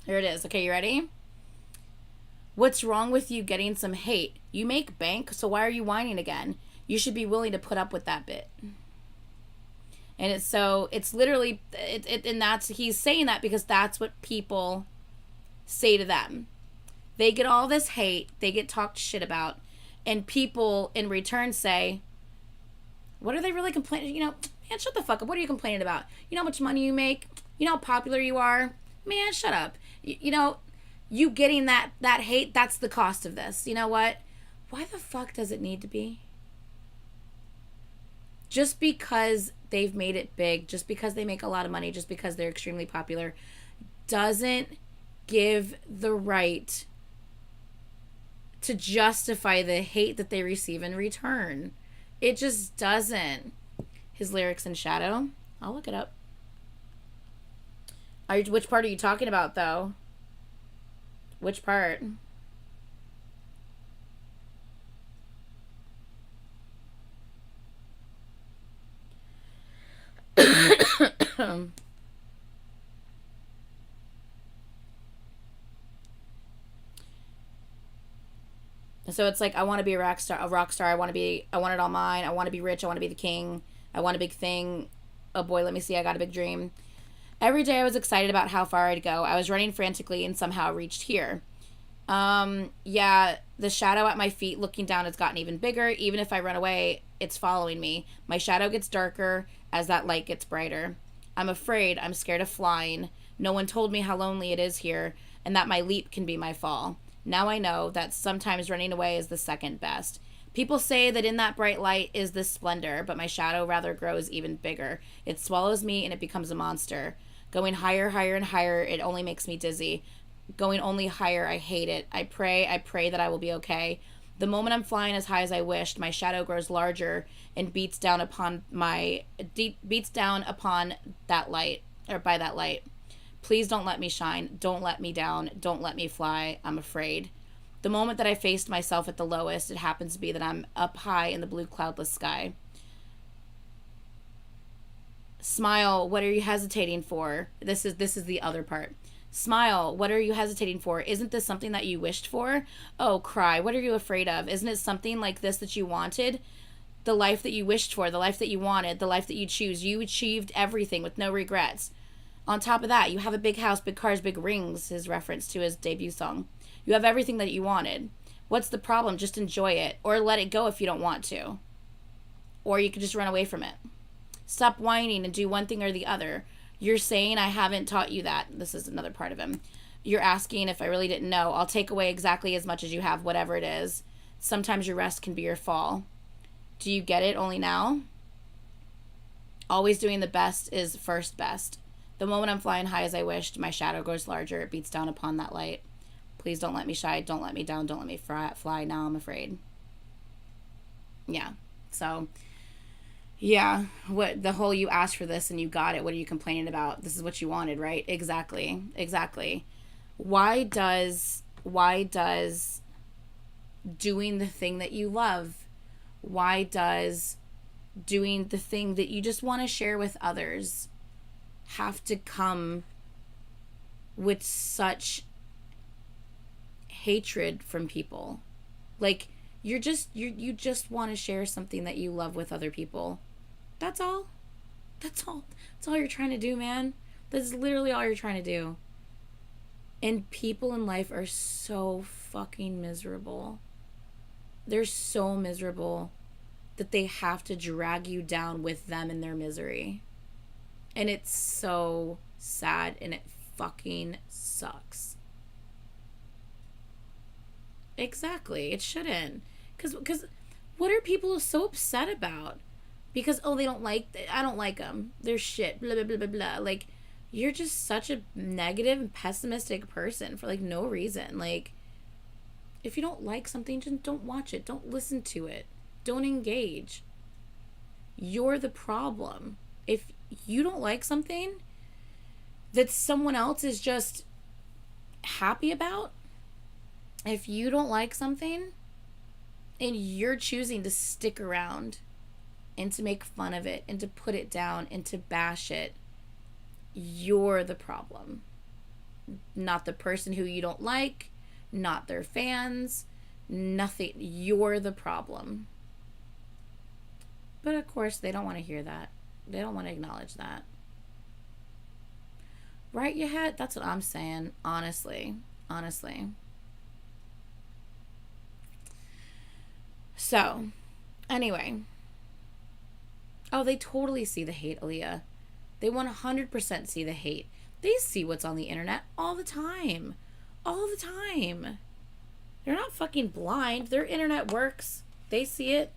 Here it is. Okay, you ready? What's wrong with you getting some hate? You make bank, so why are you whining again? You should be willing to put up with that bit. And it's literally, and he's saying that because that's what people say to them. They get all this hate, they get talked shit about, and people in return say, what are they really complaining? You know, man, shut the fuck up. What are you complaining about? You know how much money you make? You know how popular you are? Man, shut up. You know, you getting that hate, that's the cost of this. You know what? Why the fuck does it need to be? Just because they've made it big, just because they make a lot of money, just because they're extremely popular, doesn't give the right to justify the hate that they receive in return. It just doesn't. His lyrics in shadow. I'll look it up. Which part are you talking about, though? Which part? So it's like, I want to be a rock star. I want it all mine. I want to be rich. I want to be the king. I want a big thing. Oh boy, let me see. I got a big dream. Every day I was excited about how far I'd go. I was running frantically and somehow reached here. Yeah, the shadow at my feet looking down has gotten even bigger. Even if I run away, it's following me. My shadow gets darker as that light gets brighter. I'm afraid. I'm scared of flying. No one told me how lonely it is here and that my leap can be my fall. Now I know that sometimes running away is the second best. People say that in that bright light is this splendor, but my shadow rather grows even bigger. It swallows me and it becomes a monster. Going higher, higher, and higher, it only makes me dizzy. Going only higher, I hate it. I pray that I will be okay. The moment I'm flying as high as I wished, my shadow grows larger and beats down upon that light, or by that light. Please don't let me shine. Don't let me down. Don't let me fly. I'm afraid. The moment that I faced myself at the lowest, it happens to be that I'm up high in the blue cloudless sky. Smile, what are you hesitating for? This is the other part. Smile, what are you hesitating for? Isn't this something that you wished for? Oh, cry, what are you afraid of? Isn't it something like this that you wanted? The life that you wished for, the life that you wanted, the life that you choose. You achieved everything with no regrets. On top of that, you have a big house, big cars, big rings, his reference to his debut song. You have everything that you wanted. What's the problem? Just enjoy it. Or let it go if you don't want to. Or you could just run away from it. Stop whining and do one thing or the other. You're saying I haven't taught you that. This is another part of him. You're asking if I really didn't know. I'll take away exactly as much as you have, whatever it is. Sometimes your rest can be your fall. Do you get it only now? Always doing the best is first best. The moment I'm flying high as I wished, my shadow grows larger. It beats down upon that light. Please don't let me shine. Don't let me down. Don't let me fly. Now I'm afraid. Yeah. So, yeah. What the whole you asked for this and you got it. What are you complaining about? This is what you wanted, right? Exactly. Exactly. Why does doing the thing that you love, why does doing the thing that you just want to share with others have to come with such hatred from people? Like, you just want to share something that you love with other people. That's all you're trying to do, man. That's literally all you're trying to do. And people in life are so fucking miserable. They're so miserable that they have to drag you down with them in their misery. And it's so sad and it fucking sucks. Exactly. It shouldn't. Because what are people so upset about? Because, oh, I don't like them. They're shit. Blah, blah, blah, blah, blah. Like, you're just such a negative and pessimistic person for, like, no reason. Like, if you don't like something, just don't watch it. Don't listen to it. Don't engage. You're the problem. If you don't like something that someone else is just happy about, if you don't like something and you're choosing to stick around and to make fun of it and to put it down and to bash it, you're the problem. Not the person who you don't like, not their fans, nothing. You're the problem. But of course, they don't want to hear that. They don't want to acknowledge that. Right, you head? That's what I'm saying. Honestly. So, anyway. Oh, they totally see the hate, Aaliyah. They 100% see the hate. They see what's on the internet all the time. All the time. They're not fucking blind. Their internet works. They see it.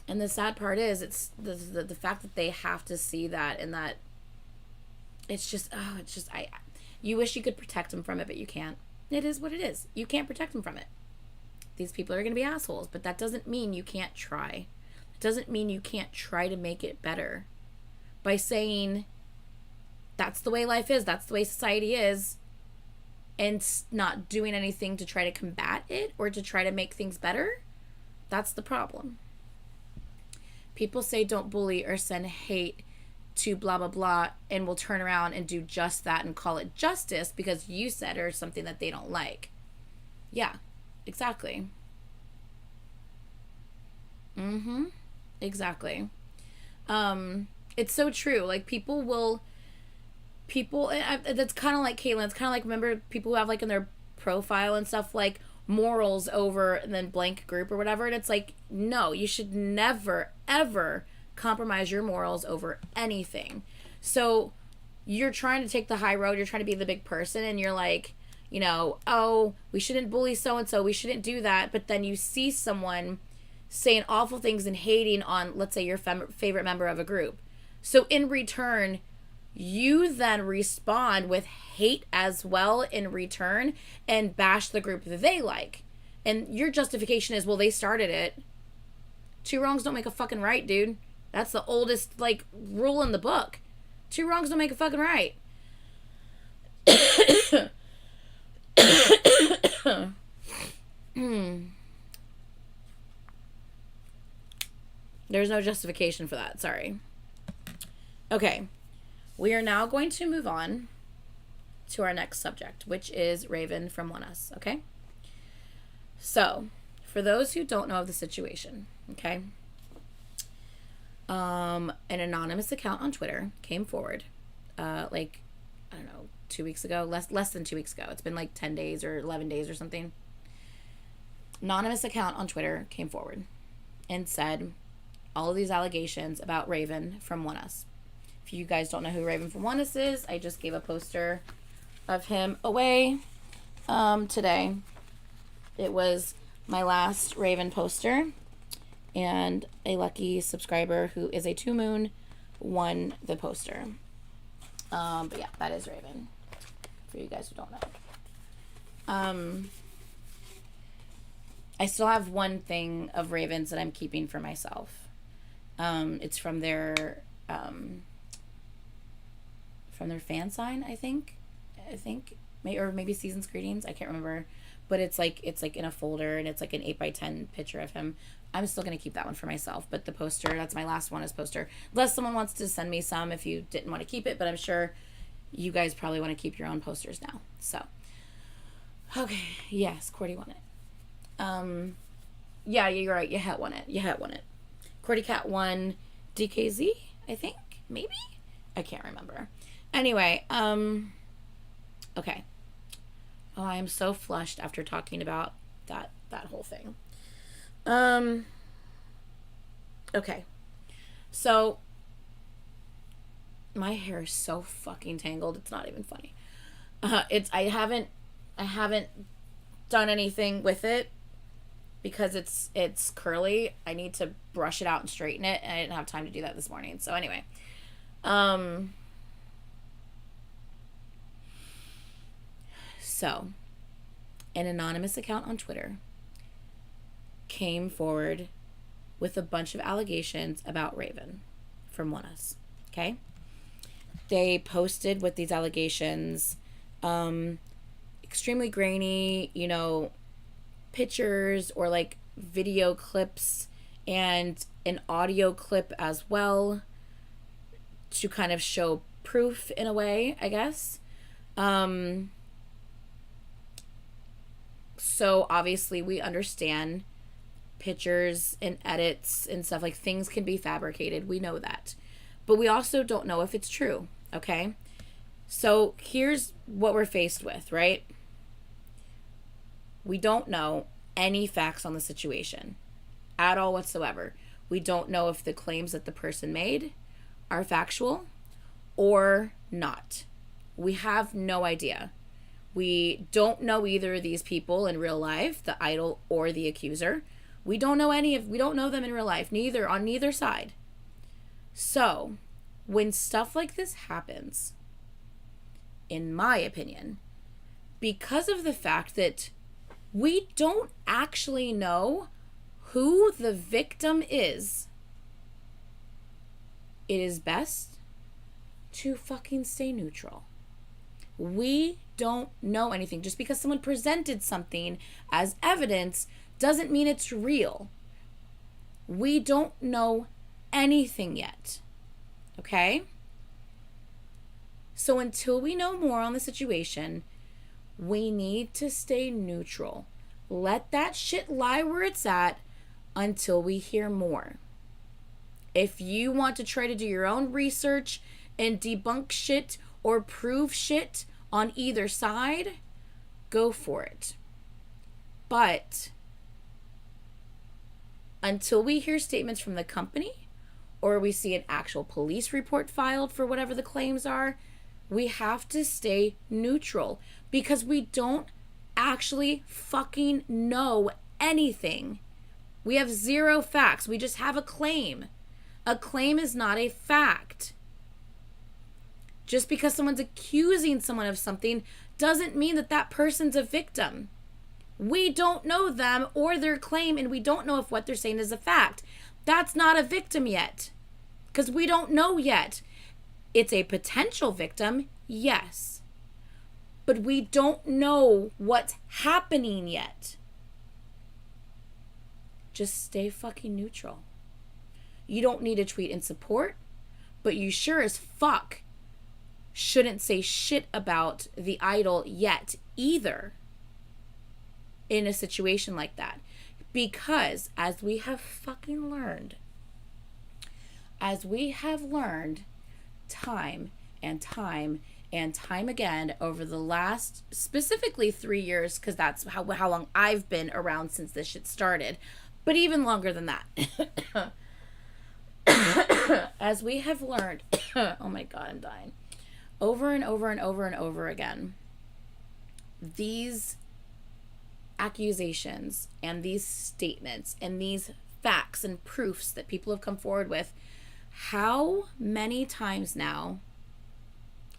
And the sad part is, it's the fact that they have to see that, and that it's just, You wish you could protect them from it, but you can't. It is what it is. You can't protect them from it. These people are going to be assholes, but that doesn't mean you can't try. It doesn't mean you can't try to make it better by saying that's the way life is, that's the way society is, and not doing anything to try to combat it or to try to make things better. That's the problem. People say don't bully or send hate to blah, blah, blah, and will turn around and do just that and call it justice because you said or something that they don't like. Yeah, exactly. Exactly. It's so true. Like, that's kind of like Caitlin. It's kind of like, remember people who have like in their profile and stuff like morals over and then blank group or whatever. And it's like, no, you should never, ever compromise your morals over anything. So you're trying to take the high road. You're trying to be the big person. And you're like, you know, oh, we shouldn't bully so-and-so. We shouldn't do that. But then you see someone saying awful things and hating on, let's say, your favorite member of a group. So in return, you then respond with hate as well in return and bash the group that they like. And your justification is, well, they started it. Two wrongs don't make a fucking right, dude. That's the oldest, like, rule in the book. Two wrongs don't make a fucking right. There's no justification for that. Sorry. Okay. We are now going to move on to our next subject, which is Raven from One Us, okay? So, for those who don't know of the situation, okay? An anonymous account on Twitter came forward, like, I don't know, 2 weeks ago, less than 2 weeks ago. It's been like 10 days or 11 days or something. Anonymous account on Twitter came forward and said all of these allegations about Raven from One Us. If you guys don't know who Raven from One Us is, I just gave a poster of him away today. It was my last Raven poster, and a lucky subscriber who is a 2-moon won the poster. But yeah, that is Raven, for you guys who don't know. I still have one thing of Raven's that I'm keeping for myself. It's from their fan sign, I think, or maybe Season's Greetings, I can't remember, but it's like in a folder, and it's like an 8x10 picture of him. I'm still gonna keep that one for myself, but the poster, that's my last one, is poster, unless someone wants to send me some if you didn't want to keep it, but I'm sure you guys probably want to keep your own posters now. So okay, yes, Cordy won it. Yeah, you're right, you won it. Cordy Cat won DKZ, I think, maybe, I can't remember. Anyway, okay. Oh, I am so flushed after talking about that whole thing. Okay. So, my hair is so fucking tangled, it's not even funny. I haven't done anything with it because it's curly. I need to brush it out and straighten it, and I didn't have time to do that this morning. So anyway, so an anonymous account on Twitter came forward with a bunch of allegations about Raven from One Us. Okay, they posted with these allegations, extremely grainy, pictures or like video clips and an audio clip as well to kind of show proof in a way, I guess. So obviously we understand pictures and edits and stuff, like, things can be fabricated. We know that. But we also don't know if it's true, okay? So here's what we're faced with, right? We don't know any facts on the situation at all whatsoever. We don't know if the claims that the person made are factual or not. We have no idea. We don't know either of these people in real life, the idol or the accuser. We don't know we don't know them in real life, on neither side. So, when stuff like this happens, in my opinion, because of the fact that we don't actually know who the victim is. It is best to fucking stay neutral. We don't know anything. Just because someone presented something as evidence doesn't mean it's real. We don't know anything yet. Okay? So until we know more on the situation, we need to stay neutral. Let that shit lie where it's at until we hear more. If you want to try to do your own research and debunk shit or prove shit on either side, go for it. But until we hear statements from the company or we see an actual police report filed for whatever the claims are, we have to stay neutral because we don't actually fucking know anything. We have zero facts. We just have a claim. A claim is not a fact. Just because someone's accusing someone of something doesn't mean that that person's a victim. We don't know them or their claim, and we don't know if what they're saying is a fact. That's not a victim yet, because we don't know yet. It's a potential victim, yes, but we don't know what's happening yet. Just stay fucking neutral. You don't need to tweet in support, but you sure as fuck shouldn't say shit about the idol yet either in a situation like that. Because as we have learned time and time and time again over the last specifically 3 years, because that's how long I've been around since this shit started, but even longer than that. As we have learned, oh my God, I'm dying, over and over and over and over again, these accusations and these statements and these facts and proofs that people have come forward with, how many times now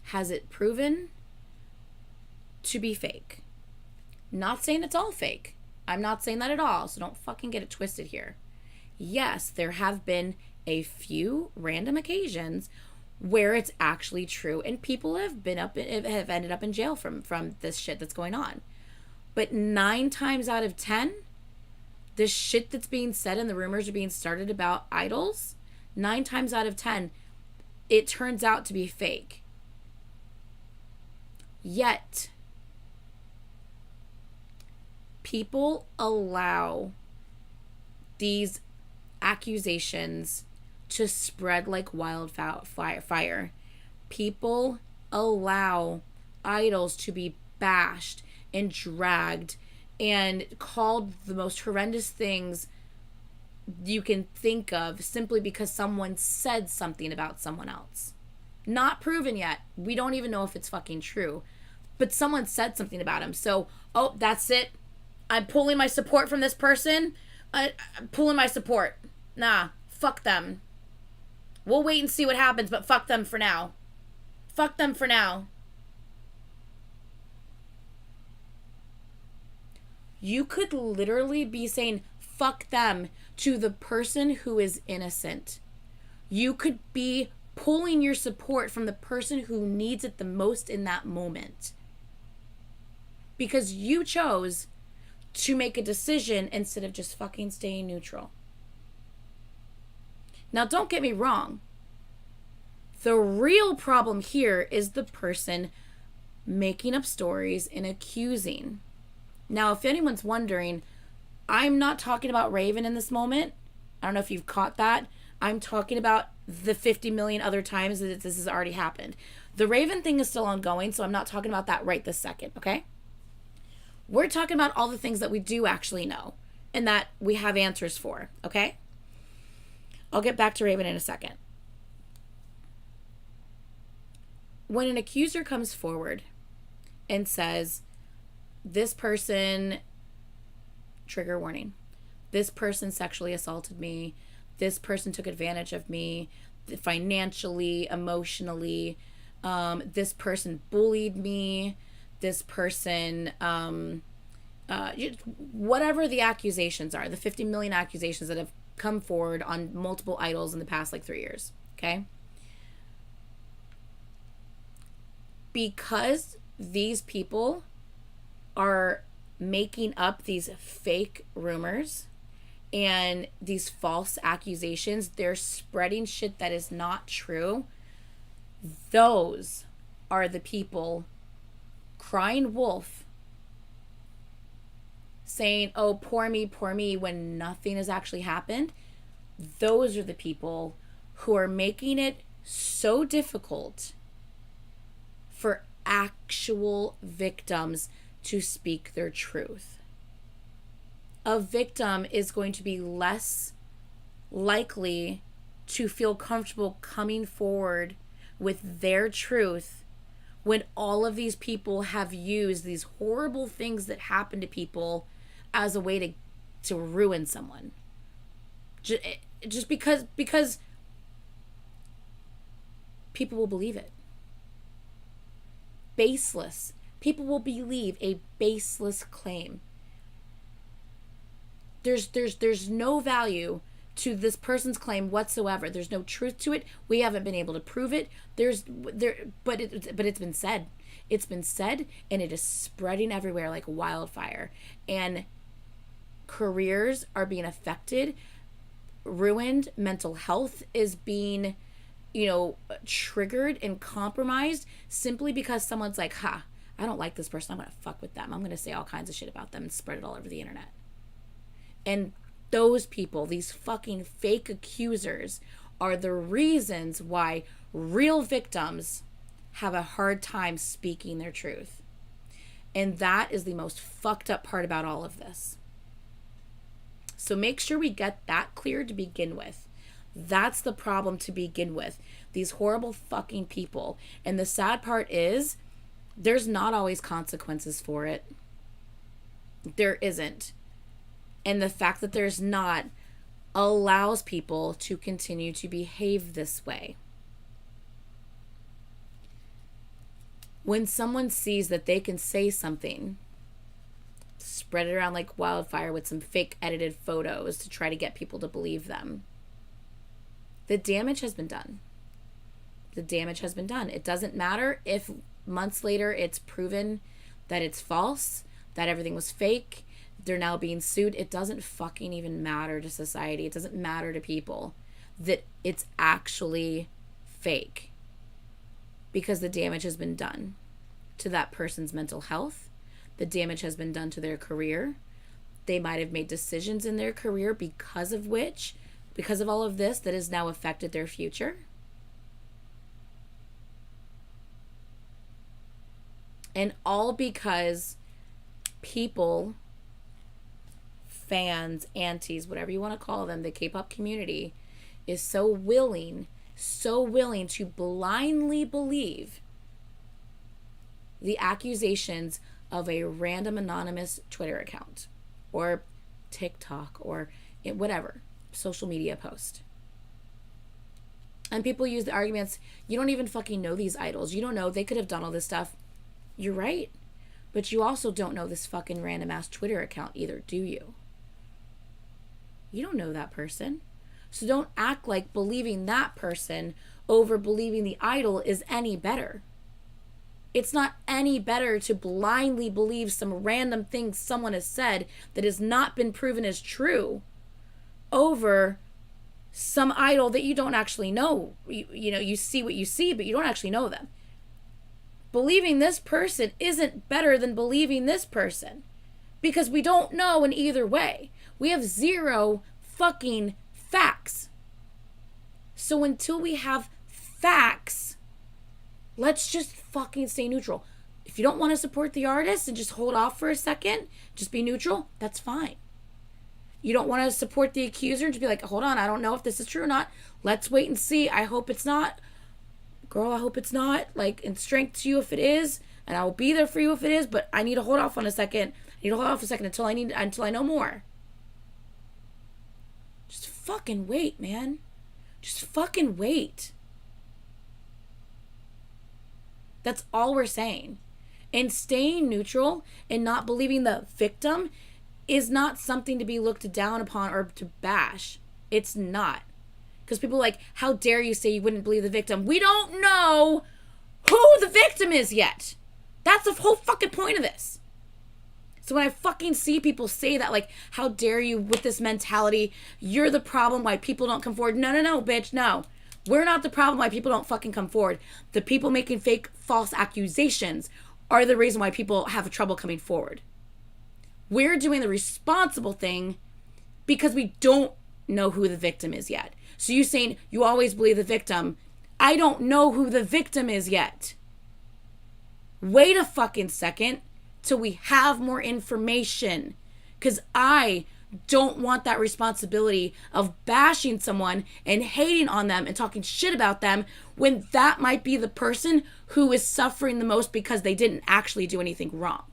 has it proven to be fake? Not saying it's all fake. I'm not saying that at all, so don't fucking get it twisted here. Yes, there have been a few random occasions where it's actually true and people have ended up in jail from this shit that's going on. But 9 times out of 10, the shit that's being said and the rumors are being started about idols, 9 times out of 10, it turns out to be fake. Yet, people allow these accusations to spread like wildfire. People allow idols to be bashed and dragged and called the most horrendous things you can think of simply because someone said something about someone else. Not proven yet. We don't even know if it's fucking true. But someone said something about him. So, oh, that's it. I'm pulling my support from this person. I'm pulling my support. Nah, fuck them. We'll wait and see what happens, but fuck them for now. Fuck them for now. You could literally be saying fuck them to the person who is innocent. You could be pulling your support from the person who needs it the most in that moment. Because you chose to make a decision instead of just fucking staying neutral. Now, don't get me wrong. The real problem here is the person making up stories and accusing. Now, if anyone's wondering, I'm not talking about Raven in this moment. I don't know if you've caught that. I'm talking about the 50 million other times that this has already happened. The Raven thing is still ongoing, so I'm not talking about that right this second, okay? We're talking about all the things that we do actually know and that we have answers for, okay? I'll get back to Raven in a second. When an accuser comes forward and says, this person, trigger warning, this person sexually assaulted me, this person took advantage of me financially, emotionally, This person bullied me. This person, whatever the accusations are, the 50 million accusations that have come forward on multiple idols in the past like 3 years. Okay. Because these people are making up these fake rumors and these false accusations, they're spreading shit that is not true. Those are the people crying wolf, saying, oh, poor me, when nothing has actually happened. Those are the people who are making it so difficult for actual victims to speak their truth. A victim is going to be less likely to feel comfortable coming forward with their truth when all of these people have used these horrible things that happen to people as a way to ruin someone. Just because people will believe it. Baseless. People will believe a baseless claim. There's no value to this person's claim whatsoever. There's no truth to it. We haven't been able to prove it. But it's been said. It's been said, and it is spreading everywhere like wildfire. And careers are being affected, ruined. Mental health is being, triggered and compromised simply because someone's like, I don't like this person. I'm going to fuck with them. I'm going to say all kinds of shit about them and spread it all over the internet. And those people, these fucking fake accusers, are the reasons why real victims have a hard time speaking their truth. And that is the most fucked up part about all of this. So make sure we get that clear to begin with. That's the problem to begin with. These horrible fucking people. And the sad part is, there's not always consequences for it. There isn't. And the fact that there's not allows people to continue to behave this way. When someone sees that they can say something, spread it around like wildfire with some fake edited photos to try to get people to believe them, the damage has been done. The damage has been done. It doesn't matter if months later it's proven that it's false, that everything was fake, they're now being sued. It doesn't fucking even matter to society. It doesn't matter to people that it's actually fake, because the damage has been done to that person's mental health. The damage has been done to their career. They might have made decisions in their career because of all of this that has now affected their future. And all because people, fans, antis, whatever you want to call them, the K-pop community is so willing to blindly believe the accusations of a random anonymous Twitter account or TikTok or whatever social media post. And people use the arguments, you don't even fucking know these idols. You don't know, they could have done all this stuff. You're right. But you also don't know this fucking random ass Twitter account either, do you? You don't know that person. So don't act like believing that person over believing the idol is any better. It's not any better to blindly believe some random thing someone has said that has not been proven as true over some idol that you don't actually know. You see what you see, but you don't actually know them. Believing this person isn't better than believing this person, because we don't know in either way. We have zero fucking facts. So until we have facts, let's just fucking stay neutral. If you don't want to support the artist and just hold off for a second, just be neutral, that's fine. You don't want to support the accuser and just be like, hold on, I don't know if this is true or not. Let's wait and see. I hope it's not. Girl, I hope it's not. Like, in strength to you if it is, and I will be there for you if it is, but I need to hold off on a second. I need to hold off a second until I know more. Just fucking wait, man. Just fucking wait. That's all we're saying. And staying neutral and not believing the victim is not something to be looked down upon or to bash. It's not. Because people are like, how dare you say you wouldn't believe the victim? We don't know who the victim is yet. That's the whole fucking point of this. So when I fucking see people say that, like, how dare you with this mentality, you're the problem why people don't come forward. No, bitch, no. We're not the problem why people don't fucking come forward. The people making fake, false accusations are the reason why people have trouble coming forward. We're doing the responsible thing because we don't know who the victim is yet. So you saying you always believe the victim. I don't know who the victim is yet. Wait a fucking second till we have more information. Because I don't want that responsibility of bashing someone and hating on them and talking shit about them when that might be the person who is suffering the most because they didn't actually do anything wrong.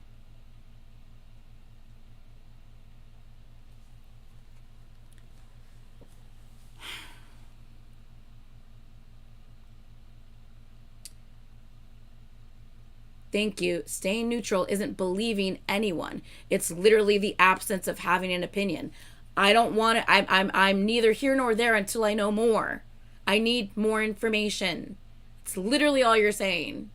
Thank you. Staying neutral isn't believing anyone. It's literally the absence of having an opinion. I don't want to, I'm neither here nor there until I know more. I need more information. It's literally all you're saying.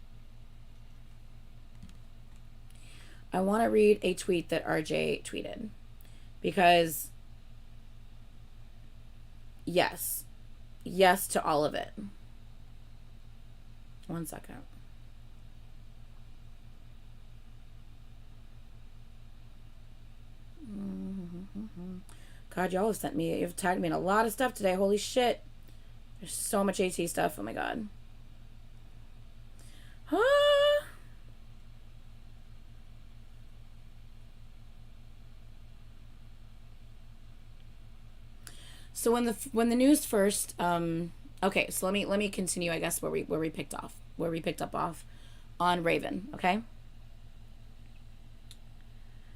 I want to read a tweet that RJ tweeted because yes to all of it. One second. God, y'all have you've tagged me in a lot of stuff today. Holy shit. There's so much AT stuff. Oh my God. So when the news first, okay, so let me continue, I guess, where we picked up off on Raven, okay?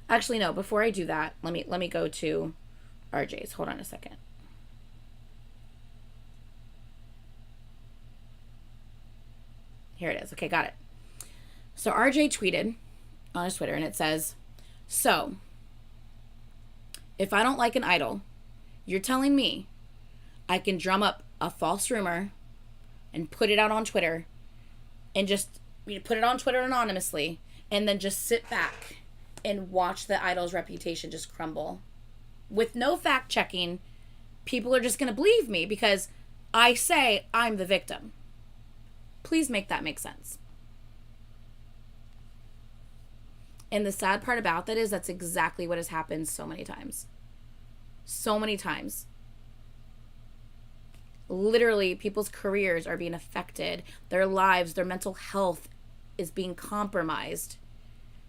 Actually, no, before I do that, let me go to RJ's. Hold on a second. Here it is. Okay, got it. So RJ tweeted on his Twitter, and it says, so, if I don't like an idol, you're telling me I can drum up a false rumor and put it out on Twitter and just put it on Twitter anonymously and then just sit back and watch the idol's reputation just crumble. With no fact checking, people are just going to believe me because I say I'm the victim. Please make that make sense. And the sad part about that is that's exactly what has happened so many times. So many times. Literally, people's careers are being affected. Their lives, their mental health is being compromised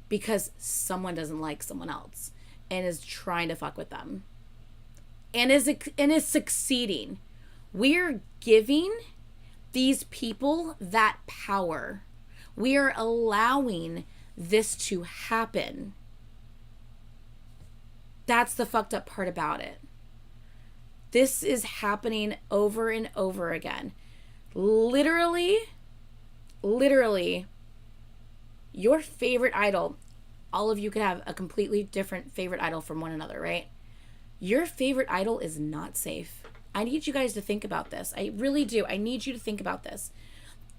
because someone doesn't like someone else and is trying to fuck with them and is succeeding. We're giving these people that power. We are allowing this to happen. That's the fucked up part about it. This is happening over and over again. Literally, your favorite idol, all of you could have a completely different favorite idol from one another, right? Your favorite idol is not safe. I need you guys to think about this. I really do. I need you to think about this.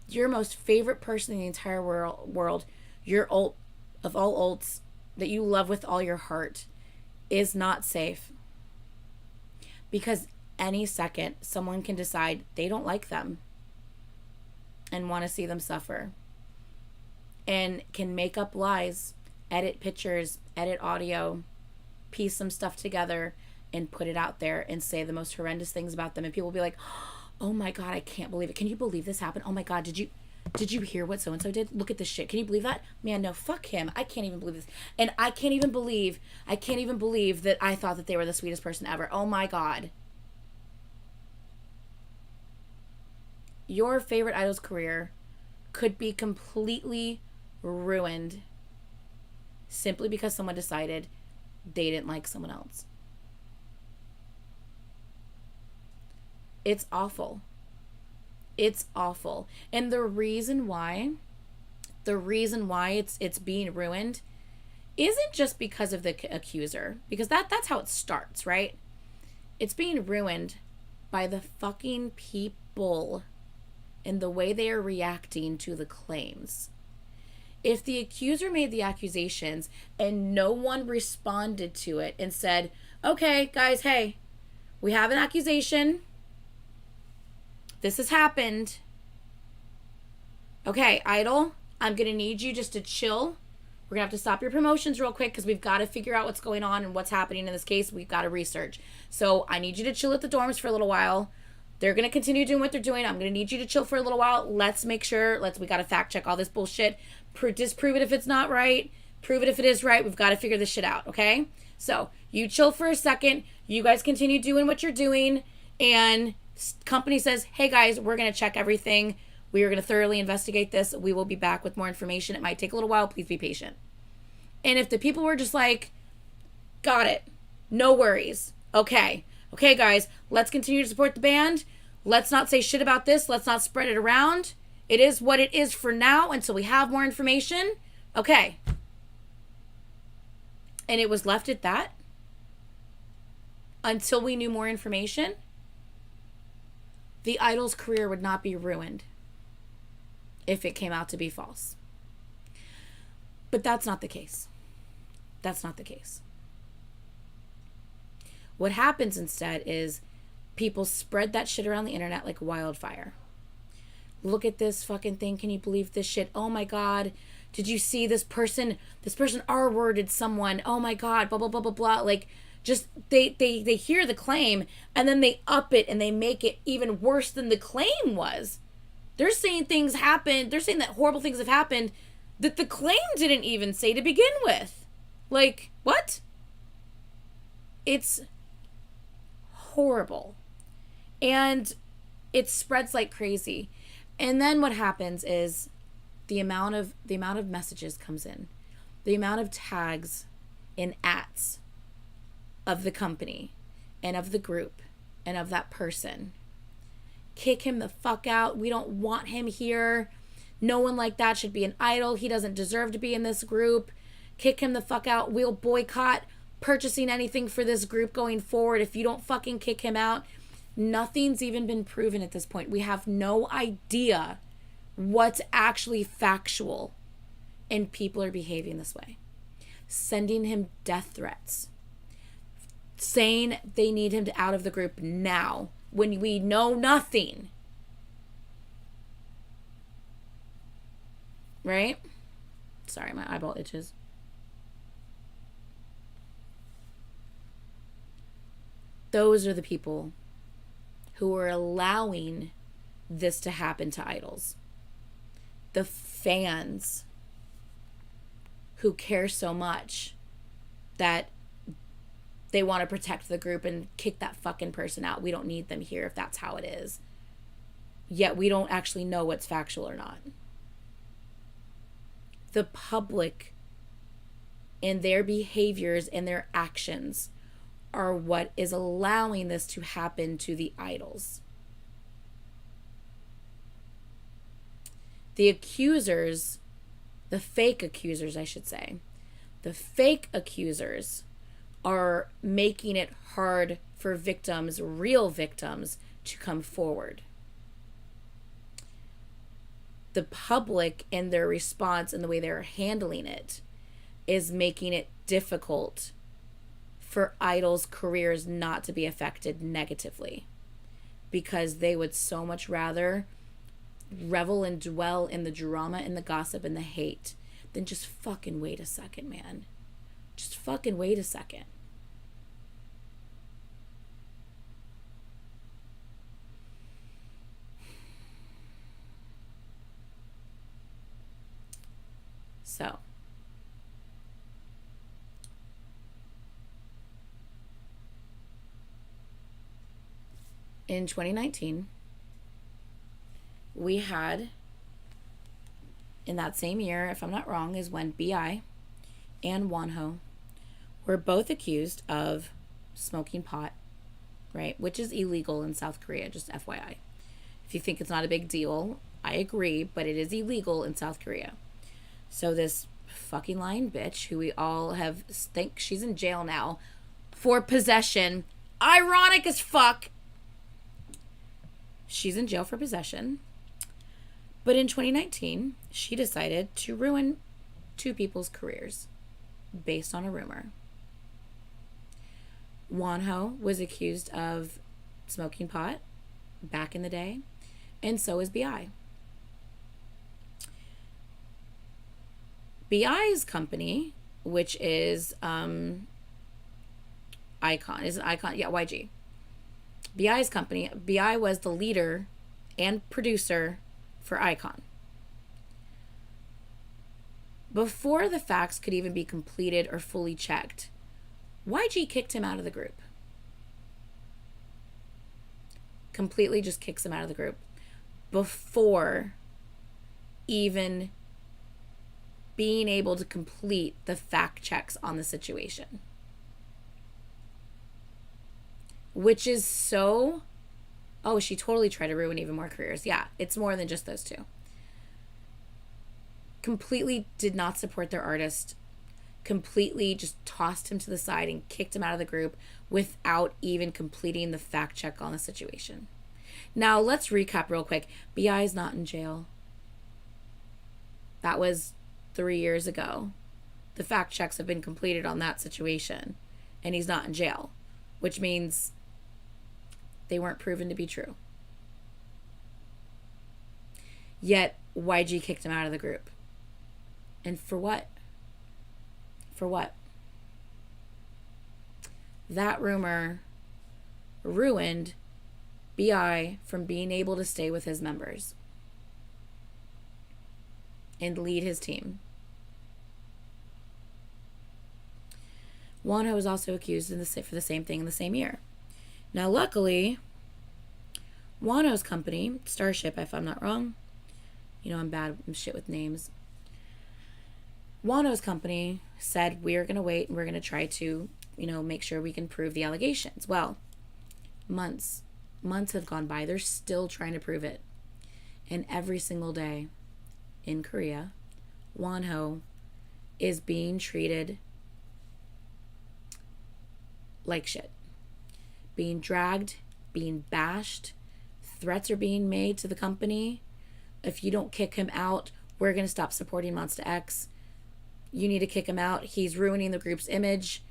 Your most favorite person in the entire world, your ult of all ults that you love with all your heart, is not safe. Because any second, someone can decide they don't like them and want to see them suffer. And can make up lies, edit pictures, edit audio, piece some stuff together, and put it out there and say the most horrendous things about them. And people will be like, oh my God, I can't believe it. Can you believe this happened? Oh my God, did you hear what so-and-so did? Look at this shit. Can you believe that? Man, no, fuck him. I can't even believe this. And I can't even believe that I thought that they were the sweetest person ever. Oh my God. Your favorite idol's career could be completely ruined simply because someone decided they didn't like someone else. It's awful. It's awful. And the reason why the reason why it's being ruined isn't just because of the accuser, because that's how it starts, right? It's being ruined by the fucking people and the way they are reacting to the claims. If the accuser made the accusations and no one responded to it and said, okay, guys, hey, we have an accusation. This has happened. Okay, Idol, I'm going to need you just to chill. We're going to have to stop your promotions real quick because we've got to figure out what's going on and what's happening in this case. We've got to research. So I need you to chill at the dorms for a little while. They're going to continue doing what they're doing. I'm going to need you to chill for a little while. Let's make sure. We got to fact check all this bullshit. Disprove it if it's not right. Prove it if it is right. We've got to figure this shit out, okay? So you chill for a second. You guys continue doing what you're doing. And company says, hey guys, we're going to check everything. We are going to thoroughly investigate this. We will be back with more information. It might take a little while. Please be patient. And if the people were just like, got it. No worries. Okay. Okay, guys, let's continue to support the band. Let's not say shit about this. Let's not spread it around. It is what it is for now until we have more information. Okay. And it was left at that until we knew more information. The Idol's career would not be ruined if it came out to be false. But that's not the case. That's not the case. What happens instead is people spread that shit around the internet like wildfire. Look at this fucking thing. Can you believe this shit? Oh my God. Did you see this person R-worded someone? Oh my God. Blah, blah, blah, blah, blah. Like, just, they hear the claim and then they up it and they make it even worse than the claim was. They're saying things happened. They're saying that horrible things have happened that the claim didn't even say to begin with. Like, what? It's horrible. And it spreads like crazy. And then what happens is the amount of messages comes in. The amount of tags and ats of the company and of the group and of that person. Kick him the fuck out. We don't want him here. No one like that should be an idol. He doesn't deserve to be in this group. Kick him the fuck out. We'll boycott purchasing anything for this group going forward if you don't fucking kick him out. Nothing's even been proven at this point. We have no idea what's actually factual. And people are behaving this way. Sending him death threats. Saying they need him out of the group now when we know nothing. Right? Sorry, my eyeball itches. Those are the people who are allowing this to happen to idols. The fans who care so much that they want to protect the group and kick that fucking person out. We don't need them here if that's how it is. Yet we don't actually know what's factual or not. The public and their behaviors and their actions are what is allowing this to happen to the idols. The accusers, the fake accusers, I should say, the fake accusers are making it hard for victims, real victims, to come forward. The public and their response and the way they're handling it is making it difficult for idols' careers not to be affected negatively, because they would so much rather revel and dwell in the drama and the gossip and the hate than just fucking wait a second, man. Just fucking wait a second. So, in 2019, we had, in that same year, if I'm not wrong, is when B.I. and Wonho were both accused of smoking pot, right? Which is illegal in South Korea, just FYI. If you think it's not a big deal, I agree, but it is illegal in South Korea. So this fucking lying bitch, who we all have think she's in jail now for possession, ironic as fuck, she's in jail for possession. But in 2019, she decided to ruin two people's careers based on a rumor. Wonho was accused of smoking pot back in the day, and so is BI. BI's company, which is Icon, is it Icon? Yeah, YG. BI's company, BI was the leader and producer for Icon. Before the facts could even be completed or fully checked, YG kicked him out of the group. Completely just kicks him out of the group before even being able to complete the fact checks on the situation. Which is so... Oh, she totally tried to ruin even more careers. Yeah, it's more than just those two. Completely did not support their artist. Completely just tossed him to the side and kicked him out of the group without even completing the fact check on the situation. Now, let's recap real quick. BI is not in jail. That was 3 years ago. The fact checks have been completed on that situation, and he's not in jail, which means they weren't proven to be true. Yet, YG kicked him out of the group. And for what? For what? That rumor ruined BI from being able to stay with his members and lead his team. Wonho was also accused for the same thing in the same year. Now, luckily, Wano's company, Starship, if I'm not wrong, you know I'm bad with shit with names. Wano's company said, we're going to wait and we're going to try to, make sure we can prove the allegations. Well, months have gone by. They're still trying to prove it. And every single day in Korea, Wonho is being treated like shit. Being dragged, being bashed, threats are being made to the company. If you don't kick him out, we're going to stop supporting Monsta X. You need to kick him out. He's ruining the group's image.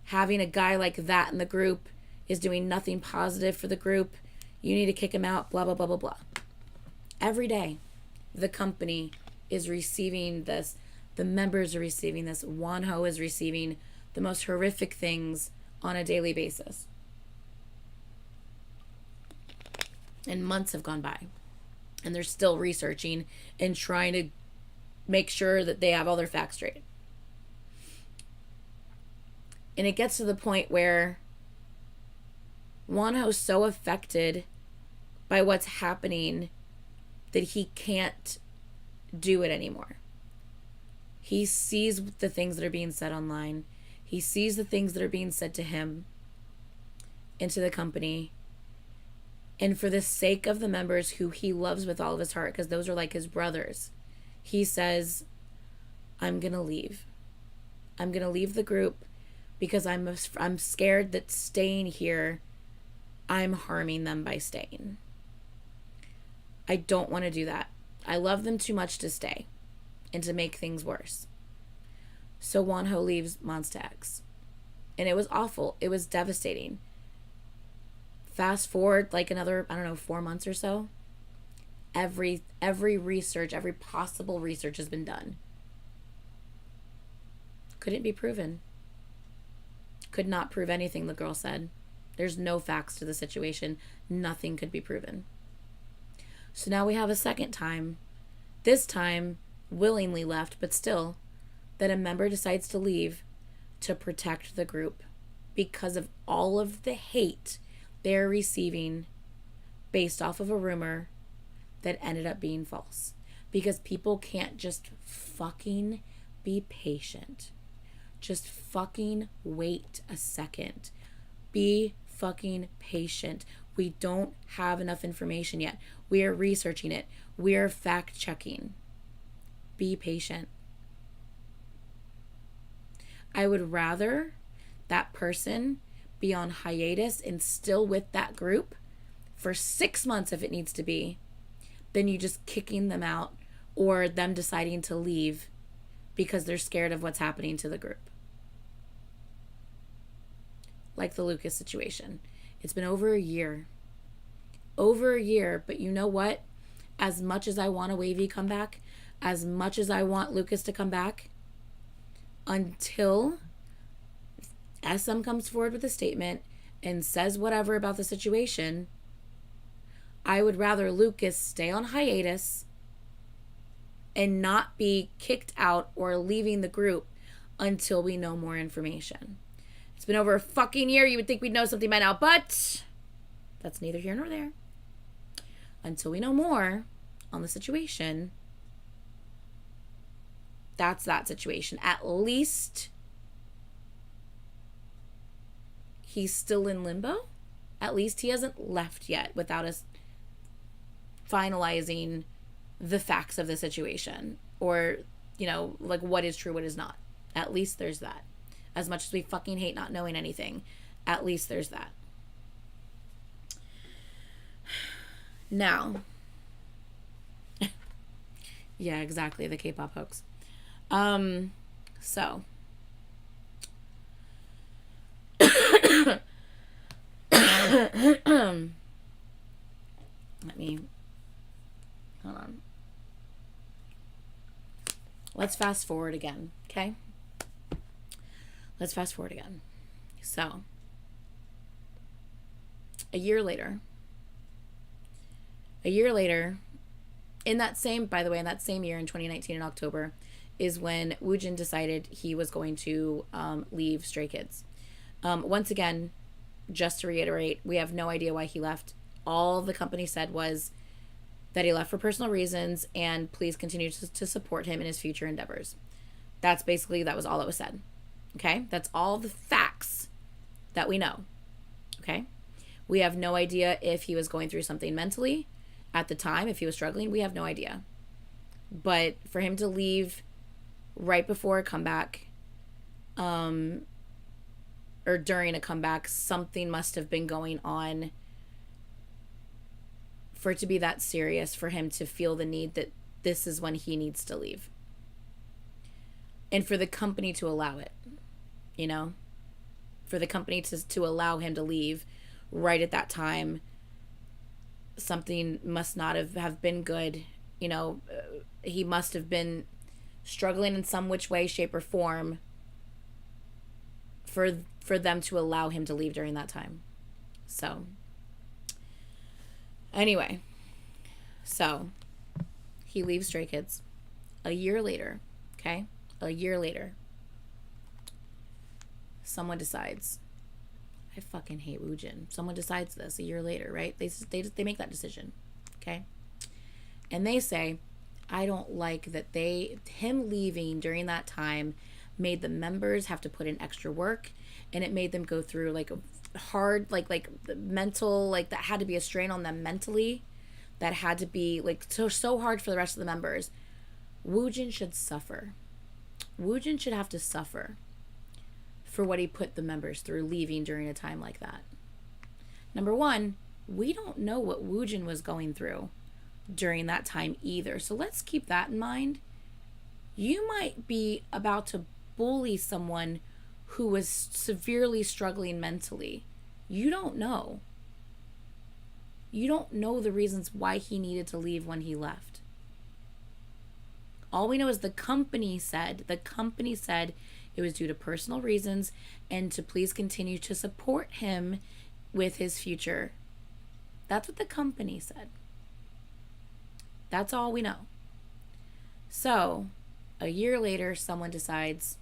Having a guy like that in the group is doing nothing positive for the group. You need to kick him out, blah, blah, blah, blah, blah. Every day, the company is receiving this. The members are receiving this. Wonho is receiving the most horrific things on a daily basis. And months have gone by. And they're still researching and trying to make sure that they have all their facts straight. And it gets to the point where Wonho's so affected by what's happening that he can't do it anymore. He sees the things that are being said online. He sees the things that are being said to him and to the company. And for the sake of the members who he loves with all of his heart, because those are like his brothers, he says, I'm going to leave. I'm going to leave the group because I'm scared that staying here, I'm harming them by staying. I don't want to do that. I love them too much to stay and to make things worse. So Wonho leaves Monsta X. And it was awful. It was devastating. Fast forward like another, 4 months or so. Every research, every possible research has been done. Couldn't be proven. Could not prove anything, the girl said. There's no facts to the situation. Nothing could be proven. So now we have a second time. This time, willingly left, but still, that a member decides to leave to protect the group because of all of the hate they're receiving based off of a rumor that ended up being false. Because people can't just fucking be patient. Just fucking wait a second. Be fucking patient. We don't have enough information yet. We are researching it. We are fact checking. Be patient. I would rather that person be on hiatus and still with that group for 6 months if it needs to be, than you just kicking them out or them deciding to leave because they're scared of what's happening to the group. Like the Lucas situation. It's been over a year. Over a year, but you know what? As much as I want a Wavy come back, as much as I want Lucas to come back, until SM comes forward with a statement and says whatever about the situation, I would rather Lucas stay on hiatus and not be kicked out or leaving the group until we know more information. It's been over a fucking year. You would think we'd know something by now, but that's neither here nor there. Until we know more on the situation, that's that situation. At least he's still in limbo. At least he hasn't left yet without us finalizing the facts of the situation, or, you know, like what is true, what is not. At least there's that. As much as we fucking hate not knowing anything, at least there's that. Now, yeah, exactly, the K-pop hoax. So let me, hold on. Let's fast forward again, okay? Let's fast forward again. So, a year later, in that same, by the way, in that same year, in 2019 in October, is when Woojin decided he was going to leave Stray Kids. Once again, just to reiterate, we have no idea why he left. All the company said was that he left for personal reasons and please continue to support him in his future endeavors. That was all that was said. Okay? That's all the facts that we know. Okay? We have no idea if he was going through something mentally at the time, if he was struggling. We have no idea. But for him to leave right before a comeback, or during a comeback, something must have been going on for it to be that serious, for him to feel the need that this is when he needs to leave. And for the company to allow it, you know? For the company to allow him to leave right at that time, something must not have been good. You know, he must have been struggling in some which way, shape, or form for them to allow him to leave during that time. So, anyway, so he leaves Stray Kids a year later, okay? A year later. Someone decides, I fucking hate Woojin. Someone decides this a year later, right? They make that decision, okay? And they say, I don't like that him leaving during that time made the members have to put in extra work, and it made them go through like a hard, like the mental, like that had to be a strain on them mentally, that had to be like so hard for the rest of the members. Woojin should suffer. Woojin should have to suffer for what he put the members through leaving during a time like that. Number one, we don't know what Woojin was going through during that time either. So let's keep that in mind. You might be about to bully someone who was severely struggling mentally. You don't know. You don't know the reasons why he needed to leave when he left. All we know is the company said it was due to personal reasons and to please continue to support him with his future. That's what the company said. That's all we know. So, a year later, someone decides,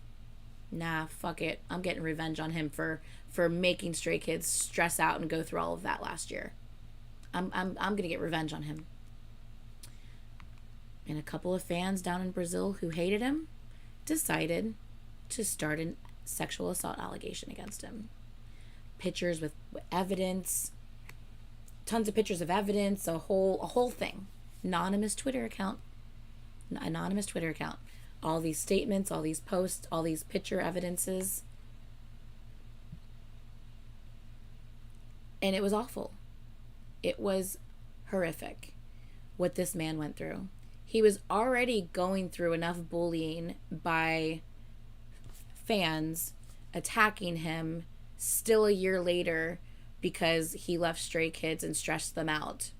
nah, fuck it. I'm getting revenge on him for making Stray Kids stress out and go through all of that last year. I'm gonna get revenge on him. And a couple of fans down in Brazil who hated him decided to start a sexual assault allegation against him. Pictures with evidence, tons of pictures of evidence, a whole thing. Anonymous Twitter account. all these statements, all these posts, all these picture evidences. And it was awful. It was horrific what this man went through. He was already going through enough bullying by fans attacking him still a year later because he left stray kids and stressed them out.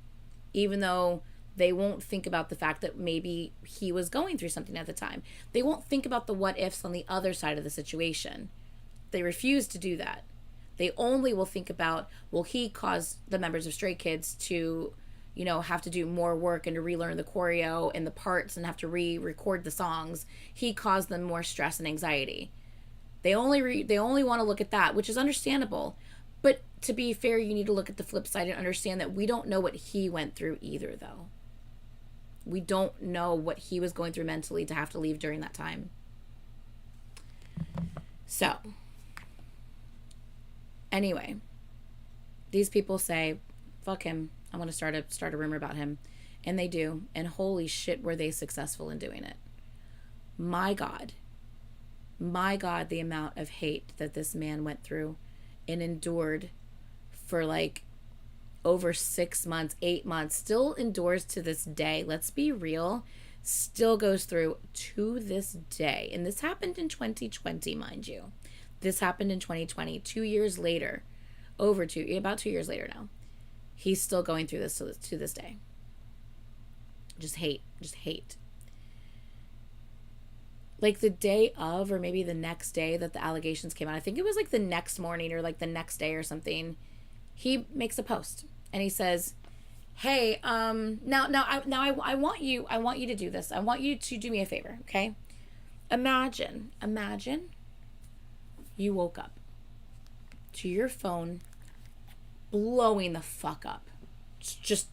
Even though they won't think about the fact that maybe he was going through something at the time. They won't think about the what ifs on the other side of the situation. They refuse to do that. They only will think about, well, he caused the members of Stray Kids to, you know, have to do more work and to relearn the choreo and the parts and have to re-record the songs. He caused them more stress and anxiety. They only want to look at that, which is understandable. But to be fair, you need to look at the flip side and understand that we don't know what he went through either, though. We don't know what he was going through mentally to have to leave during that time. So, anyway, these people say, fuck him. I want to start a rumor about him. And they do. And holy shit, were they successful in doing it. My God, the amount of hate that this man went through and endured for like over 6 months, 8 months, still endures to this day. Let's be real. Still goes through to this day. And this happened in 2020, mind you. This happened in 2020, 2 years later, about 2 years later now. He's still going through this to this day. Just hate. Like the day of, or maybe the next day that the allegations came out, I think it was like the next morning or like the next day or something, he makes a post and he says, hey, I want you to do this. I want you to do me a favor, okay? Imagine you woke up to your phone blowing the fuck up. It's just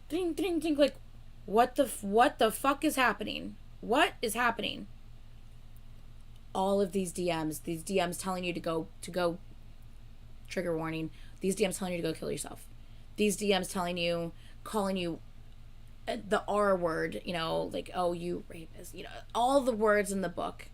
ding, ding, ding, like, what the fuck is happening? What is happening? All of these DMs telling you to go, trigger warning, these DMs telling you to go kill yourself. These DMs telling you, calling you the R word, you know, like, oh, you rapist, you know, all the words in the book.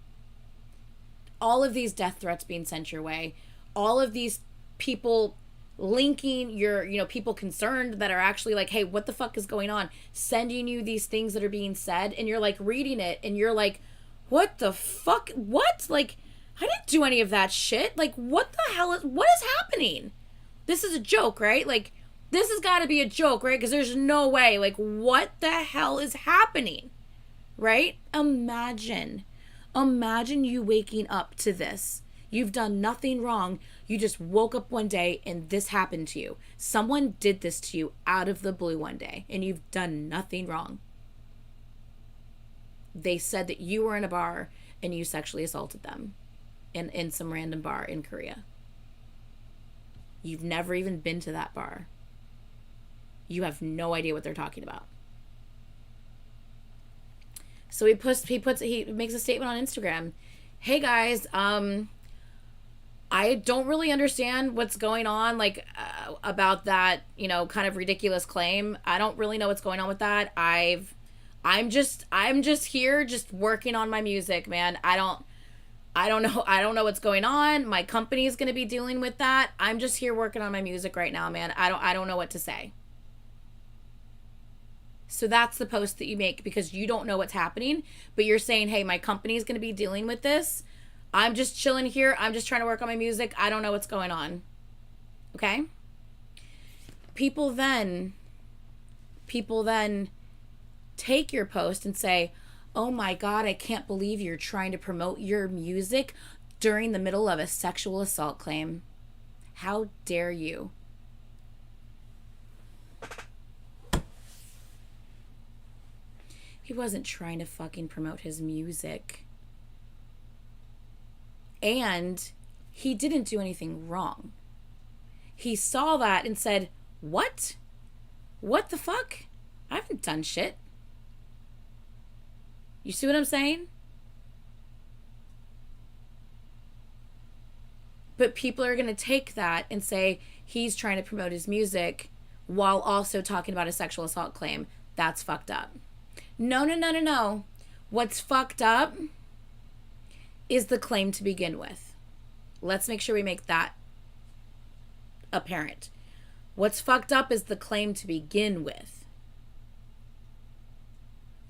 All of these death threats being sent your way. All of these people linking your, you know, people concerned that are actually like, hey, what the fuck is going on? Sending you these things that are being said, and you're like reading it, and you're like, what the fuck? What? Like, I didn't do any of that shit. Like, what the hell what is happening? This is a joke, right? Like, this has got to be a joke, right? Because there's no way. Like, what the hell is happening? Right? Imagine you waking up to this. You've done nothing wrong. You just woke up one day and this happened to you. Someone did this to you out of the blue one day and you've done nothing wrong. They said that you were in a bar and you sexually assaulted them in some random bar in Korea. You've never even been to that bar. You have no idea what they're talking about. So he makes a statement on Instagram. Hey guys, I don't really understand what's going on, like, about that, you know, kind of ridiculous claim. I don't really know what's going on with that. I'm just here just working on my music, man. I don't know what's going on. My company is going to be dealing with that. I'm just here working on my music right now, man. I don't know what to say. So that's the post that you make because you don't know what's happening, but you're saying, hey, my company is going to be dealing with this. I'm just chilling here. I'm just trying to work on my music. I don't know what's going on. Okay? People then take your post and say, oh my God, I can't believe you're trying to promote your music during the middle of a sexual assault claim. How dare you? He wasn't trying to fucking promote his music. And he didn't do anything wrong. He saw that and said, what? What the fuck? I haven't done shit. You see what I'm saying? But people are going to take that and say he's trying to promote his music while also talking about a sexual assault claim. That's fucked up. No. What's fucked up is the claim to begin with. Let's make sure we make that apparent. What's fucked up is the claim to begin with.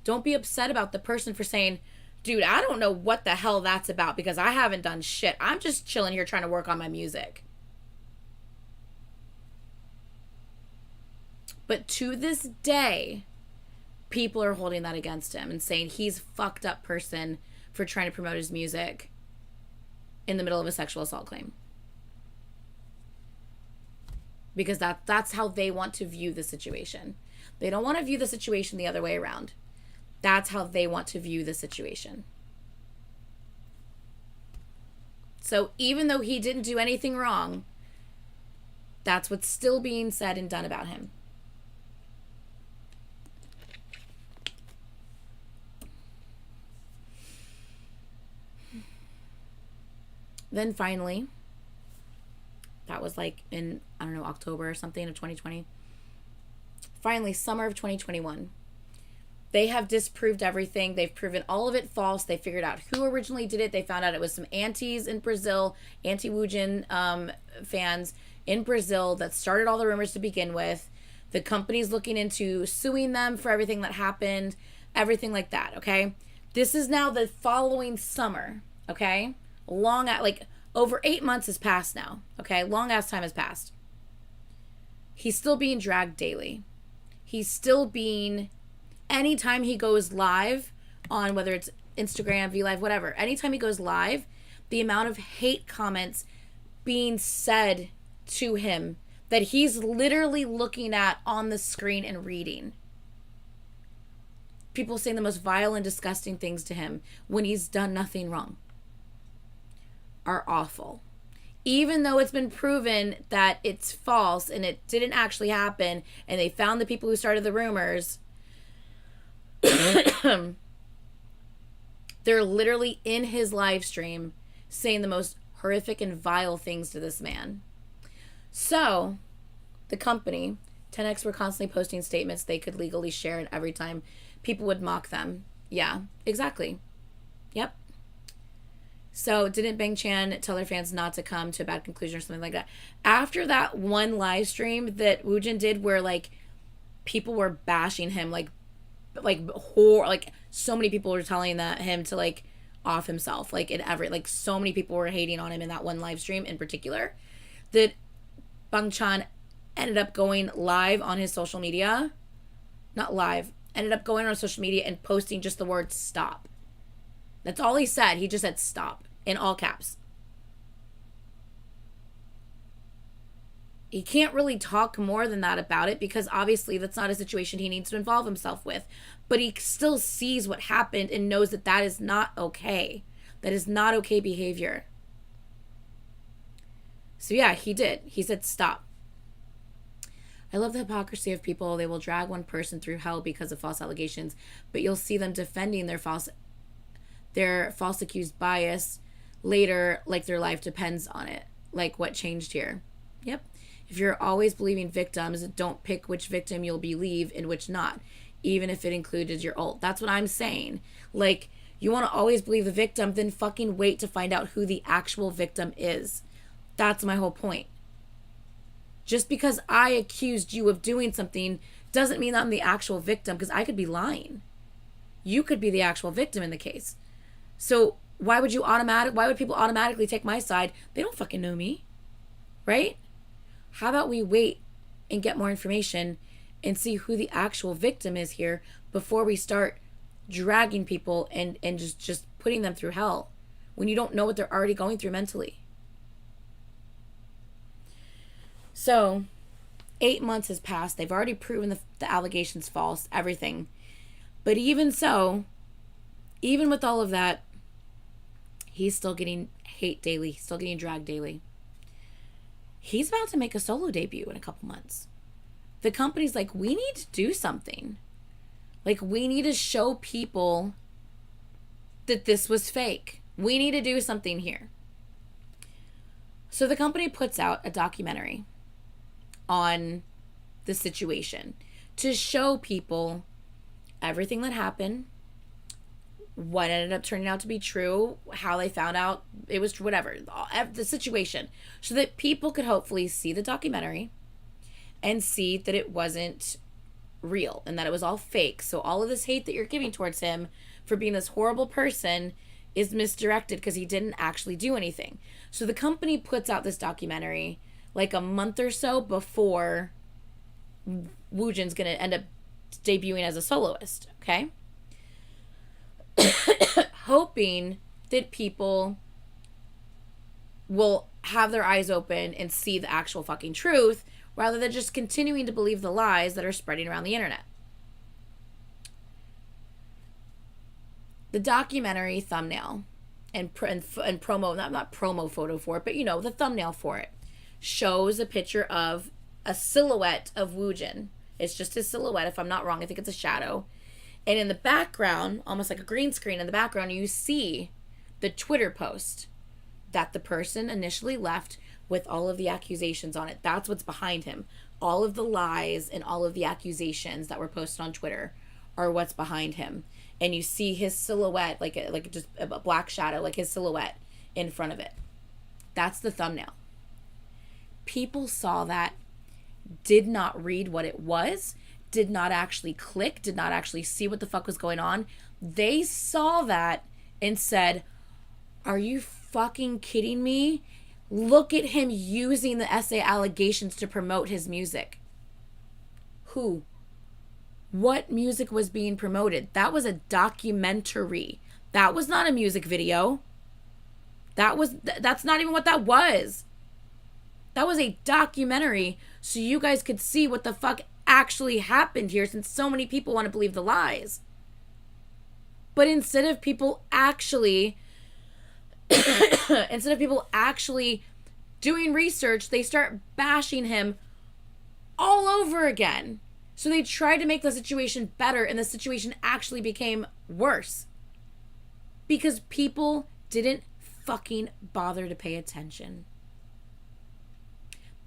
Don't be upset about the person for saying, dude, I don't know what the hell that's about because I haven't done shit. I'm just chilling here trying to work on my music. But to this day, people are holding that against him and saying he's a fucked up person for trying to promote his music in the middle of a sexual assault claim. Because that's how they want to view the situation. They don't want to view the situation the other way around. That's how they want to view the situation. So even though he didn't do anything wrong, that's what's still being said and done about him. Then finally, that was like in, I don't know, October or something of 2020. Finally, summer of 2021. They have disproved everything. They've proven all of it false. They figured out who originally did it. They found out it was some antis in Brazil, anti-Woojin fans in Brazil that started all the rumors to begin with. The company's looking into suing them for everything that happened, everything like that, okay? This is now the following summer, okay? Over 8 months has passed now, okay? Long ass time has passed. He's still being dragged daily. He's still being, anytime he goes live on, whether it's Instagram, VLive, whatever, anytime he goes live, the amount of hate comments being said to him that he's literally looking at on the screen and reading. People saying the most vile and disgusting things to him when he's done nothing wrong are awful. Even though it's been proven that it's false and it didn't actually happen and they found the people who started the rumors, they're literally in his live stream saying the most horrific and vile things to this man. So, the company, 10X, were constantly posting statements they could legally share, and every time people would mock them. Yeah, exactly. Yep. So, didn't Bang Chan tell their fans not to come to a bad conclusion or something like that? After that one live stream that Woojin did where, like, people were bashing him, so many people were telling him to, like, off himself, so many people were hating on him in that one live stream in particular, that Bang Chan ended up going live on his social media, ended up going on social media and posting just the word stop. That's all he said. He just said stop in all caps. He can't really talk more than that about it because obviously that's not a situation he needs to involve himself with. But he still sees what happened and knows that that is not okay. That is not okay behavior. So yeah, he did. He said stop. I love the hypocrisy of people. They will drag one person through hell because of false allegations, but you'll see them defending their false accused bias later, like their life depends on it. Like what changed here. Yep. If you're always believing victims, don't pick which victim you'll believe and which not, even if it included your ult. That's what I'm saying. Like, you want to always believe the victim, then fucking wait to find out who the actual victim is. That's my whole point. Just because I accused you of doing something doesn't mean I'm the actual victim, because I could be lying. You could be the actual victim in the case. So why would people automatically take my side? They don't fucking know me. Right? How about we wait and get more information and see who the actual victim is here before we start dragging people and just putting them through hell when you don't know what they're already going through mentally. So 8 months has passed. They've already proven the allegations false, everything. But even so, even with all of that, he's still getting hate daily. He's still getting dragged daily. He's about to make a solo debut in a couple months. The company's like, we need to do something. Like, we need to show people that this was fake. We need to do something here. So the company puts out a documentary on the situation to show people everything that happened, what ended up turning out to be true, how they found out it was whatever, the situation, so that people could hopefully see the documentary and see that it wasn't real and that it was all fake. So all of this hate that you're giving towards him for being this horrible person is misdirected because he didn't actually do anything. So the company puts out this documentary like a month or so before Woojin's going to end up debuting as a soloist, okay? Hoping that people will have their eyes open and see the actual fucking truth rather than just continuing to believe the lies that are spreading around the internet. The documentary thumbnail and promo, not promo photo for it, but you know, the thumbnail for it shows a picture of a silhouette of Woojin. It's just his silhouette, if I'm not wrong. I think it's a shadow. And in the background, almost like a green screen in the background, you see the Twitter post that the person initially left with all of the accusations on it. That's what's behind him. All of the lies and all of the accusations that were posted on Twitter are what's behind him. And you see his silhouette, like just a black shadow, like his silhouette in front of it. That's the thumbnail. People saw that, did not read what it was, did not actually click, did not actually see what the fuck was going on. They saw that and said, are you fucking kidding me? Look at him using the essay allegations to promote his music. Who? What music was being promoted? That was a documentary. That was not a music video. That's not even what that was. That was a documentary so you guys could see what the fuck actually happened here, since so many people want to believe the lies. But instead of people actually doing research, they start bashing him all over again. So they tried to make the situation better, and the situation actually became worse. Because people didn't fucking bother to pay attention.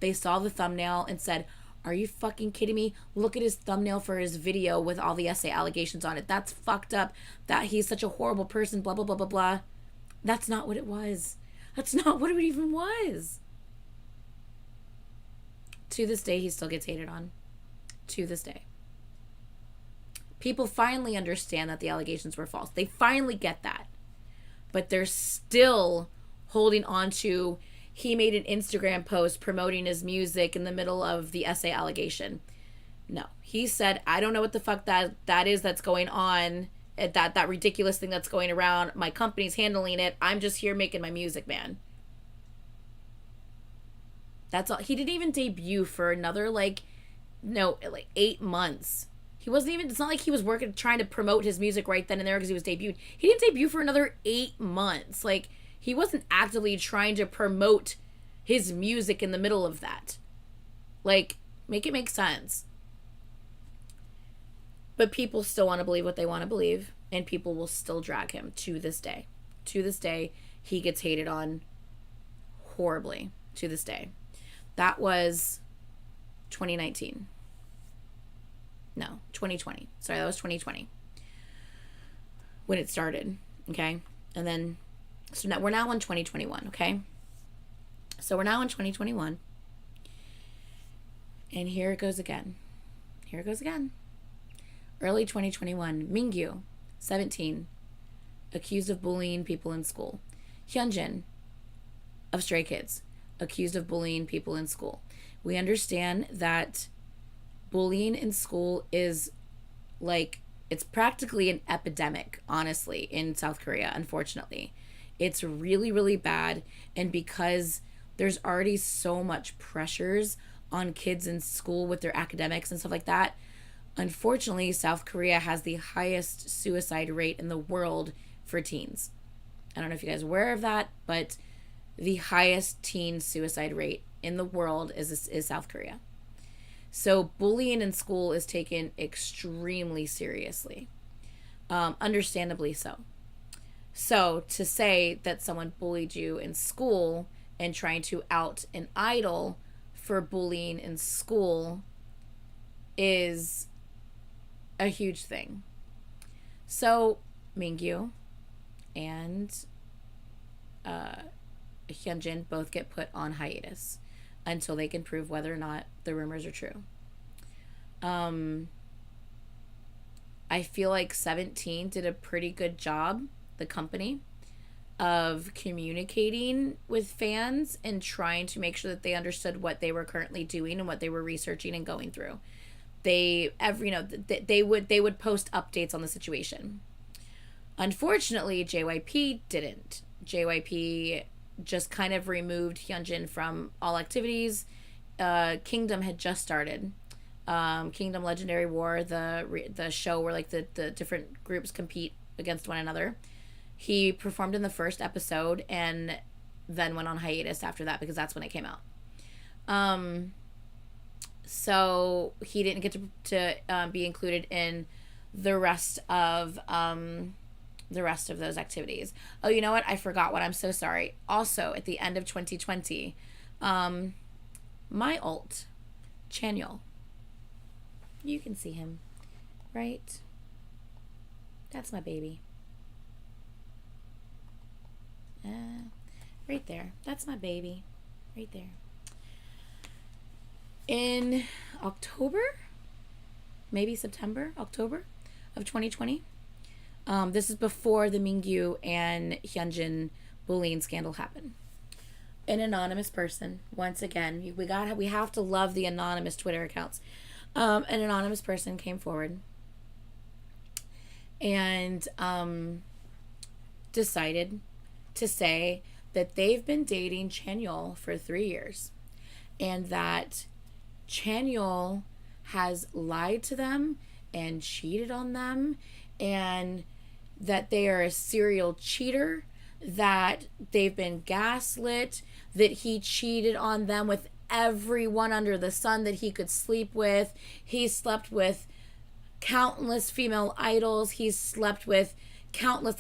They saw the thumbnail and said, are you fucking kidding me? Look at his thumbnail for his video with all the essay allegations on it. That's fucked up. That he's such a horrible person, blah, blah, blah, blah, blah. That's not what it was. That's not what it even was. To this day, he still gets hated on. To this day. People finally understand that the allegations were false. They finally get that. But they're still holding on to, he made an Instagram post promoting his music in the middle of the essay allegation. No. He said, I don't know what the fuck that is that's going on. That ridiculous thing that's going around. My company's handling it. I'm just here making my music, man. That's all. He didn't even debut for another, 8 months. He wasn't even, it's not like he was trying to promote his music right then and there because he was debuted. He didn't debut for another 8 months. He wasn't actively trying to promote his music in the middle of that. Make it make sense. But people still want to believe what they want to believe, and people will still drag him to this day. To this day, he gets hated on horribly. To this day. That was 2019. No, 2020. Sorry, that was 2020. When it started, okay? And then, so now we're now in 2021, okay? So we're now in 2021. And here it goes again. Here it goes again. Early 2021, Mingyu, 17, accused of bullying people in school. Hyunjin, of Stray Kids, accused of bullying people in school. We understand that bullying in school is it's practically an epidemic, honestly, in South Korea, unfortunately. It's really, really bad. And because there's already so much pressures on kids in school with their academics and stuff like that, unfortunately, South Korea has the highest suicide rate in the world for teens. I don't know if you guys are aware of that, but the highest teen suicide rate in the world is South Korea. So bullying in school is taken extremely seriously. Understandably so. So to say that someone bullied you in school and trying to out an idol for bullying in school is a huge thing. So Mingyu and Hyunjin both get put on hiatus until they can prove whether or not the rumors are true. I feel like 17 did a pretty good job, the company, of communicating with fans and trying to make sure that they understood what they were currently doing and what they were researching and going through. They would post updates on the situation. Unfortunately, JYP didn't. JYP just kind of removed Hyunjin from all activities. Kingdom had just started. Kingdom Legendary War, the show where like the different groups compete against one another. He performed in the first episode and then went on hiatus after that because that's when it came out. So he didn't get to be included in the rest of those activities. Oh, you know what? I forgot one. I'm so sorry. Also, at the end of 2020, my ult, Chanyeol. You can see him, right? That's my baby. Right there. That's my baby. Right there. In October, maybe September, October of 2020. This is before the Mingyu and Hyunjin bullying scandal happened. An anonymous person, once again, we have to love the anonymous Twitter accounts. An anonymous person came forward and decided to say that they've been dating Chanyeol for 3 years and that Chanyeol has lied to them and cheated on them and that they are a serial cheater, that they've been gaslit, that he cheated on them with everyone under the sun that he could sleep with. He slept with countless female idols. He's slept with countless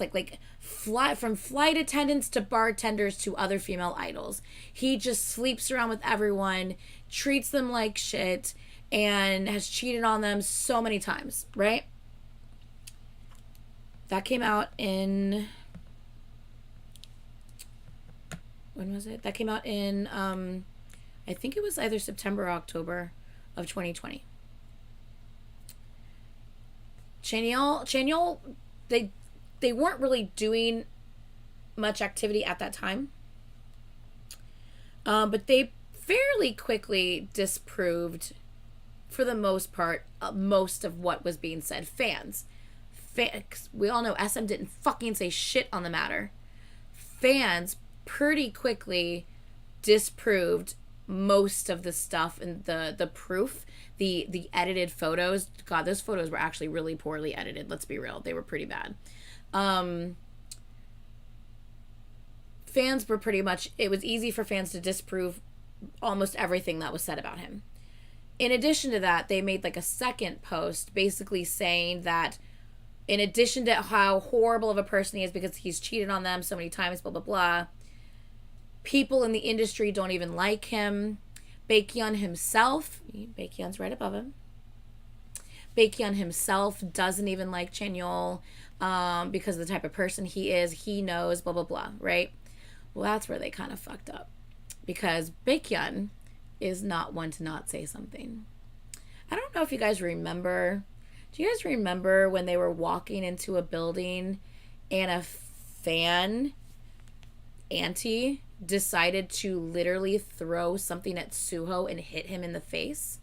from flight attendants to bartenders to other female idols. He just sleeps around with everyone, treats them like shit, and has cheated on them so many times, right? That came out in... When was it? That came out in... I think it was either September or October of 2020. Chanyeol, they weren't really doing much activity at that time. But they fairly quickly disproved, for the most part, most of what was being said. Fans. We all know SM didn't fucking say shit on the matter. Fans pretty quickly disproved most of the stuff and the proof, the edited photos. God, those photos were actually really poorly edited. Let's be real. They were pretty bad. Fans were pretty much, it was easy for fans to disprove almost everything that was said about him. In addition to that, they made like a second post basically saying that in addition to how horrible of a person he is because he's cheated on them so many times, blah, blah, blah, people in the industry don't even like him. Baekhyun himself, Baekhyun's right above him. Baekhyun himself doesn't even like Chanyeol because of the type of person he is. He knows, blah, blah, blah, right? Well, that's where they kind of fucked up. Because Baekhyun is not one to not say something. I don't know if you guys remember. Do you guys remember when they were walking into a building and a fan, Auntie, decided to literally throw something at Suho and hit him in the face?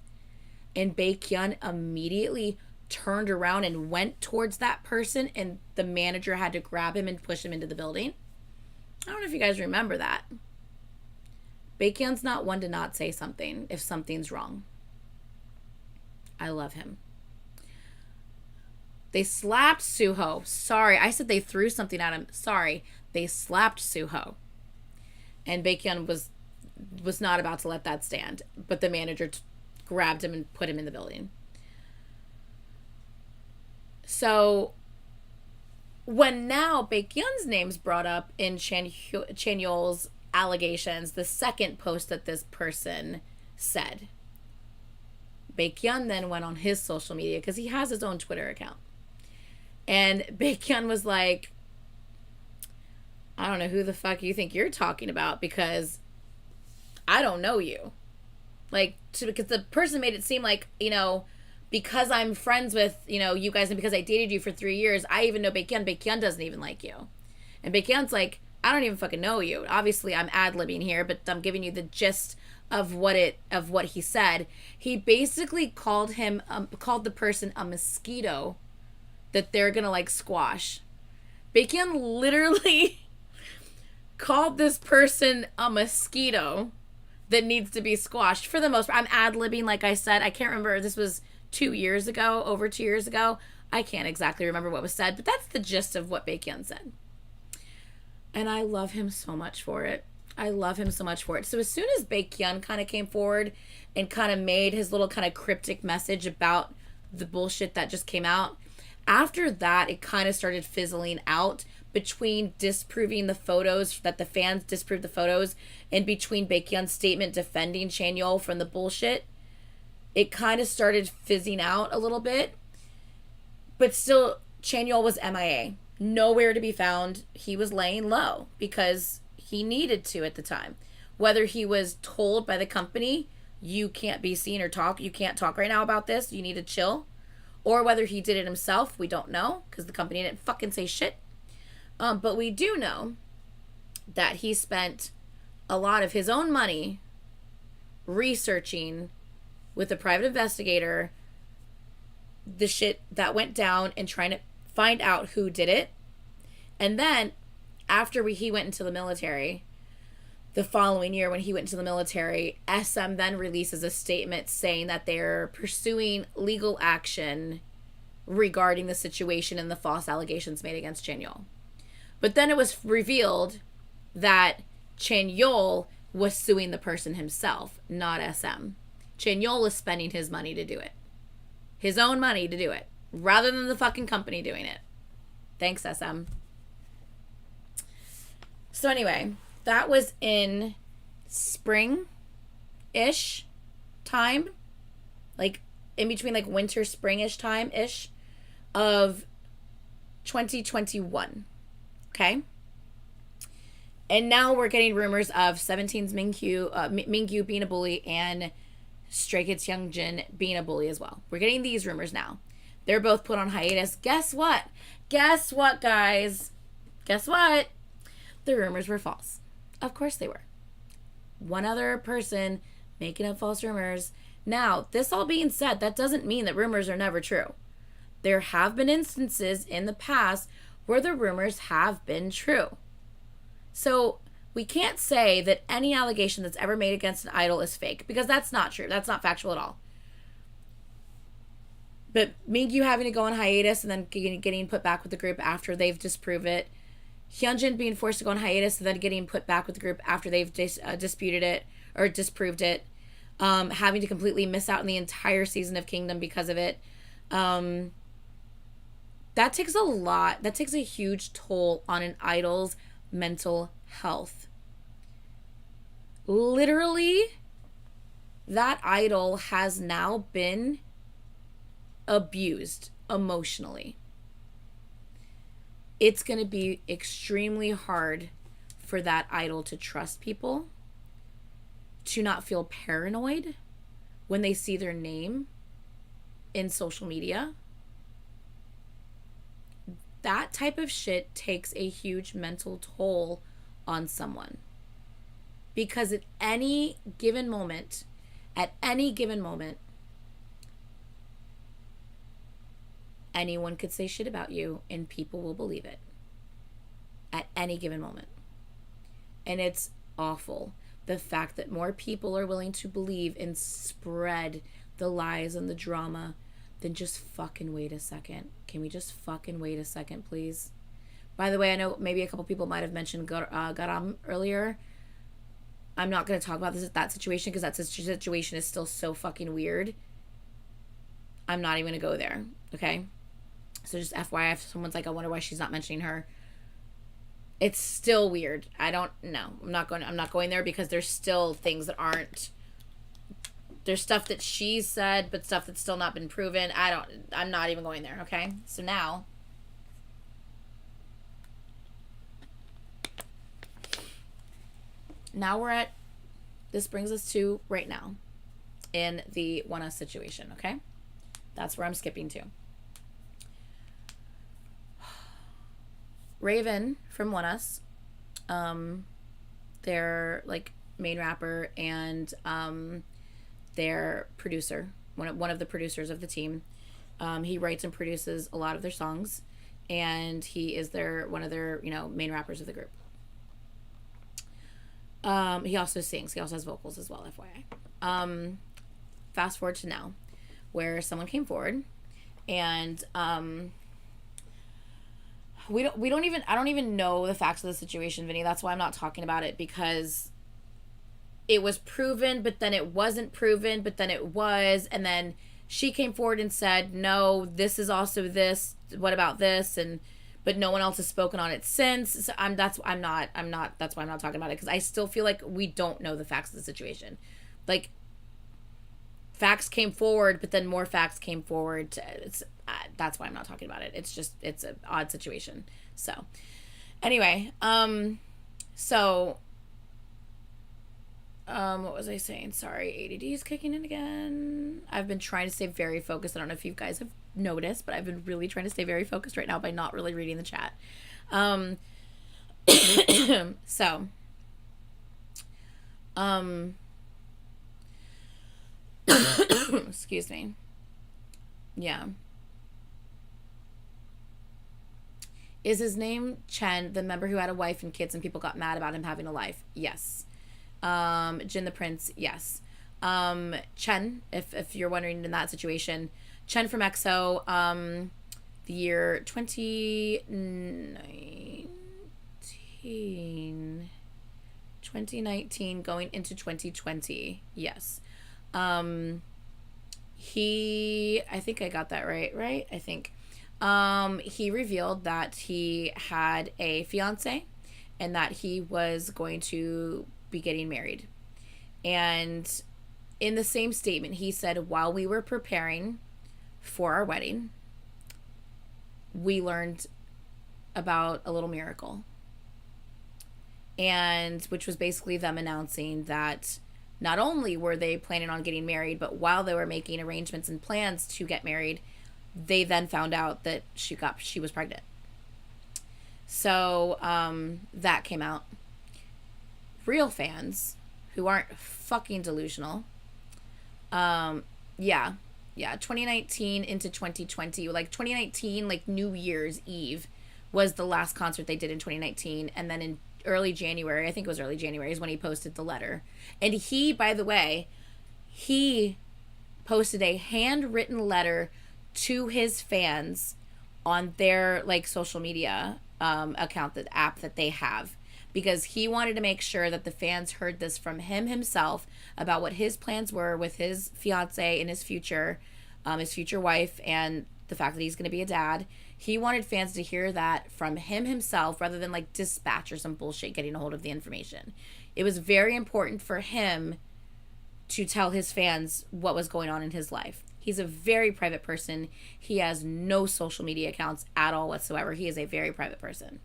And Baekhyun immediately turned around and went towards that person, and the manager had to grab him and push him into the building. I don't know if you guys remember that. Baekhyun's not one to not say something if something's wrong. I love him. They slapped Suho. Sorry, I said they threw something at him. Sorry, they slapped Suho. And Baekhyun was not about to let that stand. But the manager grabbed him and put him in the building. So, when now Baekhyun's name's brought up in Chanyeol's allegations, the second post that this person said, Baekhyun then went on his social media, because he has his own Twitter account. And Baekhyun was like, I don't know who the fuck you think you're talking about, because I don't know you. Like, because the person made it seem like, you know, because I'm friends with, you know, you guys, and because I dated you for 3 years, I even know Baekhyun. Baekhyun doesn't even like you. And Baekhyun's like, I don't even fucking know you. Obviously, I'm ad-libbing here, but I'm giving you the gist of what he said. He basically called the person a mosquito that they're gonna, like, squash. Baekhyun literally called this person a mosquito that needs to be squashed. For the most part, I'm ad-libbing, like I said. I can't remember. This was 2 years ago, over 2 years ago. I can't exactly remember what was said, but that's the gist of what Baekhyun said. And I love him so much for it. I love him so much for it. So as soon as Baekhyun kind of came forward and kind of made his little kind of cryptic message about the bullshit that just came out, after that, it kind of started fizzling out between disproving the photos, that the fans disproved the photos, and between Baekhyun's statement defending Chanyeol from the bullshit. It kind of started fizzing out a little bit. But still, Chanyeol was MIA. Nowhere to be found. He was laying low because he needed to at the time. Whether he was told by the company, you can't be seen or talk, you can't talk right now about this, you need to chill. Or whether he did it himself, we don't know, because the company didn't fucking say shit. But we do know that he spent a lot of his own money researching with a private investigator the shit that went down and trying to find out who did it. And then after he went into the military, the following year when he went into the military, SM then releases a statement saying that they're pursuing legal action regarding the situation and the false allegations made against Chanyeol. But then it was revealed that Chanyeol was suing the person himself, not SM. Chanyeol is spending his money to do it. His own money to do it, rather than the fucking company doing it. Thanks, SM. So anyway, that was in spring-ish time. Like, in between, like, winter, spring-ish time-ish of 2021. Okay? And now we're getting rumors of 17's Mingyu being a bully and Stray Kids Youngjin being a bully as well. We're getting these rumors now. They're both put on hiatus. Guess what? Guess what, guys? Guess what? The rumors were false. Of course they were. One other person making up false rumors. Now, this all being said, that doesn't mean that rumors are never true. There have been instances in the past where the rumors have been true. So we can't say that any allegation that's ever made against an idol is fake, because that's not true. That's not factual at all. But Mingyu having to go on hiatus and then getting put back with the group after they've disproved it. Hyunjin being forced to go on hiatus and then getting put back with the group after they've disputed it or disproved it. Having to completely miss out on the entire season of Kingdom because of it. That takes a lot. That takes a huge toll on an idol's mental health. Literally, that idol has now been abused emotionally. It's going to be extremely hard for that idol to trust people, to not feel paranoid when they see their name in social media. That type of shit takes a huge mental toll on someone. Because at any given moment, anyone could say shit about you and people will believe it. At any given moment. And it's awful. The fact that more people are willing to believe and spread the lies and the drama than just fucking wait a second. Can we just fucking wait a second, please? By the way, I know maybe a couple people might have mentioned Garam earlier. I'm not going to talk about that situation because that situation is still so fucking weird. I'm not even going to go there, okay? So just FYI, if someone's like, I wonder why she's not mentioning her. It's still weird. I don't know. I'm not going there because there's still things that aren't. There's stuff that she said, but stuff that's still not been proven. I'm not even going there, okay? So now, now this brings us to right now in the One Us situation, okay? That's where I'm skipping to. Raven from One Us, their like main rapper and their producer, one of the producers of the team. He writes and produces a lot of their songs, and he is one of their main rappers of the group. He also sings. He also has vocals as well, FYI. Fast forward to now, where someone came forward, and I don't even know the facts of the situation, Vinny. That's why I'm not talking about it, because it was proven, but then it wasn't proven, but then it was, and then she came forward and said, no, this is also this, what about this? But no one else has spoken on it since. So that's why I'm not talking about it, because I still feel like we don't know the facts of the situation. Like, facts came forward, but then more facts came forward. That's why I'm not talking about it. It's an odd situation. So, anyway, what was I saying? Sorry, ADD is kicking in again. I've been trying to stay very focused. I don't know if you guys have noticed, but I've been really trying to stay very focused right now by not really reading the chat. Excuse me. Yeah. Is his name Chen, the member who had a wife and kids and people got mad about him having a life? Yes. Jin the Prince, yes. Chen, if you're wondering in that situation, Chen from EXO, the year 2019 going into 2020, yes. I think I got that right? I think. He revealed that he had a fiance and that he was going to be getting married. And in the same statement, he said, while we were preparing for our wedding, we learned about a little miracle. And which was basically them announcing that not only were they planning on getting married, but while they were making arrangements and plans to get married, they then found out that she was pregnant. So that came out. Real fans who aren't fucking delusional. 2019 into 2020, like 2019, like New Year's Eve was the last concert they did in 2019, and then in early January, I think it was early January, is when he posted the letter. And he, by the way, he posted a handwritten letter to his fans on their like social media account, the app that they have, because he wanted to make sure that the fans heard this from him himself about what his plans were with his fiance and his future wife, and the fact that he's going to be a dad. He wanted fans to hear that from him himself rather than like dispatch or some bullshit getting a hold of the information. It was very important for him to tell his fans what was going on in his life. He's a very private person. He has no social media accounts at all whatsoever. He is a very private person.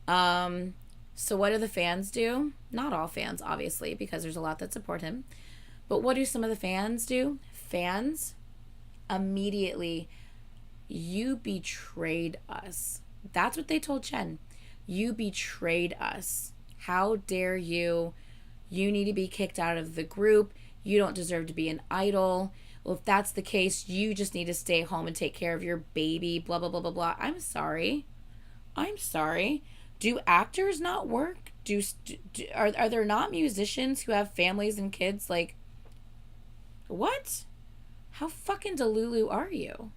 So what do the fans do? Not all fans, obviously, because there's a lot that support him. But what do some of the fans do? Fans immediately, you betrayed us. That's what they told Chen. You betrayed us. How dare you? You need to be kicked out of the group. You don't deserve to be an idol. Well, if that's the case, you just need to stay home and take care of your baby, blah, blah, blah, blah, blah. I'm sorry. Do actors not work? Are there not musicians who have families and kids? Like, what? How fucking delulu are you?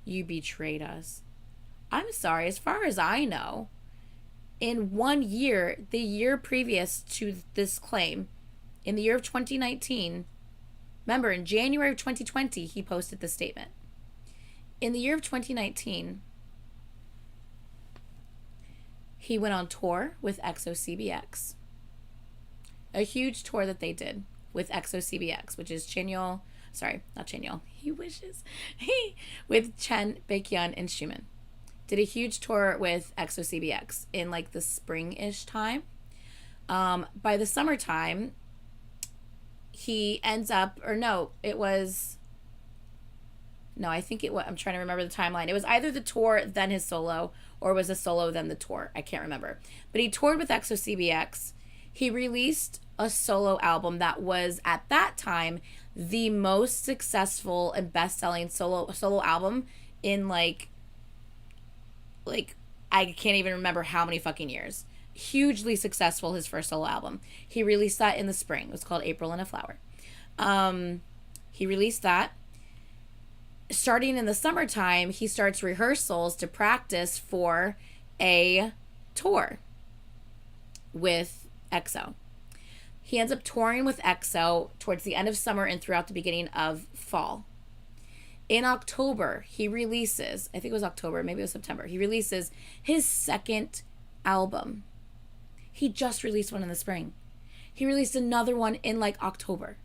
You betrayed us. I'm sorry. As far as I know, in 1 year, the year previous to this claim, in the year of 2019, remember, in January of 2020, he posted this statement. In the year of 2019, he went on tour with EXO-CBX. A huge tour that they did with EXO-CBX, which is with Chen, Baekhyun, and Xiumin. Did a huge tour with EXO-CBX in like the spring-ish time. By the summertime, he ends up, or no, it was, no, I think it was, I'm trying to remember the timeline. It was either the tour, then his solo, or it was a solo, then the tour. I can't remember. But he toured with XOCBX. He released a solo album that was, at that time, the most successful and best-selling solo album in, like, I can't even remember how many fucking years. Hugely successful, his first solo album. He released that in the spring. It was called April in a Flower. He released that. Starting in the summertime, he starts rehearsals to practice for a tour with EXO. He ends up touring with EXO towards the end of summer and throughout the beginning of fall. In October, he releases, I think it was October, maybe it was September, he releases his second album. He just released one in the spring. He released another one in like October,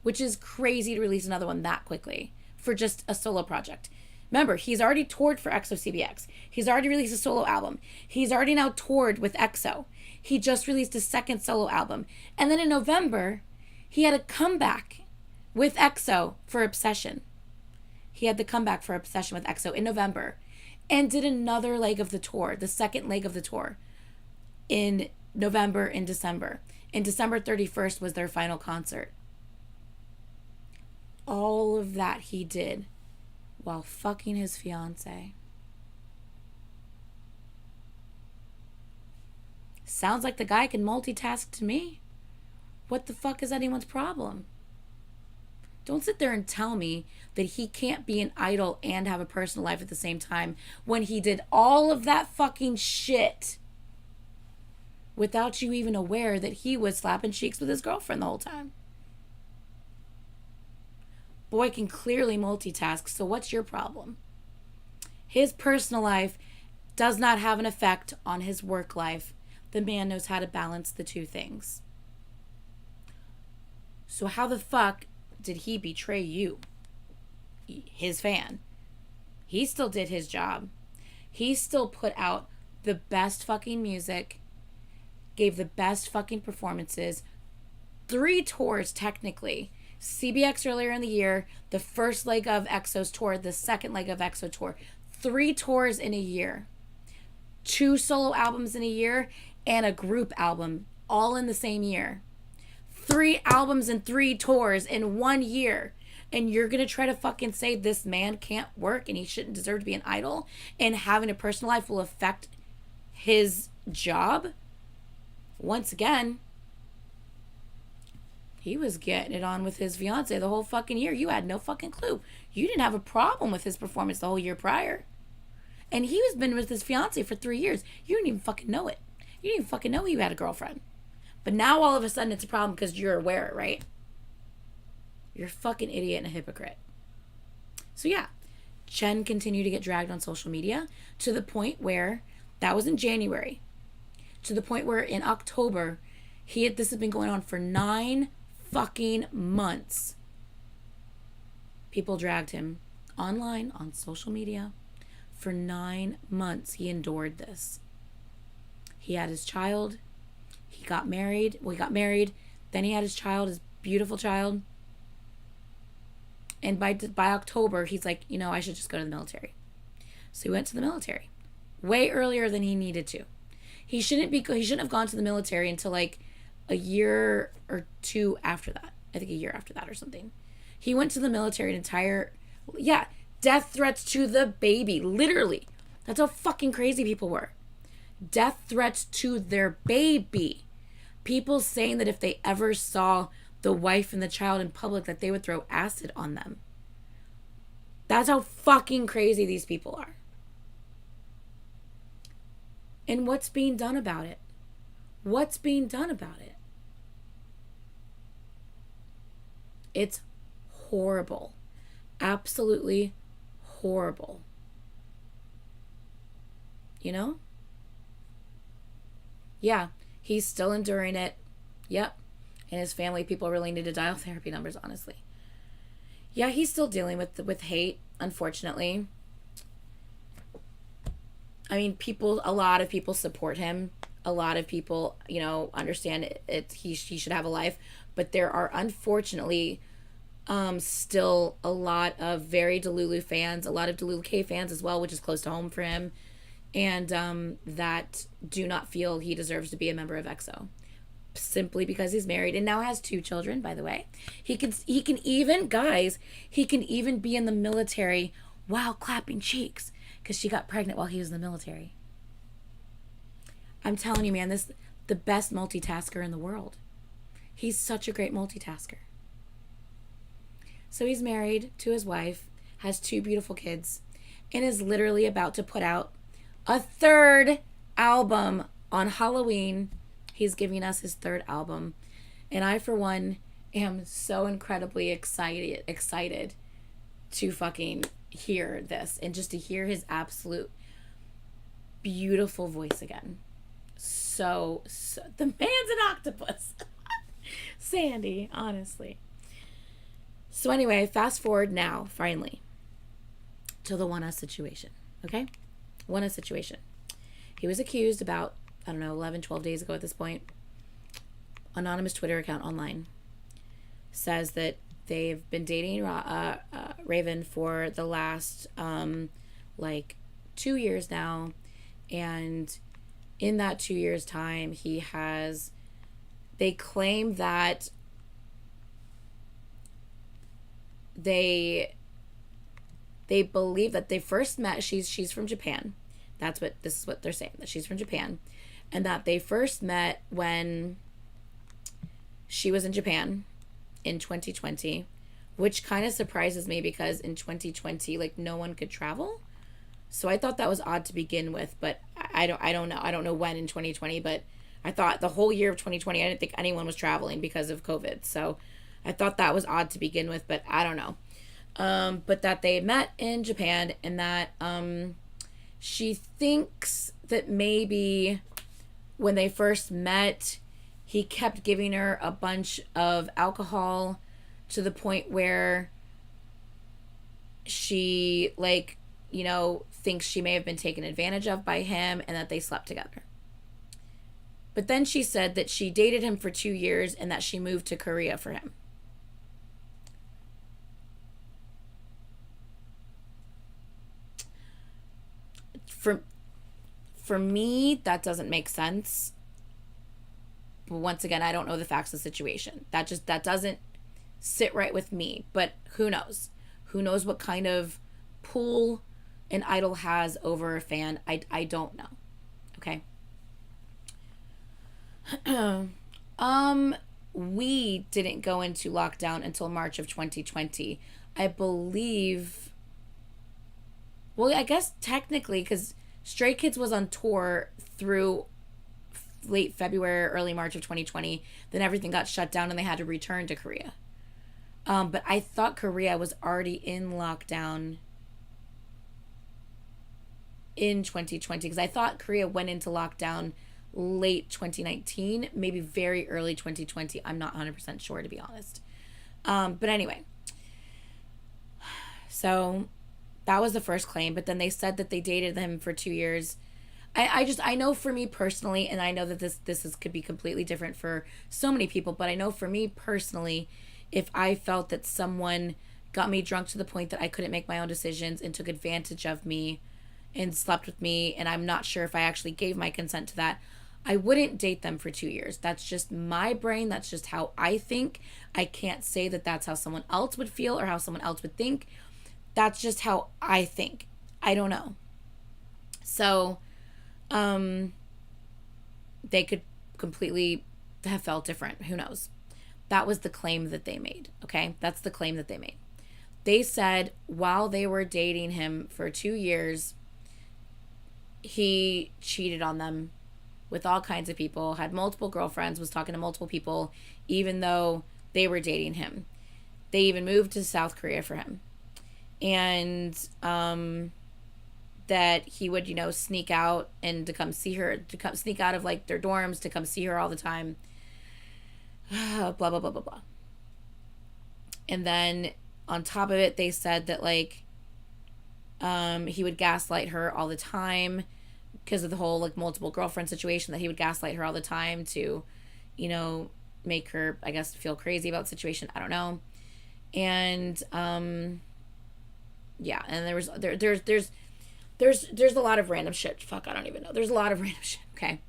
which is crazy to release another one that quickly for just a solo project. Remember, he's already toured for XOCBX. He's already released a solo album. He's already now toured with EXO. He just released a second solo album. And then in November, he had a comeback with EXO for Obsession. He had the comeback for Obsession with EXO in November and did another leg of the tour, the second leg of the tour, in November and December. And December 31st was their final concert. All of that he did while fucking his fiance. Sounds like the guy can multitask to me. What the fuck is anyone's problem? Don't sit there and tell me that he can't be an idol and have a personal life at the same time when he did all of that fucking shit without you even aware that he was slapping cheeks with his girlfriend the whole time. Boy can clearly multitask, so what's your problem? His personal life does not have an effect on his work life. The man knows how to balance the two things. So how the fuck did he betray you? His fan. He still did his job. He still put out the best fucking music, gave the best fucking performances. 3 tours, technically. CBX earlier in the year, the first leg of EXO's tour, the second leg of EXO tour. 3 tours in a year. 2 solo albums in a year, and a group album, all in the same year. 3 albums and 3 tours in 1 year. And you're going to try to fucking say this man can't work and he shouldn't deserve to be an idol and having a personal life will affect his job? Once again, he was getting it on with his fiance the whole fucking year. You had no fucking clue. You didn't have a problem with his performance the whole year prior. And he was been with his fiance for 3 years. You didn't even fucking know it. You didn't even fucking know he had a girlfriend. But now all of a sudden it's a problem because you're aware, right? You're a fucking idiot and a hypocrite. So yeah, Chen continued to get dragged on social media to the point where, that was in January, to the point where in October, this has been going on for 9 fucking months. People dragged him online, on social media, for 9 months. He endured this. He had his child. He got married. Well, he got married. Then he had his child, his beautiful child. And by October, he's like, I should just go to the military. So he went to the military. Way earlier than he needed to. He shouldn't have gone to the military until like a year or 2 after that. I think a year after that or something. He went to the military death threats to the baby. Literally. That's how fucking crazy people were. Death threats to their baby. People saying that if they ever saw the wife and the child in public that they would throw acid on them. That's how fucking crazy these people are. And what's being done about it? What's being done about it? It's horrible. Absolutely horrible. Yeah, he's still enduring it. Yep. And his family, people really need to dial therapy numbers, honestly. Yeah, he's still dealing with hate, unfortunately. I mean, a lot of people support him. A lot of people, you know, understand he should have a life, but there are unfortunately still a lot of very Delulu fans, a lot of Delulu K fans as well, which is close to home for him, and that do not feel he deserves to be a member of EXO, simply because he's married and now has 2 children. By the way, he can even, guys, he can even be in the military while clapping cheeks because she got pregnant while he was in the military. I'm telling you, man, this the best multitasker in the world. He's such a great multitasker. So he's married to his wife, has 2 beautiful kids, and is literally about to put out a 3rd album on Halloween. He's giving us his 3rd album. And I, for one, am so incredibly excited to fucking hear this and just to hear his absolute beautiful voice again. So the man's an octopus. Sandy, honestly. So anyway, fast forward now, finally, to the One Us situation, okay? One Us situation. He was accused about, 11, 12 days ago at this point. Anonymous Twitter account online says that they've been dating Raven for the last, 2 years now. And in that 2 years' time, they claim that they believe that they first met, she's from Japan. This is what they're saying, that she's from Japan. And that they first met when she was in Japan in 2020, which kind of surprises me because in 2020, no one could travel. So I thought that was odd to begin with, but I don't know. I don't know when in 2020, but I thought the whole year of 2020, I didn't think anyone was traveling because of COVID. So I thought that was odd to begin with, but I don't know. But that they met in Japan and that she thinks that maybe when they first met, he kept giving her a bunch of alcohol to the point where she, thinks she may have been taken advantage of by him and that they slept together. But then she said that she dated him for 2 years and that she moved to Korea for him. For me, that doesn't make sense. But once again, I don't know the facts of the situation. That doesn't sit right with me. But who knows? Who knows what kind of pull an idol has over a fan? I don't know. Okay. We didn't go into lockdown until March of 2020. I believe. Well, I guess technically, because Stray Kids was on tour through late February, early March of 2020. Then everything got shut down and they had to return to Korea. But I thought Korea was already in lockdown in 2020 because I thought Korea went into lockdown late 2019, maybe very early 2020. I'm not 100% sure, to be honest. But anyway, so that was the first claim. But then they said that they dated him for 2 years. I know for me personally, and I know that this could be completely different for so many people, but I know for me personally, if I felt that someone got me drunk to the point that I couldn't make my own decisions and took advantage of me and slept with me, and I'm not sure if I actually gave my consent to that, I wouldn't date them for 2 years. That's just my brain. That's just how I think. I can't say that that's how someone else would feel or how someone else would think. That's just how I think. I don't know. So, they could completely have felt different. Who knows? That was the claim that they made. Okay? That's the claim that they made. They said while they were dating him for 2 years, he cheated on them with all kinds of people, had multiple girlfriends, was talking to multiple people, even though they were dating him. They even moved to South Korea for him. And that he would, sneak out and to come see her, sneak out of their dorms to come see her all the time. Blah, blah, blah, blah, blah. And then on top of it, they said that he would gaslight her all the time, because of the whole like multiple girlfriend situation, that he would gaslight her all the time to, you know, make her, I guess, feel crazy about the situation. I don't know. And yeah, and there's a lot of random shit. Fuck, I don't even know. There's a lot of random shit. Okay.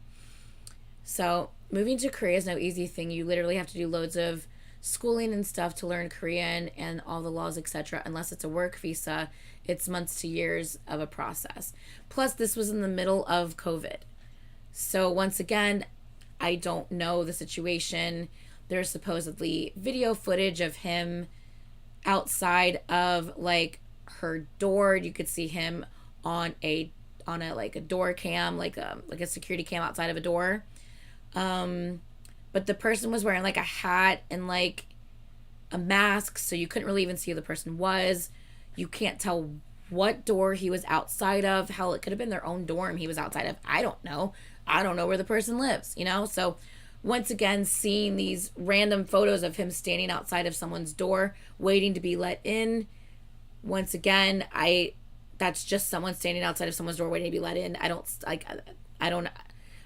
So moving to Korea is no easy thing. You literally have to do loads of schooling and stuff to learn Korean and all the laws, etc. Unless it's a work visa, it's months to years of a process. Plus, this was in the middle of COVID. So once again, I don't know the situation. There's supposedly video footage of him outside of like her door. You could see him on a like a door cam, like a security cam outside of a door. But the person was wearing like a hat and like a mask, so you couldn't really even see who the person was. You can't tell what door he was outside of. Hell, it could have been their own dorm he was outside of. I don't know. I don't know where the person lives, you know? So once again, seeing these random photos of him standing outside of someone's door, waiting to be let in. Once again, that's just someone standing outside of someone's door waiting to be let in.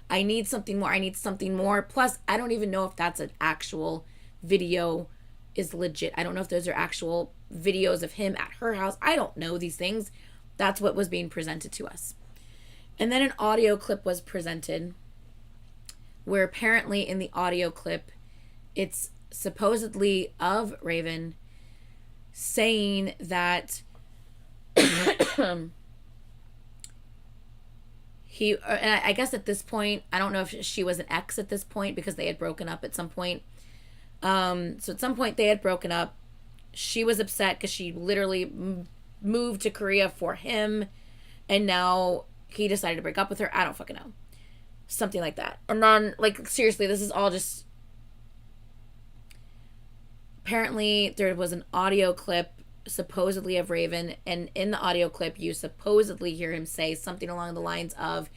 I need something more. I need something more. Plus, I don't even know if that's an actual video is legit. I don't know if those are actual videos of him at her house. I don't know these things. That's what was being presented to us. And then an audio clip was presented where apparently in the audio clip, it's supposedly of Raven saying that and I guess at this point, I don't know if she was an ex at this point because they had broken up at some point. So at some point they had broken up. She was upset because she literally moved to Korea for him, and now he decided to break up with her. I don't fucking know. Something like that. And then, like, seriously, this is all just... Apparently, there was an audio clip supposedly of Raven, and in the audio clip you supposedly hear him say something along the lines of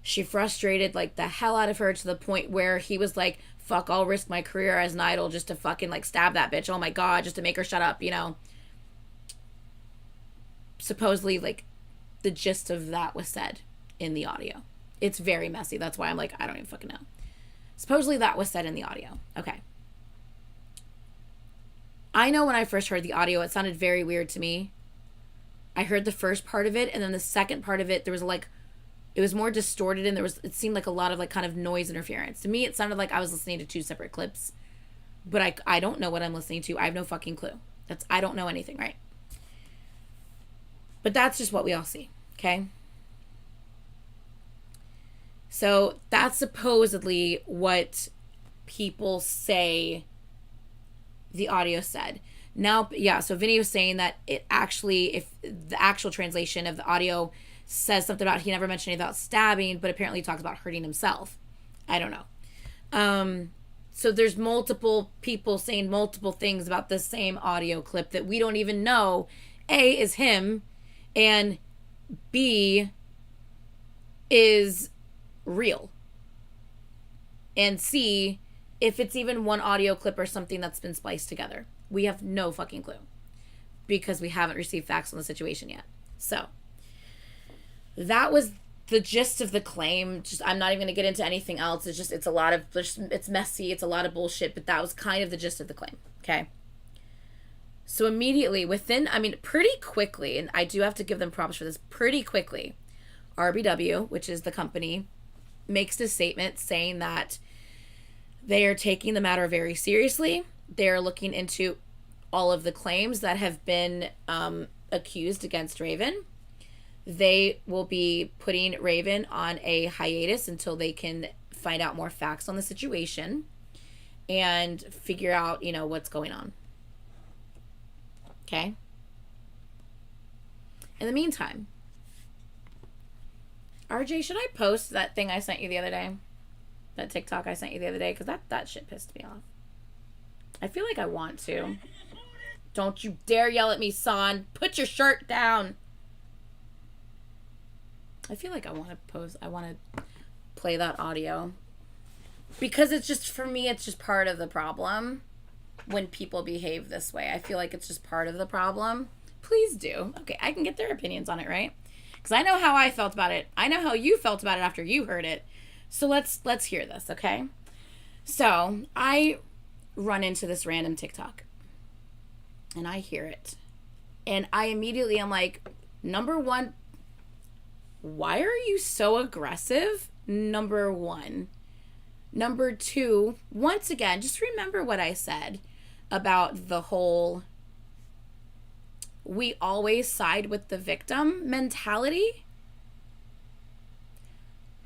she frustrated like the hell out of her to the point where he was like, fuck, I'll risk my career as an idol just to fucking like stab that bitch, oh my god, just to make her shut up, you know. Supposedly, like, the gist of that was said in the audio. It's very messy, that's why I'm like, I don't even fucking know. Supposedly that was said in the audio. Okay. I know when I first heard the audio, it sounded very weird to me. I heard the first part of it, and then the second part of it, there was like, it was more distorted, and it seemed like a lot of like kind of noise interference. To me, it sounded like I was listening to two separate clips, but I don't know what I'm listening to. I have no fucking clue. I don't know anything, right? But that's just what we all see, okay? So that's supposedly what people say the audio said. Now, yeah, so Vinny was saying that it actually, if the actual translation of the audio says something about he never mentioned anything about stabbing, but apparently he talks about hurting himself. I don't know. So there's multiple people saying multiple things about the same audio clip that we don't even know, A, is him, and B, is real, and C, if it's even one audio clip or something that's been spliced together. We have no fucking clue because we haven't received facts on the situation yet. So that was the gist of the claim. Just, I'm not even going to get into anything else. It's just, it's a lot of, it's messy. It's a lot of bullshit, but that was kind of the gist of the claim. Okay. So immediately within, I mean, pretty quickly, and I do have to give them props for this, pretty quickly, RBW, which is the company, makes this statement saying that they are taking the matter very seriously. They're looking into all of the claims that have been accused against Raven. They will be putting Raven on a hiatus until they can find out more facts on the situation and figure out, you know, what's going on. Okay? In the meantime, RJ, should I post that thing I sent you the other day? That TikTok I sent you the other day? Because that shit pissed me off. I feel like I want to. Don't you dare yell at me, son. Put your shirt down. I feel like I want to post. I want to play that audio. Because it's just, for me, it's just part of the problem when people behave this way. I feel like it's just part of the problem. Please do. Okay, I can get their opinions on it, right? because I know how I felt about it. I know how you felt about it after you heard it. So let's hear this, okay? So I run into this random TikTok and I hear it. And I immediately am like, number one, why are you so aggressive? Number one. Number two, once again, just remember what I said about the whole we always side with the victim mentality.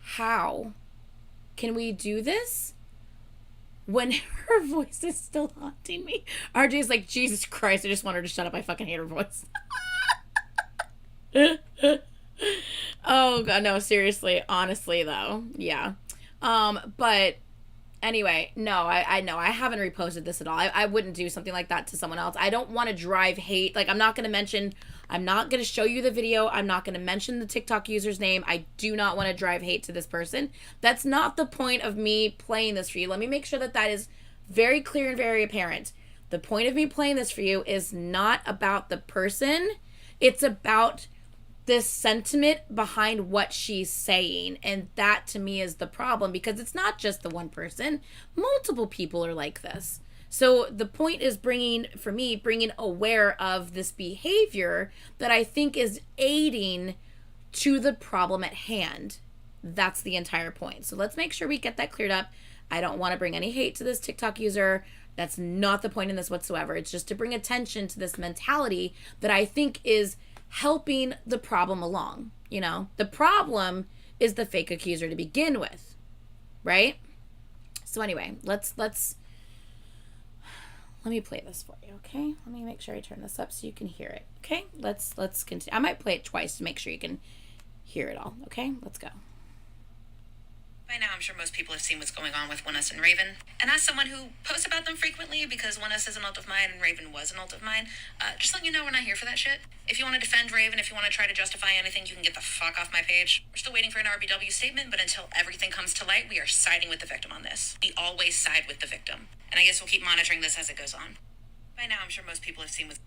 How can we do this when her voice is still haunting me? RJ's like, Jesus Christ, I just want her to shut up. I fucking hate her voice. Oh God, no, seriously, honestly though, yeah. But anyway, no, I know I haven't reposted this at all. I wouldn't do something like that to someone else. I don't want to drive hate. Like, I'm not going to show you the video. I'm not going to mention the TikTok user's name. I do not want to drive hate to this person. That's not the point of me playing this for you. Let me make sure that that is very clear and very apparent. The point of me playing this for you is not about the person. It's about this sentiment behind what she's saying. And that to me is the problem, because it's not just the one person. Multiple people are like this. So the point is bringing aware of this behavior that I think is aiding to the problem at hand. That's the entire point. So let's make sure we get that cleared up. I don't want to bring any hate to this TikTok user. That's not the point in this whatsoever. It's just to bring attention to this mentality that I think is helping the problem along. You know, the problem is the fake accuser to begin with, right? So anyway, let me play this for you, okay? Let me make sure I turn this up so you can hear it, okay? Let's continue. I might play it twice to make sure you can hear it all, okay? Let's go. By now, I'm sure most people have seen what's going on with One Us and Raven. And as someone who posts about them frequently, because One Us is an alt of mine and Raven was an alt of mine, just letting you know we're not here for that shit. If you want to defend Raven, if you want to try to justify anything, you can get the fuck off my page. We're still waiting for an RBW statement, but until everything comes to light, we are siding with the victim on this. We always side with the victim. And I guess we'll keep monitoring this as it goes on. By now, I'm sure most people have seen what's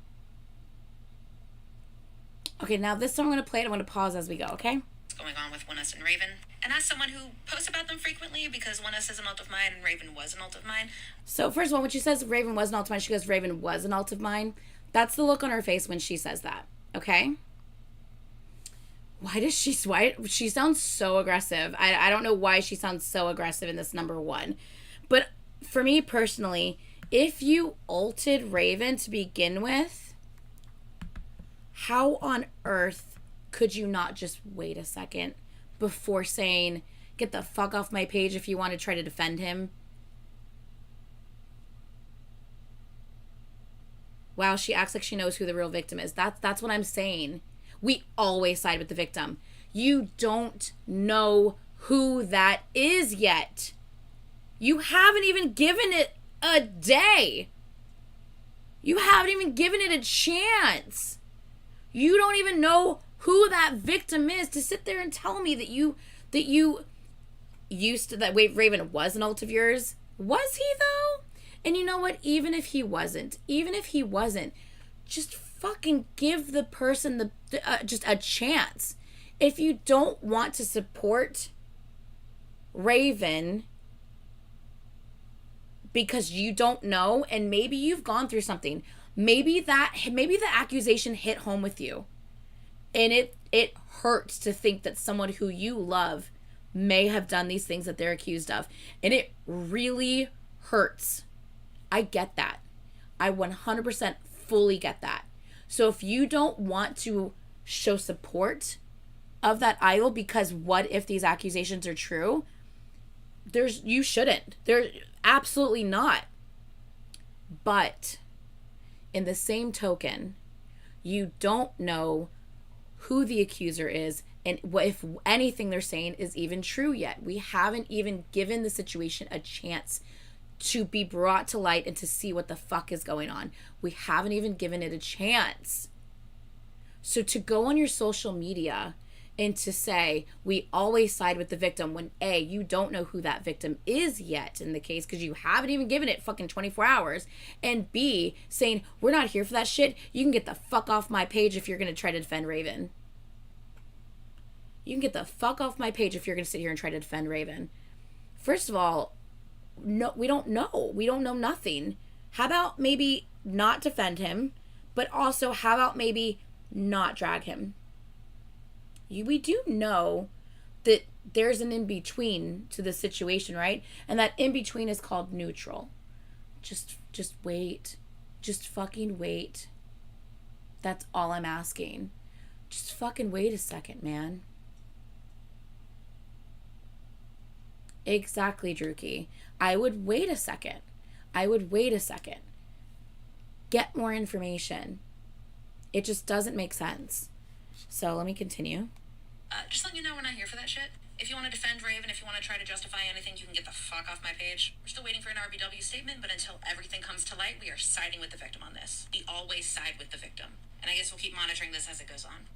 Okay, now this time I'm going to play it. I'm going to pause as we go, okay? going on with One Us and Raven. And as someone who posts about them frequently, because One Us is an alt of mine and Raven was an alt of mine. So first of all, when she says Raven was an alt of mine, she goes, Raven was an alt of mine. That's the look on her face when she says that, okay? Why she sounds so aggressive. I don't know why she sounds so aggressive in this number one. But for me personally, if you alted Raven to begin with, how on earth could you not just wait a second before saying, get the fuck off my page if you want to try to defend him? Wow, she acts like she knows who the real victim is. That's what I'm saying. We always side with the victim. You don't know who that is yet. You haven't even given it a day. You haven't even given it a chance. You don't even know who that victim is to sit there and tell me that you used to, that Raven was an alt of yours. Was he though? And you know what? Even if he wasn't, just fucking give the person just a chance. If you don't want to support Raven because you don't know, and maybe you've gone through something, maybe the accusation hit home with you, and it hurts to think that someone who you love may have done these things that they're accused of, and it really hurts. I get that. I 100% fully get that. So if you don't want to show support of that idol, because what if these accusations are true? You shouldn't. There's absolutely not. But in the same token, you don't know who the accuser is and if anything they're saying is even true yet. We haven't even given the situation a chance to be brought to light and to see what the fuck is going on. We haven't even given it a chance. So to go on your social media and to say we always side with the victim when A, you don't know who that victim is yet in the case because you haven't even given it fucking 24 hours, and B, saying we're not here for that shit, you can get the fuck off my page if you're going to try to defend Raven. You can get the fuck off my page if you're going to sit here and try to defend Raven. First of all, no, we don't know. We don't know nothing. How about maybe not defend him, but also how about maybe not drag him? We do know that there's an in-between to the situation, right? And that in-between is called neutral. Just wait. Just fucking wait. That's all I'm asking. Just fucking wait a second, man. Exactly, Druki. I would wait a second. Get more information. It just doesn't make sense. So let me continue. Just letting you know we're not here for that shit. If you want to defend Raven, if you want to try to justify anything, you can get the fuck off my page. We're still waiting for an RBW statement, but until everything comes to light, we are siding with the victim on this. We always side with the victim. And I guess we'll keep monitoring this as it goes on.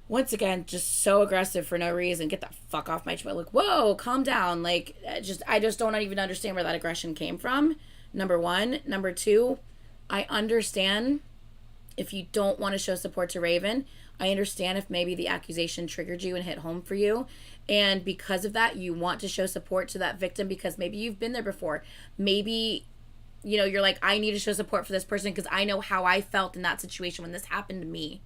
Once again, just so aggressive for no reason. Get the fuck off my channel. Like, whoa, calm down. Like, I just don't even understand where that aggression came from. Number one. Number two, I understand if you don't want to show support to Raven. I understand if maybe the accusation triggered you and hit home for you. And because of that, you want to show support to that victim because maybe you've been there before. Maybe, you know, you're like, I need to show support for this person because I know how I felt in that situation when this happened to me.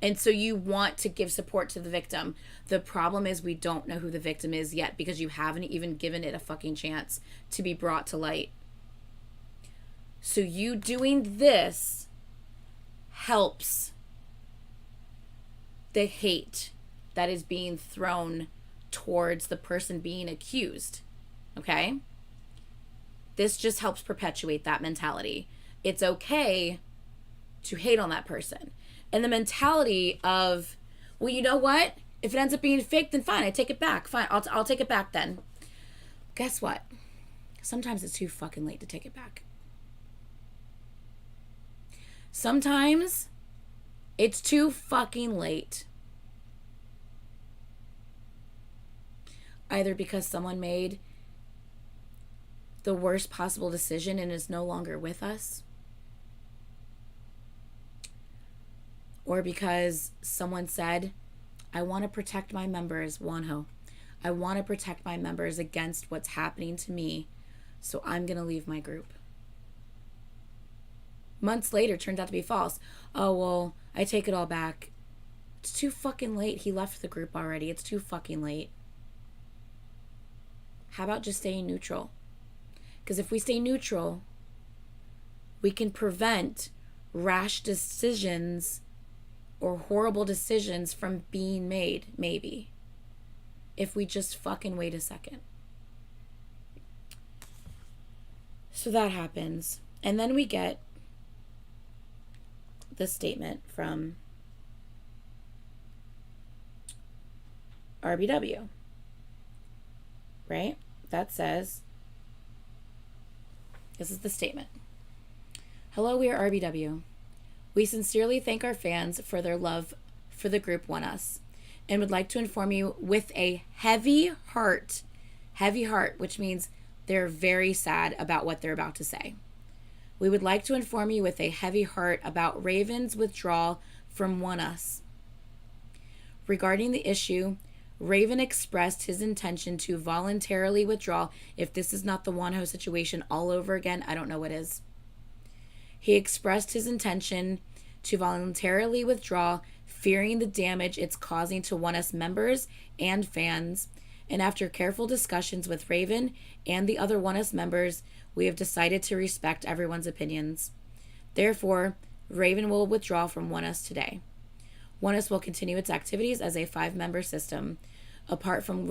And so you want to give support to the victim. The problem is we don't know who the victim is yet because you haven't even given it a fucking chance to be brought to light. So you doing this helps the hate that is being thrown towards the person being accused. Okay? This just helps perpetuate that mentality. It's okay to hate on that person. And the mentality of, well, you know what? If it ends up being fake, then fine, I take it back. Fine, I'll take it back then. Guess what? Sometimes it's too fucking late to take it back. Sometimes it's too fucking late. Either because someone made the worst possible decision and is no longer with us, or because someone said, I want to protect my members, Wonho. I want to protect my members against what's happening to me, so I'm going to leave my group. Months later, turned out to be false. Oh, well, I take it all back. It's too fucking late. He left the group already. It's too fucking late. How about just staying neutral? Because if we stay neutral, we can prevent rash decisions or horrible decisions from being made, maybe. If we just fucking wait a second. So that happens. And then we get the statement from RBW. Right? That says, this is the statement. Hello, we are RBW. We sincerely thank our fans for their love for the group One Us and would like to inform you with a heavy heart, which means they're very sad about what they're about to say. We would like to inform you with a heavy heart about Raven's withdrawal from One Us. Regarding the issue, Raven expressed his intention to voluntarily withdraw. If this is not the Wonho situation all over again, I don't know what is. He expressed his intention to voluntarily withdraw, fearing the damage it's causing to One Us members and fans. And after careful discussions with Raven and the other One Us members, we have decided to respect everyone's opinions. Therefore, Raven will withdraw from One Us today. One Us will continue its activities as a 5-member system. Apart from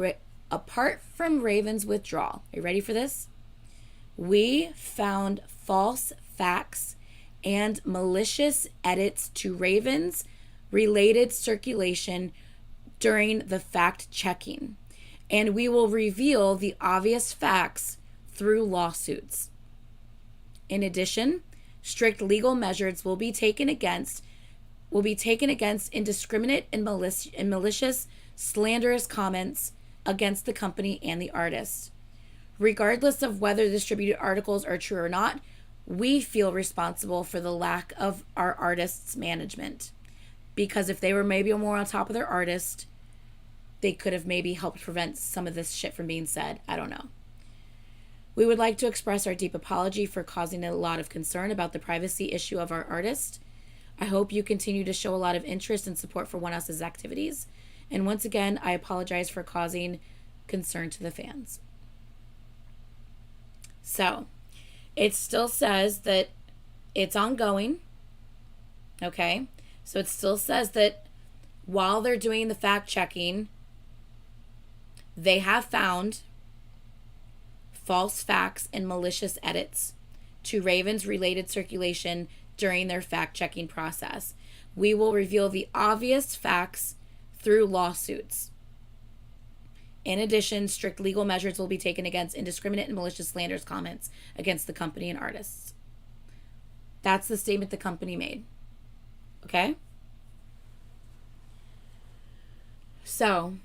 Raven's withdrawal, are you ready for this? We found false facts and malicious edits to Raven's related circulation during the fact checking, and we will reveal the obvious facts through lawsuits. In addition, strict legal measures will be taken against indiscriminate and malicious, slanderous comments against the company and the artist. Regardless of whether distributed articles are true or not, we feel responsible for the lack of our artist's management. Because if they were maybe more on top of their artist, they could have maybe helped prevent some of this shit from being said. I don't know. We would like to express our deep apology for causing a lot of concern about the privacy issue of our artist. I hope you continue to show a lot of interest and support for One Us's activities. And once again, I apologize for causing concern to the fans. So, it still says that it's ongoing. Okay? So it still says that while they're doing the fact checking, they have found false facts and malicious edits to Raven's related circulation during their fact-checking process. We will reveal the obvious facts through lawsuits. In addition, strict legal measures will be taken against indiscriminate and malicious slanders comments against the company and artists. That's the statement the company made. Okay? So,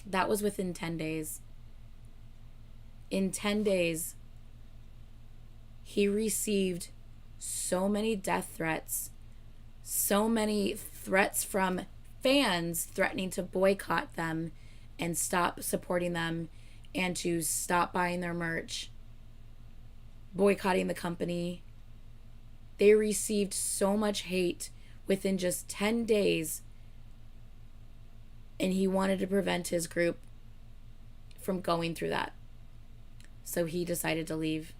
that was within 10 days. In 10 days, he received so many death threats, so many threats from fans threatening to boycott them and stop supporting them and to stop buying their merch, boycotting the company. They received so much hate within just 10 days, and he wanted to prevent his group from going through that. So he decided to leave.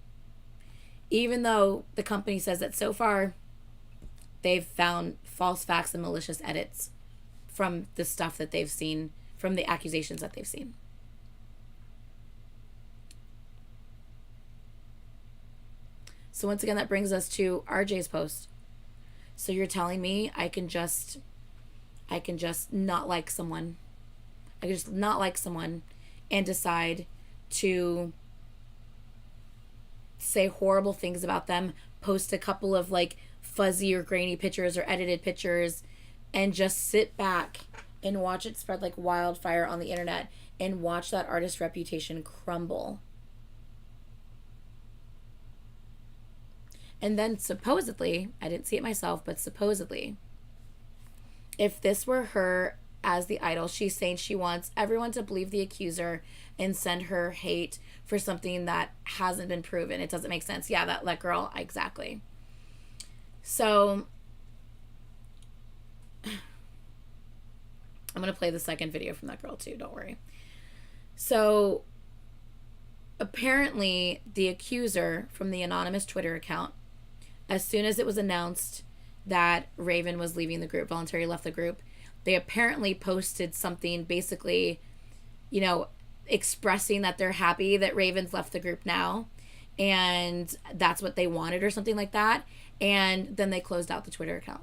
Even though the company says that so far they've found false facts and malicious edits from the stuff that they've seen, from the accusations that they've seen. So once again, that brings us to RJ's post. So you're telling me I can just not like someone. I can just not like someone and decide to say horrible things about them, post a couple of like fuzzy or grainy pictures or edited pictures, and just sit back and watch it spread like wildfire on the internet and watch that artist's reputation crumble. And then supposedly, I didn't see it myself, but supposedly, if this were her as the idol, she's saying she wants everyone to believe the accuser and send her hate for something that hasn't been proven. It doesn't make sense. Yeah, that girl, exactly. So, I'm going to play the second video from that girl too, don't worry. So, apparently, the accuser from the anonymous Twitter account, as soon as it was announced that Raven was leaving the group, voluntarily left the group, they apparently posted something basically, you know, expressing that they're happy that Raven's left the group now, and that's what they wanted or something like that, and then they closed out the Twitter account.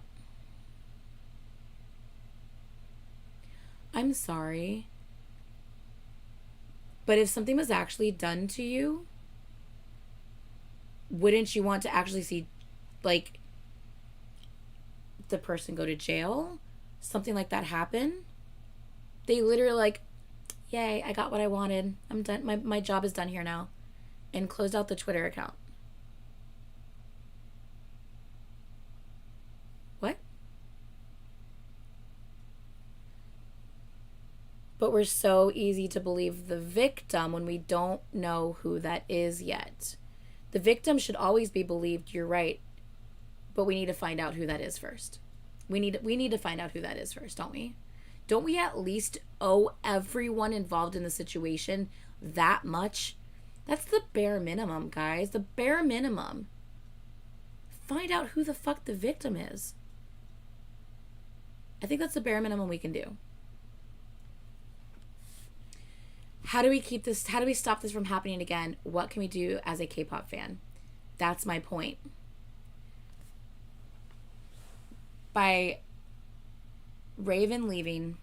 I'm sorry, but if something was actually done to you, wouldn't you want to actually see, like, the person go to jail? Something like that happen? They literally like, yay, I got what I wanted. I'm done. My job is done here now. And closed out the Twitter account. What? But we're so easy to believe the victim when we don't know who that is yet. The victim should always be believed, you're right. But we need to find out who that is first. We need to find out who that is first, don't we? Don't we at least owe everyone involved in the situation that much? That's the bare minimum, guys. The bare minimum. Find out who the fuck the victim is. I think that's the bare minimum we can do. How do we keep this? How do we stop this from happening again? What can we do as a K-pop fan? That's my point. By Raven leaving,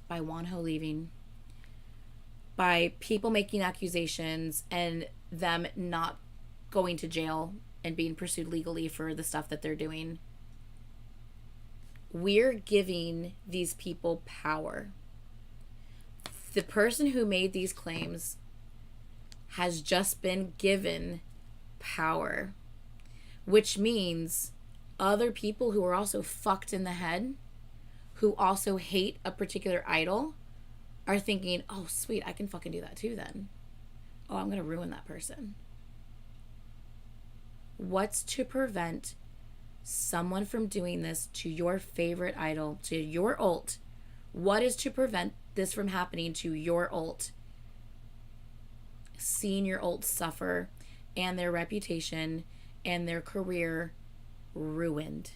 by Wonho leaving, by people making accusations and them not going to jail and being pursued legally for the stuff that they're doing, we're giving these people power. The person who made these claims has just been given power, which means other people who are also fucked in the head, who also hate a particular idol, are thinking, oh, sweet, I can fucking do that too then. Oh, I'm going to ruin that person. What's to prevent someone from doing this to your favorite idol, to your ult? What is to prevent this from happening to your ult? Seeing your ult suffer and their reputation and their career ruined.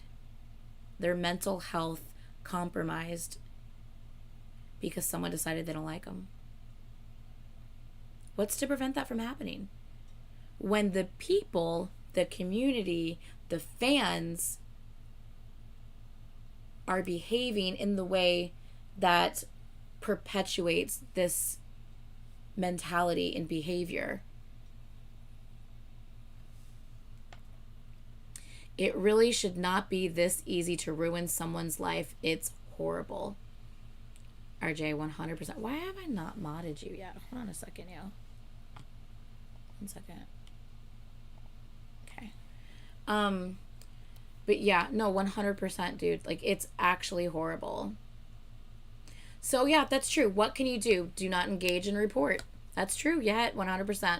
Their mental health compromised because someone decided they don't like them. What's to prevent that from happening? When the people, the community, the fans are behaving in the way that perpetuates this mentality and behavior, it really should not be this easy to ruin someone's life. It's horrible. RJ, 100%. Why have I not modded you yet? Hold on a second, yo. 1 second. Okay. But yeah, no, 100%, dude. Like, it's actually horrible. So yeah, that's true. What can you do? Do not engage and report. That's true. Yeah, 100%.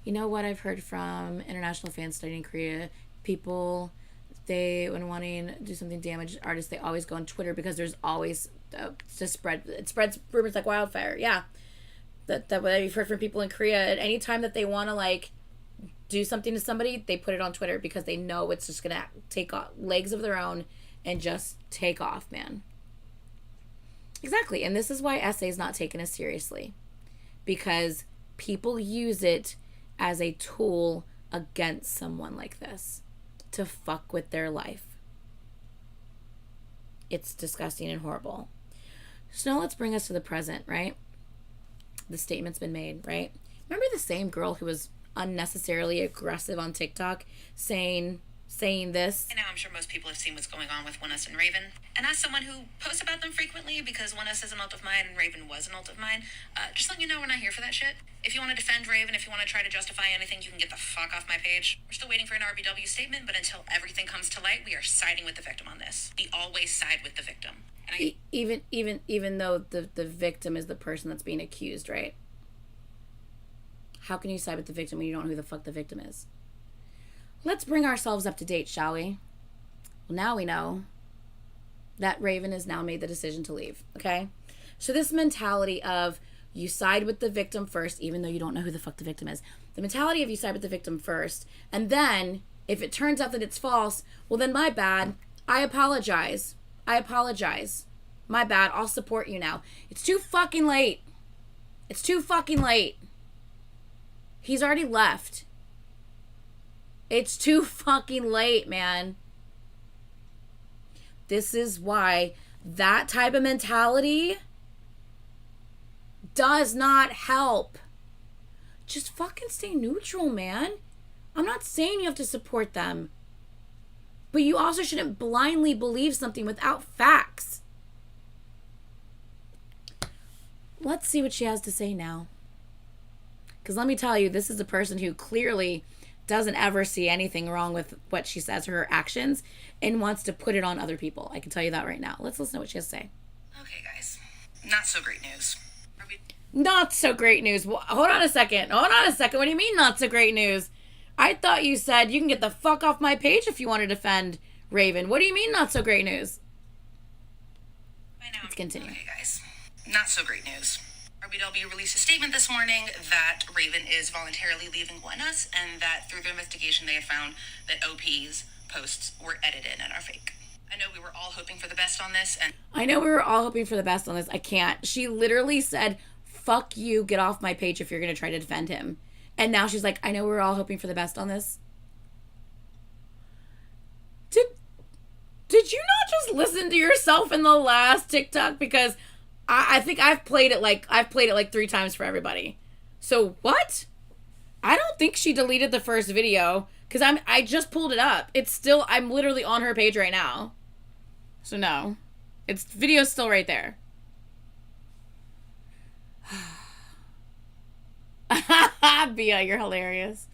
You know what I've heard from international fans studying Korea? People, when wanting to do something damage to artists, they always go on Twitter because there's always it spreads rumors like wildfire. Yeah, that what you've heard from people in Korea. At any time that they want to like do something to somebody, they put it on Twitter because they know it's just gonna take off legs of their own and just take off, man. Exactly, and this is why essay is not taken as seriously, because people use it as a tool against someone like this to fuck with their life. It's disgusting and horrible. So now let's bring us to the present, right? The statement's been made, right? Remember the same girl who was unnecessarily aggressive on TikTok saying this? And now I'm sure most people have seen what's going on with One Us and Raven. And as someone who posts about them frequently because One Us is an ult of mine and Raven was an ult of mine, just letting you know we're not here for that shit. If you want to defend Raven, if you want to try to justify anything, you can get the fuck off my page. We're still waiting for an RBW statement, but until everything comes to light, we are siding with the victim on this. We always side with the victim. And Even though the victim is the person that's being accused, right? How can you side with the victim when you don't know who the fuck the victim is? Let's bring ourselves up to date, shall we? Well, now we know that Raven has now made the decision to leave, okay? So this mentality of you side with the victim first, even though you don't know who the fuck the victim is. The mentality of you side with the victim first, and then if it turns out that it's false, well then my bad. I apologize. My bad. I'll support you now. It's too fucking late. It's too fucking late. He's already left. It's too fucking late, man. This is why that type of mentality does not help. Just fucking stay neutral, man. I'm not saying you have to support them. But you also shouldn't blindly believe something without facts. Let's see what she has to say now. Because let me tell you, this is a person who clearly doesn't ever see anything wrong with what she says or her actions and wants to put it on other people. I can tell you that right now. Let's listen to what she has to say. okay, guys, not so great news. Not so great news. Hold on a second. What do you mean not so great news? I thought you said you can get the fuck off my page if you want to defend Raven. What do you mean not so great news? Let's continue. Okay, guys, not so great news. RBW released a statement this morning that Raven is voluntarily leaving One Us, and that through their investigation they have found that OP's posts were edited and are fake. I know we were all hoping for the best on this, and I can't. She literally said, fuck you, get off my page if you're going to try to defend him. And now she's like, I know we were all hoping for the best on this. Did you not just listen to yourself in the last TikTok? Because I think I've played it like 3 times for everybody. So what? I don't think she deleted the first video because I just pulled it up. I'm literally on her page right now. So no, video's still right there. Bia, you're hilarious.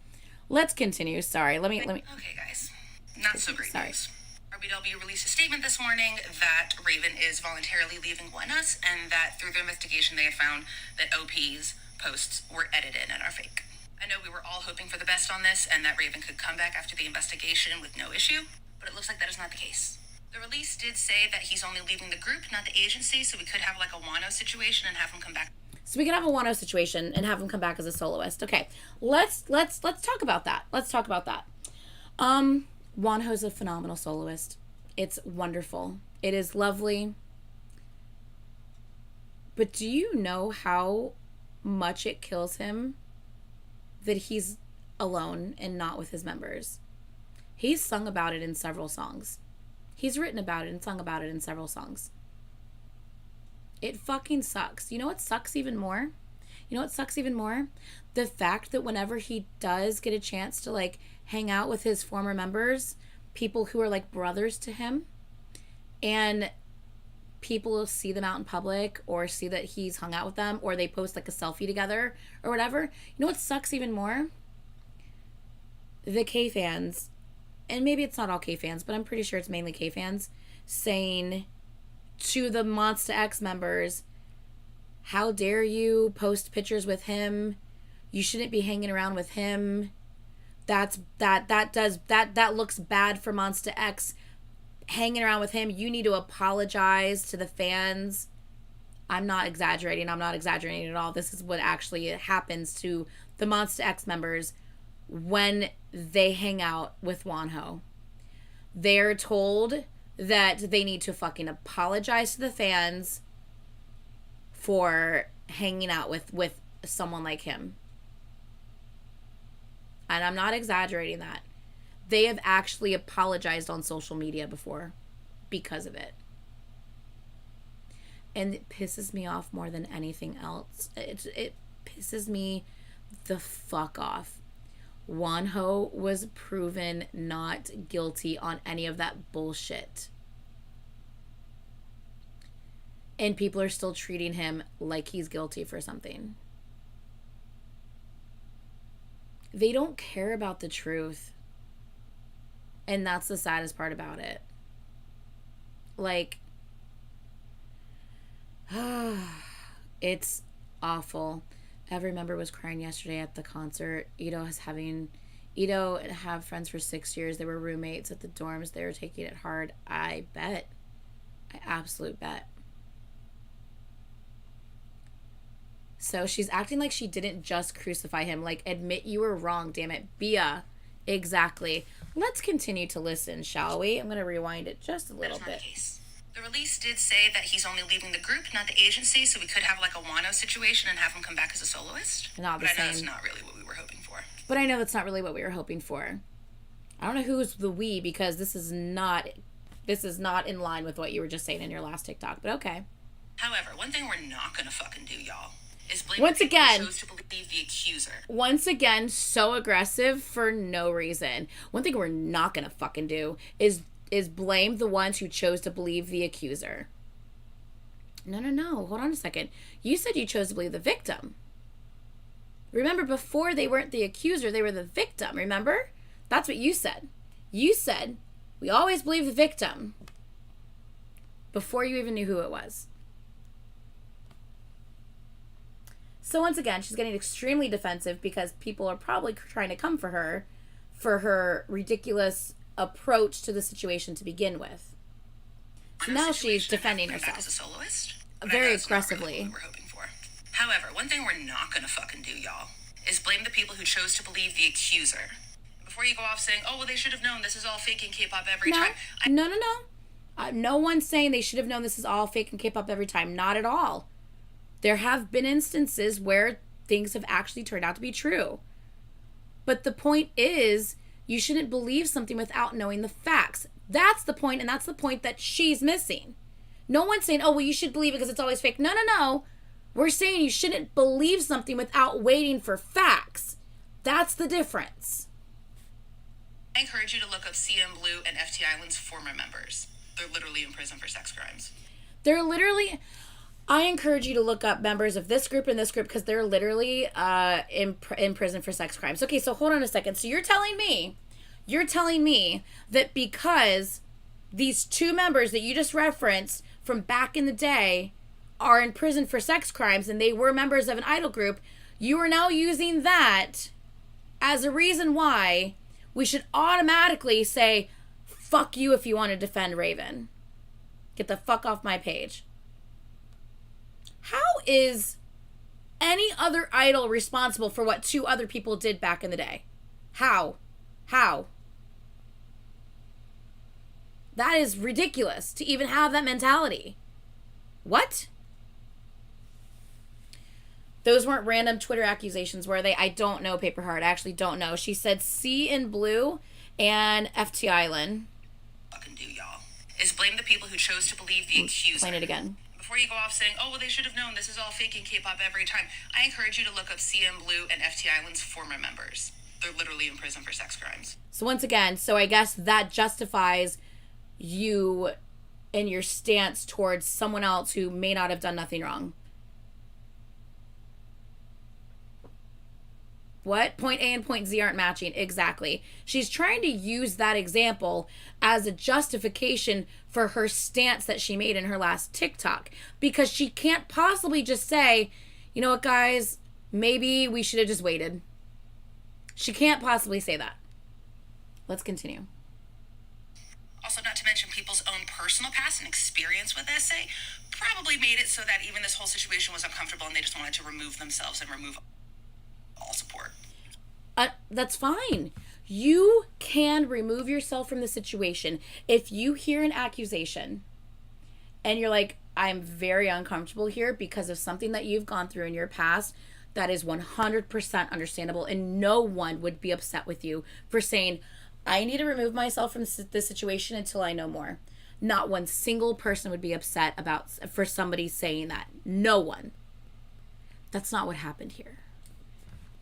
Let's continue. Sorry. Let me. Okay, guys. Not so great Sorry. news. RBW released a statement this morning that Raven is voluntarily leaving One Us, and that through their investigation they have found that OP's posts were edited and are fake. I know we were all hoping for the best on this, and that Raven could come back after the investigation with no issue, but it looks like that is not the case. The release did say that he's only leaving the group, not the agency, so we could have like a Wano situation and have him come back. So we can have a Wano situation and have him come back as a soloist. Okay, let's talk about that. Let's talk about that. Wonho's a phenomenal soloist. It's wonderful. It is lovely. But do you know how much it kills him that he's alone and not with his members? He's sung about it in several songs. He's written about it and sung about it in several songs. It fucking sucks. You know what sucks even more? You know what sucks even more? The fact that whenever he does get a chance to like hang out with his former members, people who are like brothers to him, and people will see them out in public or see that he's hung out with them, or they post like a selfie together or whatever. You know what sucks even more? The K fans, and maybe it's not all K fans, but I'm pretty sure it's mainly K fans, saying to the Monsta X members, how dare you post pictures with him? You shouldn't be hanging around with him. That looks bad for Monsta X. Hanging around with him, you need to apologize to the fans. I'm not exaggerating at all. This is what actually happens to the Monsta X members when they hang out with Wonho. They're told that they need to fucking apologize to the fans for hanging out with someone like him. And I'm not exaggerating that. They have actually apologized on social media before because of it. And it pisses me off more than anything else. It pisses me the fuck off. Wonho was proven not guilty on any of that bullshit. And people are still treating him like he's guilty for something. They don't care about the truth. And that's the saddest part about it. Like, it's awful. Every member was crying yesterday at the concert. Ito have friends for 6 years. They were roommates at the dorms. They were taking it hard. I bet. I absolute bet. So she's acting like she didn't just crucify him. Like, admit you were wrong, damn it. Bia. Exactly. Let's continue to listen, shall we? I'm going to rewind it just a little bit. The release did say that he's only leaving the group, not the agency, so we could have like a Wano situation and have him come back as a soloist. Not the but I know same. that's not really what we were hoping for. But I know that's not really what we were hoping for. I don't know who's the we, because this is not in line with what you were just saying in your last TikTok, but okay. However, one thing we're not going to fucking do, y'all, is blame Once the people again, who chose to believe the accuser. Once again, so aggressive for no reason. One thing we're not going to fucking do is blame the ones who chose to believe the accuser. No. Hold on a second. You said you chose to believe the victim. Remember, before they weren't the accuser, they were the victim, remember? That's what you said. You said, we always believe the victim. Before you even knew who it was. So once again, she's getting extremely defensive because people are probably trying to come for her ridiculous approach to the situation to begin with. So now she's defending herself. As a soloist? Very aggressively. Really what we were hoping for. However, one thing we're not gonna fucking do, y'all, is blame the people who chose to believe the accuser. Before you go off saying, oh, well, they should have known this is all fake and K-pop every time. No. No one's saying they should have known this is all fake and K-pop every time. Not at all. There have been instances where things have actually turned out to be true. But the point is, you shouldn't believe something without knowing the facts. That's the point, and that's the point that she's missing. No one's saying, oh, well, you should believe it because it's always fake. No. We're saying you shouldn't believe something without waiting for facts. That's the difference. I encourage you to look up CM Blue and FT Island's former members. They're literally in prison for sex crimes. They're literally... I encourage you to look up members of this group and this group because they're literally in prison for sex crimes. Okay, so hold on a second. So you're telling me that because these two members that you just referenced from back in the day are in prison for sex crimes and they were members of an idol group, you are now using that as a reason why we should automatically say, fuck you if you want to defend Raven. Get the fuck off my page. How is any other idol responsible for what two other people did back in the day? How? That is ridiculous to even have that mentality. What? Those weren't random Twitter accusations, were they? I don't know, Paperheart. I actually don't know. She said C in Blue and FT Island. Fucking do, y'all. Is blame the people who chose to believe the accuser. Explain it again. Before you go off saying, oh, well, they should have known this is all fake and K-pop every time, I encourage you to look up CM Blue and FT Island's former members. They're literally in prison for sex crimes. So once again, I guess that justifies you and your stance towards someone else who may not have done nothing wrong. What? Point A and point Z aren't matching. Exactly. She's trying to use that example as a justification for her stance that she made in her last TikTok. Because she can't possibly just say, you know what, guys, maybe we should have just waited. She can't possibly say that. Let's continue. Also, not to mention people's own personal past and experience with SA probably made it so that even this whole situation was uncomfortable and they just wanted to remove themselves and remove all support. That's fine. You can remove yourself from the situation. If you hear an accusation and you're like, I'm very uncomfortable here because of something that you've gone through in your past, that is 100% understandable, and no one would be upset with you for saying, I need to remove myself from this situation until I know more. Not one single person would be upset for somebody saying that. No one. That's not what happened here.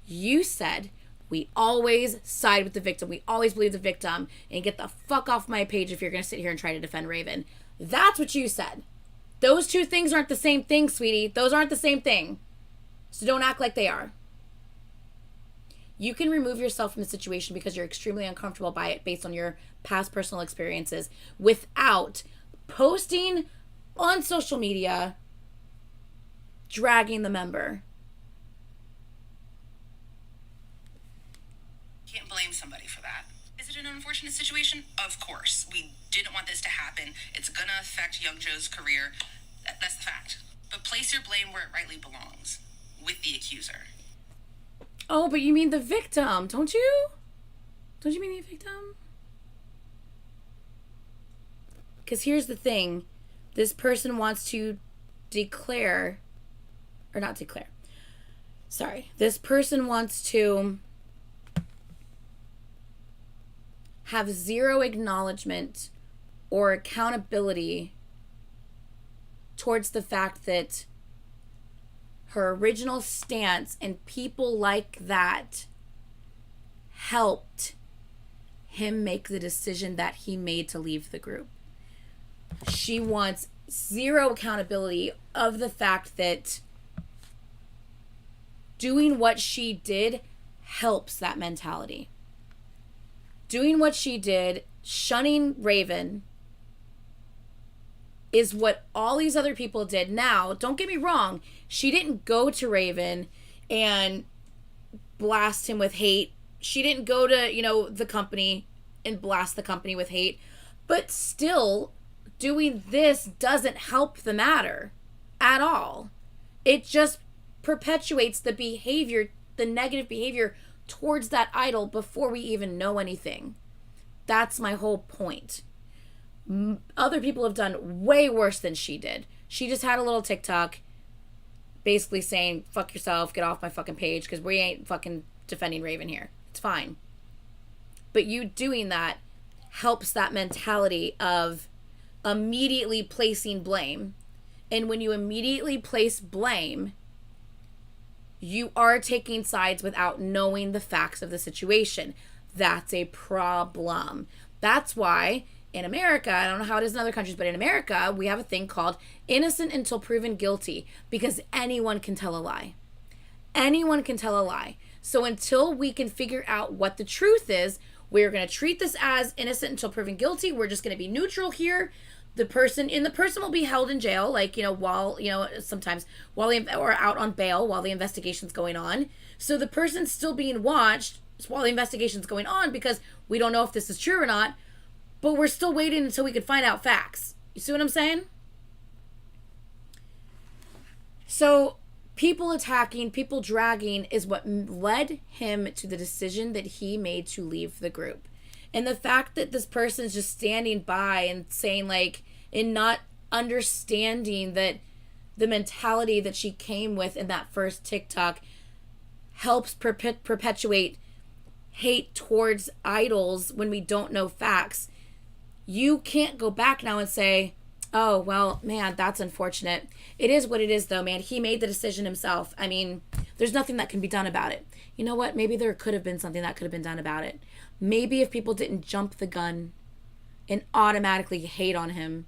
You said, we always side with the victim. We always believe the victim. And get the fuck off my page if you're going to sit here and try to defend Raven. That's what you said. Those two things aren't the same thing, sweetie. Those aren't the same thing. So don't act like they are. You can remove yourself from the situation because you're extremely uncomfortable by it based on your past personal experiences without posting on social media, dragging the member. Can't blame somebody for that. Is it an unfortunate situation? Of course. We didn't want this to happen. It's gonna affect Young Joe's career. That's the fact. But place your blame where it rightly belongs. With the accuser. Oh, but you mean the victim, don't you? Don't you mean the victim? Because here's the thing. This person wants to declare, or not declare. Sorry. This person wants to have zero acknowledgement or accountability towards the fact that her original stance and people like that helped him make the decision that he made to leave the group. She wants zero accountability of the fact that doing what she did helps that mentality. Doing what she did, shunning Raven, is what all these other people did. Now, don't get me wrong, she didn't go to Raven and blast him with hate. She didn't go to, the company and blast the company with hate. But still, doing this doesn't help the matter at all. It just perpetuates the behavior, the negative behavior towards that idol before we even know anything. That's my whole point. Other people have done way worse than she did. She just had a little TikTok basically saying, fuck yourself, get off my fucking page, because we ain't fucking defending Raven here. It's fine. But you doing that helps that mentality of immediately placing blame. And when you immediately place blame, you are taking sides without knowing the facts of the situation. That's a problem. That's why in America, I don't know how it is in other countries, but in America, we have a thing called innocent until proven guilty, because anyone can tell a lie. Anyone can tell a lie. So until we can figure out what the truth is, we're going to treat this as innocent until proven guilty. We're just going to be neutral here. The person will be held in jail, like, while, sometimes while or out on bail while the investigation's going on. So the person's still being watched while the investigation's going on, because we don't know if this is true or not, but we're still waiting until we can find out facts. You see what I'm saying? So people attacking, people dragging is what led him to the decision that he made to leave the group. And the fact that this person's just standing by and saying, like, and not understanding that the mentality that she came with in that first TikTok helps perpetuate hate towards idols when we don't know facts. You can't go back now and say, oh, well, man, that's unfortunate. It is what it is, though, man. He made the decision himself. I mean, there's nothing that can be done about it. You know what? Maybe there could have been something that could have been done about it. Maybe if people didn't jump the gun and automatically hate on him,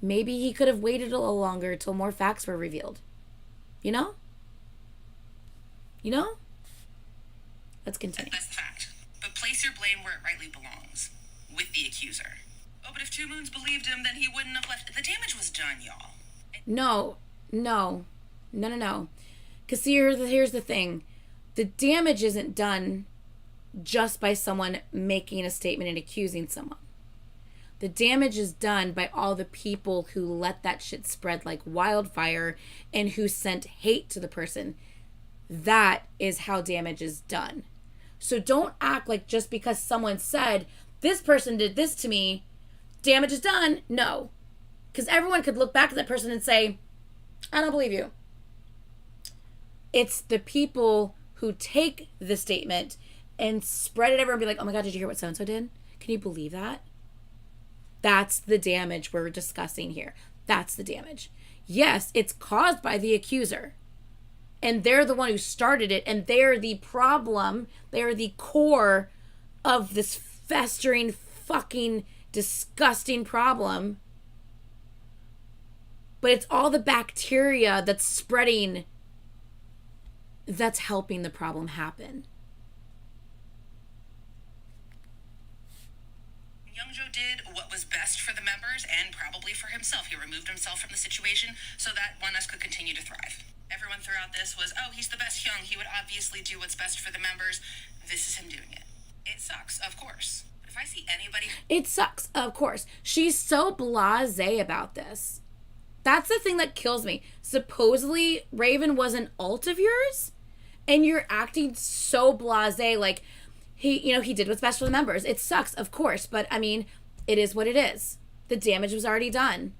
maybe he could have waited a little longer till more facts were revealed. You know? Let's continue. That's the fact. But place your blame where it rightly belongs. With the accuser. Oh, but if Two Moons believed him, then he wouldn't have left. The damage was done, y'all. No. Because here's the thing. The damage isn't done just by someone making a statement and accusing someone. The damage is done by all the people who let that shit spread like wildfire and who sent hate to the person. That is how damage is done. So don't act like just because someone said, this person did this to me, damage is done. No. Because everyone could look back at that person and say, I don't believe you. It's the people who take the statement and spread it everywhere and be like, oh my God, did you hear what so-and-so did? Can you believe that? That's the damage we're discussing here. That's the damage. Yes, it's caused by the accuser. And they're the one who started it. And they're the problem. They're the core of this festering, fucking, disgusting problem. But it's all the bacteria that's spreading that's helping the problem happen. Young Joe did what was best for the members and probably for himself. He removed himself from the situation so that One Us could continue to thrive. Everyone throughout this was, oh, he's the best Young. He would obviously do what's best for the members. This is him doing it. It sucks, of course. But if I see anybody... It sucks, of course. She's so blasé about this. That's the thing that kills me. Supposedly, Raven was an alt of yours, and you're acting so blasé, like... He did what's best for the members. It sucks, of course, but I mean, it is what it is. The damage was already done.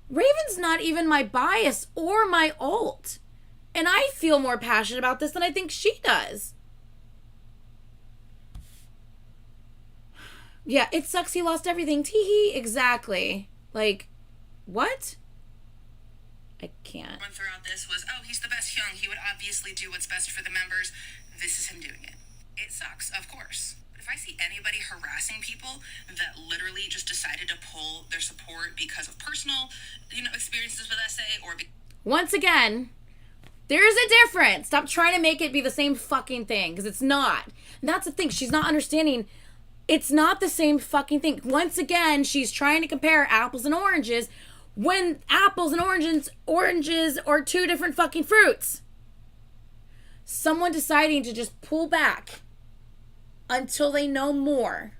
Raven's not even my bias or my alt. And I feel more passionate about this than I think she does. Yeah, it sucks he lost everything. Teehee, exactly. Like, what? I can't. Everyone throughout this was, oh, he's the best Young. He would obviously do what's best for the members. This is him doing it. It sucks, of course. But if I see anybody harassing people that literally just decided to pull their support because of personal, experiences with SA or... Once again, there's a difference. Stop trying to make it be the same fucking thing, because it's not. And that's the thing. She's not understanding. It's not the same fucking thing. Once again, she's trying to compare apples and oranges when apples and oranges are two different fucking fruits. Someone deciding to just pull back until they know more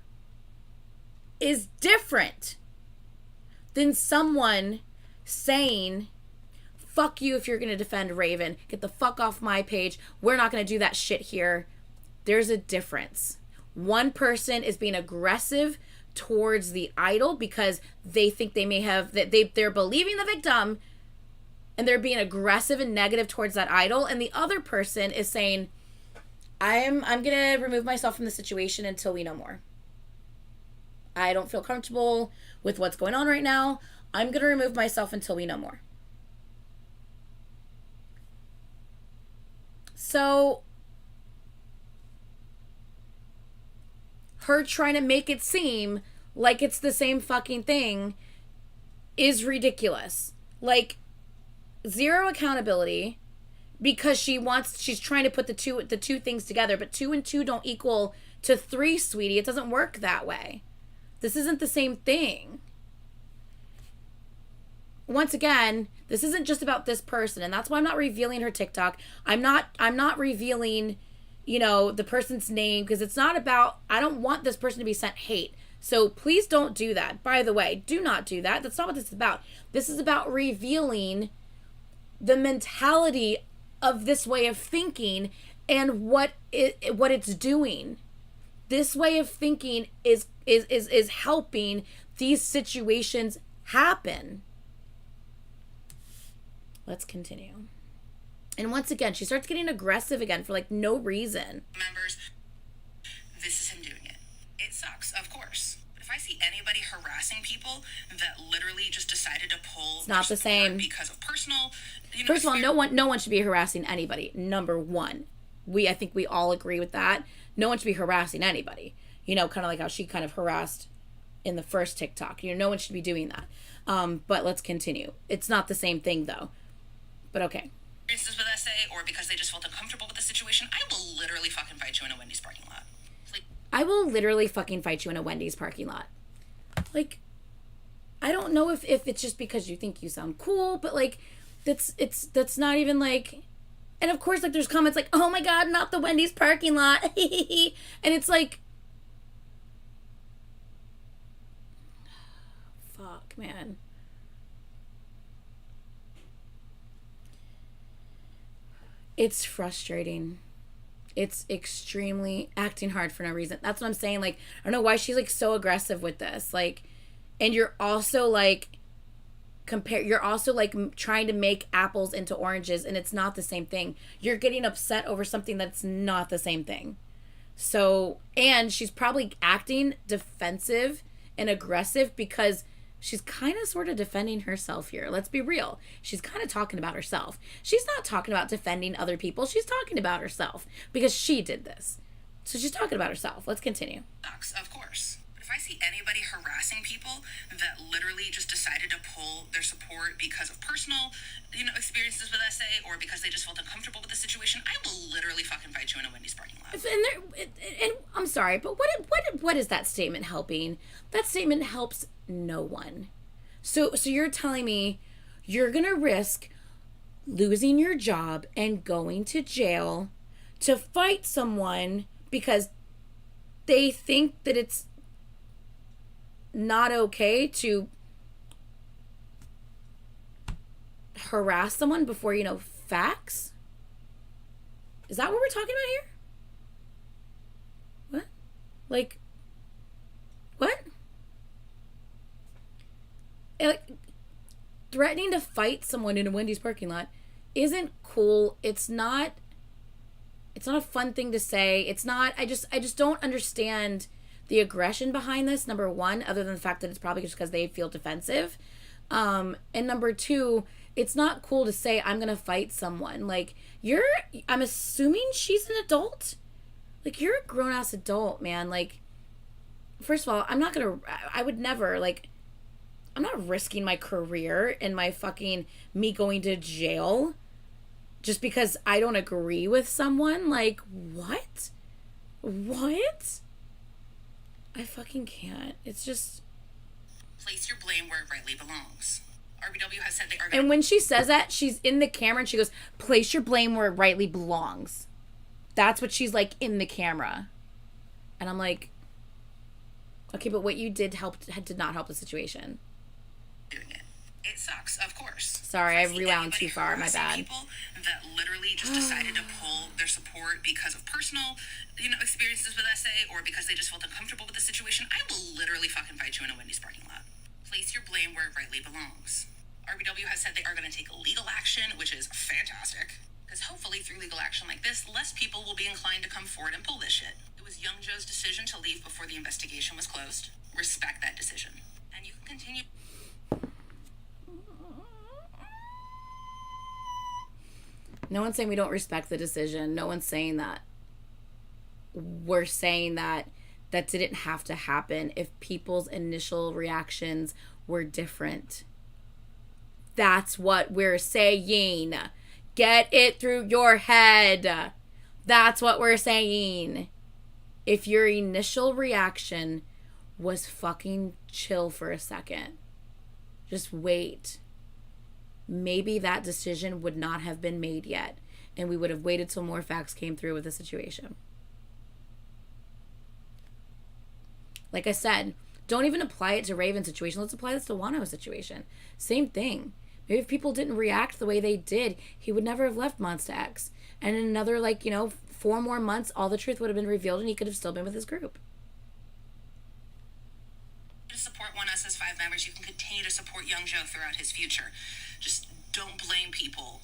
is different than someone saying, fuck you if you're going to defend Raven. Get the fuck off my page. We're not going to do that shit here. There's a difference. One person is being aggressive towards the idol because they think they may have, that they're believing the victim and they're being aggressive and negative towards that idol, and the other person is saying, I'm gonna remove myself from the situation until we know more. I don't feel comfortable with what's going on right now. I'm gonna remove myself until we know more. So her trying to make it seem like it's the same fucking thing is ridiculous. Like, zero accountability because she's trying to put the two things together, but 2 and 2 don't equal to 3, sweetie. It doesn't work that way. This isn't the same thing. Once again, this isn't just about this person, and that's why I'm not revealing her TikTok. I'm not revealing, the person's name, because it's not about, I don't want this person to be sent hate. So please don't do that. By the way, do not do that. That's not what this is about. This is about revealing the mentality of this way of thinking and what it's doing. This way of thinking is helping these situations happen. Let's continue. And once again, she starts getting aggressive again for like no reason. Members, this is him doing it. It sucks, of course. But if I see anybody harassing people that literally just decided to pull, it's not the same because of personal. First of all, no one should be harassing anybody. Number one, I think we all agree with that. No one should be harassing anybody. Kind of like how she kind of harassed in the first TikTok. No one should be doing that. But let's continue. It's not the same thing though. But okay. Experiences with SA, or because they just felt uncomfortable with the situation, I will literally fucking fight you in a Wendy's parking lot. I will literally fucking fight you in a Wendy's parking lot. Like, I don't know if it's just because you think you sound cool, but like, that's not even like, and of course, like, there's comments like, oh my god, not the Wendy's parking lot, and it's like, fuck, man. It's frustrating. It's extremely acting hard for no reason. That's what I'm saying. Like, I don't know why she's like so aggressive with this. Like, and you're also like trying to make apples into oranges, and it's not the same thing. You're getting upset over something that's not the same thing. So, and she's probably acting defensive and aggressive because she's kind of sort of defending herself here. Let's be real. She's kind of talking about herself. She's not talking about defending other people. She's talking about herself because she did this. So she's talking about herself. Let's continue. Sucks, of course. But if I see anybody harassing people that literally just decided to pull their support because of personal, experiences with SA, or because they just felt uncomfortable with the situation, I will literally fucking fight you in a Wendy's parking lot. And I'm sorry, but what is that statement helping? That statement helps no one. So you're telling me you're gonna risk losing your job and going to jail to fight someone because they think that it's not okay to harass someone before facts? Is that what we're talking about here? What? Like, what? Like, threatening to fight someone in a Wendy's parking lot isn't cool. It's not a fun thing to say. It's not, I just don't understand the aggression behind this, number one, other than the fact that it's probably just because they feel defensive. And number two, it's not cool to say, I'm going to fight someone. Like, I'm assuming she's an adult. Like, you're a grown-ass adult, man. Like, first of all, I would never, like, I'm not risking my career and me going to jail just because I don't agree with someone. Like, what? What? I fucking can't. It's just... Place your blame where it rightly belongs. RBW has said they are... And when she says that, she's in the camera and she goes, place your blame where it rightly belongs. That's what she's like in the camera. And I'm like, okay, but what you did did not help the situation. Doing it. It sucks, of course. Sorry, I rewound too far. My bad. People that literally just decided to pull their support because of personal, experiences with SA, or because they just felt uncomfortable with the situation, I will literally fucking fight you in a Wendy's parking lot. Place your blame where it rightly belongs. RBW has said they are going to take legal action, which is fantastic. Because hopefully through legal action like this, less people will be inclined to come forward and pull this shit. It was Young Joe's decision to leave before the investigation was closed. Respect that decision. And you can continue... No one's saying we don't respect the decision. No one's saying that. We're saying that that didn't have to happen if people's initial reactions were different. That's what we're saying. Get it through your head. That's what we're saying. If your initial reaction was fucking chill for a second, just wait. Maybe that decision would not have been made yet, and we would have waited till more facts came through with the situation. Like I said, don't even apply it to Raven's situation. Let's apply this to Wano's situation. Same thing. Maybe if people didn't react the way they did, he would never have left Monsta X. And in another, 4 more months, all the truth would have been revealed and he could have still been with his group. To support One Us's 5 members, you can continue to support Young Joe throughout his future. Just don't blame people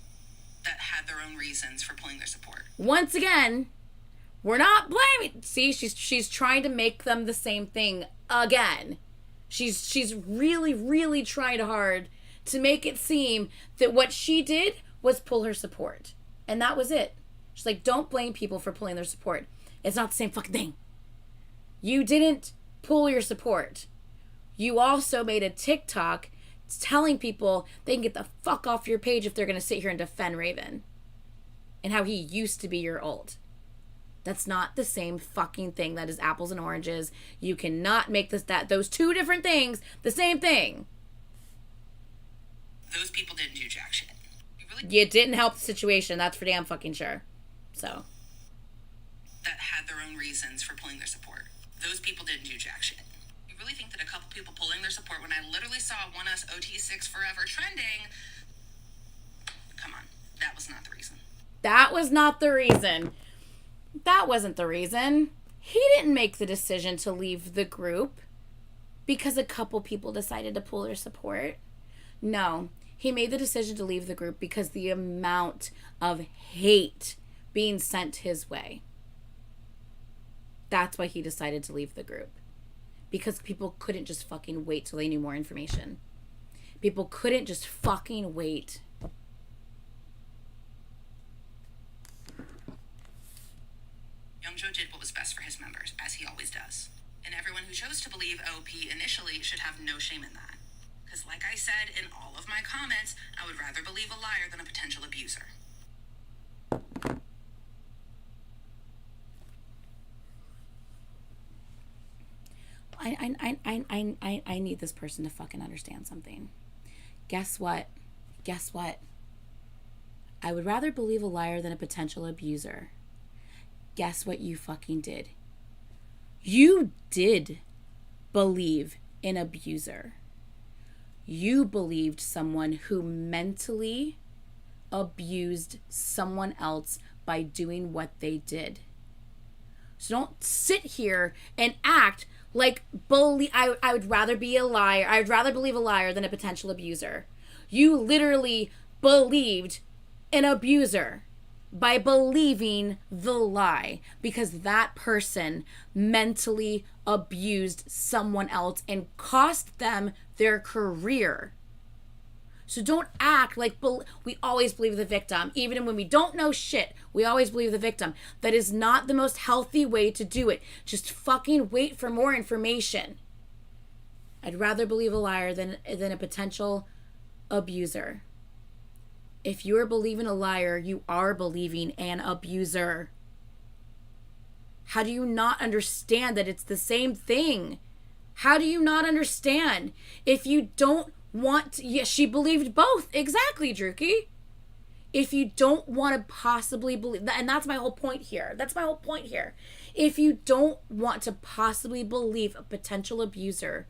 that had their own reasons for pulling their support. Once again, we're not blaming. See, she's trying to make them the same thing again. She's really, really tried hard to make it seem that what she did was pull her support. And that was it. She's like, don't blame people for pulling their support. It's not the same fucking thing. You didn't pull your support. You also made a TikTok telling people they can get the fuck off your page if they're going to sit here and defend Raven. And how he used to be your ult. That's not the same fucking thing. That is apples and oranges. You cannot make those two different things the same thing. Those people didn't do jack shit. You didn't help the situation. That's for damn fucking sure. So. That had their own reasons for pulling their support. Those people didn't do jack shit. You really think that a couple people pulling their support when I literally saw One Us OT6 Forever trending? Come on. That was not the reason. That was not the reason. That wasn't the reason. He didn't make the decision to leave the group because a couple people decided to pull their support. No, he made the decision to leave the group because the amount of hate being sent his way. That's why he decided to leave the group. Because people couldn't just fucking wait till they knew more information. People couldn't just fucking wait. Young Joe did what was best for his members, as he always does. And everyone who chose to believe OP initially should have no shame in that. Because like I said in all of my comments, I would rather believe a liar than a potential abuser. I need this person to fucking understand something. Guess what? I would rather believe a liar than a potential abuser. Guess what you fucking did? You did believe an abuser. You believed someone who mentally abused someone else by doing what they did. So don't sit here and act like I would rather be a liar. I would rather believe a liar than a potential abuser. You literally believed an abuser by believing the lie because that person mentally abused someone else and cost them their career. So don't act like we always believe the victim. Even when we don't know shit, we always believe the victim. That is not the most healthy way to do it. Just fucking wait for more information. I'd rather believe a liar than a potential abuser. If you're believing a liar, you are believing an abuser. How do you not understand that it's the same thing? How do you not understand? If you don't want to, yes, she believed both. Exactly, Druki. If you don't want to possibly believe, and that's my whole point here. If you don't want to possibly believe a potential abuser,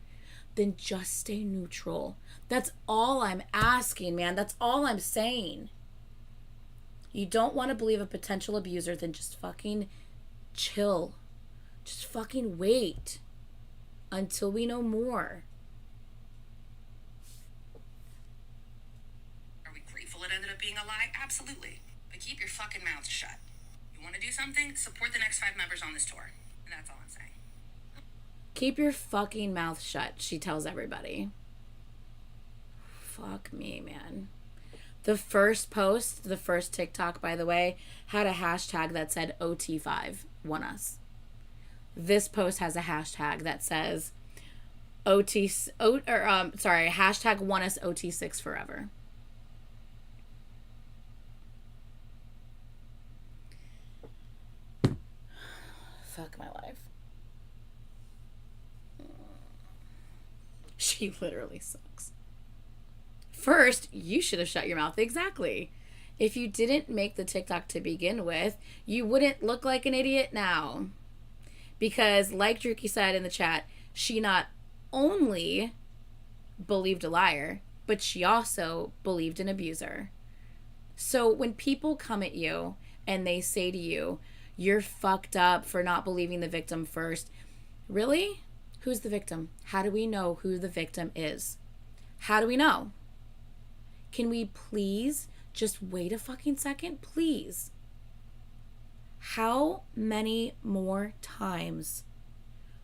then just stay neutral. That's all I'm asking, man. That's all I'm saying. You don't want to believe a potential abuser, then just fucking chill. Just fucking wait until we know more. Are we grateful it ended up being a lie? Absolutely. But keep your fucking mouths shut. You want to do something? Support the next 5 members on this tour. And that's all I'm saying. Keep your fucking mouth shut, she tells everybody. Fuck me, man. The first post, the first TikTok, by the way, had a hashtag that said OT5, One Us. this post has a hashtag that says hashtag want us OT6 forever. Fuck my life. She literally sucks. First, you should have shut your mouth. Exactly. If you didn't make the TikTok to begin with, you wouldn't look like an idiot now. Because, like Druki said in the chat, she not only believed a liar, but she also believed an abuser. So when people come at you and they say to you, you're fucked up for not believing the victim first. Really? Who's the victim? How do we know who the victim is? How do we know? Can we please just wait a fucking second? Please. How many more times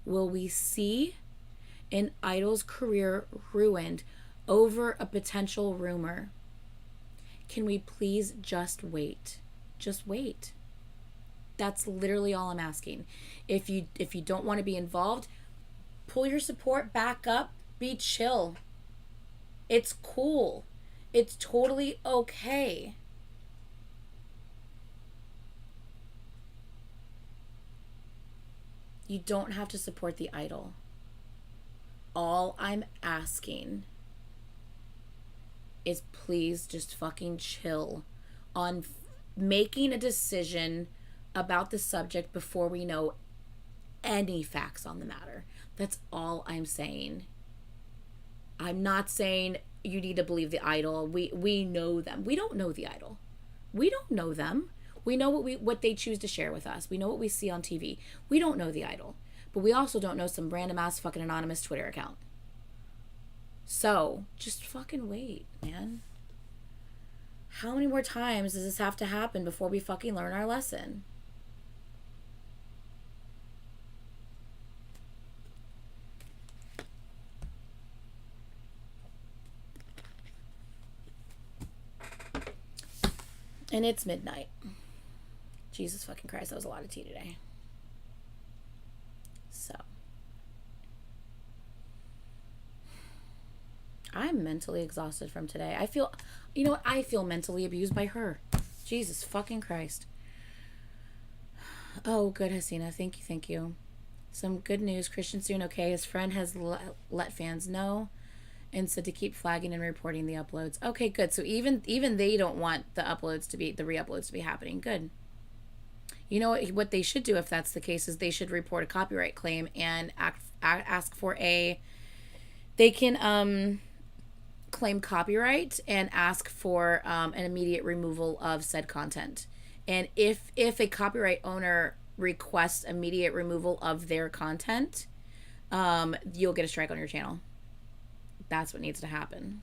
will we see an idol's career ruined over a potential rumor? Can we please just wait? Just wait. That's literally all I'm asking. If you don't want to be involved, pull your support back up. Be chill. It's cool. It's totally okay. You don't have to support the idol. All I'm asking is please just fucking chill on making a decision about the subject before we know any facts on the matter. That's all I'm saying. I'm not saying you need to believe the idol. We know them. We don't know the idol. We don't know them. We know what they choose to share with us. We know what we see on TV. We don't know the idol. But we also don't know some random ass fucking anonymous Twitter account. So, just fucking wait, man. How many more times does this have to happen before we fucking learn our lesson? And it's midnight. Jesus fucking Christ, that was a lot of tea today. So. I'm mentally exhausted from today. I feel, you know what? I feel mentally abused by her. Jesus fucking Christ. Oh, good, Hasina. Thank you. Some good news. Christian's doing okay. His friend has let fans know and said to keep flagging and reporting the uploads. Okay, good. So even they don't want the re-uploads to be happening. Good. You know what they should do if that's the case is they should report a copyright claim and ask for they can claim copyright and ask for an immediate removal of said content. And if a copyright owner requests immediate removal of their content, you'll get a strike on your channel. That's what needs to happen.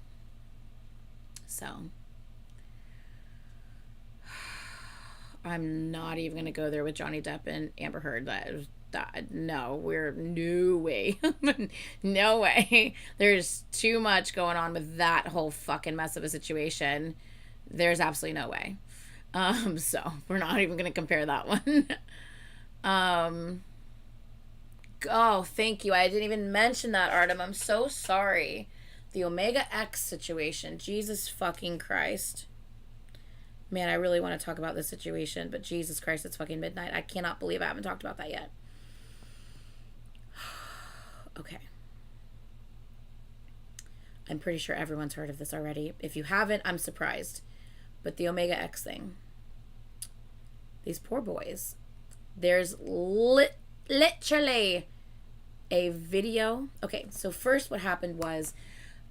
So I'm not even gonna go there with Johnny Depp and Amber Heard. No way. No way. There's too much going on with that whole fucking mess of a situation. There's absolutely no way. So we're not even gonna compare that one. Oh, thank you. I didn't even mention that, Artem. I'm so sorry. The Omega X situation. Jesus fucking Christ. Man, I really want to talk about this situation, but Jesus Christ, it's fucking midnight. I cannot believe I haven't talked about that yet. Okay. I'm pretty sure everyone's heard of this already. If you haven't, I'm surprised. But the Omega X thing. These poor boys. There's literally a video. Okay, so first what happened was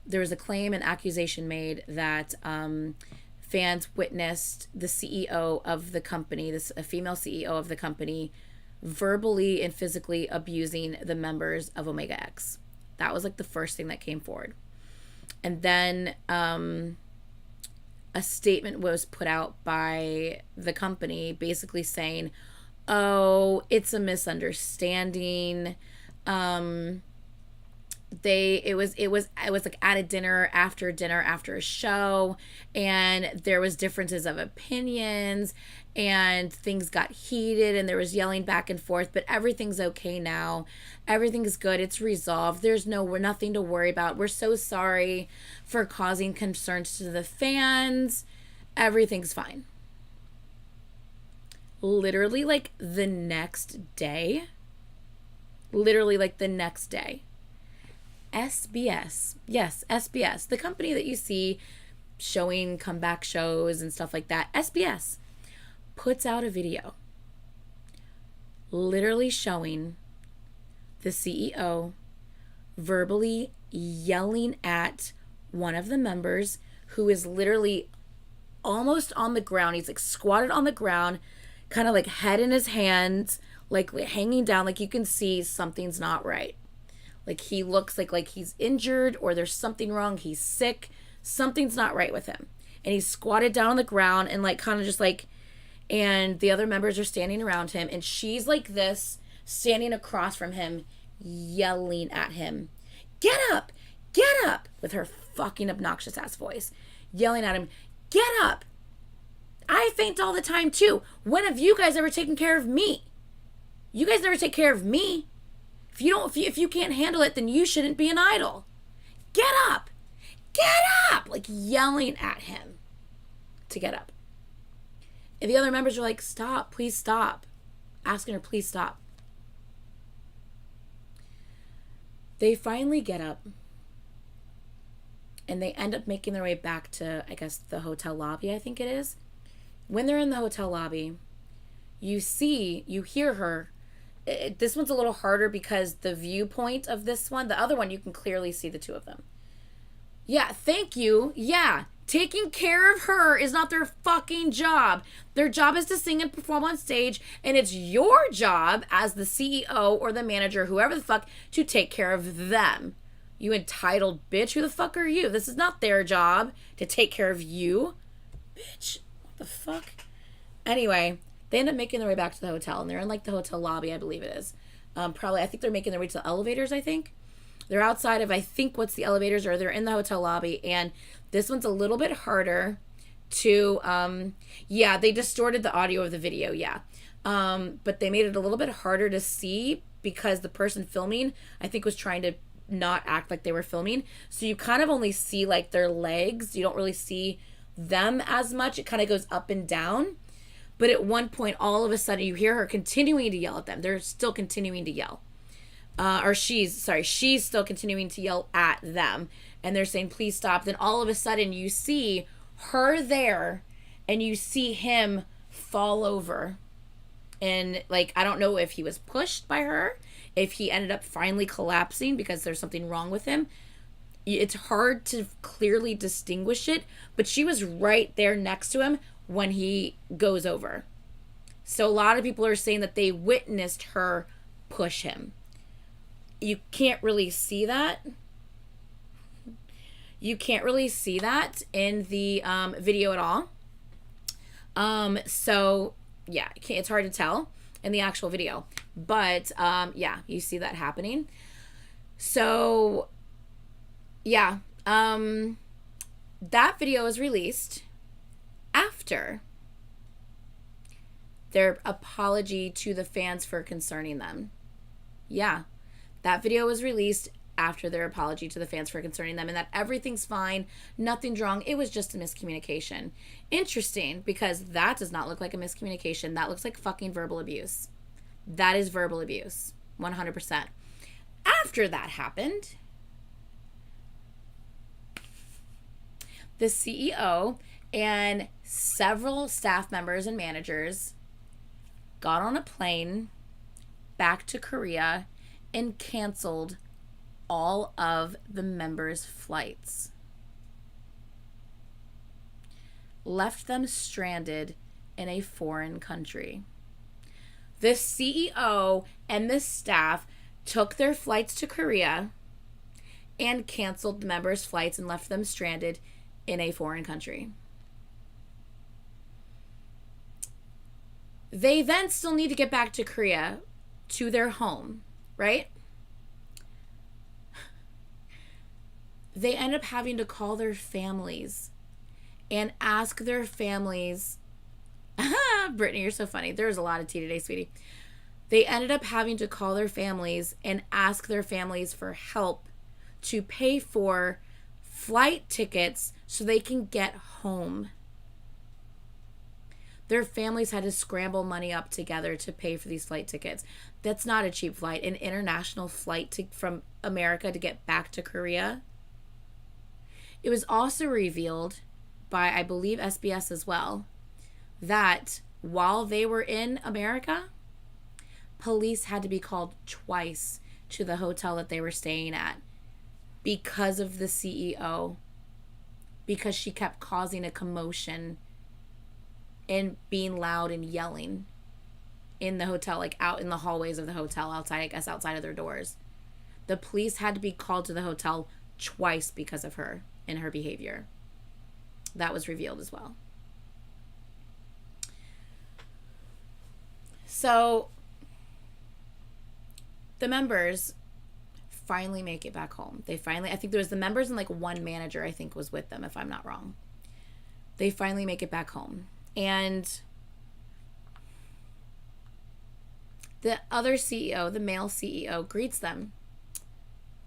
there was a claim and accusation made that fans witnessed the CEO of the company, a female CEO of the company, verbally and physically abusing the members of Omega X. That was like the first thing that came forward. And then a statement was put out by the company basically saying, oh, it's a misunderstanding. it was like at a dinner after a show, and there was differences of opinions and things got heated and there was yelling back and forth, but everything's okay now. Everything's good. It's resolved. We're nothing to worry about. We're so sorry for causing concerns to the fans. Everything's fine. Literally like the next day, SBS, yes, SBS, the company that you see showing comeback shows and stuff like that, SBS puts out a video literally showing the CEO verbally yelling at one of the members who is literally almost on the ground. He's like squatted on the ground, kind of like head in his hands, like hanging down, like you can see something's not right. Like he looks like he's injured or there's something wrong. He's sick. Something's not right with him. And he's squatted down on the ground and like kind of just like, and the other members are standing around him and she's like this, standing across from him, yelling at him, get up, with her fucking obnoxious ass voice, yelling at him, get up. I faint all the time too. When have you guys ever taken care of me? You guys never take care of me. If you can't handle it, then you shouldn't be an idol. Get up, like yelling at him to get up. And the other members are like, stop, please stop. Asking her, please stop. They finally get up and they end up making their way back to, I guess, the hotel lobby, I think it is. When they're in the hotel lobby, you hear her. This one's a little harder because the viewpoint of this one, the other one, you can clearly see the two of them. Yeah, thank you. Yeah, taking care of her is not their fucking job. Their job is to sing and perform on stage, and it's your job as the CEO or the manager, whoever the fuck, to take care of them. You entitled bitch, who the fuck are you? This is not their job to take care of you. Bitch, what the fuck? Anyway, they end up making their way back to the hotel, and they're in like the hotel lobby, I believe it is. Probably, I think they're making their way to the elevators, I think. They're outside of, I think, what's the elevators, or they're in the hotel lobby, and this one's a little bit harder to, they distorted the audio of the video, yeah. But they made it a little bit harder to see because the person filming, I think, was trying to not act like they were filming. So you kind of only see like their legs. You don't really see them as much. It kind of goes up and down. But at one point, all of a sudden, you hear her continuing to yell at them. They're still continuing to yell. She's still continuing to yell at them. And they're saying, please stop. Then all of a sudden, you see her there, and you see him fall over. And, like, I don't know if he was pushed by her, if he ended up finally collapsing because there's something wrong with him. It's hard to clearly distinguish it, but she was right there next to him when he goes over. So a lot of people are saying that they witnessed her push him. You can't really see that. You can't really see that in the video at all. So yeah, it's hard to tell in the actual video. But yeah, you see that happening. So yeah, that video was released after their apology to the fans for concerning them. Yeah, that video was released after their apology to the fans for concerning them, and that everything's fine, nothing's wrong, it was just a miscommunication. Interesting, because that does not look like a miscommunication. That looks like fucking verbal abuse. That is verbal abuse, 100%. After that happened, the CEO and several staff members and managers got on a plane back to Korea and canceled all of the members' flights. Left them stranded in a foreign country. The CEO and the staff took their flights to Korea and canceled the members' flights and left them stranded in a foreign country. They then still need to get back to Korea, to their home, right? they end up having to call their families and ask their families. Brittany, you're so funny. There's a lot of tea today, sweetie. They ended up having to call their families and ask their families for help to pay for flight tickets so they can get home. Their families had to scramble money up together to pay for these flight tickets. That's not a cheap flight. An international flight from America to get back to Korea. It was also revealed by, I believe, SBS as well, that while they were in America, police had to be called twice to the hotel that they were staying at because of the CEO, because she kept causing a commotion and being loud and yelling in the hotel, like out in the hallways of the hotel, outside, I guess outside of their doors. The police had to be called to the hotel twice because of her and her behavior. That was revealed as well. So the members finally make it back home. I think there was the members and like one manager, I think, was with them, if I'm not wrong. They finally make it back home. And the other CEO, the male CEO, greets them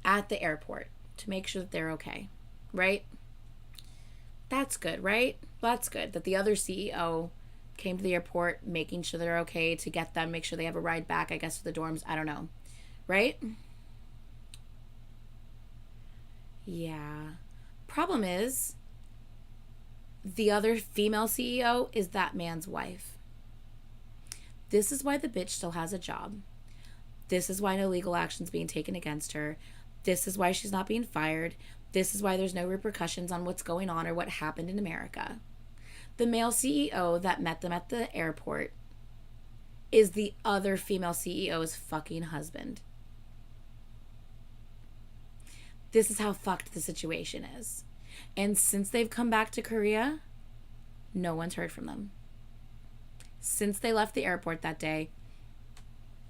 at the airport to make sure that they're okay, right? That's good, right? That's good that the other CEO came to the airport making sure they're okay, to get them, make sure they have a ride back, I guess, to the dorms. I don't know. Right? Yeah. Problem is, the other female CEO is that man's wife. This is why the bitch still has a job. This is why no legal action's being taken against her. This is why she's not being fired. This is why there's no repercussions on what's going on or what happened in America. The male CEO that met them at the airport is the other female CEO's fucking husband. This is how fucked the situation is. And since they've come back to Korea, no one's heard from them. Since they left the airport that day,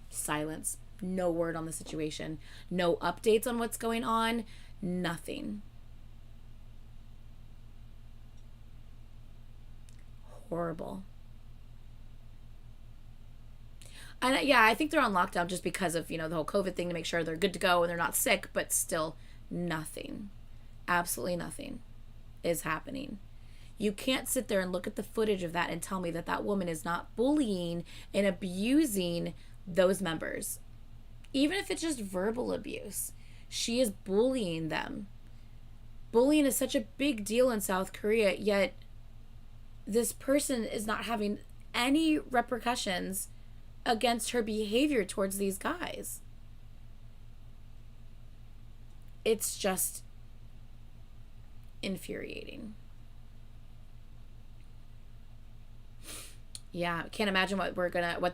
silence. No word on the situation. No updates on what's going on. Nothing. Horrible. And yeah, I think they're on lockdown just because of, the whole COVID thing, to make sure they're good to go and they're not sick, but still nothing. Absolutely nothing is happening. You can't sit there and look at the footage of that and tell me that that woman is not bullying and abusing those members. Even if it's just verbal abuse, she is bullying them. Bullying is such a big deal in South Korea, yet this person is not having any repercussions against her behavior towards these guys. It's just infuriating. Yeah, can't imagine what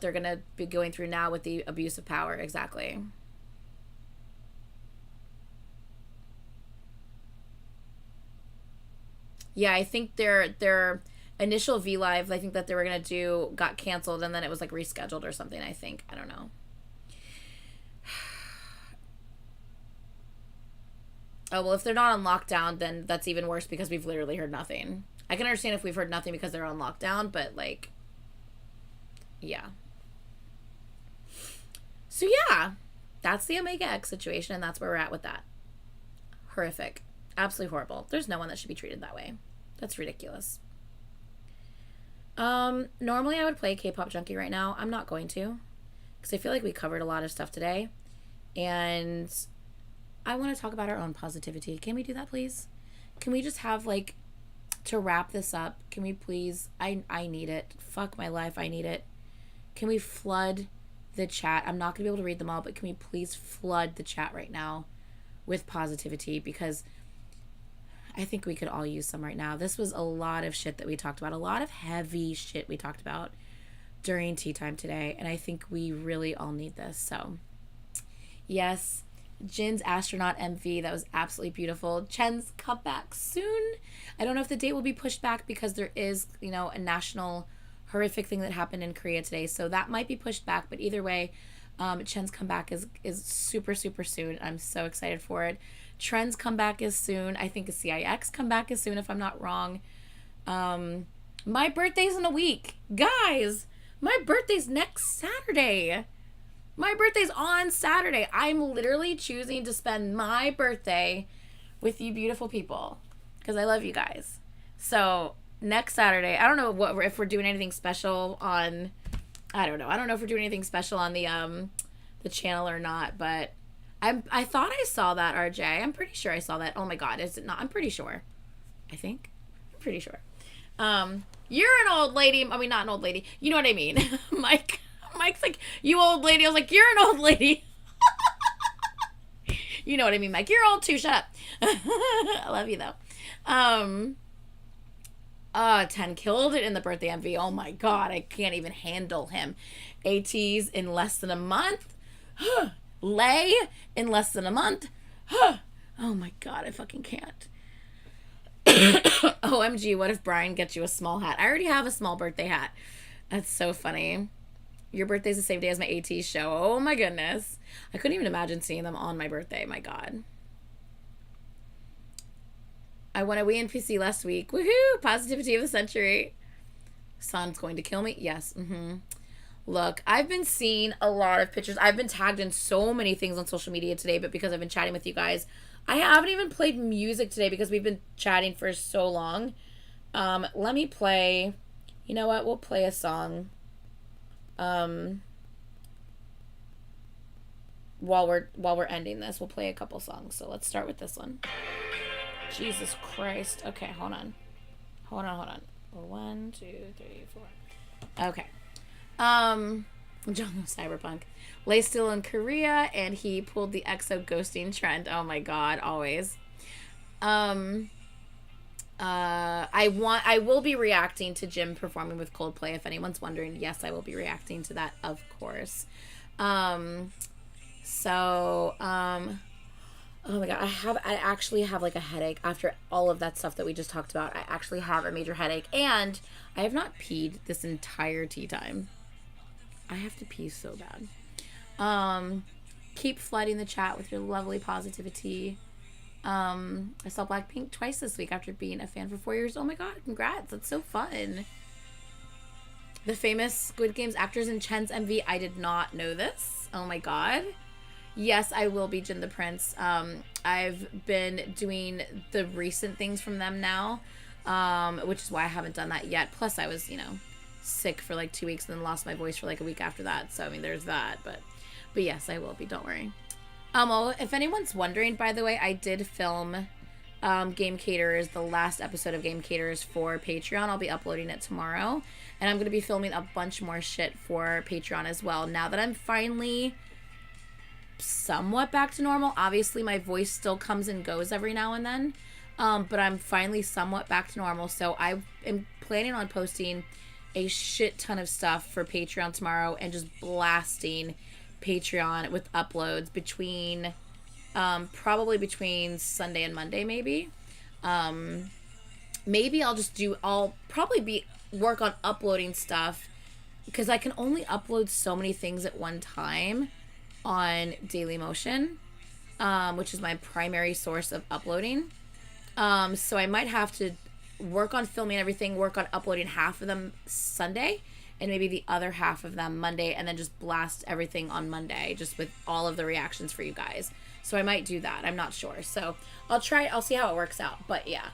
they're gonna be going through now with the abuse of power. Exactly. Yeah, I think their initial V Live, I think that they were gonna do, got canceled, and then it was like rescheduled or something. I think, I don't know. Oh, well, if they're not on lockdown, then that's even worse because we've literally heard nothing. I can understand if we've heard nothing because they're on lockdown, but like, yeah. So yeah, that's the Omega X situation, and that's where we're at with that. Horrific. Absolutely horrible. There's no one that should be treated that way. That's ridiculous. Normally I would play K-Pop Junkie right now. I'm not going to, because I feel like we covered a lot of stuff today, and I want to talk about our own positivity. Can we do that, please? Can we just have, like, to wrap this up, can we please, I need it. Fuck my life, I need it. Can we flood the chat? I'm not going to be able to read them all, but can we please flood the chat right now with positivity? Because I think we could all use some right now. This was a lot of shit that we talked about. A lot of heavy shit we talked about during tea time today. And I think we really all need this. So, yes, Jin's astronaut MV, that was absolutely beautiful. Chen's comeback soon. I don't know if the date will be pushed back because there is, a national horrific thing that happened in Korea today. So that might be pushed back. But either way, Chen's comeback is super, super soon. I'm so excited for it. Trends come back as soon. I think a CIX come back as soon if I'm not wrong. My birthday's in a week. Guys, my birthday's next Saturday. My birthday's on Saturday. I'm literally choosing to spend my birthday with you beautiful people because I love you guys. So next Saturday, I don't know if we're doing anything special on, I don't know if we're doing anything special on the channel or not, but I thought I saw that, RJ. I'm pretty sure I saw that. Oh my God, is it not? I'm pretty sure. I'm pretty sure. You're an old lady. I mean, not an old lady. You know what I mean? Mike's like, you old lady. I was like, you're an old lady. You know what I mean, Mike. You're old too. Shut up. I love you though. 10 killed it in the birthday MV. Oh my God, I can't even handle him. ATs in less than a month. Lay in less than a month. Oh my God, I fucking can't. OMG, what if Brian gets you a small hat? I already have a small birthday hat. That's so funny. Your birthday's the same day as my AT show. Oh my goodness. I couldn't even imagine seeing them on my birthday. My God. I won a Wii NPC last week. Woohoo! Positivity of the century. Son's going to kill me. Yes. Look, I've been seeing a lot of pictures. I've been tagged in so many things on social media today, but because I've been chatting with you guys, I haven't even played music today because we've been chatting for so long. Let me play. You know what? We'll play a song. While we're ending this, we'll play a couple songs. So let's start with this one. Jesus Christ. Okay, hold on. 1, 2, 3, 4. Okay. John Cyberpunk. Lay still in Korea, and he pulled the EXO ghosting trend. Oh my God, always. I will be reacting to Jim performing with Coldplay. If anyone's wondering, yes, I will be reacting to that, of course. Oh my God, I actually have like a headache after all of that stuff that we just talked about. I actually have a major headache, and I have not peed this entire tea time. I have to pee so bad. Keep flooding the chat with your lovely positivity. I saw Blackpink twice this week after being a fan for 4 years. Oh my God, congrats. That's so fun. The famous Squid Games actors in Chen's MV. I did not know this. Oh my God. Yes, I will be Jin the Prince. I've been doing the recent things from them now, which is why I haven't done that yet. Plus, I was, sick for like 2 weeks and then lost my voice for like a week after that. So, I mean, there's that. But yes, I will be. Don't worry. If anyone's wondering, by the way, I did film Game Caterers, the last episode of Game Caterers for Patreon. I'll be uploading it tomorrow. And I'm going to be filming a bunch more shit for Patreon as well. Now that I'm finally somewhat back to normal. Obviously, my voice still comes and goes every now and then. But I'm finally somewhat back to normal. So I am planning on posting a shit ton of stuff for Patreon tomorrow and just blasting Patreon with uploads between probably between Sunday and Monday, maybe. Maybe I'll probably work on uploading stuff because I can only upload so many things at one time on Dailymotion, which is my primary source of uploading. So I might have to work on filming everything, work on uploading half of them Sunday, and maybe the other half of them Monday, and then just blast everything on Monday, just with all of the reactions for you guys. So I might do that. I'm not sure. So I'll try. I'll see how it works out. But yeah.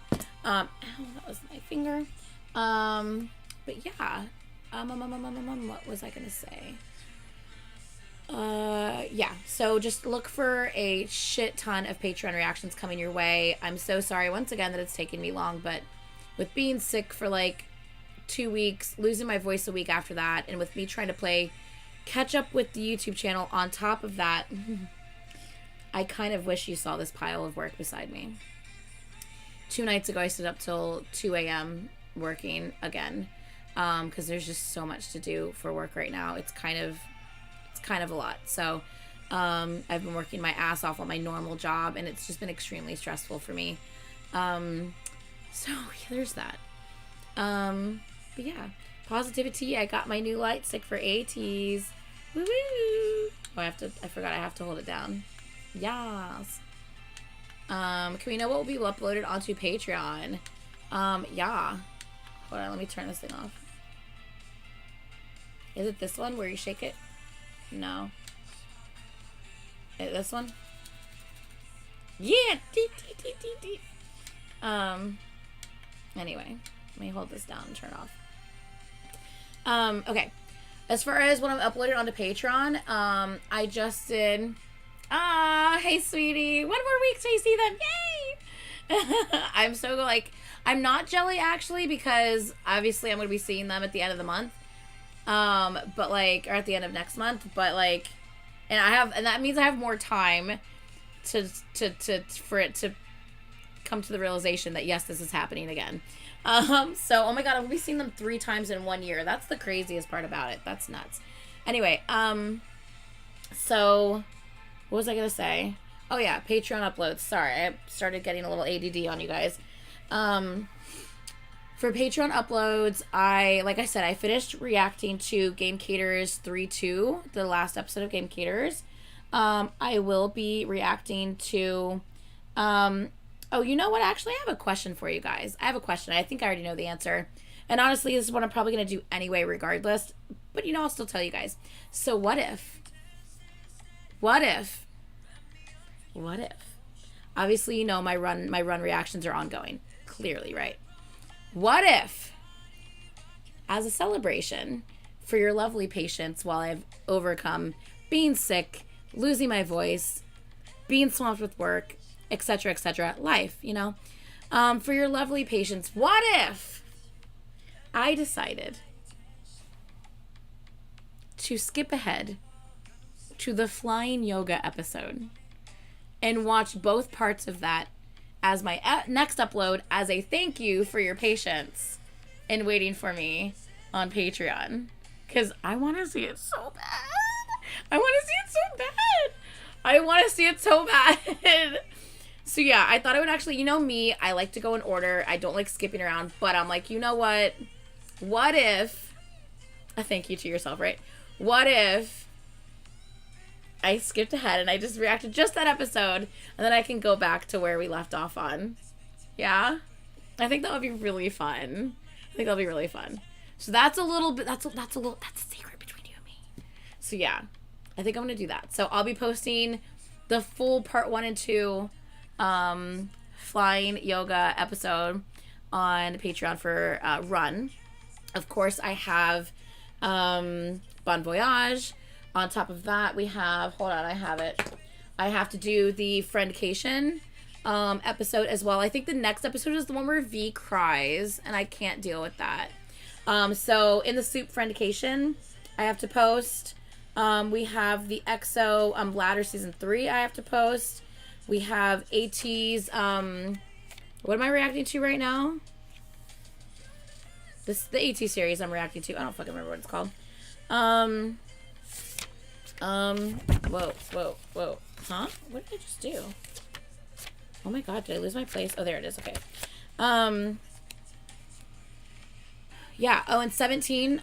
Ow, that was my finger. But yeah. What was I going to say? Yeah, so just look for a shit ton of Patreon reactions coming your way. I'm so sorry once again that it's taken me long, but with being sick for like 2 weeks, losing my voice a week after that, and with me trying to play catch up with the YouTube channel on top of that, I kind of wish you saw this pile of work beside me. 2 nights ago, I stood up till 2 a.m. working again, because there's just so much to do for work right now. It's kind of a lot. So I've been working my ass off on my normal job, and it's just been extremely stressful for me. So yeah, there's that. But yeah, positivity. I got my new light stick for ATs. Woo woo. Oh, I forgot I have to hold it down. Yes. Can we know what will be uploaded onto Patreon? Yeah. Hold on, let me turn this thing off. Is it this one where you shake it? No. This one? Yeah! Anyway. Let me hold this down and turn it off. Okay. As far as what I'm uploaded onto Patreon, I just did... hey, sweetie. 1 more week till you see them. Yay! I'm so, like... I'm not jelly, actually, because obviously I'm going to be seeing them at the end of the month. But, like... Or at the end of next month. But, like... And that means I have more time for it to come to the realization that, yes, this is happening again. So, oh my god, I'll be seeing them 3 times in 1 year. That's the craziest part about it. That's nuts. Anyway, so, what was I gonna say? Oh yeah, Patreon uploads. Sorry, I started getting a little ADD on you guys. For Patreon uploads, like I said, I finished reacting to Game Caterers 3-2, the last episode of Game Caterers. I will be reacting to, oh, you know what? Actually, I have a question for you guys. I have a question. I think I already know the answer. And honestly, this is what I'm probably going to do anyway, regardless. But, you know, I'll still tell you guys. So, what if? Obviously, you know, my run reactions are ongoing. Clearly, right? What if, as a celebration for your lovely patience while I've overcome being sick, losing my voice, being swamped with work, etc., life, you know, for your lovely patience, what if I decided to skip ahead to the flying yoga episode and watch both parts of that as my next upload as a thank you for your patience and waiting for me on Patreon? Because I want to see it so bad. I want to see it so bad. So yeah, I thought I would actually, you know me, I like to go in order. I don't like skipping around, but I'm like, you know what? What if, a thank you to yourself, right? What if I skipped ahead and I just reacted just that episode, and then I can go back to where we left off on. Yeah? I think that would be really fun. So that's a little bit, that's a secret between you and me. So yeah, I think I'm going to do that. So I'll be posting the full part 1 and 2 flying yoga episode on Patreon for Run. Of course, I have Bon Voyage. On top of that, we have, hold on, I have it. I have to do the Friendcation episode as well. I think the next episode is the one where V cries, and I can't deal with that. So in the Soup Friendcation, I have to post. We have the EXO Ladder Season 3 I have to post. We have AT's, what am I reacting to right now? The AT series I'm reacting to. I don't fucking remember what it's called. Whoa. Huh? What did I just do? Oh my god, did I lose my place? Oh, there it is. Okay. Yeah. Oh, and 17.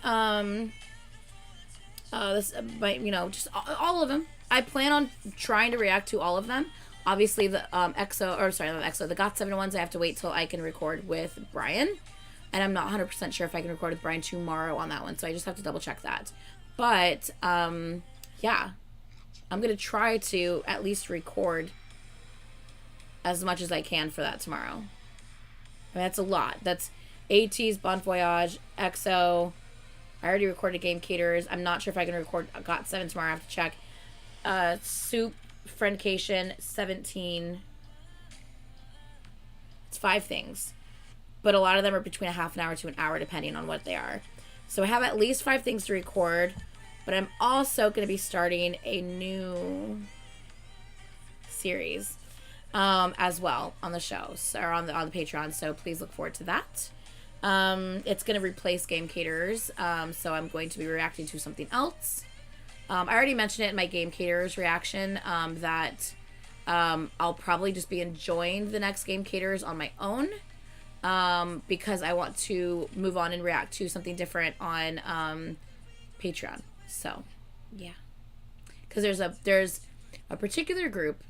This, you know, just all of them. I plan on trying to react to all of them. Obviously, the the GOT7 ones I have to wait till I can record with Brian. And I'm not 100% sure if I can record with Brian tomorrow on that one, so I just have to double check that. But, yeah. I'm going to try to at least record as much as I can for that tomorrow. I mean, that's a lot. That's AT's Bon Voyage, EXO. I already recorded Game Caterers. I'm not sure if I can record GOT7 tomorrow. I have to check. Soup, Friendcation, 17. It's 5 things. But a lot of them are between a half an hour to an hour, depending on what they are. So I have at least 5 things to record. But I'm also going to be starting a new series as well on the show, or on the Patreon. So please look forward to that. It's going to replace Game Caterers. So I'm going to be reacting to something else. I already mentioned it in my Game Caterers reaction that I'll probably just be enjoying the next Game Caterers on my own. Because I want to move on and react to something different on Patreon. So, yeah. Because there's a particular group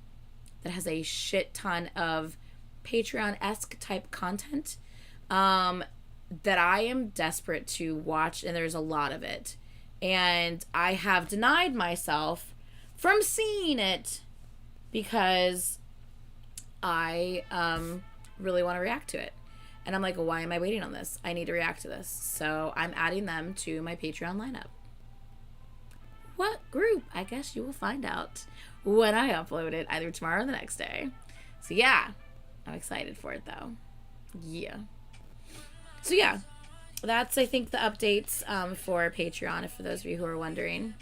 that has a shit ton of Patreon-esque type content that I am desperate to watch, and there's a lot of it. And I have denied myself from seeing it because I really want to react to it. And I'm like, well, why am I waiting on this? I need to react to this. So I'm adding them to my Patreon lineup. What group? I guess you will find out when I upload it, either tomorrow or the next day. So yeah, I'm excited for it though. Yeah. So yeah, that's, I think, the updates for Patreon, if for those of you who are wondering.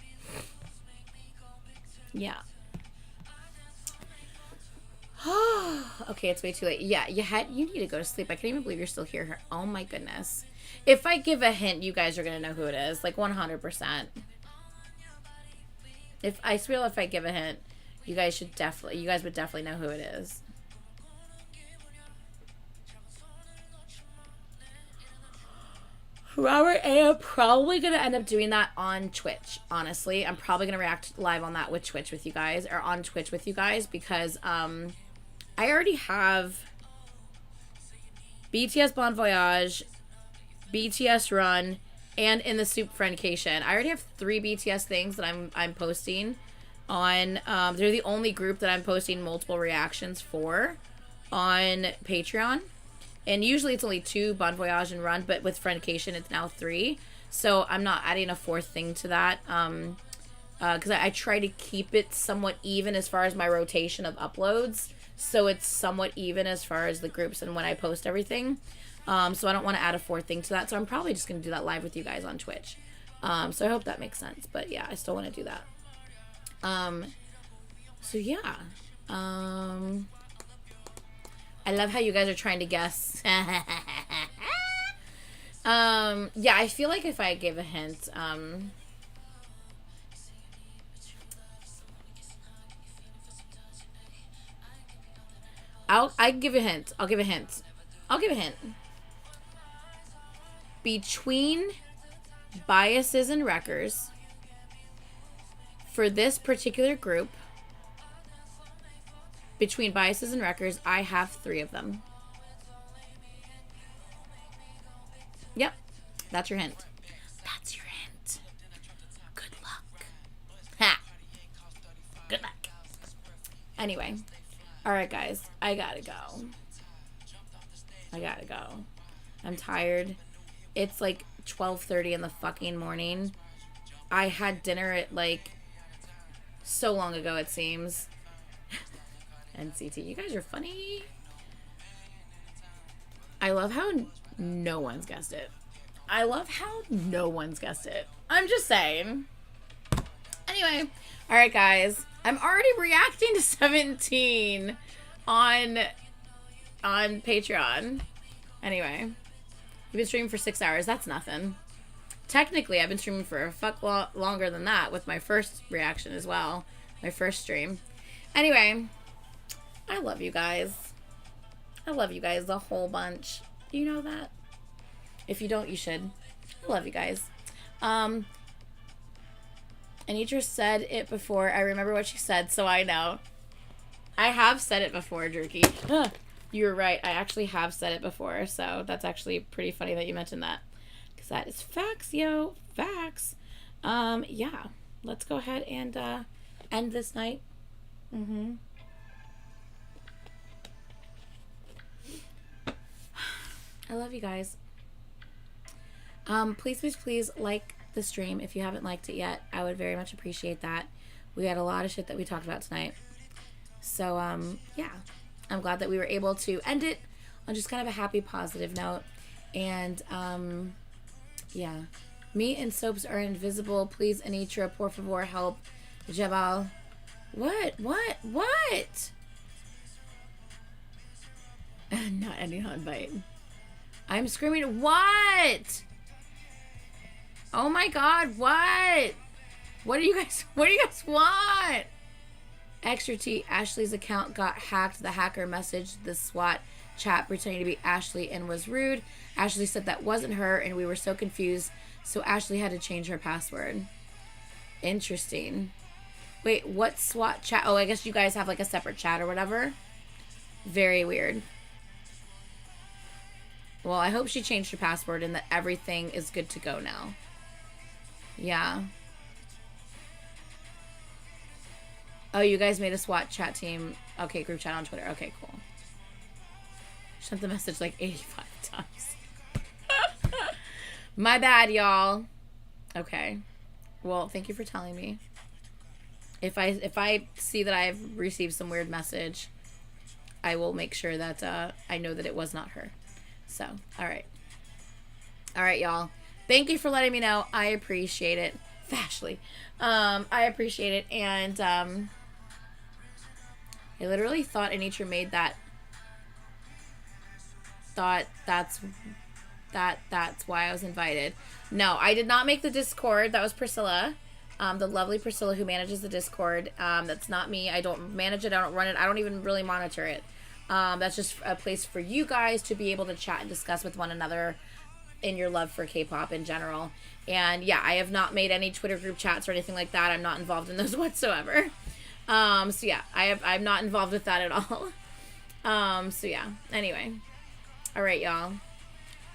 Yeah. Okay, it's way too late. Yeah, you need to go to sleep. I can't even believe you're still here. Oh my goodness. If I give a hint, you guys are going to know who it is. Like 100%. If I give a hint, you guys would definitely know who it is. Robert A. I'm probably going to end up doing that on Twitch, honestly. I'm probably going to react live on that with Twitch with you guys, or on Twitch with you guys, because I already have BTS Bon Voyage, BTS Run, and In the Soup Friendcation. I already have 3 BTS things that I'm posting on. They're the only group that I'm posting multiple reactions for on Patreon. And usually it's only 2, Bon Voyage and Run, but with Friendcation it's now 3. So I'm not adding a 4th thing to that. Because I try to keep it somewhat even as far as my rotation of uploads. So it's somewhat even as far as the groups and when I post everything. So I don't want to add a 4th thing to that. So I'm probably just going to do that live with you guys on Twitch. So I hope that makes sense. But yeah, I still want to do that. So yeah. I love how you guys are trying to guess. Yeah, I feel like if I give a hint, I'll give a hint. I'll give a hint. Between biases and wreckers, for this particular group, between biases and wreckers, I have 3 of them. Yep. That's your hint. That's your hint. Good luck. Ha! Good luck. Anyway. Alright, guys. I gotta go. I'm tired. It's like 12:30 in the fucking morning. I had dinner at like so long ago, it seems. NCT, you guys are funny. I love how no one's guessed it. I'm just saying. Anyway, alright guys. I'm already reacting to 17 on Patreon. Anyway. You've been streaming for 6 hours. That's nothing. Technically, I've been streaming for a fuck longer than that with my first reaction as well. My first stream. Anyway. I love you guys. I love you guys a whole bunch. Do you know that? If you don't, you should. I love you guys. Anitra said it before. I remember what she said, so I know. I have said it before, Jerky. You were right. I actually have said it before, so that's actually pretty funny that you mentioned that. Because that is facts, yo. Facts. Yeah. Let's go ahead and end this night. I love you guys. Please like the stream if you haven't liked it yet. I would very much appreciate that. We had a lot of shit that we talked about tonight. So, yeah. I'm glad that we were able to end it on just kind of a happy, positive note. And, yeah. Me and Soaps are invisible. Please, Anitra, por favor, help Jabal. What? Not any on bite. I'm screaming, what? Oh my god, what? What do you guys want? Extra T, Ashley's account got hacked. The hacker messaged the SWAT chat pretending to be Ashley and was rude. Ashley said that wasn't her and we were so confused, so Ashley had to change her password. Interesting. Wait, what SWAT chat? Oh, I guess you guys have like a separate chat or whatever. Very weird. Well, I hope she changed her password and that everything is good to go now. Yeah. Oh, you guys made a SWAT chat team. Okay, group chat on Twitter. Okay, cool. Sent the message like 85 times. My bad, y'all. Okay. Well, thank you for telling me. If I see that I've received some weird message, I will make sure that I know that it was not her. So, all right. All right, y'all. Thank you for letting me know. I appreciate it. Fashly. I appreciate it. And I literally thought Anitra made that. Thought that's why I was invited. No, I did not make the Discord. That was Priscilla. The lovely Priscilla who manages the Discord. That's not me. I don't manage it. I don't run it. I don't even really monitor it. That's just a place for you guys to be able to chat and discuss with one another in your love for K-pop in general. And yeah, I have not made any Twitter group chats or anything like that. I'm not involved in those whatsoever. So yeah, I'm not involved with that at all. So yeah, anyway. All right, y'all.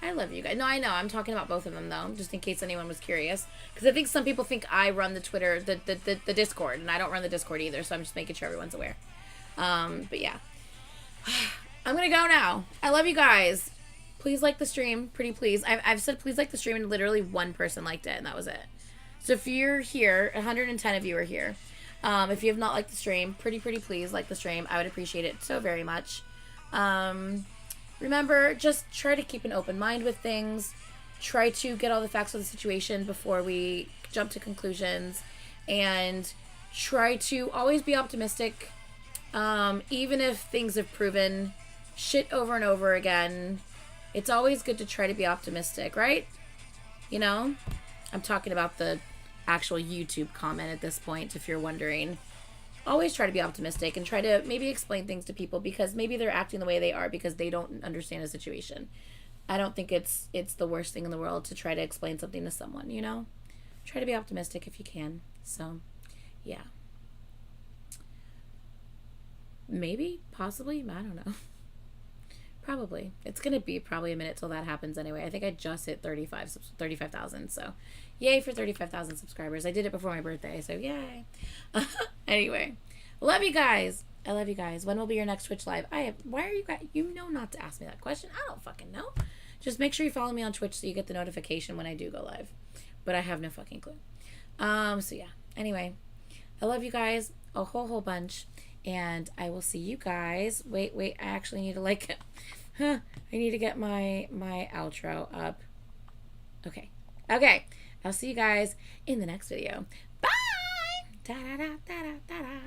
I love you guys. No, I know. I'm talking about both of them, though, just in case anyone was curious. Because I think some people think I run the Twitter, the Discord, and I don't run the Discord either, so I'm just making sure everyone's aware. But yeah. I'm going to go now. I love you guys. Please like the stream. Pretty please. I've said please like the stream, and literally one person liked it, and that was it. So if you're here, 110 of you are here. If you have not liked the stream, pretty please like the stream. I would appreciate it so very much. Remember, just try to keep an open mind with things. Try to get all the facts of the situation before we jump to conclusions. And try to always be optimistic. Even if things have proven shit over and over again, it's always good to try to be optimistic, right? You know? I'm talking about the actual YouTube comment at this point, if you're wondering. Always try to be optimistic and try to maybe explain things to people because maybe they're acting the way they are because they don't understand a situation. I don't think it's the worst thing in the world to try to explain something to someone, you know? Try to be optimistic if you can. So, yeah. Maybe, possibly, I don't know. Probably. It's going to be probably a minute till that happens anyway. I think I just hit 35,000, so yay for 35,000 subscribers. I did it before my birthday, so yay. Anyway, love you guys. I love you guys. When will be your next Twitch live? Why are you guys, you know not to ask me that question. I don't fucking know. Just make sure you follow me on Twitch so you get the notification when I do go live. But I have no fucking clue. So yeah. Anyway, I love you guys a whole bunch. And I will see you guys. Wait, I actually need to I need to get my outro up. Okay. I'll see you guys in the next video. Bye! Da da da da da da.